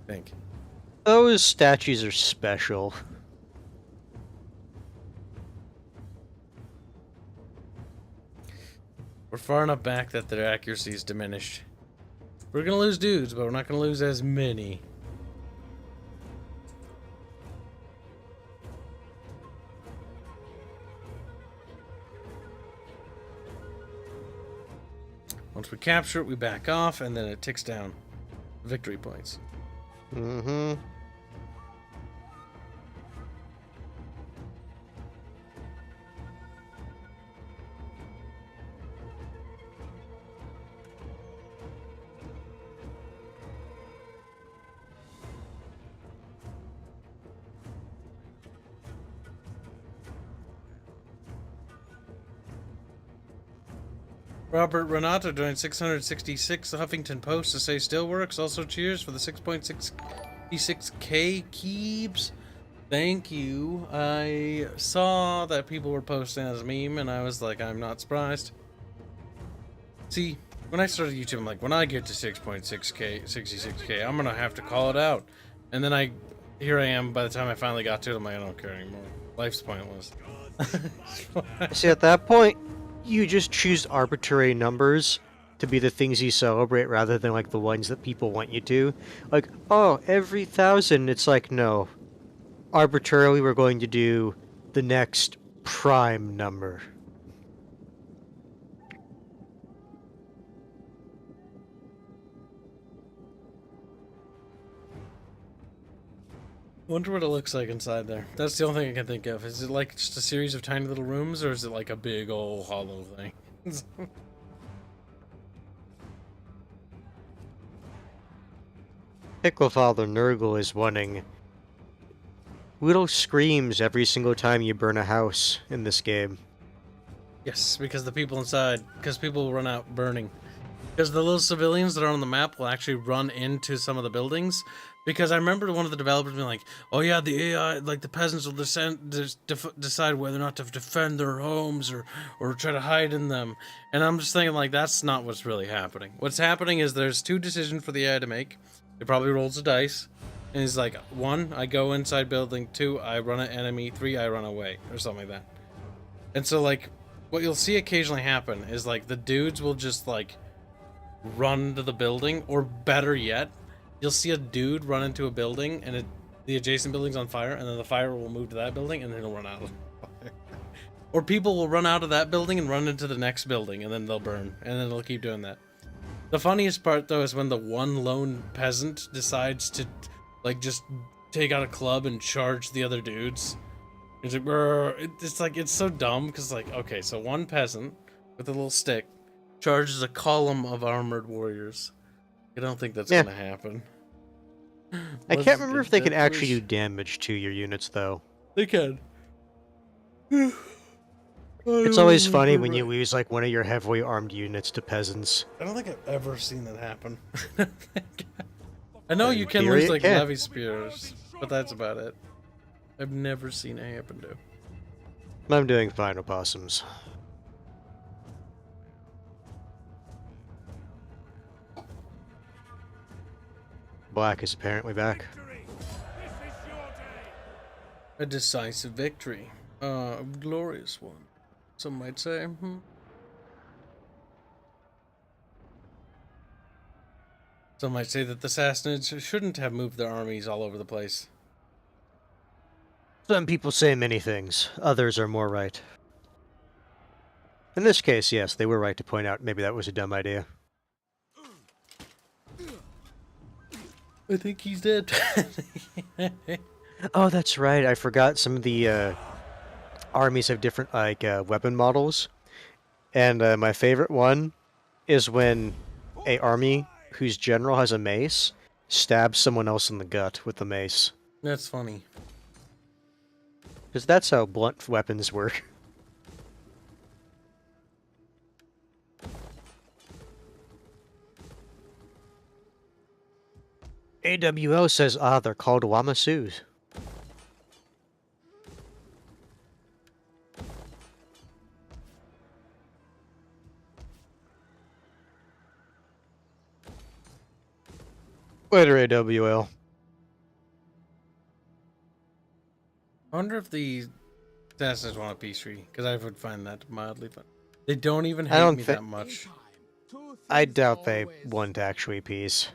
Think. Those statues are special. We're far enough back that their accuracy is diminished. We're gonna lose dudes, but we're not gonna lose as many. Once we capture it, we back off, and then it ticks down victory points. Mm-hmm. Robert Renato doing 666 Huffington Post to say still works. Also cheers for the 6.66k Kibs. Thank you. I saw that people were posting as a meme and I was like, I'm not surprised. See, when I started YouTube, I'm like, when I get to 6.6k, 66k, I'm gonna have to call it out. And then here I am, by the time I finally got to it, I'm like, I don't care anymore. Life's pointless. See, at that point, you just choose arbitrary numbers to be the things you celebrate rather than like the ones that people want you to. Like, oh, every 1,000, it's like, no. Arbitrarily, we're going to do the next prime number. Wonder what it looks like inside there. That's the only thing I can think of. Is it like just a series of tiny little rooms, or is it like a big old hollow thing? Pickle Father Nurgle is wanting Little screams every single time you burn a house in this game. Yes, because the people inside, because people will run out burning. Because the little civilians that are on the map will actually run into some of the buildings. Because I remember one of the developers being like, "Oh yeah, the AI, like the peasants will decide whether or not to defend their homes or try to hide in them." And I'm just thinking like that's not what's really happening. What's happening is there's two decisions for the AI to make. It probably rolls the dice, and he's like, 1, I go inside building. 2, I run an enemy. 3, I run away, or something like that. And so like, what you'll see occasionally happen is like the dudes will just like run to the building, or better yet, you'll see a dude run into a building and the adjacent building's on fire, and then the fire will move to that building and then it'll run out of fire. Or people will run out of that building and run into the next building and then they'll burn, and then they'll keep doing that. The funniest part though is when the one lone peasant decides to like just take out a club and charge the other dudes. It's like, it's like, it's so dumb because like, okay, so one peasant with a little stick charges a column of armored warriors. I don't think that's gonna happen. I can't remember if they can actually do damage to your units, though. They can. It's always funny when you lose like one of your heavily armed units to peasants. I don't think I've ever seen that happen. I know you can lose like levy spears, but that's about it. I've never seen it happen to. I'm doing fine, opossums. Black is apparently back. A decisive victory. A glorious one, some might say. Some might say that the Sassanids shouldn't have moved their armies all over the place. Some people say many things. Others are more right. In this case, yes, they were right to point out maybe that was a dumb idea. I think he's dead. Oh, that's right. I forgot some of the armies have different like weapon models. And my favorite one is when a army whose general has a mace stabs someone else in the gut with the mace. That's funny. Because that's how blunt weapons work. AWL says, they're called Wamasus. Later, AWL. I wonder if the Assassins want a peace treaty, because I would find that mildly fun. They don't even hate me that much. I doubt they want actually peace.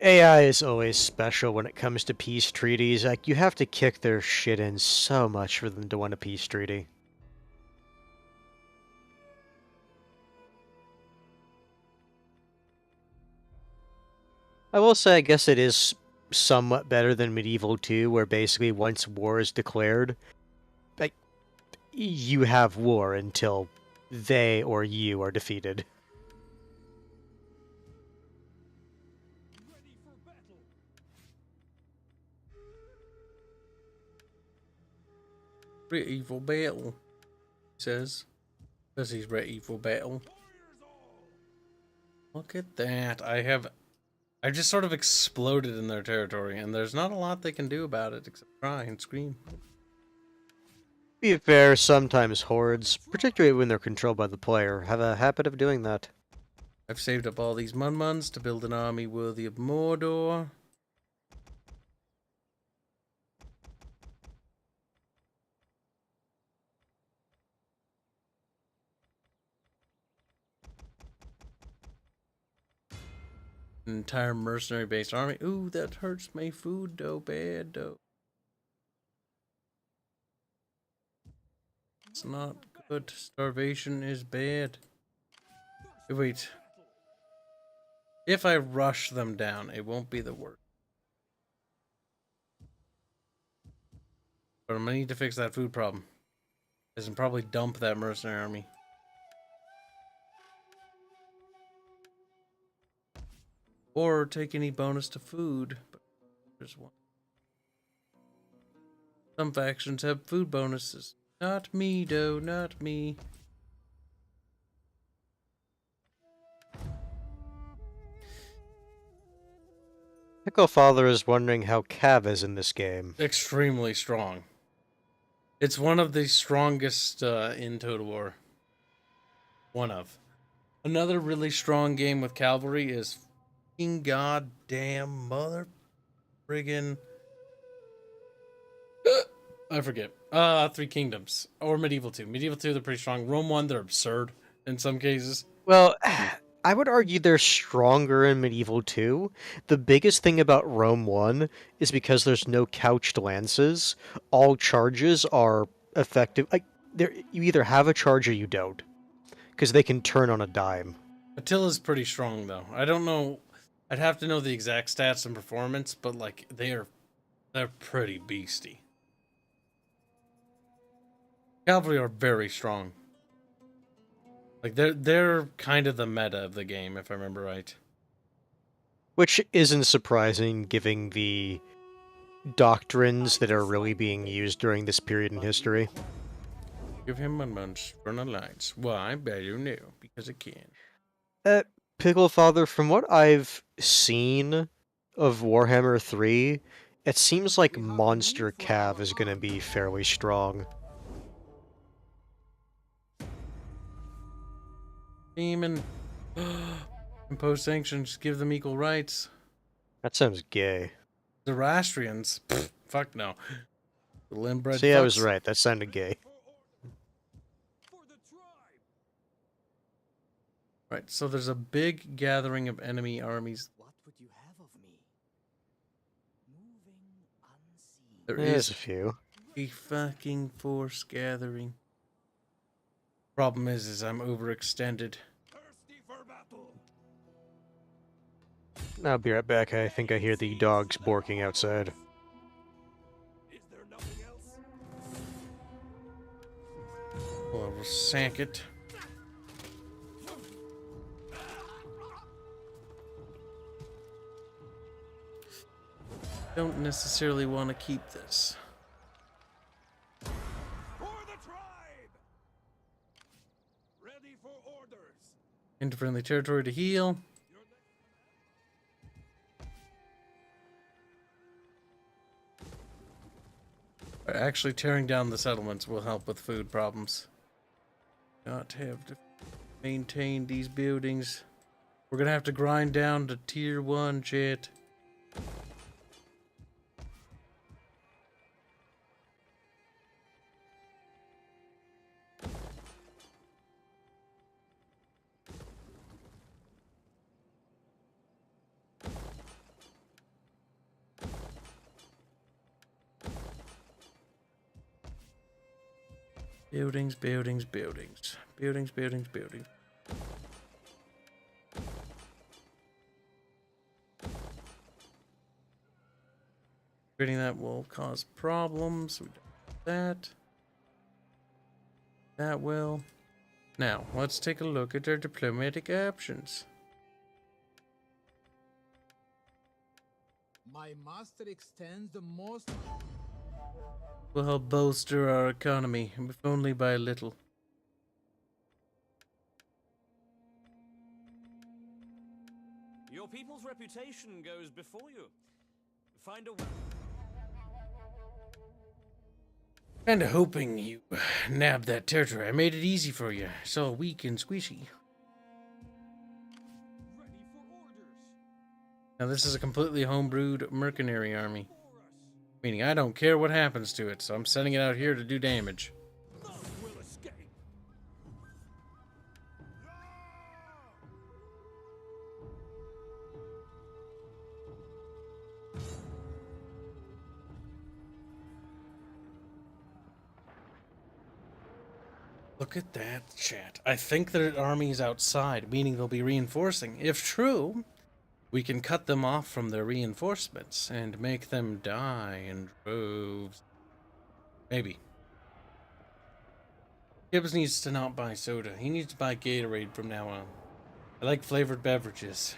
AI is always special when it comes to peace treaties. Like, you have to kick their shit in so much for them to want a peace treaty. I will say, I guess it is somewhat better than Medieval 2, where basically once war is declared, like, you have war until they or you are defeated. Ready for battle, he says. Because he's ready for battle. Look at that. I just sort of exploded in their territory, and there's not a lot they can do about it except cry and scream. Be fair, sometimes hordes, particularly when they're controlled by the player, have a habit of doing that. I've saved up all these Munmuns to build an army worthy of Mordor. An entire mercenary-based army. Ooh, that hurts my food, though, bad, though. It's not good. Starvation is bad. Wait. If I rush them down, it won't be the worst. But I'm gonna need to fix that food problem. I can probably dump that mercenary army. Or take any bonus to food. But There's one. Some factions have food bonuses. Not me, though. Not me. Pickle Father is wondering how Cav is in this game. Extremely strong. It's one of the strongest in Total War. One of. Another really strong game with cavalry is fucking goddamn mother friggin' I forget. Three Kingdoms. Or Medieval 2. Medieval 2, they're pretty strong. Rome 1, they're absurd in some cases. Well, I would argue they're stronger in Medieval 2. The biggest thing about Rome 1 is because there's no couched lances, all charges are effective. Like, you either have a charge or you don't, because they can turn on a dime. Attila's pretty strong, though. I don't know. I'd have to know the exact stats and performance, but, like, they're pretty beasty. Cavalry are very strong. Like, they're kind of the meta of the game, if I remember right. Which isn't surprising, given the doctrines that are really being used during this period in history. Give him 1 month run alliance. Why? Better know, because I can. Pickle Father, from what I've seen of Warhammer 3, it seems like Monster Cav is going to be fairly strong. Demon. Impose sanctions. Give them equal rights. That sounds gay. The Astrians. Fuck no. The Limbred. See, I was right. That sounded gay. Right, so there's a big gathering of enemy armies. What would you have of me? Moving unseen. There There's is a few. a fucking force gathering. Problem is I'm overextended. Thirsty for battle. I'll be right back. I think I hear the dogs barking outside. Is there nothing else? Well, we'll sank it. Don't necessarily want to keep this. For the tribe. Ready for orders. Into friendly territory to heal. Actually, tearing down the settlements will help with food problems. Not have to maintain these buildings. We're gonna have to grind down to tier 1 shit. Buildings, buildings, buildings. Buildings, buildings, buildings. Creating that will cause problems. We don't want that. That will. Now, let's take a look at our diplomatic options. My master extends the most. Will help bolster our economy, if only by a little. Your people's reputation goes before you. Find a way. Kinda hoping you nabbed that territory. I made it easy for you. So weak and squishy. Ready for orders. Now this is a completely homebrewed mercenary army. Meaning I don't care what happens to it, so I'm sending it out here to do damage. None will escape. Look at that, chat. I think their army's outside, meaning they'll be reinforcing. If true, we can cut them off from their reinforcements and make them die in droves. Maybe. Kibs needs to not buy soda. He needs to buy Gatorade from now on. I like flavored beverages.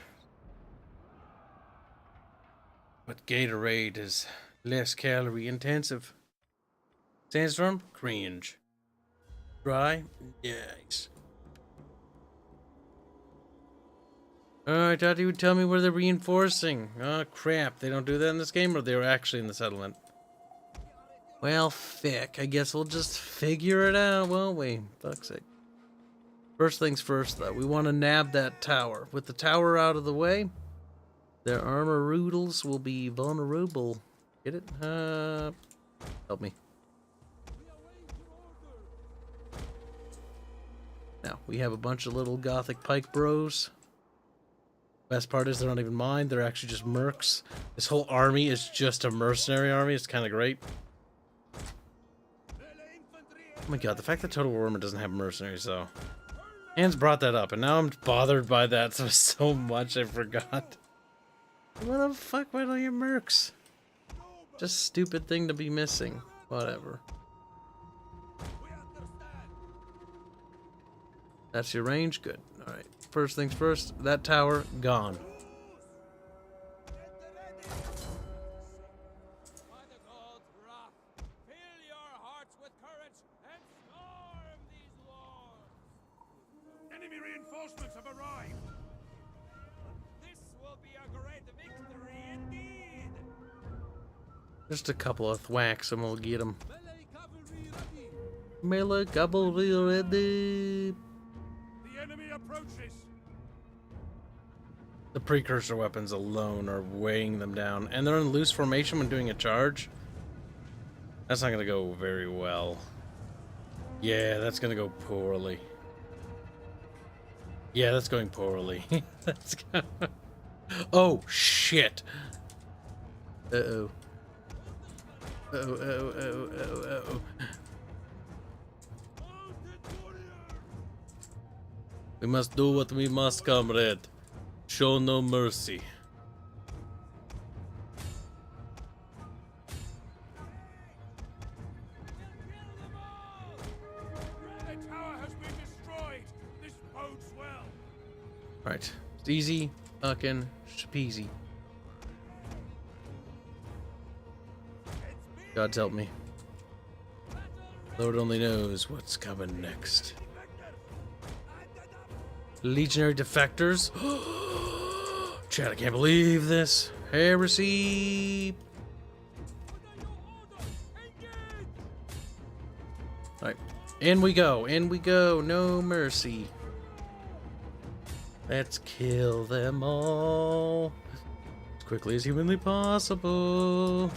But Gatorade is less calorie intensive. Sandstorm? Cringe. Dry? Nice. I thought you would tell me where they're reinforcing. Oh, crap. They don't do that in this game, or they were actually in the settlement? Well, fick. I guess we'll just figure it out, won't we? Fuck's sake. First things first, though. We want to nab that tower. With the tower out of the way, their armor roodles will be vulnerable. Get it? Help me. Now, we have a bunch of little gothic pike bros. Best part is they're not even mine. They're actually just mercs. This whole army is just a mercenary army. It's kind of great. Oh my god, the fact that Total Warhammer doesn't have mercenaries, though. Hans brought that up, and now I'm bothered by that so much I forgot. What the fuck? Why don't you mercs? Just a stupid thing to be missing. Whatever. That's your range? Good. Alright. First things first, that tower, gone. Enemy reinforcements have arrived. This will be a great victory indeed. Just a couple of thwacks and we'll get them. Melee cavalry ready. The enemy approaches. The precursor weapons alone are weighing them down, and they're in loose formation when doing a charge. That's not gonna go very well. Yeah, that's gonna go poorly. Yeah, that's going poorly. That's gonna... Oh shit! Uh-oh. Oh. We must do what we must, comrade. Show no mercy. The tower has been destroyed. This bodes well. Right. It's easy, fucking peasy. God's help me. Lord only knows what's coming next. Legionary defectors. Chad, I can't believe this. Heresy. Alright. In we go. In we go. No mercy. Let's kill them all as quickly as humanly possible.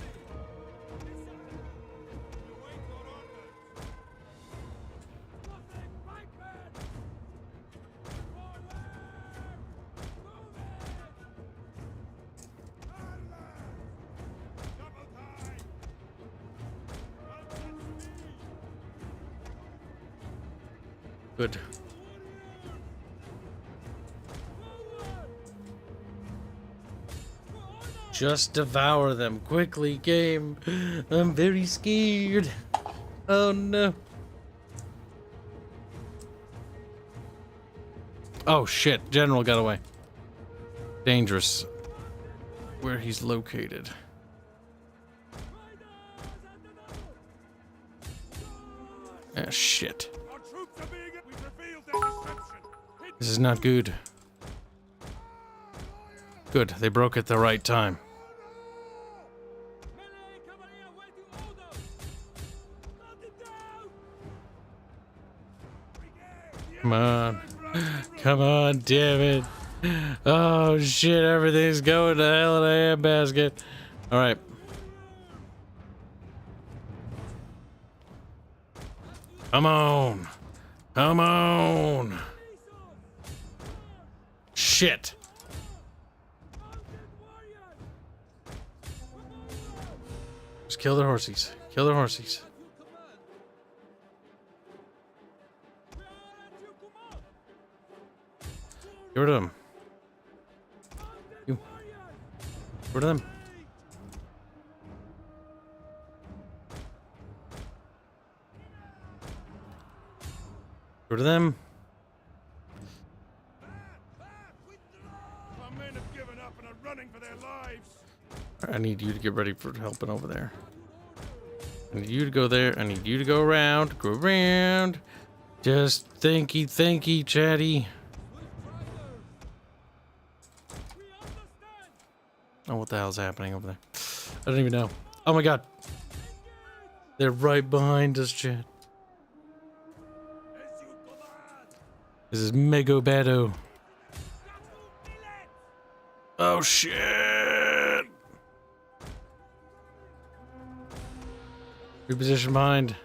Good. Just devour them quickly, game. I'm very scared. Oh no. Oh shit, General got away. Dangerous. Where he's located. Ah, shit. This is not good. Good, they broke at the right time. Come on. Come on, damn it. Oh shit, everything's going to hell in a handbasket. Alright. Come on. Come on. Shit. Just kill their horsies. Kill their horsies. Get rid of them. You. Get rid of them. Get rid of them. I need you to get ready for helping over there. I need you to go there. I need you to go around. Go around. Just thinky, chatty. Oh, what the hell's happening over there? I don't even know. Oh my god. They're right behind us, chat. This is Mego Bado. Oh shit! Reposition behind.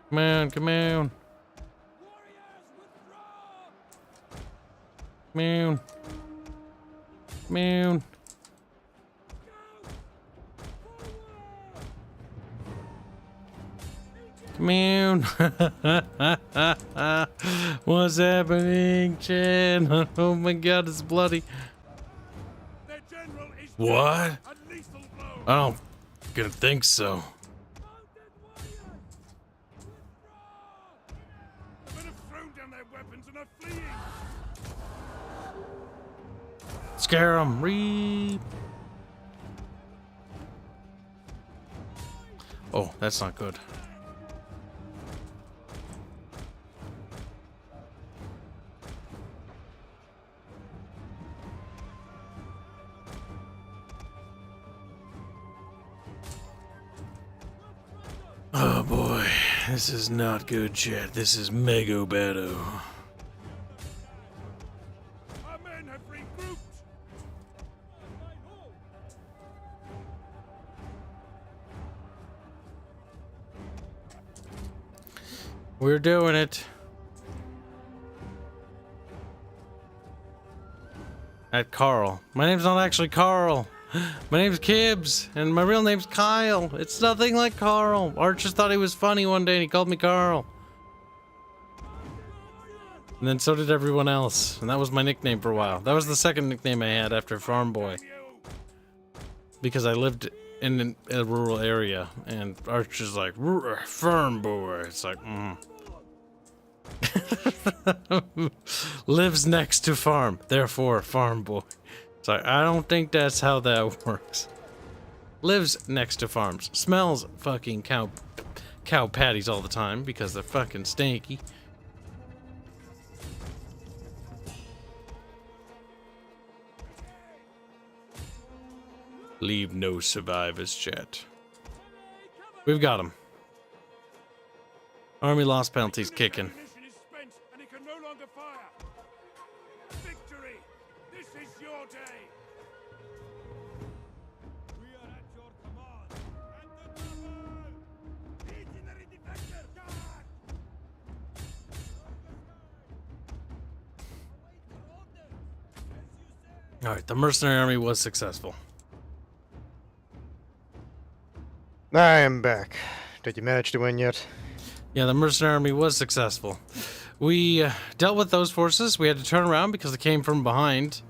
Come on, come on. Come on. Come on. Come on. What's happening, Chan? Oh my god, it's bloody. What? I don't gonna think so. Scare him. Reap. Oh, that's not good. Oh boy, this is not good, chat. This is Mego Bado. Our men have regrouped. We're doing it. At Carl. My name's not actually Carl. My name's Kibs, and my real name's Kyle. It's nothing like Carl. Art just thought he was funny one day, and he called me Carl. And then so did everyone else, and that was my nickname for a while. That was the second nickname I had after Farm Boy. Because I lived in a rural area, and Art's just like, Farm Boy. It's like, lives next to farm, therefore Farm Boy. It's like, I don't think that's how that works. Lives next to farms. Smells fucking cow patties all the time because they're fucking stinky. Leave no survivors, chat. We've got him. Army loss penalties kicking. Alright, the mercenary army was successful. I am back. Did you manage to win yet? Yeah, the mercenary army was successful. We dealt with those forces. We had to turn around because they came from behind,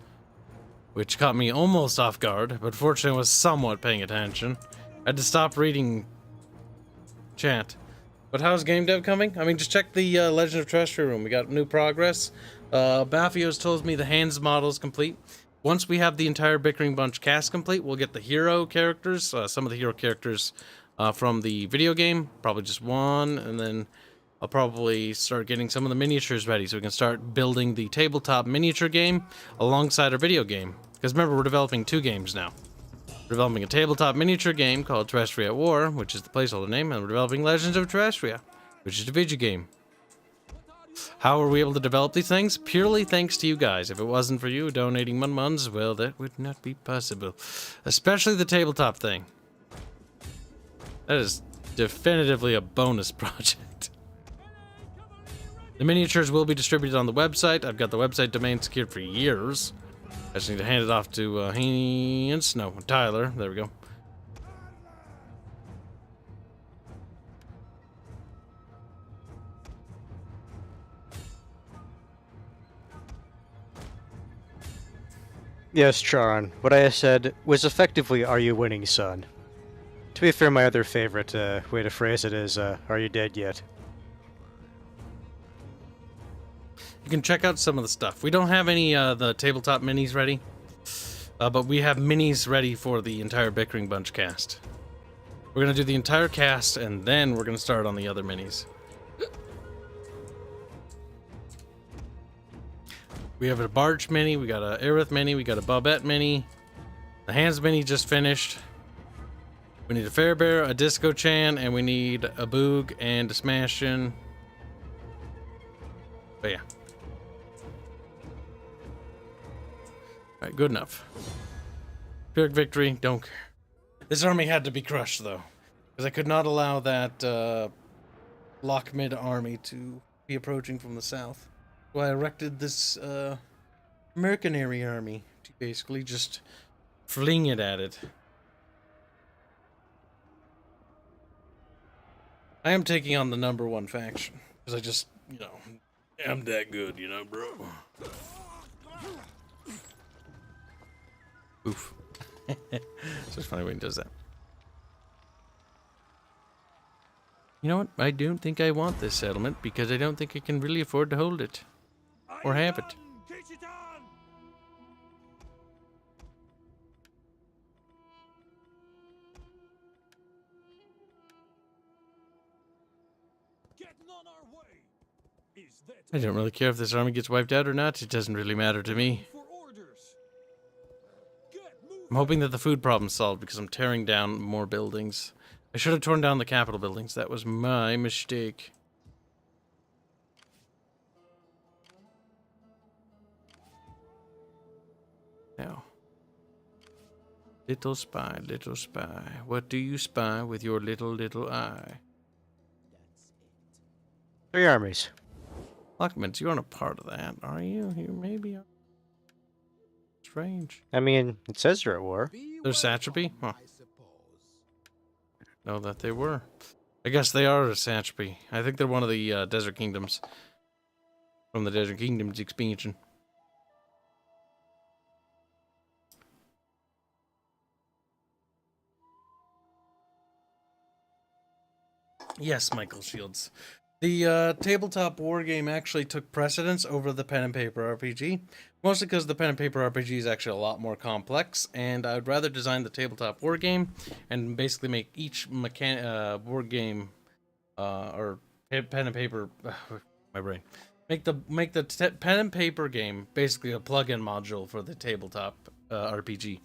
which caught me almost off guard, but fortunately I was somewhat paying attention. I had to stop reading chat. But how's game dev coming? I mean, just check the Legend of Terrestrial room. We got new progress. Bafio's told me the Hanse model is complete. Once we have the entire Bickering Bunch cast complete, we'll get the hero characters, some of the hero characters from the video game, probably just one, and then I'll probably start getting some of the miniatures ready so we can start building the tabletop miniature game alongside our video game. Because remember, we're developing two games now. We're developing a tabletop miniature game called Terrestria at War, which is the placeholder name, and we're developing Legends of Terrestria, which is a video game. How are we able to develop these things? Purely thanks to you guys. If it wasn't for you donating muns, well, that would not be possible. Especially the tabletop thing. That is definitively a bonus project. The miniatures will be distributed on the website. I've got the website domain secured for years. I just need to hand it off to Hanse, no, Tyler. There we go. Yes, Charon. What I said was effectively, "Are you winning, son?" To be fair, my other favorite way to phrase it is, "Are you dead yet?" you can check out some of the stuff. We don't have any the tabletop minis ready, but we have minis ready for the entire Bickering Bunch cast. We're gonna do the entire cast, and then we're gonna start on the other minis. We have a Barge mini, we got a Aerith mini, we got a Bobette mini. The Hanse mini just finished. We need a Fairbear, a Disco Chan, and we need a Boog and a Smashin'. But yeah. Alright, good enough. Pyrrhic victory, don't care. This army had to be crushed, though. Because I could not allow that Lockmid army to be approaching from the south. So I erected this mercenary army to basically just fling it at it. I am taking on the #1 faction. Because I just, you know, I'm that good, you know, bro. Oof. It's just funny when he does that. You know what? I don't think I want this settlement because I don't think I can really afford to hold it. Or have it. I don't really care if this army gets wiped out or not. It doesn't really matter to me. I'm hoping that the food problem's solved because I'm tearing down more buildings. I should have torn down the capital buildings. That was my mistake. Now. Little spy, what do you spy with your little eye? 3 armies. Lockmans, you aren't a part of that, are you? You maybe are. Strange. I mean, it says you're at war. They're satrapy? Huh. Know that they were. I guess they are a satrapy. I think they're one of the Desert Kingdoms. From the Desert Kingdoms expansion. Yes, Michael Shields. The tabletop war game actually took precedence over the pen and paper RPG, mostly because the pen and paper RPG is actually a lot more complex, and I would rather design the tabletop war game and basically make each war game or pen and paper. My brain. Make the pen and paper game basically a plug-in module for the tabletop RPG.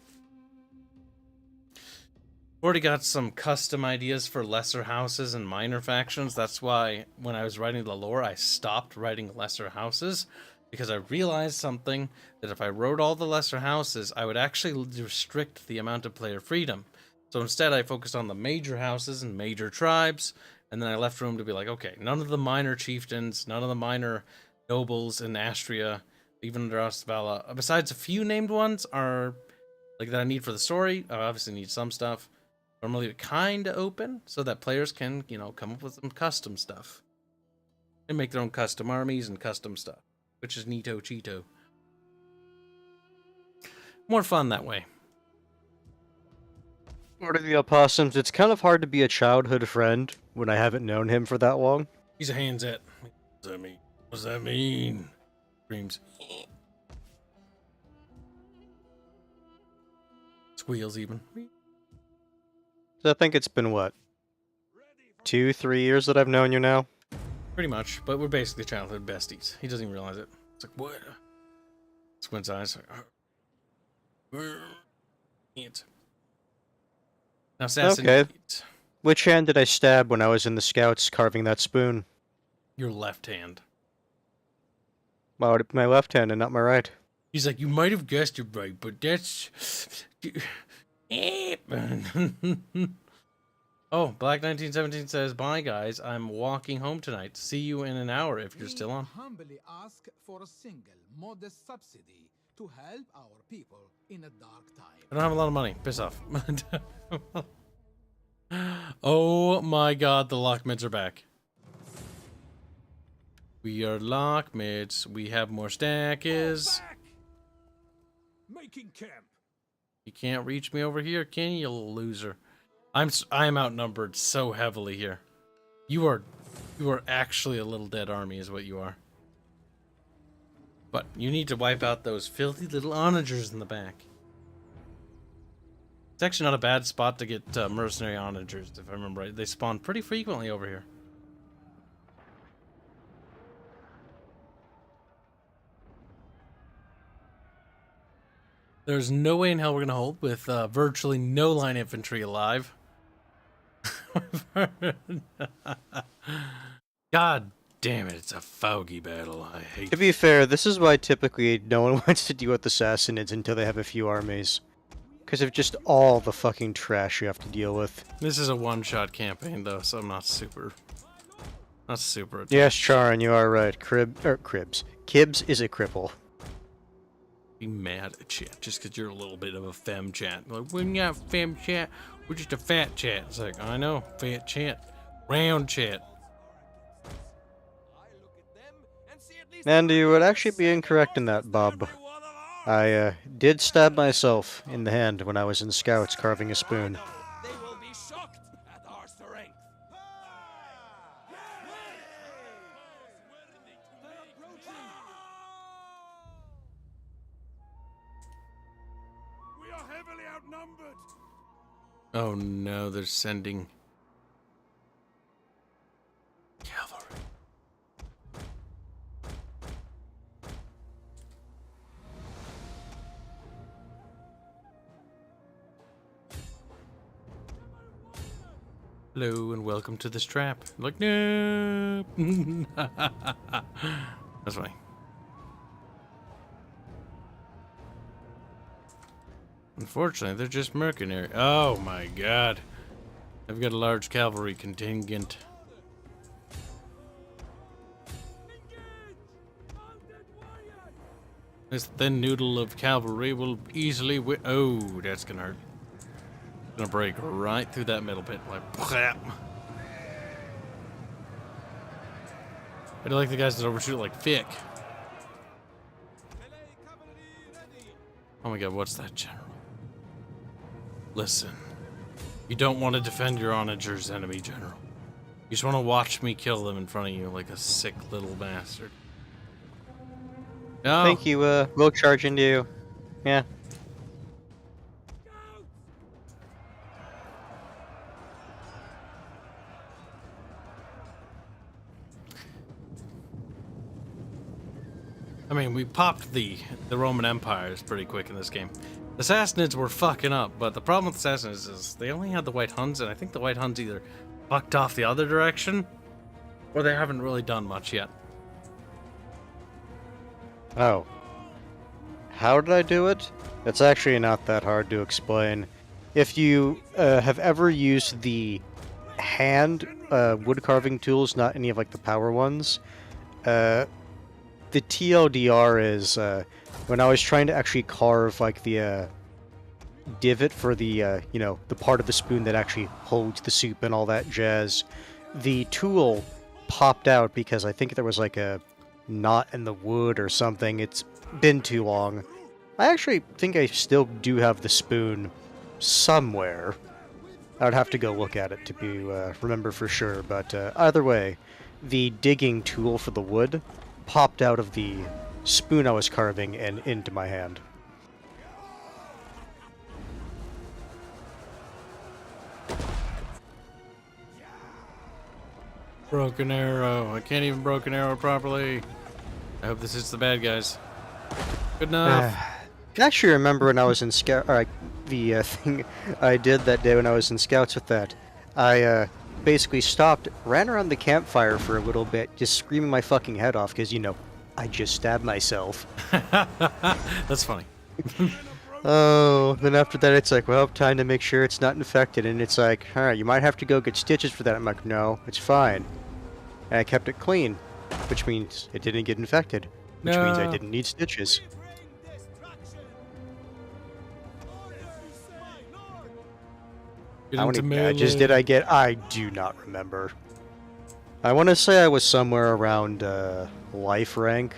Already got some custom ideas for lesser houses and minor factions. That's why when I was writing the lore, I stopped writing lesser houses because I realized something, that if I wrote all the lesser houses, I would actually restrict the amount of player freedom. So instead I focused on the major houses and major tribes, and then I left room to be like, okay, none of the minor chieftains, none of the minor nobles in Astria, even under Ostvala, besides a few named ones, are like that I need for the story. I obviously need some stuff. I'm gonna leave it kind of open so that players can, you know, come up with some custom stuff and make their own custom armies and custom stuff, which is neato cheeto. More fun that way. Lord of the Opossums, it's kind of hard to be a childhood friend when I haven't known him for that long. He's a Hanset. What does that mean? What does that mean? Screams. Squeals even. So I think it's been, what, 2-3 years that I've known you now? Pretty much, but we're basically childhood besties. He doesn't even realize it. It's like, what? Squints eyes. Can't. Now, assassin. Okay. Which hand did I stab when I was in the scouts carving that spoon? Your left hand. Why would it be my left hand and not my right? He's like, you might have guessed it right, but that's... Oh, Black 1917 says, bye guys, I'm walking home tonight. See you in an hour if you're still on. Humbly ask for a single modest subsidy to help our people in a dark time. I don't have a lot of money. Piss off. Oh my god, the Lockmids are back. We are Lockmids. We have more stackers. Making camp. You can't reach me over here, can you, loser? I'm outnumbered so heavily here. You are actually a little dead army, is what you are. But you need to wipe out those filthy little onagers in the back. It's actually not a bad spot to get mercenary onagers, if I remember right. They spawn pretty frequently over here. There's no way in hell we're going to hold with virtually no line infantry alive. God damn it, it's a foggy battle. I hate To be fair, this is why typically no one wants to deal with assassinates until they have a few armies. Because of just all the fucking trash you have to deal with. This is a one-shot campaign, though, so I'm not super... Yes, Charon, you are right. Kibs is a cripple. Be mad at chat just because you're a little bit of a fem chat. Like, we're not fem chat, we're just a fat chat. It's like, I know, fat chat. Round chat. And you would actually be incorrect in that, Bob. I did stab myself in the hand when I was in Scouts carving a spoon. They will be shocked at our strength. We are heavily outnumbered. Oh no, they're sending cavalry. Hello and welcome to this trap. Like, no. That's funny. Unfortunately, they're just mercenary. Oh my god. I've got a large cavalry contingent. This thin noodle of cavalry will easily oh, that's gonna hurt. Gonna break right through that middle pit, like blap. I do like the guys that overshoot like Fick. Oh my god, what's that, General? Listen, you don't want to defend your onagers, enemy general. You just want to watch me kill them in front of you like a sick little bastard. No. Thank you, we'll charge into you. Yeah. I mean, we popped the Roman Empires pretty quick in this game. The Sassanids were fucking up, but the problem with the Sassanids is they only had the White Huns, and I think the White Huns either fucked off the other direction, or they haven't really done much yet. Oh. How did I do it? It's actually not that hard to explain. If you have ever used the hand wood carving tools, not any of like the power ones, the TLDR is when I was trying to actually carve like the divot for the you know, the part of the spoon that actually holds the soup and all that jazz, the tool popped out because I think there was like a knot in the wood or something. It's been too long. I actually think I still do have the spoon somewhere. I would have to go look at it to be remember for sure, but either way, the digging tool for the wood popped out of the spoon I was carving and into my hand. Broken arrow. I can't even broken arrow properly. I hope this hits the bad guys. Good enough. I actually remember when I was in Scout, or the thing I did that day when I was in Scouts with that. I basically stopped, ran around the campfire for a little bit, just screaming my fucking head off because, you know, I just stabbed myself. That's funny. Oh, then after that it's like, well, time to make sure it's not infected, and it's like, alright, you might have to go get stitches for that. I'm like, no, it's fine. And I kept it clean, which means it didn't get infected, which means I didn't need stitches. How many badges did I get? I do not remember. I want to say I was somewhere around life rank.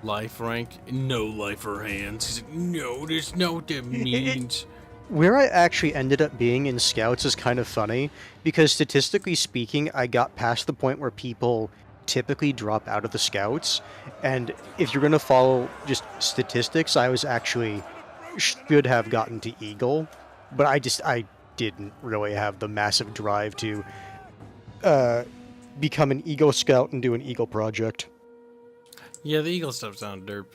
Life rank? No life or hands. He's like, no, there's no what that means. Where I actually ended up being in Scouts is kind of funny, because statistically speaking, I got past the point where people typically drop out of the scouts, and if you're going to follow just statistics, I was actually should have gotten to Eagle, but I didn't really have the massive drive to become an Eagle Scout and do an Eagle project. Yeah, the Eagle stuff sounds derp.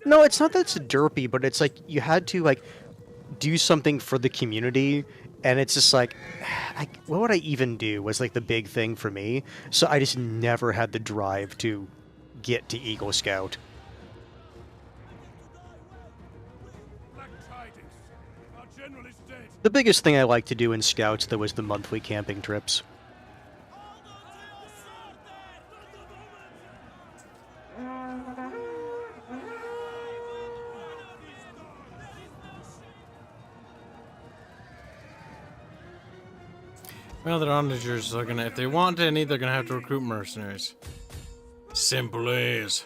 No, it's not that it's derpy, but it's like you had to like do something for the community, and it's just like, what would I even do was like the big thing for me. So I just never had the drive to get to Eagle Scout. Black tidings. Our general is dead. The biggest thing I like to do in Scouts, though, is the monthly camping trips. Well, the onagers are gonna, if they want any, they're gonna have to recruit mercenaries. Simple as.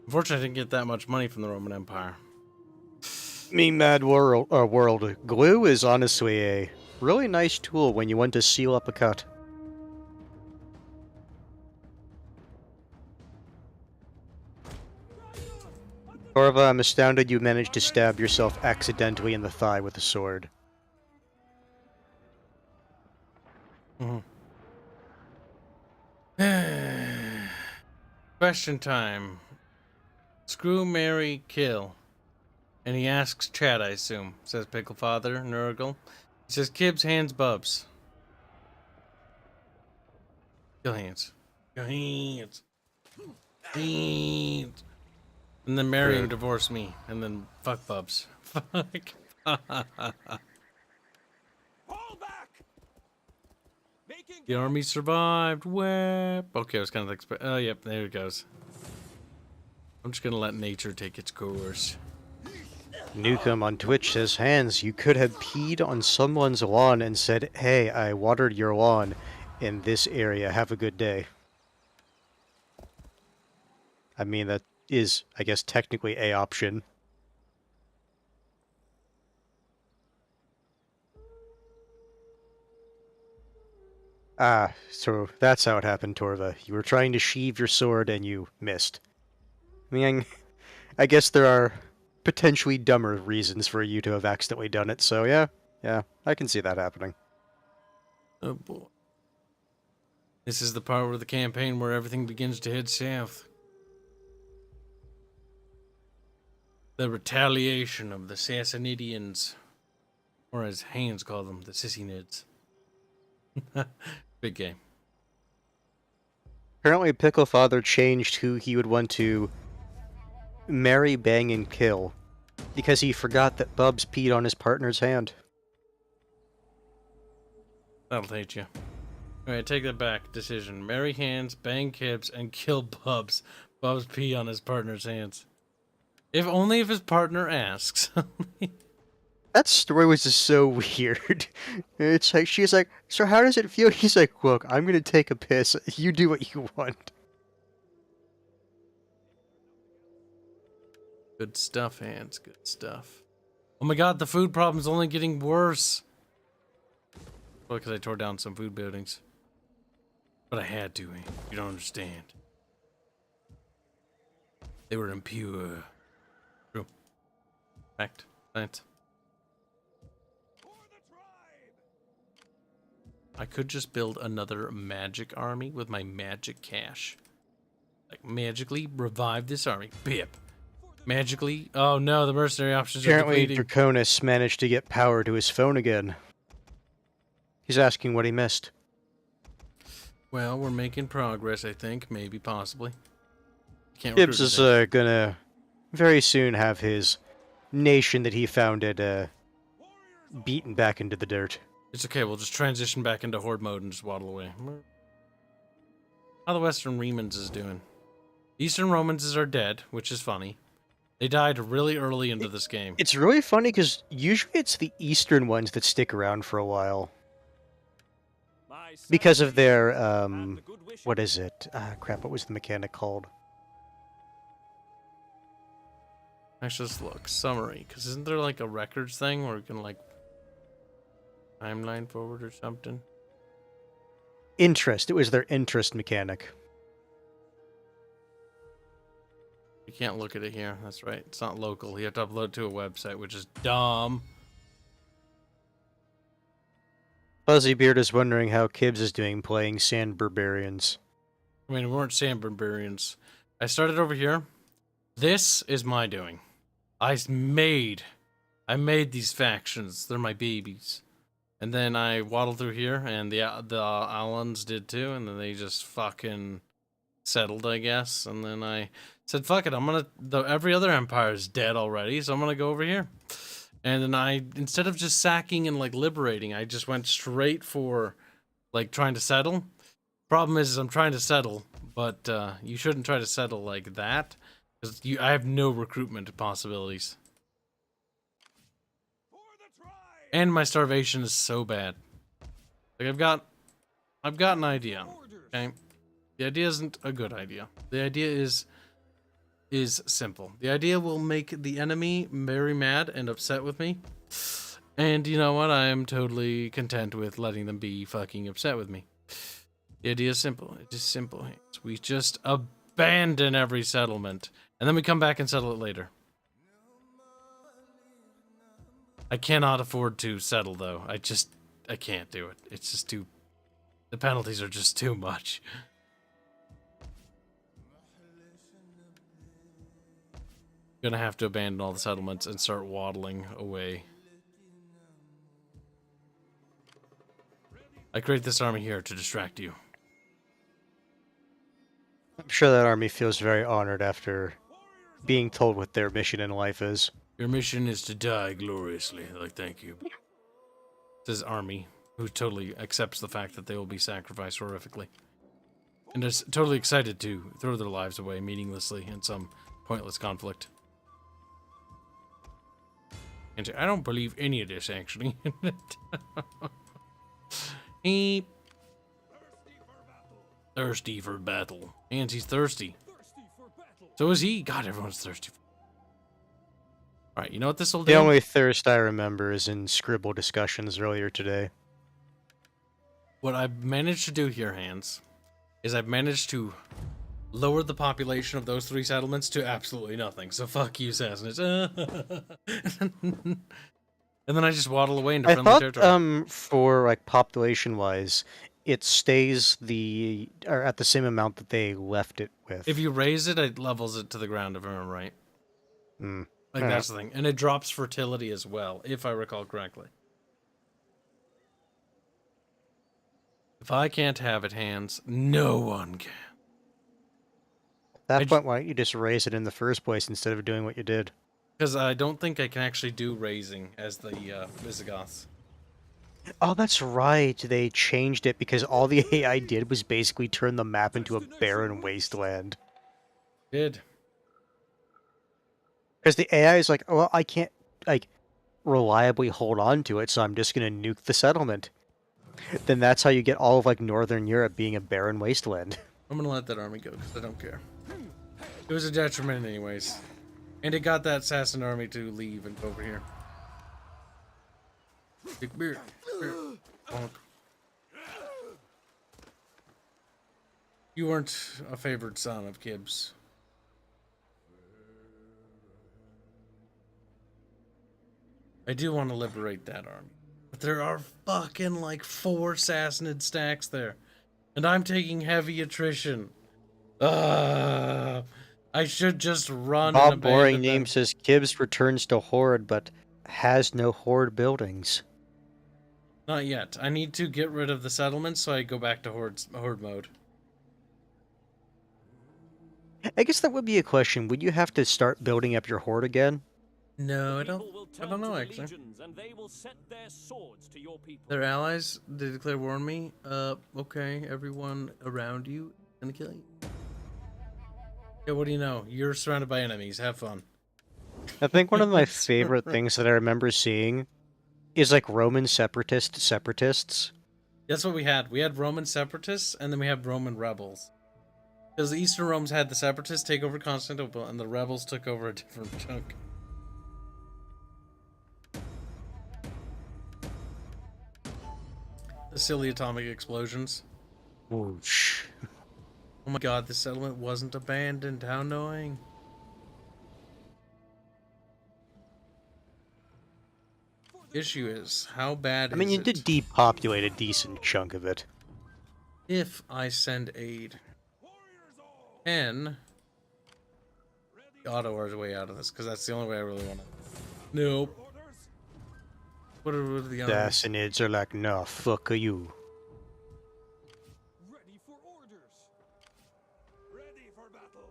Unfortunately, I didn't get that much money from the Roman Empire. Me Mad World. Glue is honestly a really nice tool when you want to seal up a cut. Torva, I'm astounded you managed to stab yourself accidentally in the thigh with a sword. Question time. Screw, marry, kill. And he asks Chad, I assume, says Picklefather, Nurgle. He says, Kibs, Hands, Bubs. Kill Hands. Kill Hands. Hands. And then marry and divorce me. And then fuck Bubs. Fuck. Fall back. Making The army survived. Whip. Okay, I was kind of expecting. Oh, yep, there it goes. I'm just gonna let nature take its course. Newcomb on Twitch says, Hands, you could have peed on someone's lawn and said, hey, I watered your lawn in this area. Have a good day. I mean, that is, I guess, technically a option. Ah, so that's how it happened, Torva. You were trying to sheathe your sword and you missed. I mean, I guess there are potentially dumber reasons for you to have accidentally done it, so yeah, I can see that happening. Oh boy. This is the part of the campaign where everything begins to head south. The retaliation of the Sassanidians. Or as Hands call them, the Sissy-Nids. Big game. Apparently Picklefather changed who he would want to marry, bang, and kill, because he forgot that Bubs peed on his partner's hand. That'll teach you. Alright, take that back. Decision. Marry Hands, bang Kibs, and kill Bubs. Bubs pee on his partner's hands. If only if his partner asks. That story was just so weird. It's like, she's like, so how does it feel? He's like, look, I'm gonna take a piss. You do what you want. Good stuff, Hands. Good stuff. Oh my god, the food problem's only getting worse. Well, because I tore down some food buildings. But I had to. You don't understand. They were impure. True. Fact. Science. I could just build another magic army with my magic cash. Like, magically revive this army. Bip. Magically. Oh no, the mercenary options are Apparently, depleting. Draconis managed to get power to his phone again. He's asking what he missed. Well, we're making progress, I think. Maybe, possibly. Can't Kibs recruit is today. gonna very soon have his nation that he founded beaten back into the dirt. It's okay, we'll just transition back into horde mode and just waddle away. How the Western Romans is doing. Eastern Romans are dead, which is funny. They died really early into this game. It's really funny because usually it's the eastern ones that stick around for a while. Because of their, what is it? Ah, crap, what was the mechanic called? Let's just look. Summary. Because isn't there like a records thing where you can like timeline forward or something? Interest. It was their interest mechanic. You can't look at it here. That's right. It's not local. You have to upload it to a website, which is dumb. Fuzzybeard is wondering how Kibs is doing playing Sand Barbarians. I mean, we weren't Sand Barbarians. I started over here. This is my doing. I made these factions. They're my babies. And then I waddled through here, and the Allens did too, and then they just fucking settled, I guess. And then I said, fuck it, every other empire is dead already, so I'm gonna go over here. And then instead of just sacking and like liberating, I just went straight for like trying to settle. Problem is I'm trying to settle, but you shouldn't try to settle like that, because I have no recruitment possibilities. And my starvation is so bad. Like I've got an idea. Okay? The idea isn't a good idea. The idea is simple. The idea will make the enemy very mad and upset with me. And you know what? I am totally content with letting them be fucking upset with me. The idea is simple. It is simple. We just abandon every settlement. And then we come back and settle it later. I cannot afford to settle, though. I can't do it. It's just too... The penalties are just too much. Gonna have to abandon all the settlements and start waddling away. I create this army here to distract you. I'm sure that army feels very honored after being told what their mission in life is. Your mission is to die gloriously. Like, thank you. Says army, who totally accepts the fact that they will be sacrificed horrifically. And is totally excited to throw their lives away meaninglessly in some pointless conflict. And say, I don't believe any of this, actually. He... Thirsty for battle. And he's thirsty. So is he. God, everyone's thirsty. Alright, you know what this will do? The only thirst I remember is in scribble discussions earlier today. What I've managed to do here, Hanse, is I've managed to lower the population of those 3 settlements to absolutely nothing. So fuck you, Sassanids. And then I just waddle away into friendly territory. For like population-wise, it stays at the same amount that they left it with. If you raise it, it levels it to the ground, if I remember right. Hmm. Like, that's the thing. And it drops fertility as well, if I recall correctly. If I can't have it, Hanse, no one can. At that point, why don't you just raise it in the first place instead of doing what you did? Because I don't think I can actually do raising as the Visigoths. Oh, that's right. They changed it because all the AI did was basically turn the map into a barren wasteland. Did. Because the AI is like, well, I can't, like, reliably hold on to it, so I'm just going to nuke the settlement. Then that's how you get all of, like, Northern Europe being a barren wasteland. I'm going to let that army go, because I don't care. It was a detriment anyways. And it got that assassin army to leave and go over here. Big beer. You weren't a favored son of Kibs. I do want to liberate that army. But there are fucking like 4 Sassanid stacks there. And I'm taking heavy attrition. I should just run. Bob Boring Name says Kibs returns to Horde, but has no Horde buildings. Not yet. I need to get rid of the settlements so I go back to Horde mode. I guess that would be a question. Would you have to start building up your Horde again? No, I don't know, actually. Their allies, they declare war on me. Okay, everyone around you is gonna kill you. Yeah, what do you know? You're surrounded by enemies. Have fun. I think one of my favorite things that I remember seeing is like Roman separatists. That's what we had. We had Roman separatists, and then we had Roman rebels. Because the Eastern Romans had the separatists take over Constantinople, and the rebels took over a different chunk. The silly atomic explosions. Whoosh. Oh my god, the settlement wasn't abandoned. How annoying. Issue is, how bad I mean, is you it did depopulate a decent chunk of it. if I send aid? Can auto our way out of this, because that's the only way I really want to. Nope. What are the The Assanids are like, nah, fuck you. Ready for orders. Ready for battle.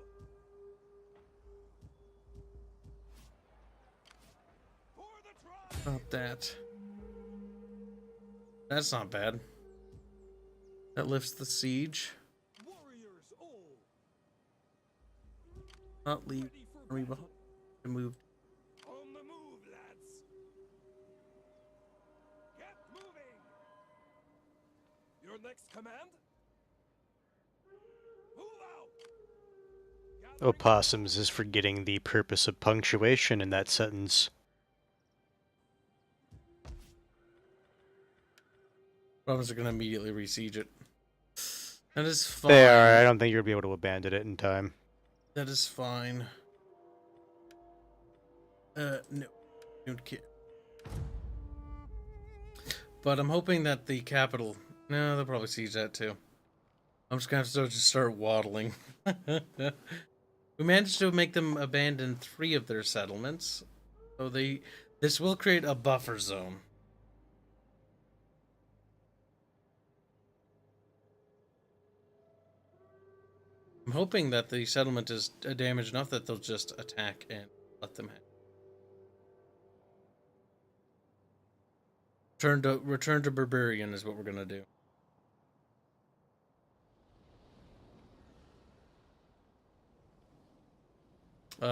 For the tribe. Not that. That's not bad. That lifts the siege. Warriors all. Not leave army behind. To move. On the move, lads. Get moving. Your next command? Move out. Opossums is forgetting the purpose of punctuation in that sentence. Romans are going to immediately resiege it. That is fine. They are. I don't think you'll be able to abandon it in time. That is fine. No. Don't care. But I'm hoping that the capital... No, they'll probably siege that too. I'm just going to have to just start waddling. We managed to make them abandon 3 of their settlements. So this will create a buffer zone. I'm hoping that the settlement is damaged enough that they'll just attack and let them have. Return to Barbarian is what we're gonna do.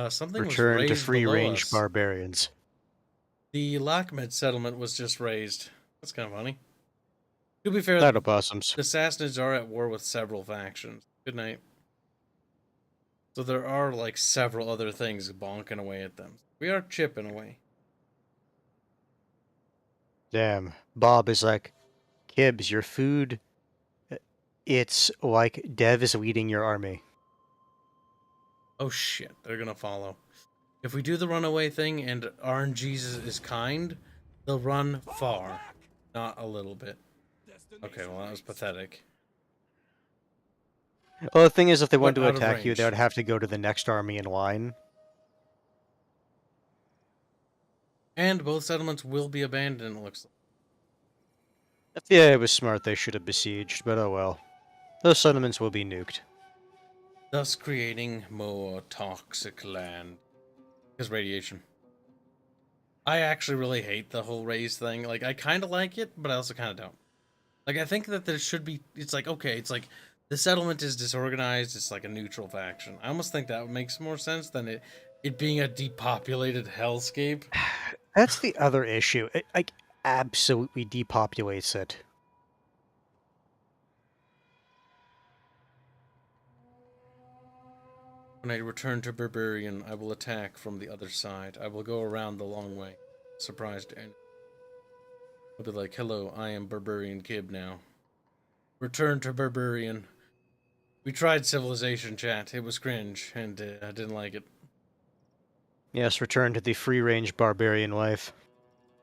Something Return was to raised free-range us. barbarians. The Lockmed settlement was just raised. That's kind of funny. To be fair, Not opossums. the Sassanids are at war with several factions. Good night. So there are like several other things bonking away at them. We are chipping away. Damn. Bob is like, Kibs, your food, it's like Dev is leading your army. Oh shit, they're gonna follow. If we do the runaway thing and RNG is kind, they'll run far. Not a little bit. Okay, well that was pathetic. Well, the thing is, if they wanted But to out of attack you, they range. would have to go to the next army in line. And both settlements will be abandoned, it looks like. Yeah, it was smart they should have besieged, but oh well. Those settlements will be nuked. Thus creating more toxic land. Because radiation. I actually really hate the whole raise thing. Like, I kind of like it, but I also kind of don't. Like, I think that there should be... It's like, okay, it's like... The settlement is disorganized. It's like a neutral faction. I almost think that makes more sense than it being a depopulated hellscape. That's the other issue. It like absolutely depopulates it. When I return to Barbarian, I will attack from the other side. I will go around the long way. Surprised enemy. I'll be like, hello, I am Barbarian Kib now. Return to Barbarian. We tried Civilization chat. It was cringe, and I didn't like it. Yes, return to the free-range barbarian life.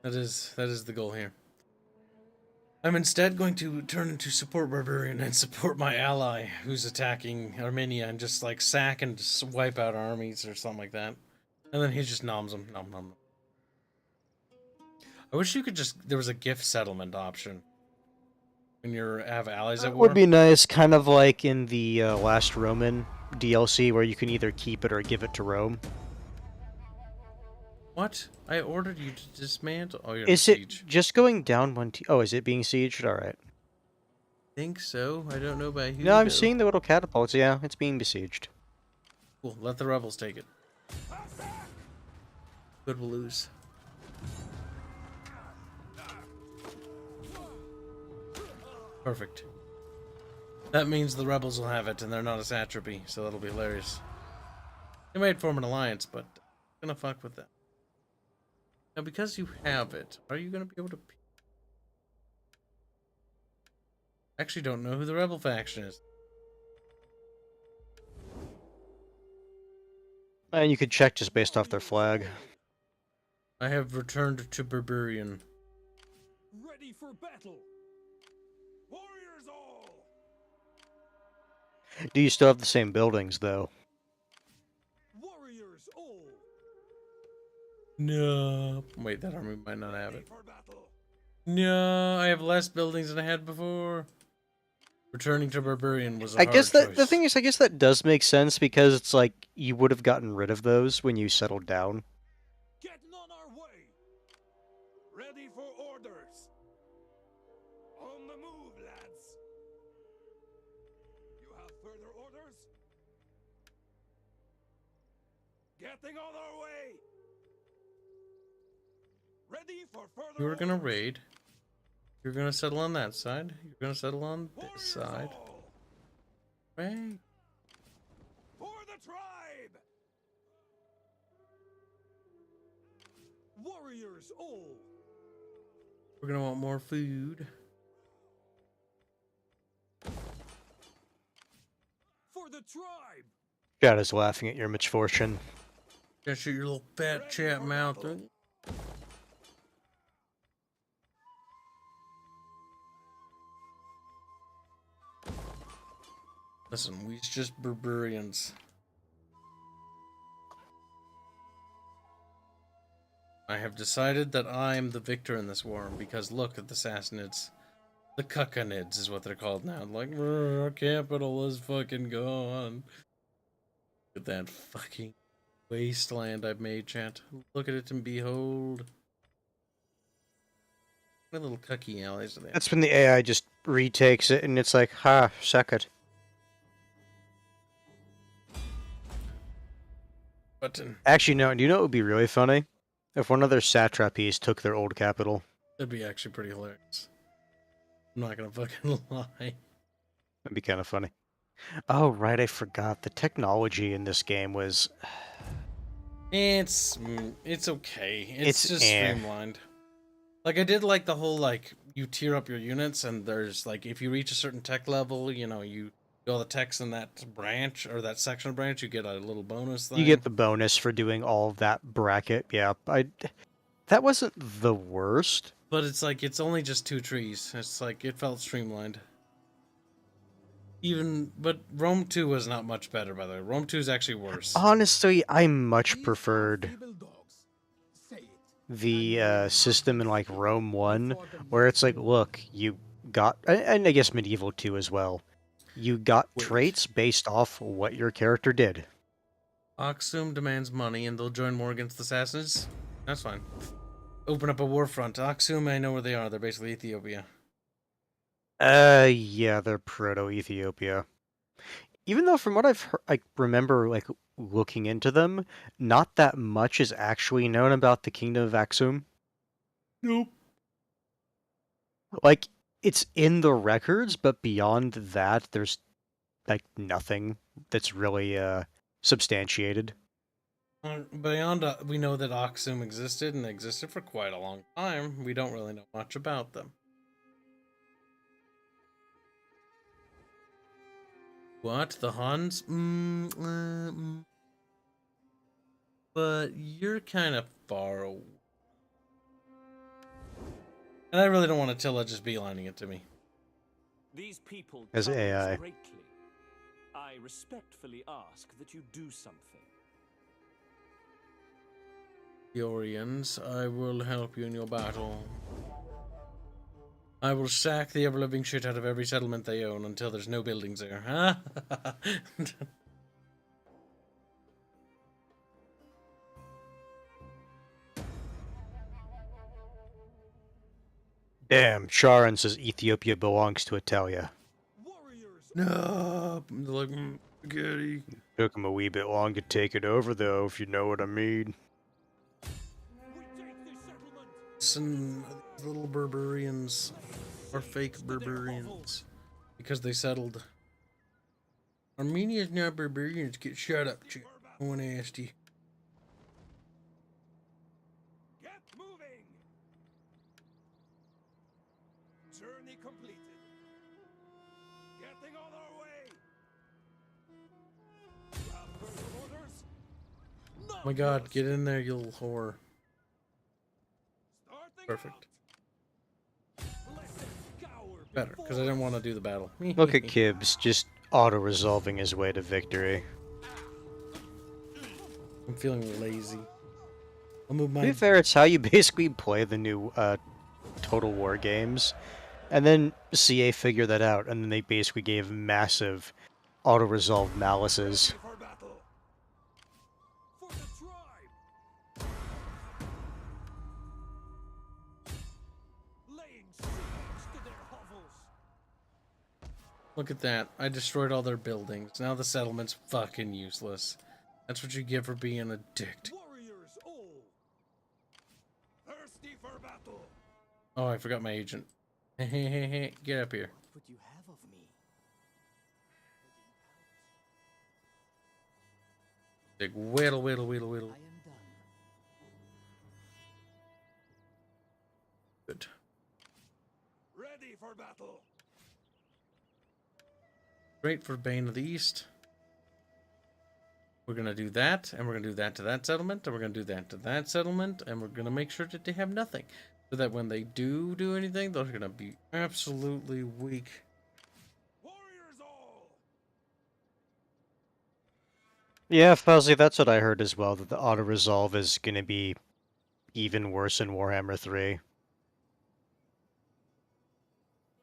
That is the goal here. I'm instead going to turn into support Barbarian and support my ally who's attacking Armenia and just like sack and wipe out armies or something like that. And then he just noms them. Nom nom. I wish you could there was a gift settlement option. When you have allies at That war. would be nice, kind of like in the Last Roman DLC, where you can either keep it or give it to Rome. What? I ordered you to dismantle. Oh, you're Is in it siege. just going down one? Oh, is it being sieged? All right. Think so. I don't know by who. No, I'm though. seeing the little catapults. Yeah, it's being besieged. Cool. Let the rebels take it. Good, we'll lose. Perfect. That means the rebels will have it, and they're not a satrapy, so that'll be hilarious. They might form an alliance, but I'm gonna fuck with that. Now, because you have it, are you gonna be able to? Actually, don't know who the rebel faction is. And you could check just based off their flag. I have returned to Barbarian. Ready for battle! Warriors all! Do you still have the same buildings, though? Warriors all! No. Wait, that army might not have Ready it. for battle! No, I have less buildings than I had before. Returning to Barbarian was a I hard guess that choice. the thing is, I guess that does make sense because it's like you would have gotten rid of those when you settled down. Getting on our way! Ready for orders! On the move, lads! You have further orders? Getting on our way! Ready for further You were gonna orders. raid. You're gonna settle on that side. You're gonna settle on this Warriors side. all! Right. For the tribe! Warriors all! We're gonna want more food. For the tribe! Chad is laughing at your misfortune. Gotta shoot your little fat chat mouth. Listen, we's just barbarians. I have decided that I'm the victor in this war because look at the Sassanids. The Cuckanids is what they're called now. Like, our capital is fucking gone. Look at that fucking wasteland I've made, chat. Look at it and behold. What little cucky allies are they? That's when the AI just retakes it and it's like, ha, suck it. Button. Actually, no, do you know what would be really funny? If one of their satrapies took their old capital. That'd be actually pretty hilarious. I'm not gonna fucking lie. That'd be kind of funny. Oh, right, I forgot. The technology in this game was... It's okay. It's just eh. streamlined. Like, I did like the whole, like, you tier up your units, and there's, like, if you reach a certain tech level, you know, you do all the techs in that branch, or that section of branch, you get a little bonus thing. You get the bonus for doing all of that bracket. Yeah, that wasn't the worst. But it's like, it's only just 2 trees. It's like, it felt streamlined. But Rome 2 was not much better, by the way. Rome 2 is actually worse. Honestly, I much These are preferred feeble dogs. Say it. the system in like Rome 1, where it's like, look, you got, and I guess Medieval 2 as well, you got Wait. traits based off what your character did. Aksum demands money, and they'll join more against the Sassanids. That's fine. Open up a war front. Aksum, I know where they are. They're basically Ethiopia. Yeah, they're proto-Ethiopia. Even though from what I've heard, I remember like looking into them, not that much is actually known about the Kingdom of Aksum. Nope. Like, it's in the records, but beyond that, there's like nothing that's really substantiated. Beyond, we know that Aksum existed, and existed for quite a long time. We don't really know much about them. What? The Huns? But you're kind of far away. And I really don't want Attila just beelining it to me. These people As trouble us AI. greatly. I respectfully ask that you do something. Theorians, I will help you in your battle. I will sack the ever-living shit out of every settlement they own until there's no buildings there. Huh? Damn, Charon says Ethiopia belongs to Italia. Warriors! No, they're like spaghetti. Took him a wee bit long to take it over, though, if you know what I mean. We take this settlement! Some little barbarians are fake barbarians because they settled. Armenia's not barbarians. Get shut up, chick. No one asked you. Get moving! Journey completed. my god, get in there, you little whore. Starting Perfect. out. Let them cower Better, because I didn't want to do the battle. Look at Kibs, just auto-resolving his way to victory. I'm feeling lazy. I'll move To be my... fair, it's how you basically play the new Total War games. And then CA figured that out, and then they basically gave massive auto-resolve malices. Ready for battle. For the tribe. Laying siege to their hovels. Look at that. I destroyed all their buildings. Now the settlement's fucking useless. That's what you get for being a dick. Warriors all. Thirsty for battle. Oh, I forgot my agent. Hey, get up here. What would you have of me? Big whittle. I am done. Good. Ready for battle. Great for Bane of the East. We're gonna do that, and we're gonna do that to that settlement, and we're gonna do that to that settlement, and we're gonna make sure that they have nothing. So that when they do anything, they're gonna be absolutely weak. Warriors all. Yeah, Fuzzy, that's what I heard as well, that the auto-resolve is going to be even worse in Warhammer 3.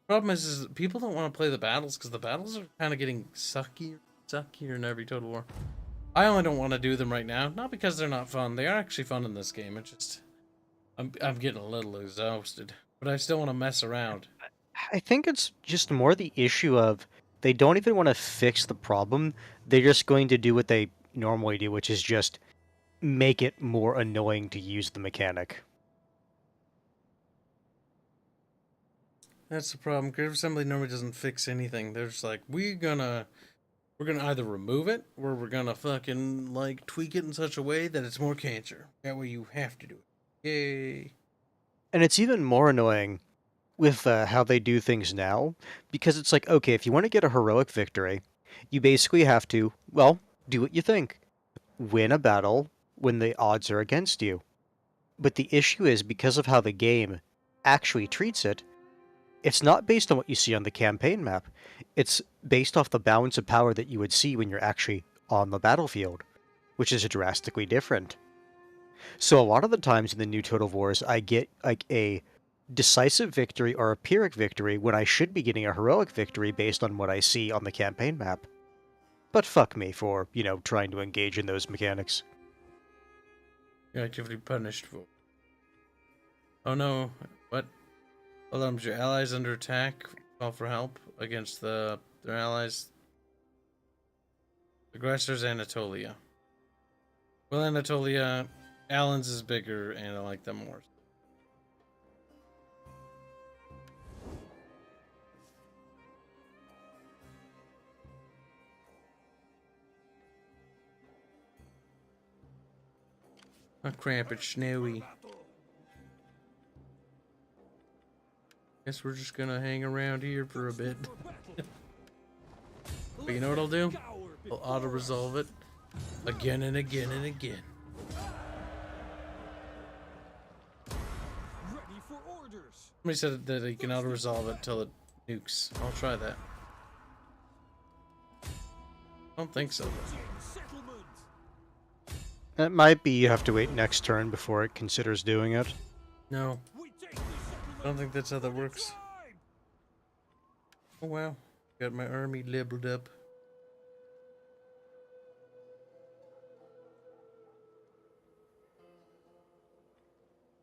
Problem is people don't want to play the battles because the battles are kind of getting suckier in every Total War. I only don't want to do them right now, not because they're not fun. They are actually fun in this game. It's just I'm getting a little exhausted, but I still want to mess around. I think it's just more the issue of they don't even want to fix the problem. They're just going to do what they normally do, which is just make it more annoying to use the mechanic. That's the problem. Creative Assembly normally doesn't fix anything. They're just like, we're gonna either remove it or we're gonna fucking like tweak it in such a way that it's more cancer. That way you have to do it. Yay. And it's even more annoying with how they do things now, because it's like, okay, if you want to get a heroic victory, you basically have to, well, do what you think. Win a battle when the odds are against you. But the issue is, because of how the game actually treats it, it's not based on what you see on the campaign map. It's based off the balance of power that you would see when you're actually on the battlefield, which is drastically different. So a lot of the times in the new Total Wars, I get like a decisive victory or a Pyrrhic victory when I should be getting a heroic victory based on what I see on the campaign map. But fuck me for, trying to engage in those mechanics. You're actively punished for. Oh no, what? Hold on, your allies under attack. Call for help against their allies. Aggressors Anatolia. Well, Anatolia, Allen's is bigger and I like them more. Oh crap, it's snowy. Guess we're just gonna hang around here for a bit. But you know what I'll do? I'll auto-resolve it again and again and again. Ready for orders. Somebody said that you can auto-resolve it till it nukes. I'll try that. I don't think so. It might be you have to wait next turn before it considers doing it. No. I don't think that's how that works. Oh wow. Got my army leveled up.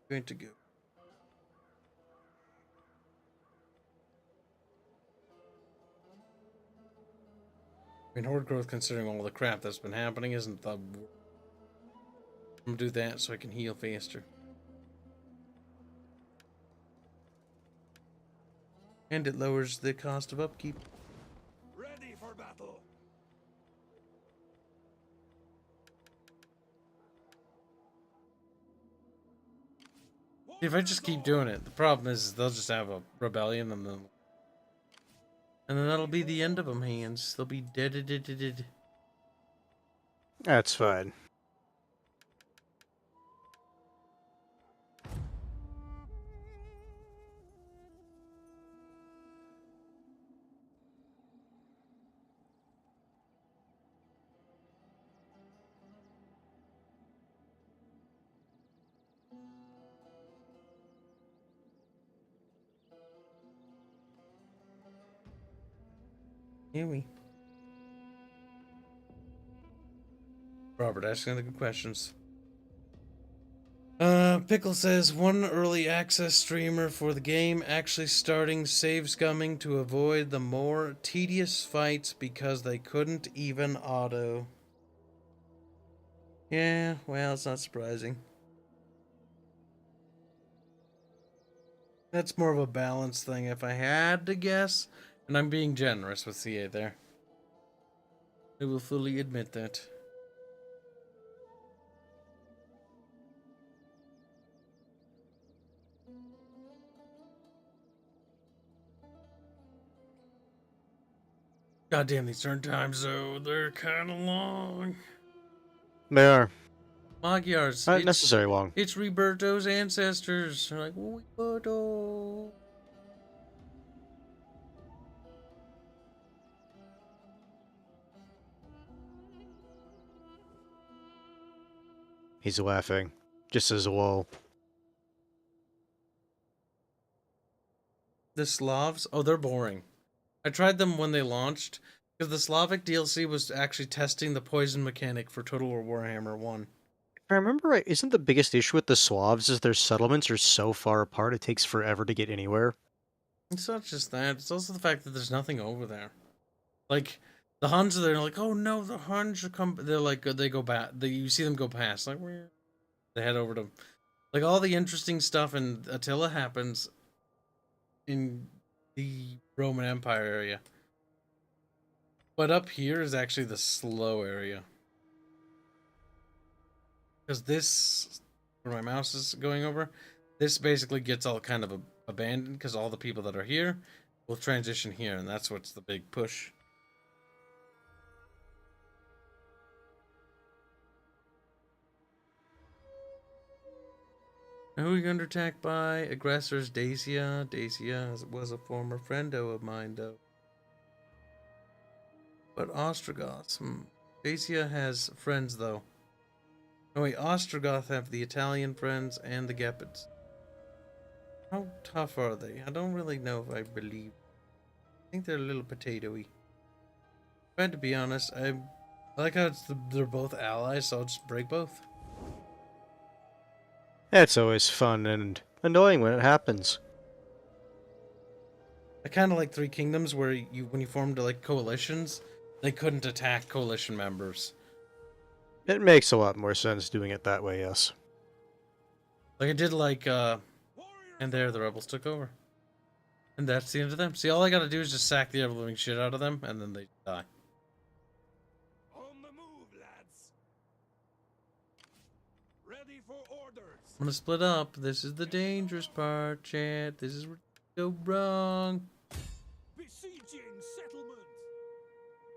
Going to go. I mean, horde growth, considering all the crap that's been happening, isn't the... I'm gonna do that so I can heal faster. And it lowers the cost of upkeep. Ready for battle. If I just keep doing it, the problem is they'll just have a rebellion and then that'll be the end of them, Hanse. They'll be dead. That's fine. Here we. Robert asking the good questions. Pickle says one early access streamer for the game actually starting save scumming to avoid the more tedious fights because they couldn't even auto. Yeah, well, it's not surprising. That's more of a balance thing if I had to guess, and I'm being generous with CA there. I will fully admit that. God damn, these turn times, though, they're kind of long. They are. Magyars. Not necessarily long. It's Roberto's ancestors. They're like, Roberto. He's laughing. Just as lol. The Slavs? Oh, they're boring. I tried them when they launched, because the Slavic DLC was actually testing the poison mechanic for Total War Warhammer 1. If I remember right, isn't the biggest issue with the Slavs is their settlements are so far apart it takes forever to get anywhere? It's not just that, it's also the fact that there's nothing over there. Like, the Huns are there, like, oh no, the Huns are come. They're like, they go back. You see them go past, like, where? They head over to. Like, all the interesting stuff in Attila happens in the Roman Empire area. But up here is actually the slow area. Because this, where my mouse is going over, this basically gets all kind of abandoned because all the people that are here will transition here, and that's what's the big push. Who are we under attack by? Aggressors, Dacia. Dacia was a former friendo of mine, though. But Ostrogoths. Dacia has friends, though. Oh wait, Ostrogoth have the Italian friends and the Gepids. How tough are they? I don't really know if I believe. I think they're a little potatoey. If I had to be honest, I like how they're both allies, so I'll just break both. It's always fun and annoying when it happens. I kind of like Three Kingdoms, where when you formed like coalitions, they couldn't attack coalition members. It makes a lot more sense doing it that way, yes. Like I did like, and there the rebels took over. And that's the end of them. See, all I gotta do is just sack the ever-living shit out of them, and then they die. On the move, lads. Ready for orders. I'm gonna split up. This is the dangerous part, chat. This is where you go wrong. Besieging settlement.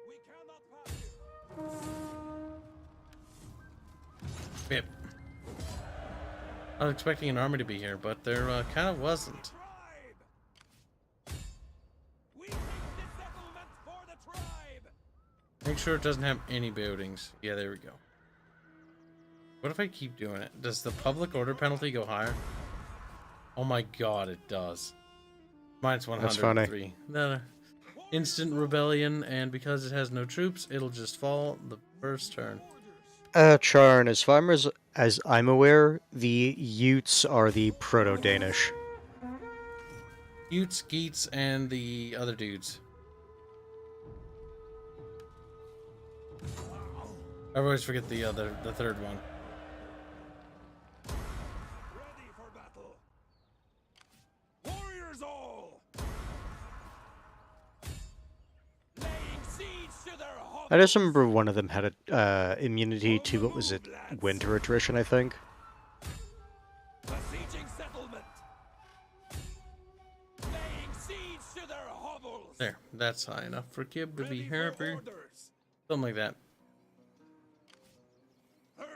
We cannot pass it. Yep. I was expecting an army to be here, but there kind of wasn't. Tribe. We take the settlement for the tribe. Make sure it doesn't have any buildings. Yeah, there we go. What if I keep doing it? Does the public order penalty go higher? Oh my god, it does. Mine's 103. That's funny. No. Instant rebellion, and because it has no troops, it'll just fall the first turn. Charn, as far as I'm aware, the Utes are the Proto-Danish. Utes, Geats, and the other dudes. I always forget the third one. Ready for battle. Warriors all. Laying siege to their hovels. I just remember one of them had a immunity to, what was it, winter attrition, I think? Besieging settlement. Laying siege to their hovels. There, that's high enough for Kib to be Ready for happy. orders. Something like that.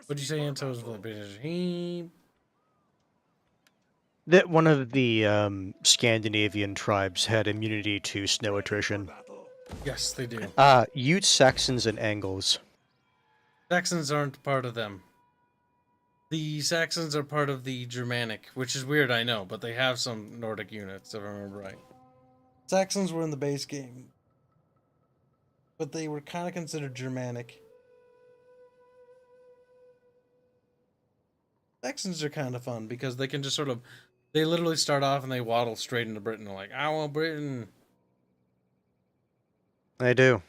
What'd you say, Hanse was for the British? That one of the Scandinavian tribes had immunity to snow attrition. Yes, they do. Utes, Saxons, and Angles. Saxons aren't part of them. The Saxons are part of the Germanic, which is weird, I know, but they have some Nordic units, if I remember right. Saxons were in the base game. but they were kind of considered Germanic. Saxons are kind of fun because they can just sort of, they literally start off and they waddle straight into Britain. They're like, I want Britain. I do.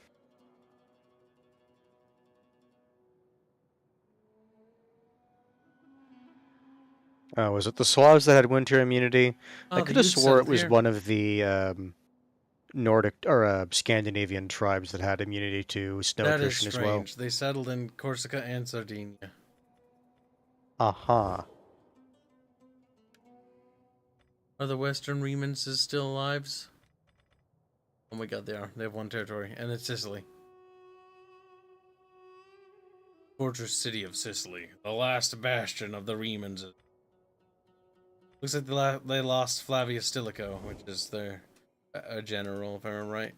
Oh, was it the Slavs that had winter immunity? Oh, I the could have Utes swore it settled was here. one of the Nordic or Scandinavian tribes that had immunity to snow That is attrition as well. strange. They settled in Corsica and Sardinia. Aha. Are the Western Remanses still alive? Oh my god, they are. They have one territory, and it's Sicily. Fortress city of Sicily, the last bastion of the Remanses. Looks like they lost Flavius Stilicho, which is their general, if I remember right.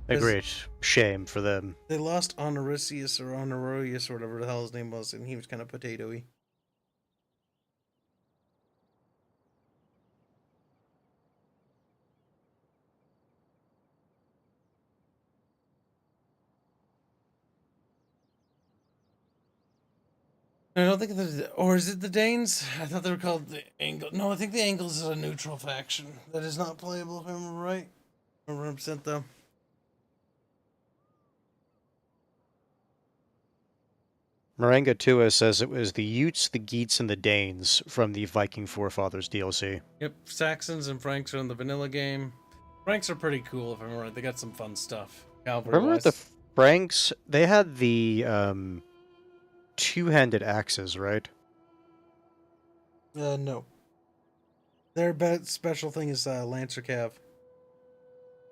A great shame for them. They lost Honorius or Honorius or whatever the hell his name was, and he was kind of potato-y. I don't think or is it the Danes? I thought they were called the Angles. No, I think the Angles is a neutral faction that is not playable, if I remember right. 100% though. Moringa Tua says it was the Utes, the Geats, and the Danes from the Viking Forefathers DLC. Yep, Saxons and Franks are in the vanilla game. Franks are pretty cool, if I remember right. They got some fun stuff. Remember the Franks? They had the two-handed axes, right? No. Their best special thing is Lancer Cav.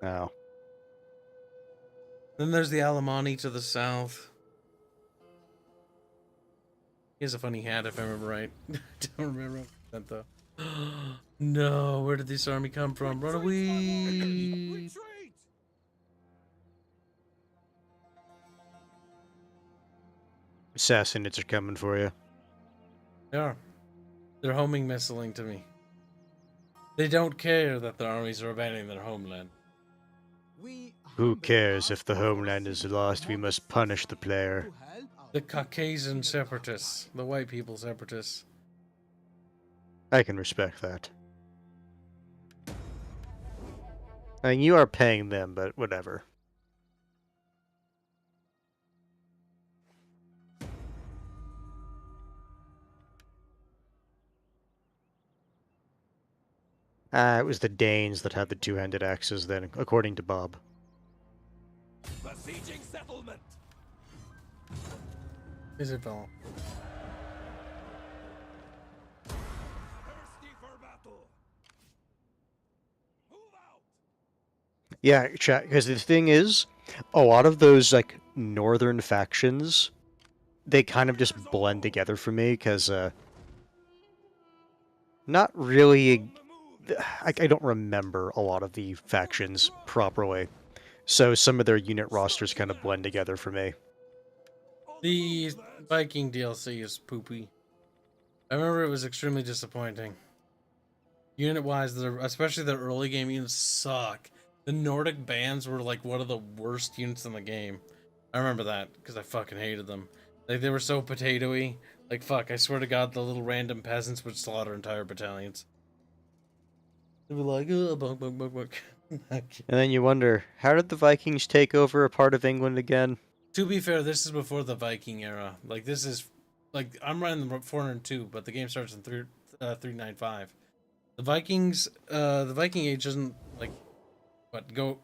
Oh. Then there's the Alemanni to the south. He has a funny hat, if I remember right. Don't remember that though. No, where did this army come from? Run away! Assassinates are coming for you. They are. They're homing missiling to me. They don't care that their armies are abandoning their homeland. Who cares if the homeland is lost? We must punish the player. The Caucasian separatists. The white people separatists. I can respect that. I mean, you are paying them, but whatever. It was the Danes that had the two-handed axes then, according to Bob. Besieging settlement. Isabel. Thirsty for battle. Move out. Yeah, chat, because the thing is, a lot of those, like, northern factions, they kind of just blend together for me, because, not really... I don't remember a lot of the factions properly, so some of their unit rosters kind of blend together for me. The Viking DLC is poopy. I remember it was extremely disappointing. Unit-wise, especially the early game units suck. The Nordic bands were like one of the worst units in the game. I remember that because I fucking hated them. Like they were so potato-y. Like fuck, I swear to God, the little random peasants would slaughter entire battalions. They'd be like, oh, bunk, bunk, bunk, bunk. And then you wonder, how did the Vikings take over a part of England again? To be fair, this is before the Viking era. Like this is, like I'm running the 402, but the game starts in 395. The Vikings, the Viking age doesn't like, what go?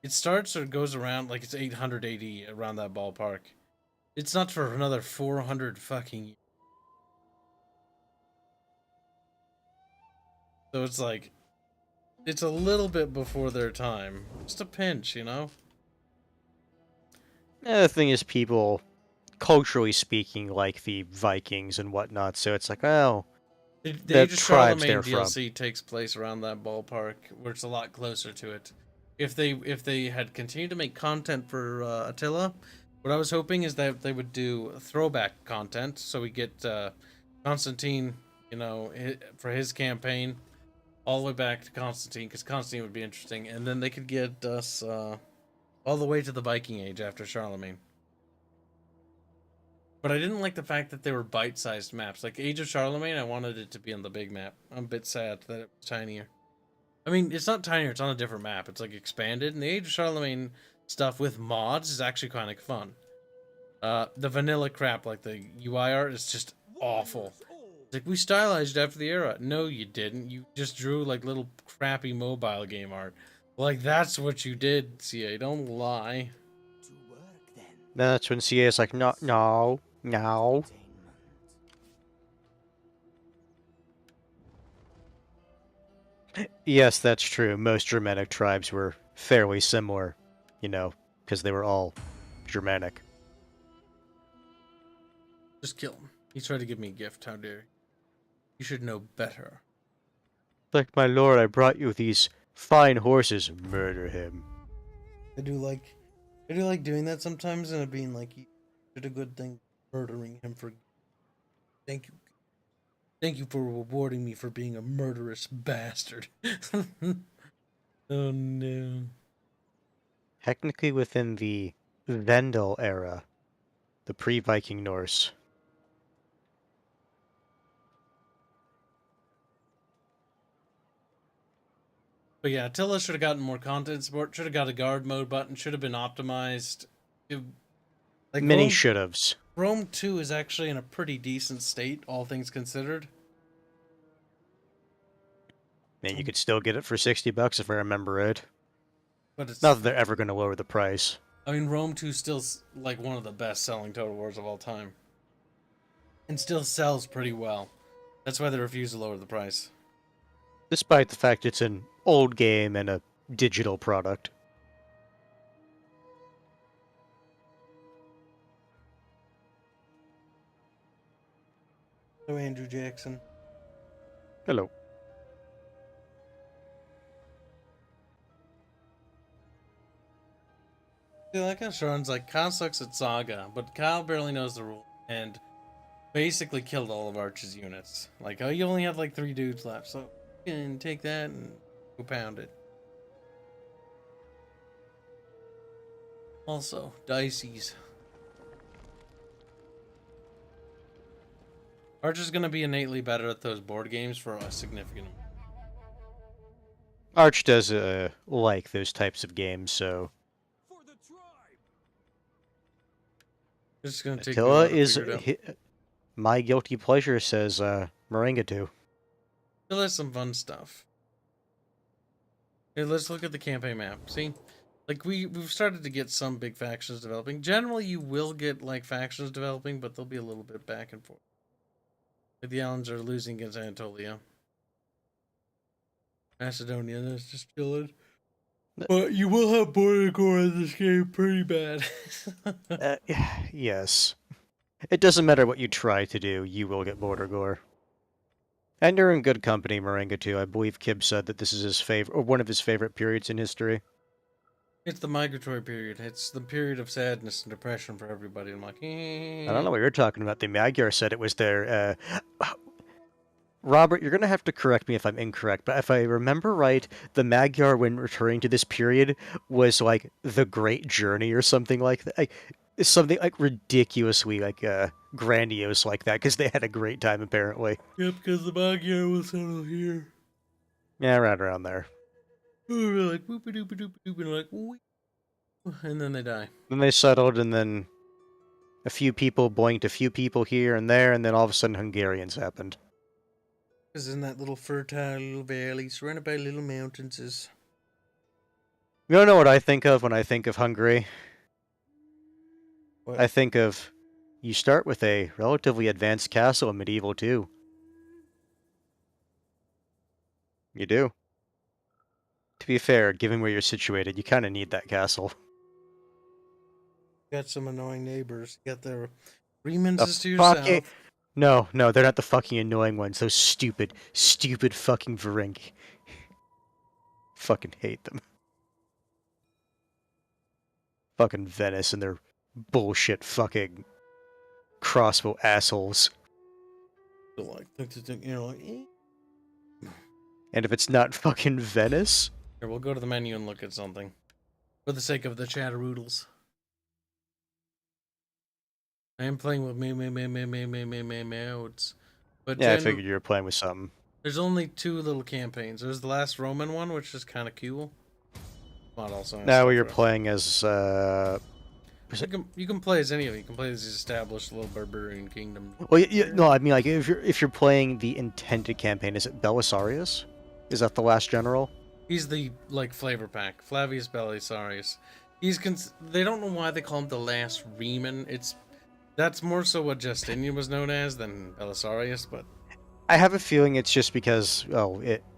It starts or goes around like it's 800 AD around that ballpark. It's not for another 400 fucking years. So it's like, it's a little bit before their time. Just a pinch, you know? The thing is, people, culturally speaking, like the Vikings and whatnot, so it's like, well, The the Age of tribes Charlemagne they're from. DLC takes place around that ballpark, where it's a lot closer to it. If they had continued to make content for Attila, what I was hoping is that they would do throwback content, so we get Constantine, you know, for his campaign, all the way back to Constantine, because Constantine would be interesting, and then they could get us all the way to the Viking Age after Charlemagne. But I didn't like the fact that they were bite-sized maps. Like Age of Charlemagne, I wanted it to be on the big map. I'm a bit sad that it was tinier. I mean, it's not tinier, it's on a different map. It's like expanded, and the Age of Charlemagne stuff with mods is actually kind of fun. The vanilla crap, like the UI art, is just awful. It's like, we stylized after the era. No, you didn't. You just drew like little crappy mobile game art. Like, that's what you did, CA. Don't lie. To work then. That's when CA is like, no, no, no. Yes, that's true. Most Germanic tribes were fairly similar, you know, because they were all Germanic. Just kill him. He tried to give me a gift. How dare you? You should know better. Like, my lord, I brought you these fine horses. Murder him. I do like doing that sometimes, and it being like, you did a good thing murdering him for. Thank you. Thank you for rewarding me for being a murderous bastard. Oh no. Technically within the Vendel era, the pre-Viking Norse. But yeah, Attila should have gotten more content support, should have got a guard mode button, should have been optimized. Like Many should-haves. Rome 2 is actually in a pretty decent state, all things considered. And you could still get it for $60 if I remember right. But it's Not that they're ever going to lower the price. I mean, Rome 2 is still like one of the best-selling Total Wars of all time. And still sells pretty well. That's why they refuse to lower the price. Despite the fact it's an old game and a digital product. So Andrew Jackson. Hello. See, like how Sean's like, Kyle sucks at Saga, but Kyle barely knows the rule, and basically killed all of Arch's units. Like, oh, you only have like 3 dudes left, so you can take that and go pound it. Also, Dicey's. Arch is gonna be innately better at those board games for a significant amount. Arch does like those types of games, so... It's gonna take Attila is my guilty pleasure, says Moringa 2. Still has some fun stuff. Here, let's look at the campaign map. See? Like, we've started to get some big factions developing. Generally, you will get, like, factions developing, but they'll be a little bit back and forth. Like, the Alans are losing against Anatolia. Macedonia, that's just chilling. But you will have border gore in this game pretty bad. Yes. It doesn't matter what you try to do, you will get border gore. And you're in good company, Moringa 2. I believe Kibs said that this is his favorite, or one of his favorite periods in history. It's the migratory period. It's the period of sadness and depression for everybody. I'm like, I don't know what you're talking about. The Magyar said it was their, Robert, you're going to have to correct me if I'm incorrect, but if I remember right, the Magyar, when returning to this period, was like the Great Journey or something like that. Like, something like ridiculously like grandiose like that, because they had a great time apparently. Yep, because the Magyar will settle here. Yeah, right around there. We were like, boop doop doop doop, and like, wee. And then they die. Then they settled, and then a few people boinked a few people here and there, and then all of a sudden Hungarians happened. Because in that little fertile little valley surrounded by little mountains is... You don't know what I think of when I think of Hungary? What? I think of, you start with a relatively advanced castle in Medieval 2. You do. To be fair, given where you're situated, you kind of need that castle. Got some annoying neighbors. You got the Remanses to your south. No, they're not the fucking annoying ones. Those stupid fucking Varengi. Fucking hate them. Fucking Venice and their bullshit fucking crossbow assholes. Like, you know, like, And if it's not fucking Venice, Here, we'll go to the menu and look at something. For the sake of the chatteroodles. I am playing with modes. But yeah, I figured you were playing with something. there's only 2 little campaigns. There's the last Roman one, which is kind of cool. Not also. Now you're playing as You can play as any of it. You can play as the established little barbarian kingdom. Well, no, I mean like if you're playing the intended campaign, is it Belisarius? Is that the last general? He's the like flavor pack, Flavius Belisarius. They don't know why they call him the last Reman. That's more so what Justinian was known as than Belisarius, but I have a feeling it's just because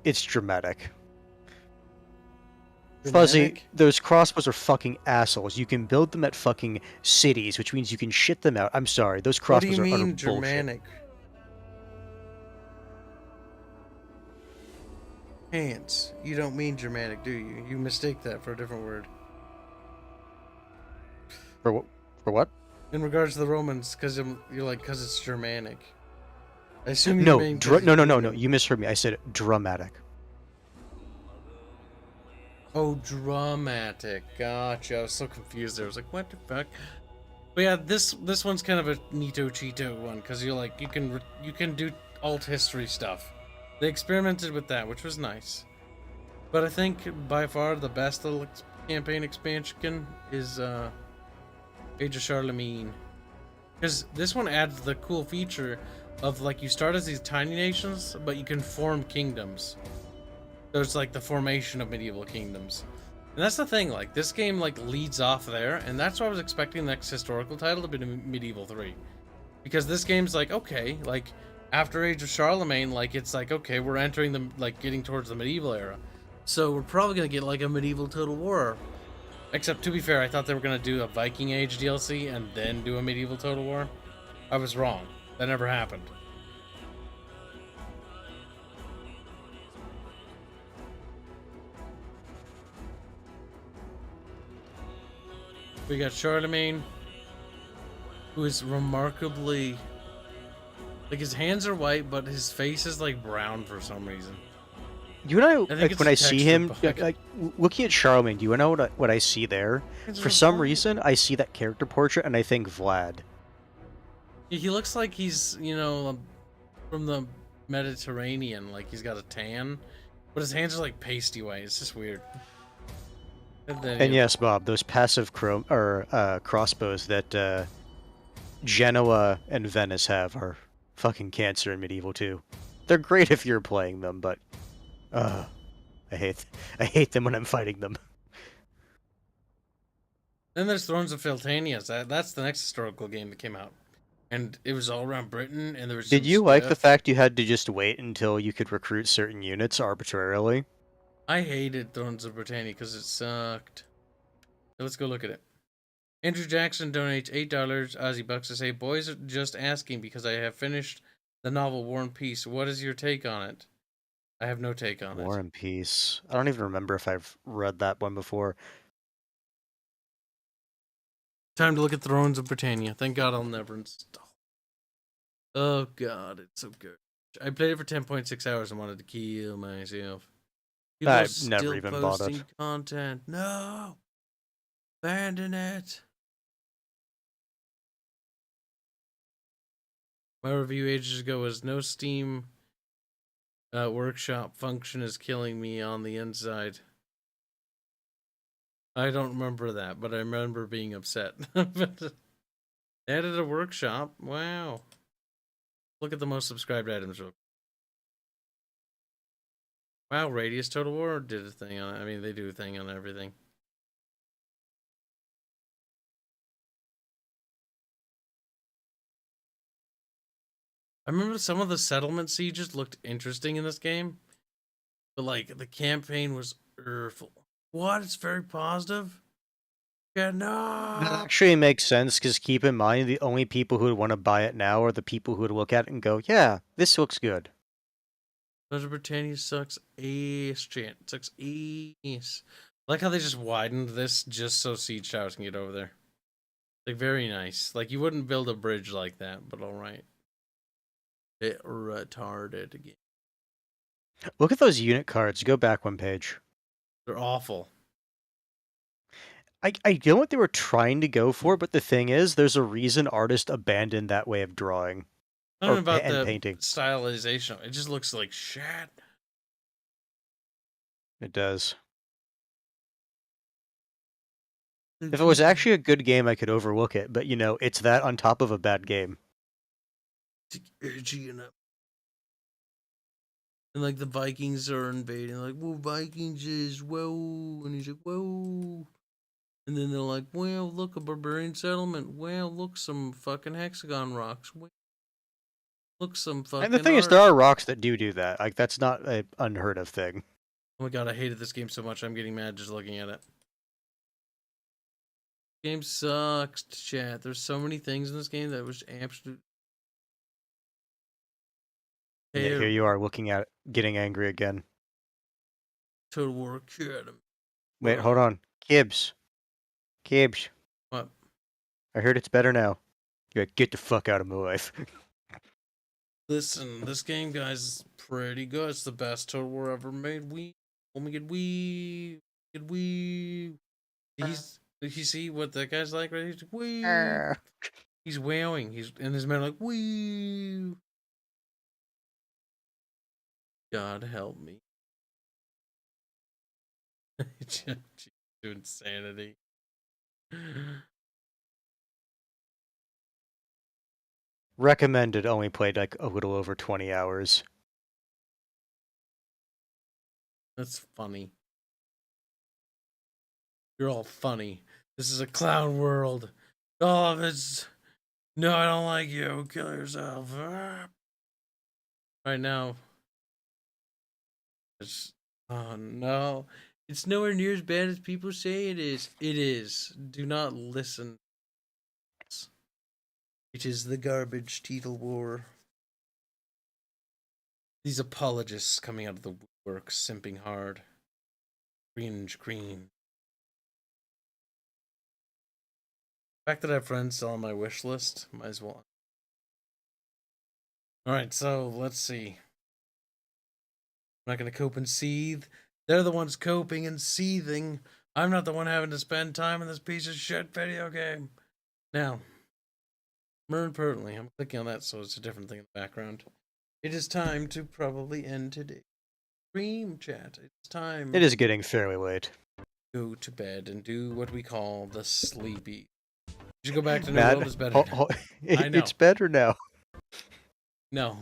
it's dramatic. Fuzzy, those crossbows are fucking assholes. You can build them at fucking cities, which means you can shit them out. I'm sorry, those crossbows are utter bullshit. Germanic? Hanse. You don't mean Germanic, do you? You mistake that for a different word. For what? In regards to the Romans, because it's Germanic. I assume no, no. You misheard me. I said dramatic. Oh, dramatic. Gotcha. I was so confused there. I was like, what the fuck? But yeah, this one's kind of a neato cheeto one because you can do alt history stuff. They experimented with that, which was nice. But I think by far the best little campaign expansion is Age of Charlemagne, because this one adds the cool feature of like you start as these tiny nations, but you can form kingdoms. So it's like the formation of medieval kingdoms. And that's the thing, like, this game, like, leads off there, and that's why I was expecting the next historical title to be Medieval 3. Because this game's like, okay, like, after Age of Charlemagne, like, it's like, okay, we're entering the, like, getting towards the medieval era. So we're probably gonna get, like, a medieval Total War. Except, to be fair, I thought they were gonna do a Viking Age DLC and then do a medieval Total War. I was wrong. That never happened. We got Charlemagne, who is remarkably, like, his hands are white, but his face is like brown for some reason. You know, like, when I see him, like, looking at Charlemagne, do you know what I see there? For some reason, I see that character portrait and I think Vlad. He looks like he's, from the Mediterranean, like he's got a tan, but his hands are like pasty white. It's just weird. And yes, Bob, those passive crossbows that Genoa and Venice have are fucking cancer in Medieval 2. They're great if you're playing them, but I hate them when I'm fighting them. Then there's Thrones of Philtania. That's the next historical game that came out, and it was all around Britain. And there was. Did you like the fact you had to just wait until you could recruit certain units arbitrarily? I hated Thrones of Britannia because it sucked. So let's go look at it. Andrew Jackson donates $8 Aussie bucks to say, "Boys are just asking because I have finished the novel War and Peace. What is your take on it?" I have no take on it. War and Peace. I don't even remember if I've read that one before. Time to look at Thrones of Britannia. Thank God I'll never install. Oh God, it's so good. I played it for 10.6 hours and wanted to kill myself. People I've never even bought it. Content. No! Abandon it! My review ages ago was no Steam workshop function is killing me on the inside. I don't remember that, but I remember being upset. But added a workshop. Wow. Look at the most subscribed items. Wow, Radius Total War did a thing on it. I mean, they do a thing on everything. I remember some of the settlement sieges looked interesting in this game. But, like, the campaign was awful. What? It's very positive? Yeah, no! That actually makes sense, because keep in mind, the only people who would want to buy it now are the people who would look at it and go, yeah, this looks good. Thunder Britannia sucks ass, chat. It sucks ass. I like how they just widened this just so siege towers can get over there. Like, very nice. Like, you wouldn't build a bridge like that, but alright. Bit retarded again. Look at those unit cards. Go back one page. They're awful. I know what they were trying to go for, but the thing is, there's a reason artists abandoned that way of drawing. I don't know about and the painting. stylization. It just looks like shit. It does. If it was actually a good game, I could overlook it, but you know, it's that on top of a bad game. Edgy enough. And like the Vikings are invading, like, well, Vikings is whoa, and he's like, whoa. And then they're like, well, look, a barbarian settlement. Well, look, some fucking hexagon rocks. Look, some fucking. And the thing is, there are rocks that do that. Like, that's not an unheard of thing. Oh my god, I hated this game so much. I'm getting mad just looking at it. Game sucks, chat. There's so many things in this game that was absolute. Yeah, here you are looking at it, getting angry again. Total War Academy. Wait, hold on. Kibs. Kibs. What? I heard it's better now. You're like, get the fuck out of my life. Listen, this game, guys, is pretty good. It's the best Total War ever made. Oh my god, you see what that guy's like, right? He's like, wee. He's wailing. And his men are like, wee. God help me. Just to insanity. Recommended, only played like a little over 20 hours. That's funny. You're all funny. This is a clown world. All of it's... No, I don't like you. Kill yourself. Right now. Oh no. It's nowhere near as bad as people say it is. It is. Do not listen. It is the garbage Teetle War. These apologists coming out of the woodwork, simping hard. Cringe green. The fact that I have friends still on my wish list, might as well. Alright, so let's see. I'm not going to cope and seethe. They're the ones coping and seething. I'm not the one having to spend time in this piece of shit video game. Now, more importantly, I'm clicking on that so it's a different thing in the background. It is time to probably end today's stream, chat. It's time. It is getting fairly late. Go to bed and do what we call the sleepy. You should go back to New World. It's better. I know. It's better now. No.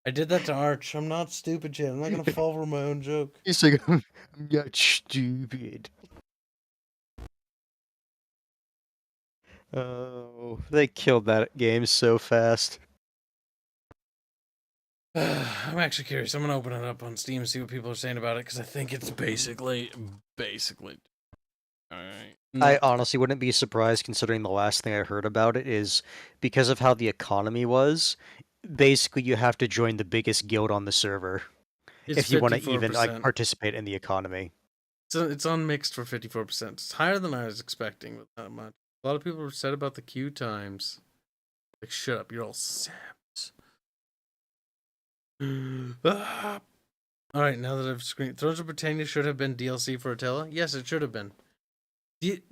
I did that to Arch. I'm not stupid yet. I'm not going to fall for my own joke. He's like, I'm not stupid. Oh, they killed that game so fast. I'm actually curious. I'm going to open it up on Steam and see what people are saying about it, because I think it's basically. Alright. I honestly wouldn't be surprised, considering the last thing I heard about it is because of how the economy was. Basically, you have to join the biggest guild on the server if you want to even like participate in the economy. So it's unmixed for 54%. It's higher than I was expecting, but not much. A lot of people were said about the queue times. Like, shut up, you're all saps. Alright, now that I've screened, Thrones of Britannia should have been DLC for Attila. Yes, it should have been.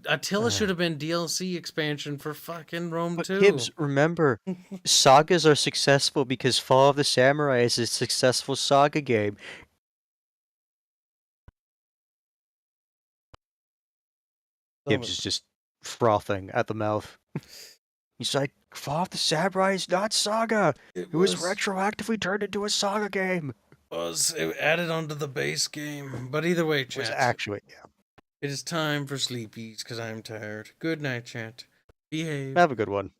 Attila should have been DLC expansion for fucking Rome 2. Kibs, remember, sagas are successful because Fall of the Samurai is a successful saga game. Kibs is just frothing at the mouth. He's like, Fall of the Samurai is not saga. It was retroactively turned into a saga game. It added onto the base game. But either way, chat. It was actually, yeah. It is time for sleepies, because I am tired. Good night, chat. Behave. Have a good one.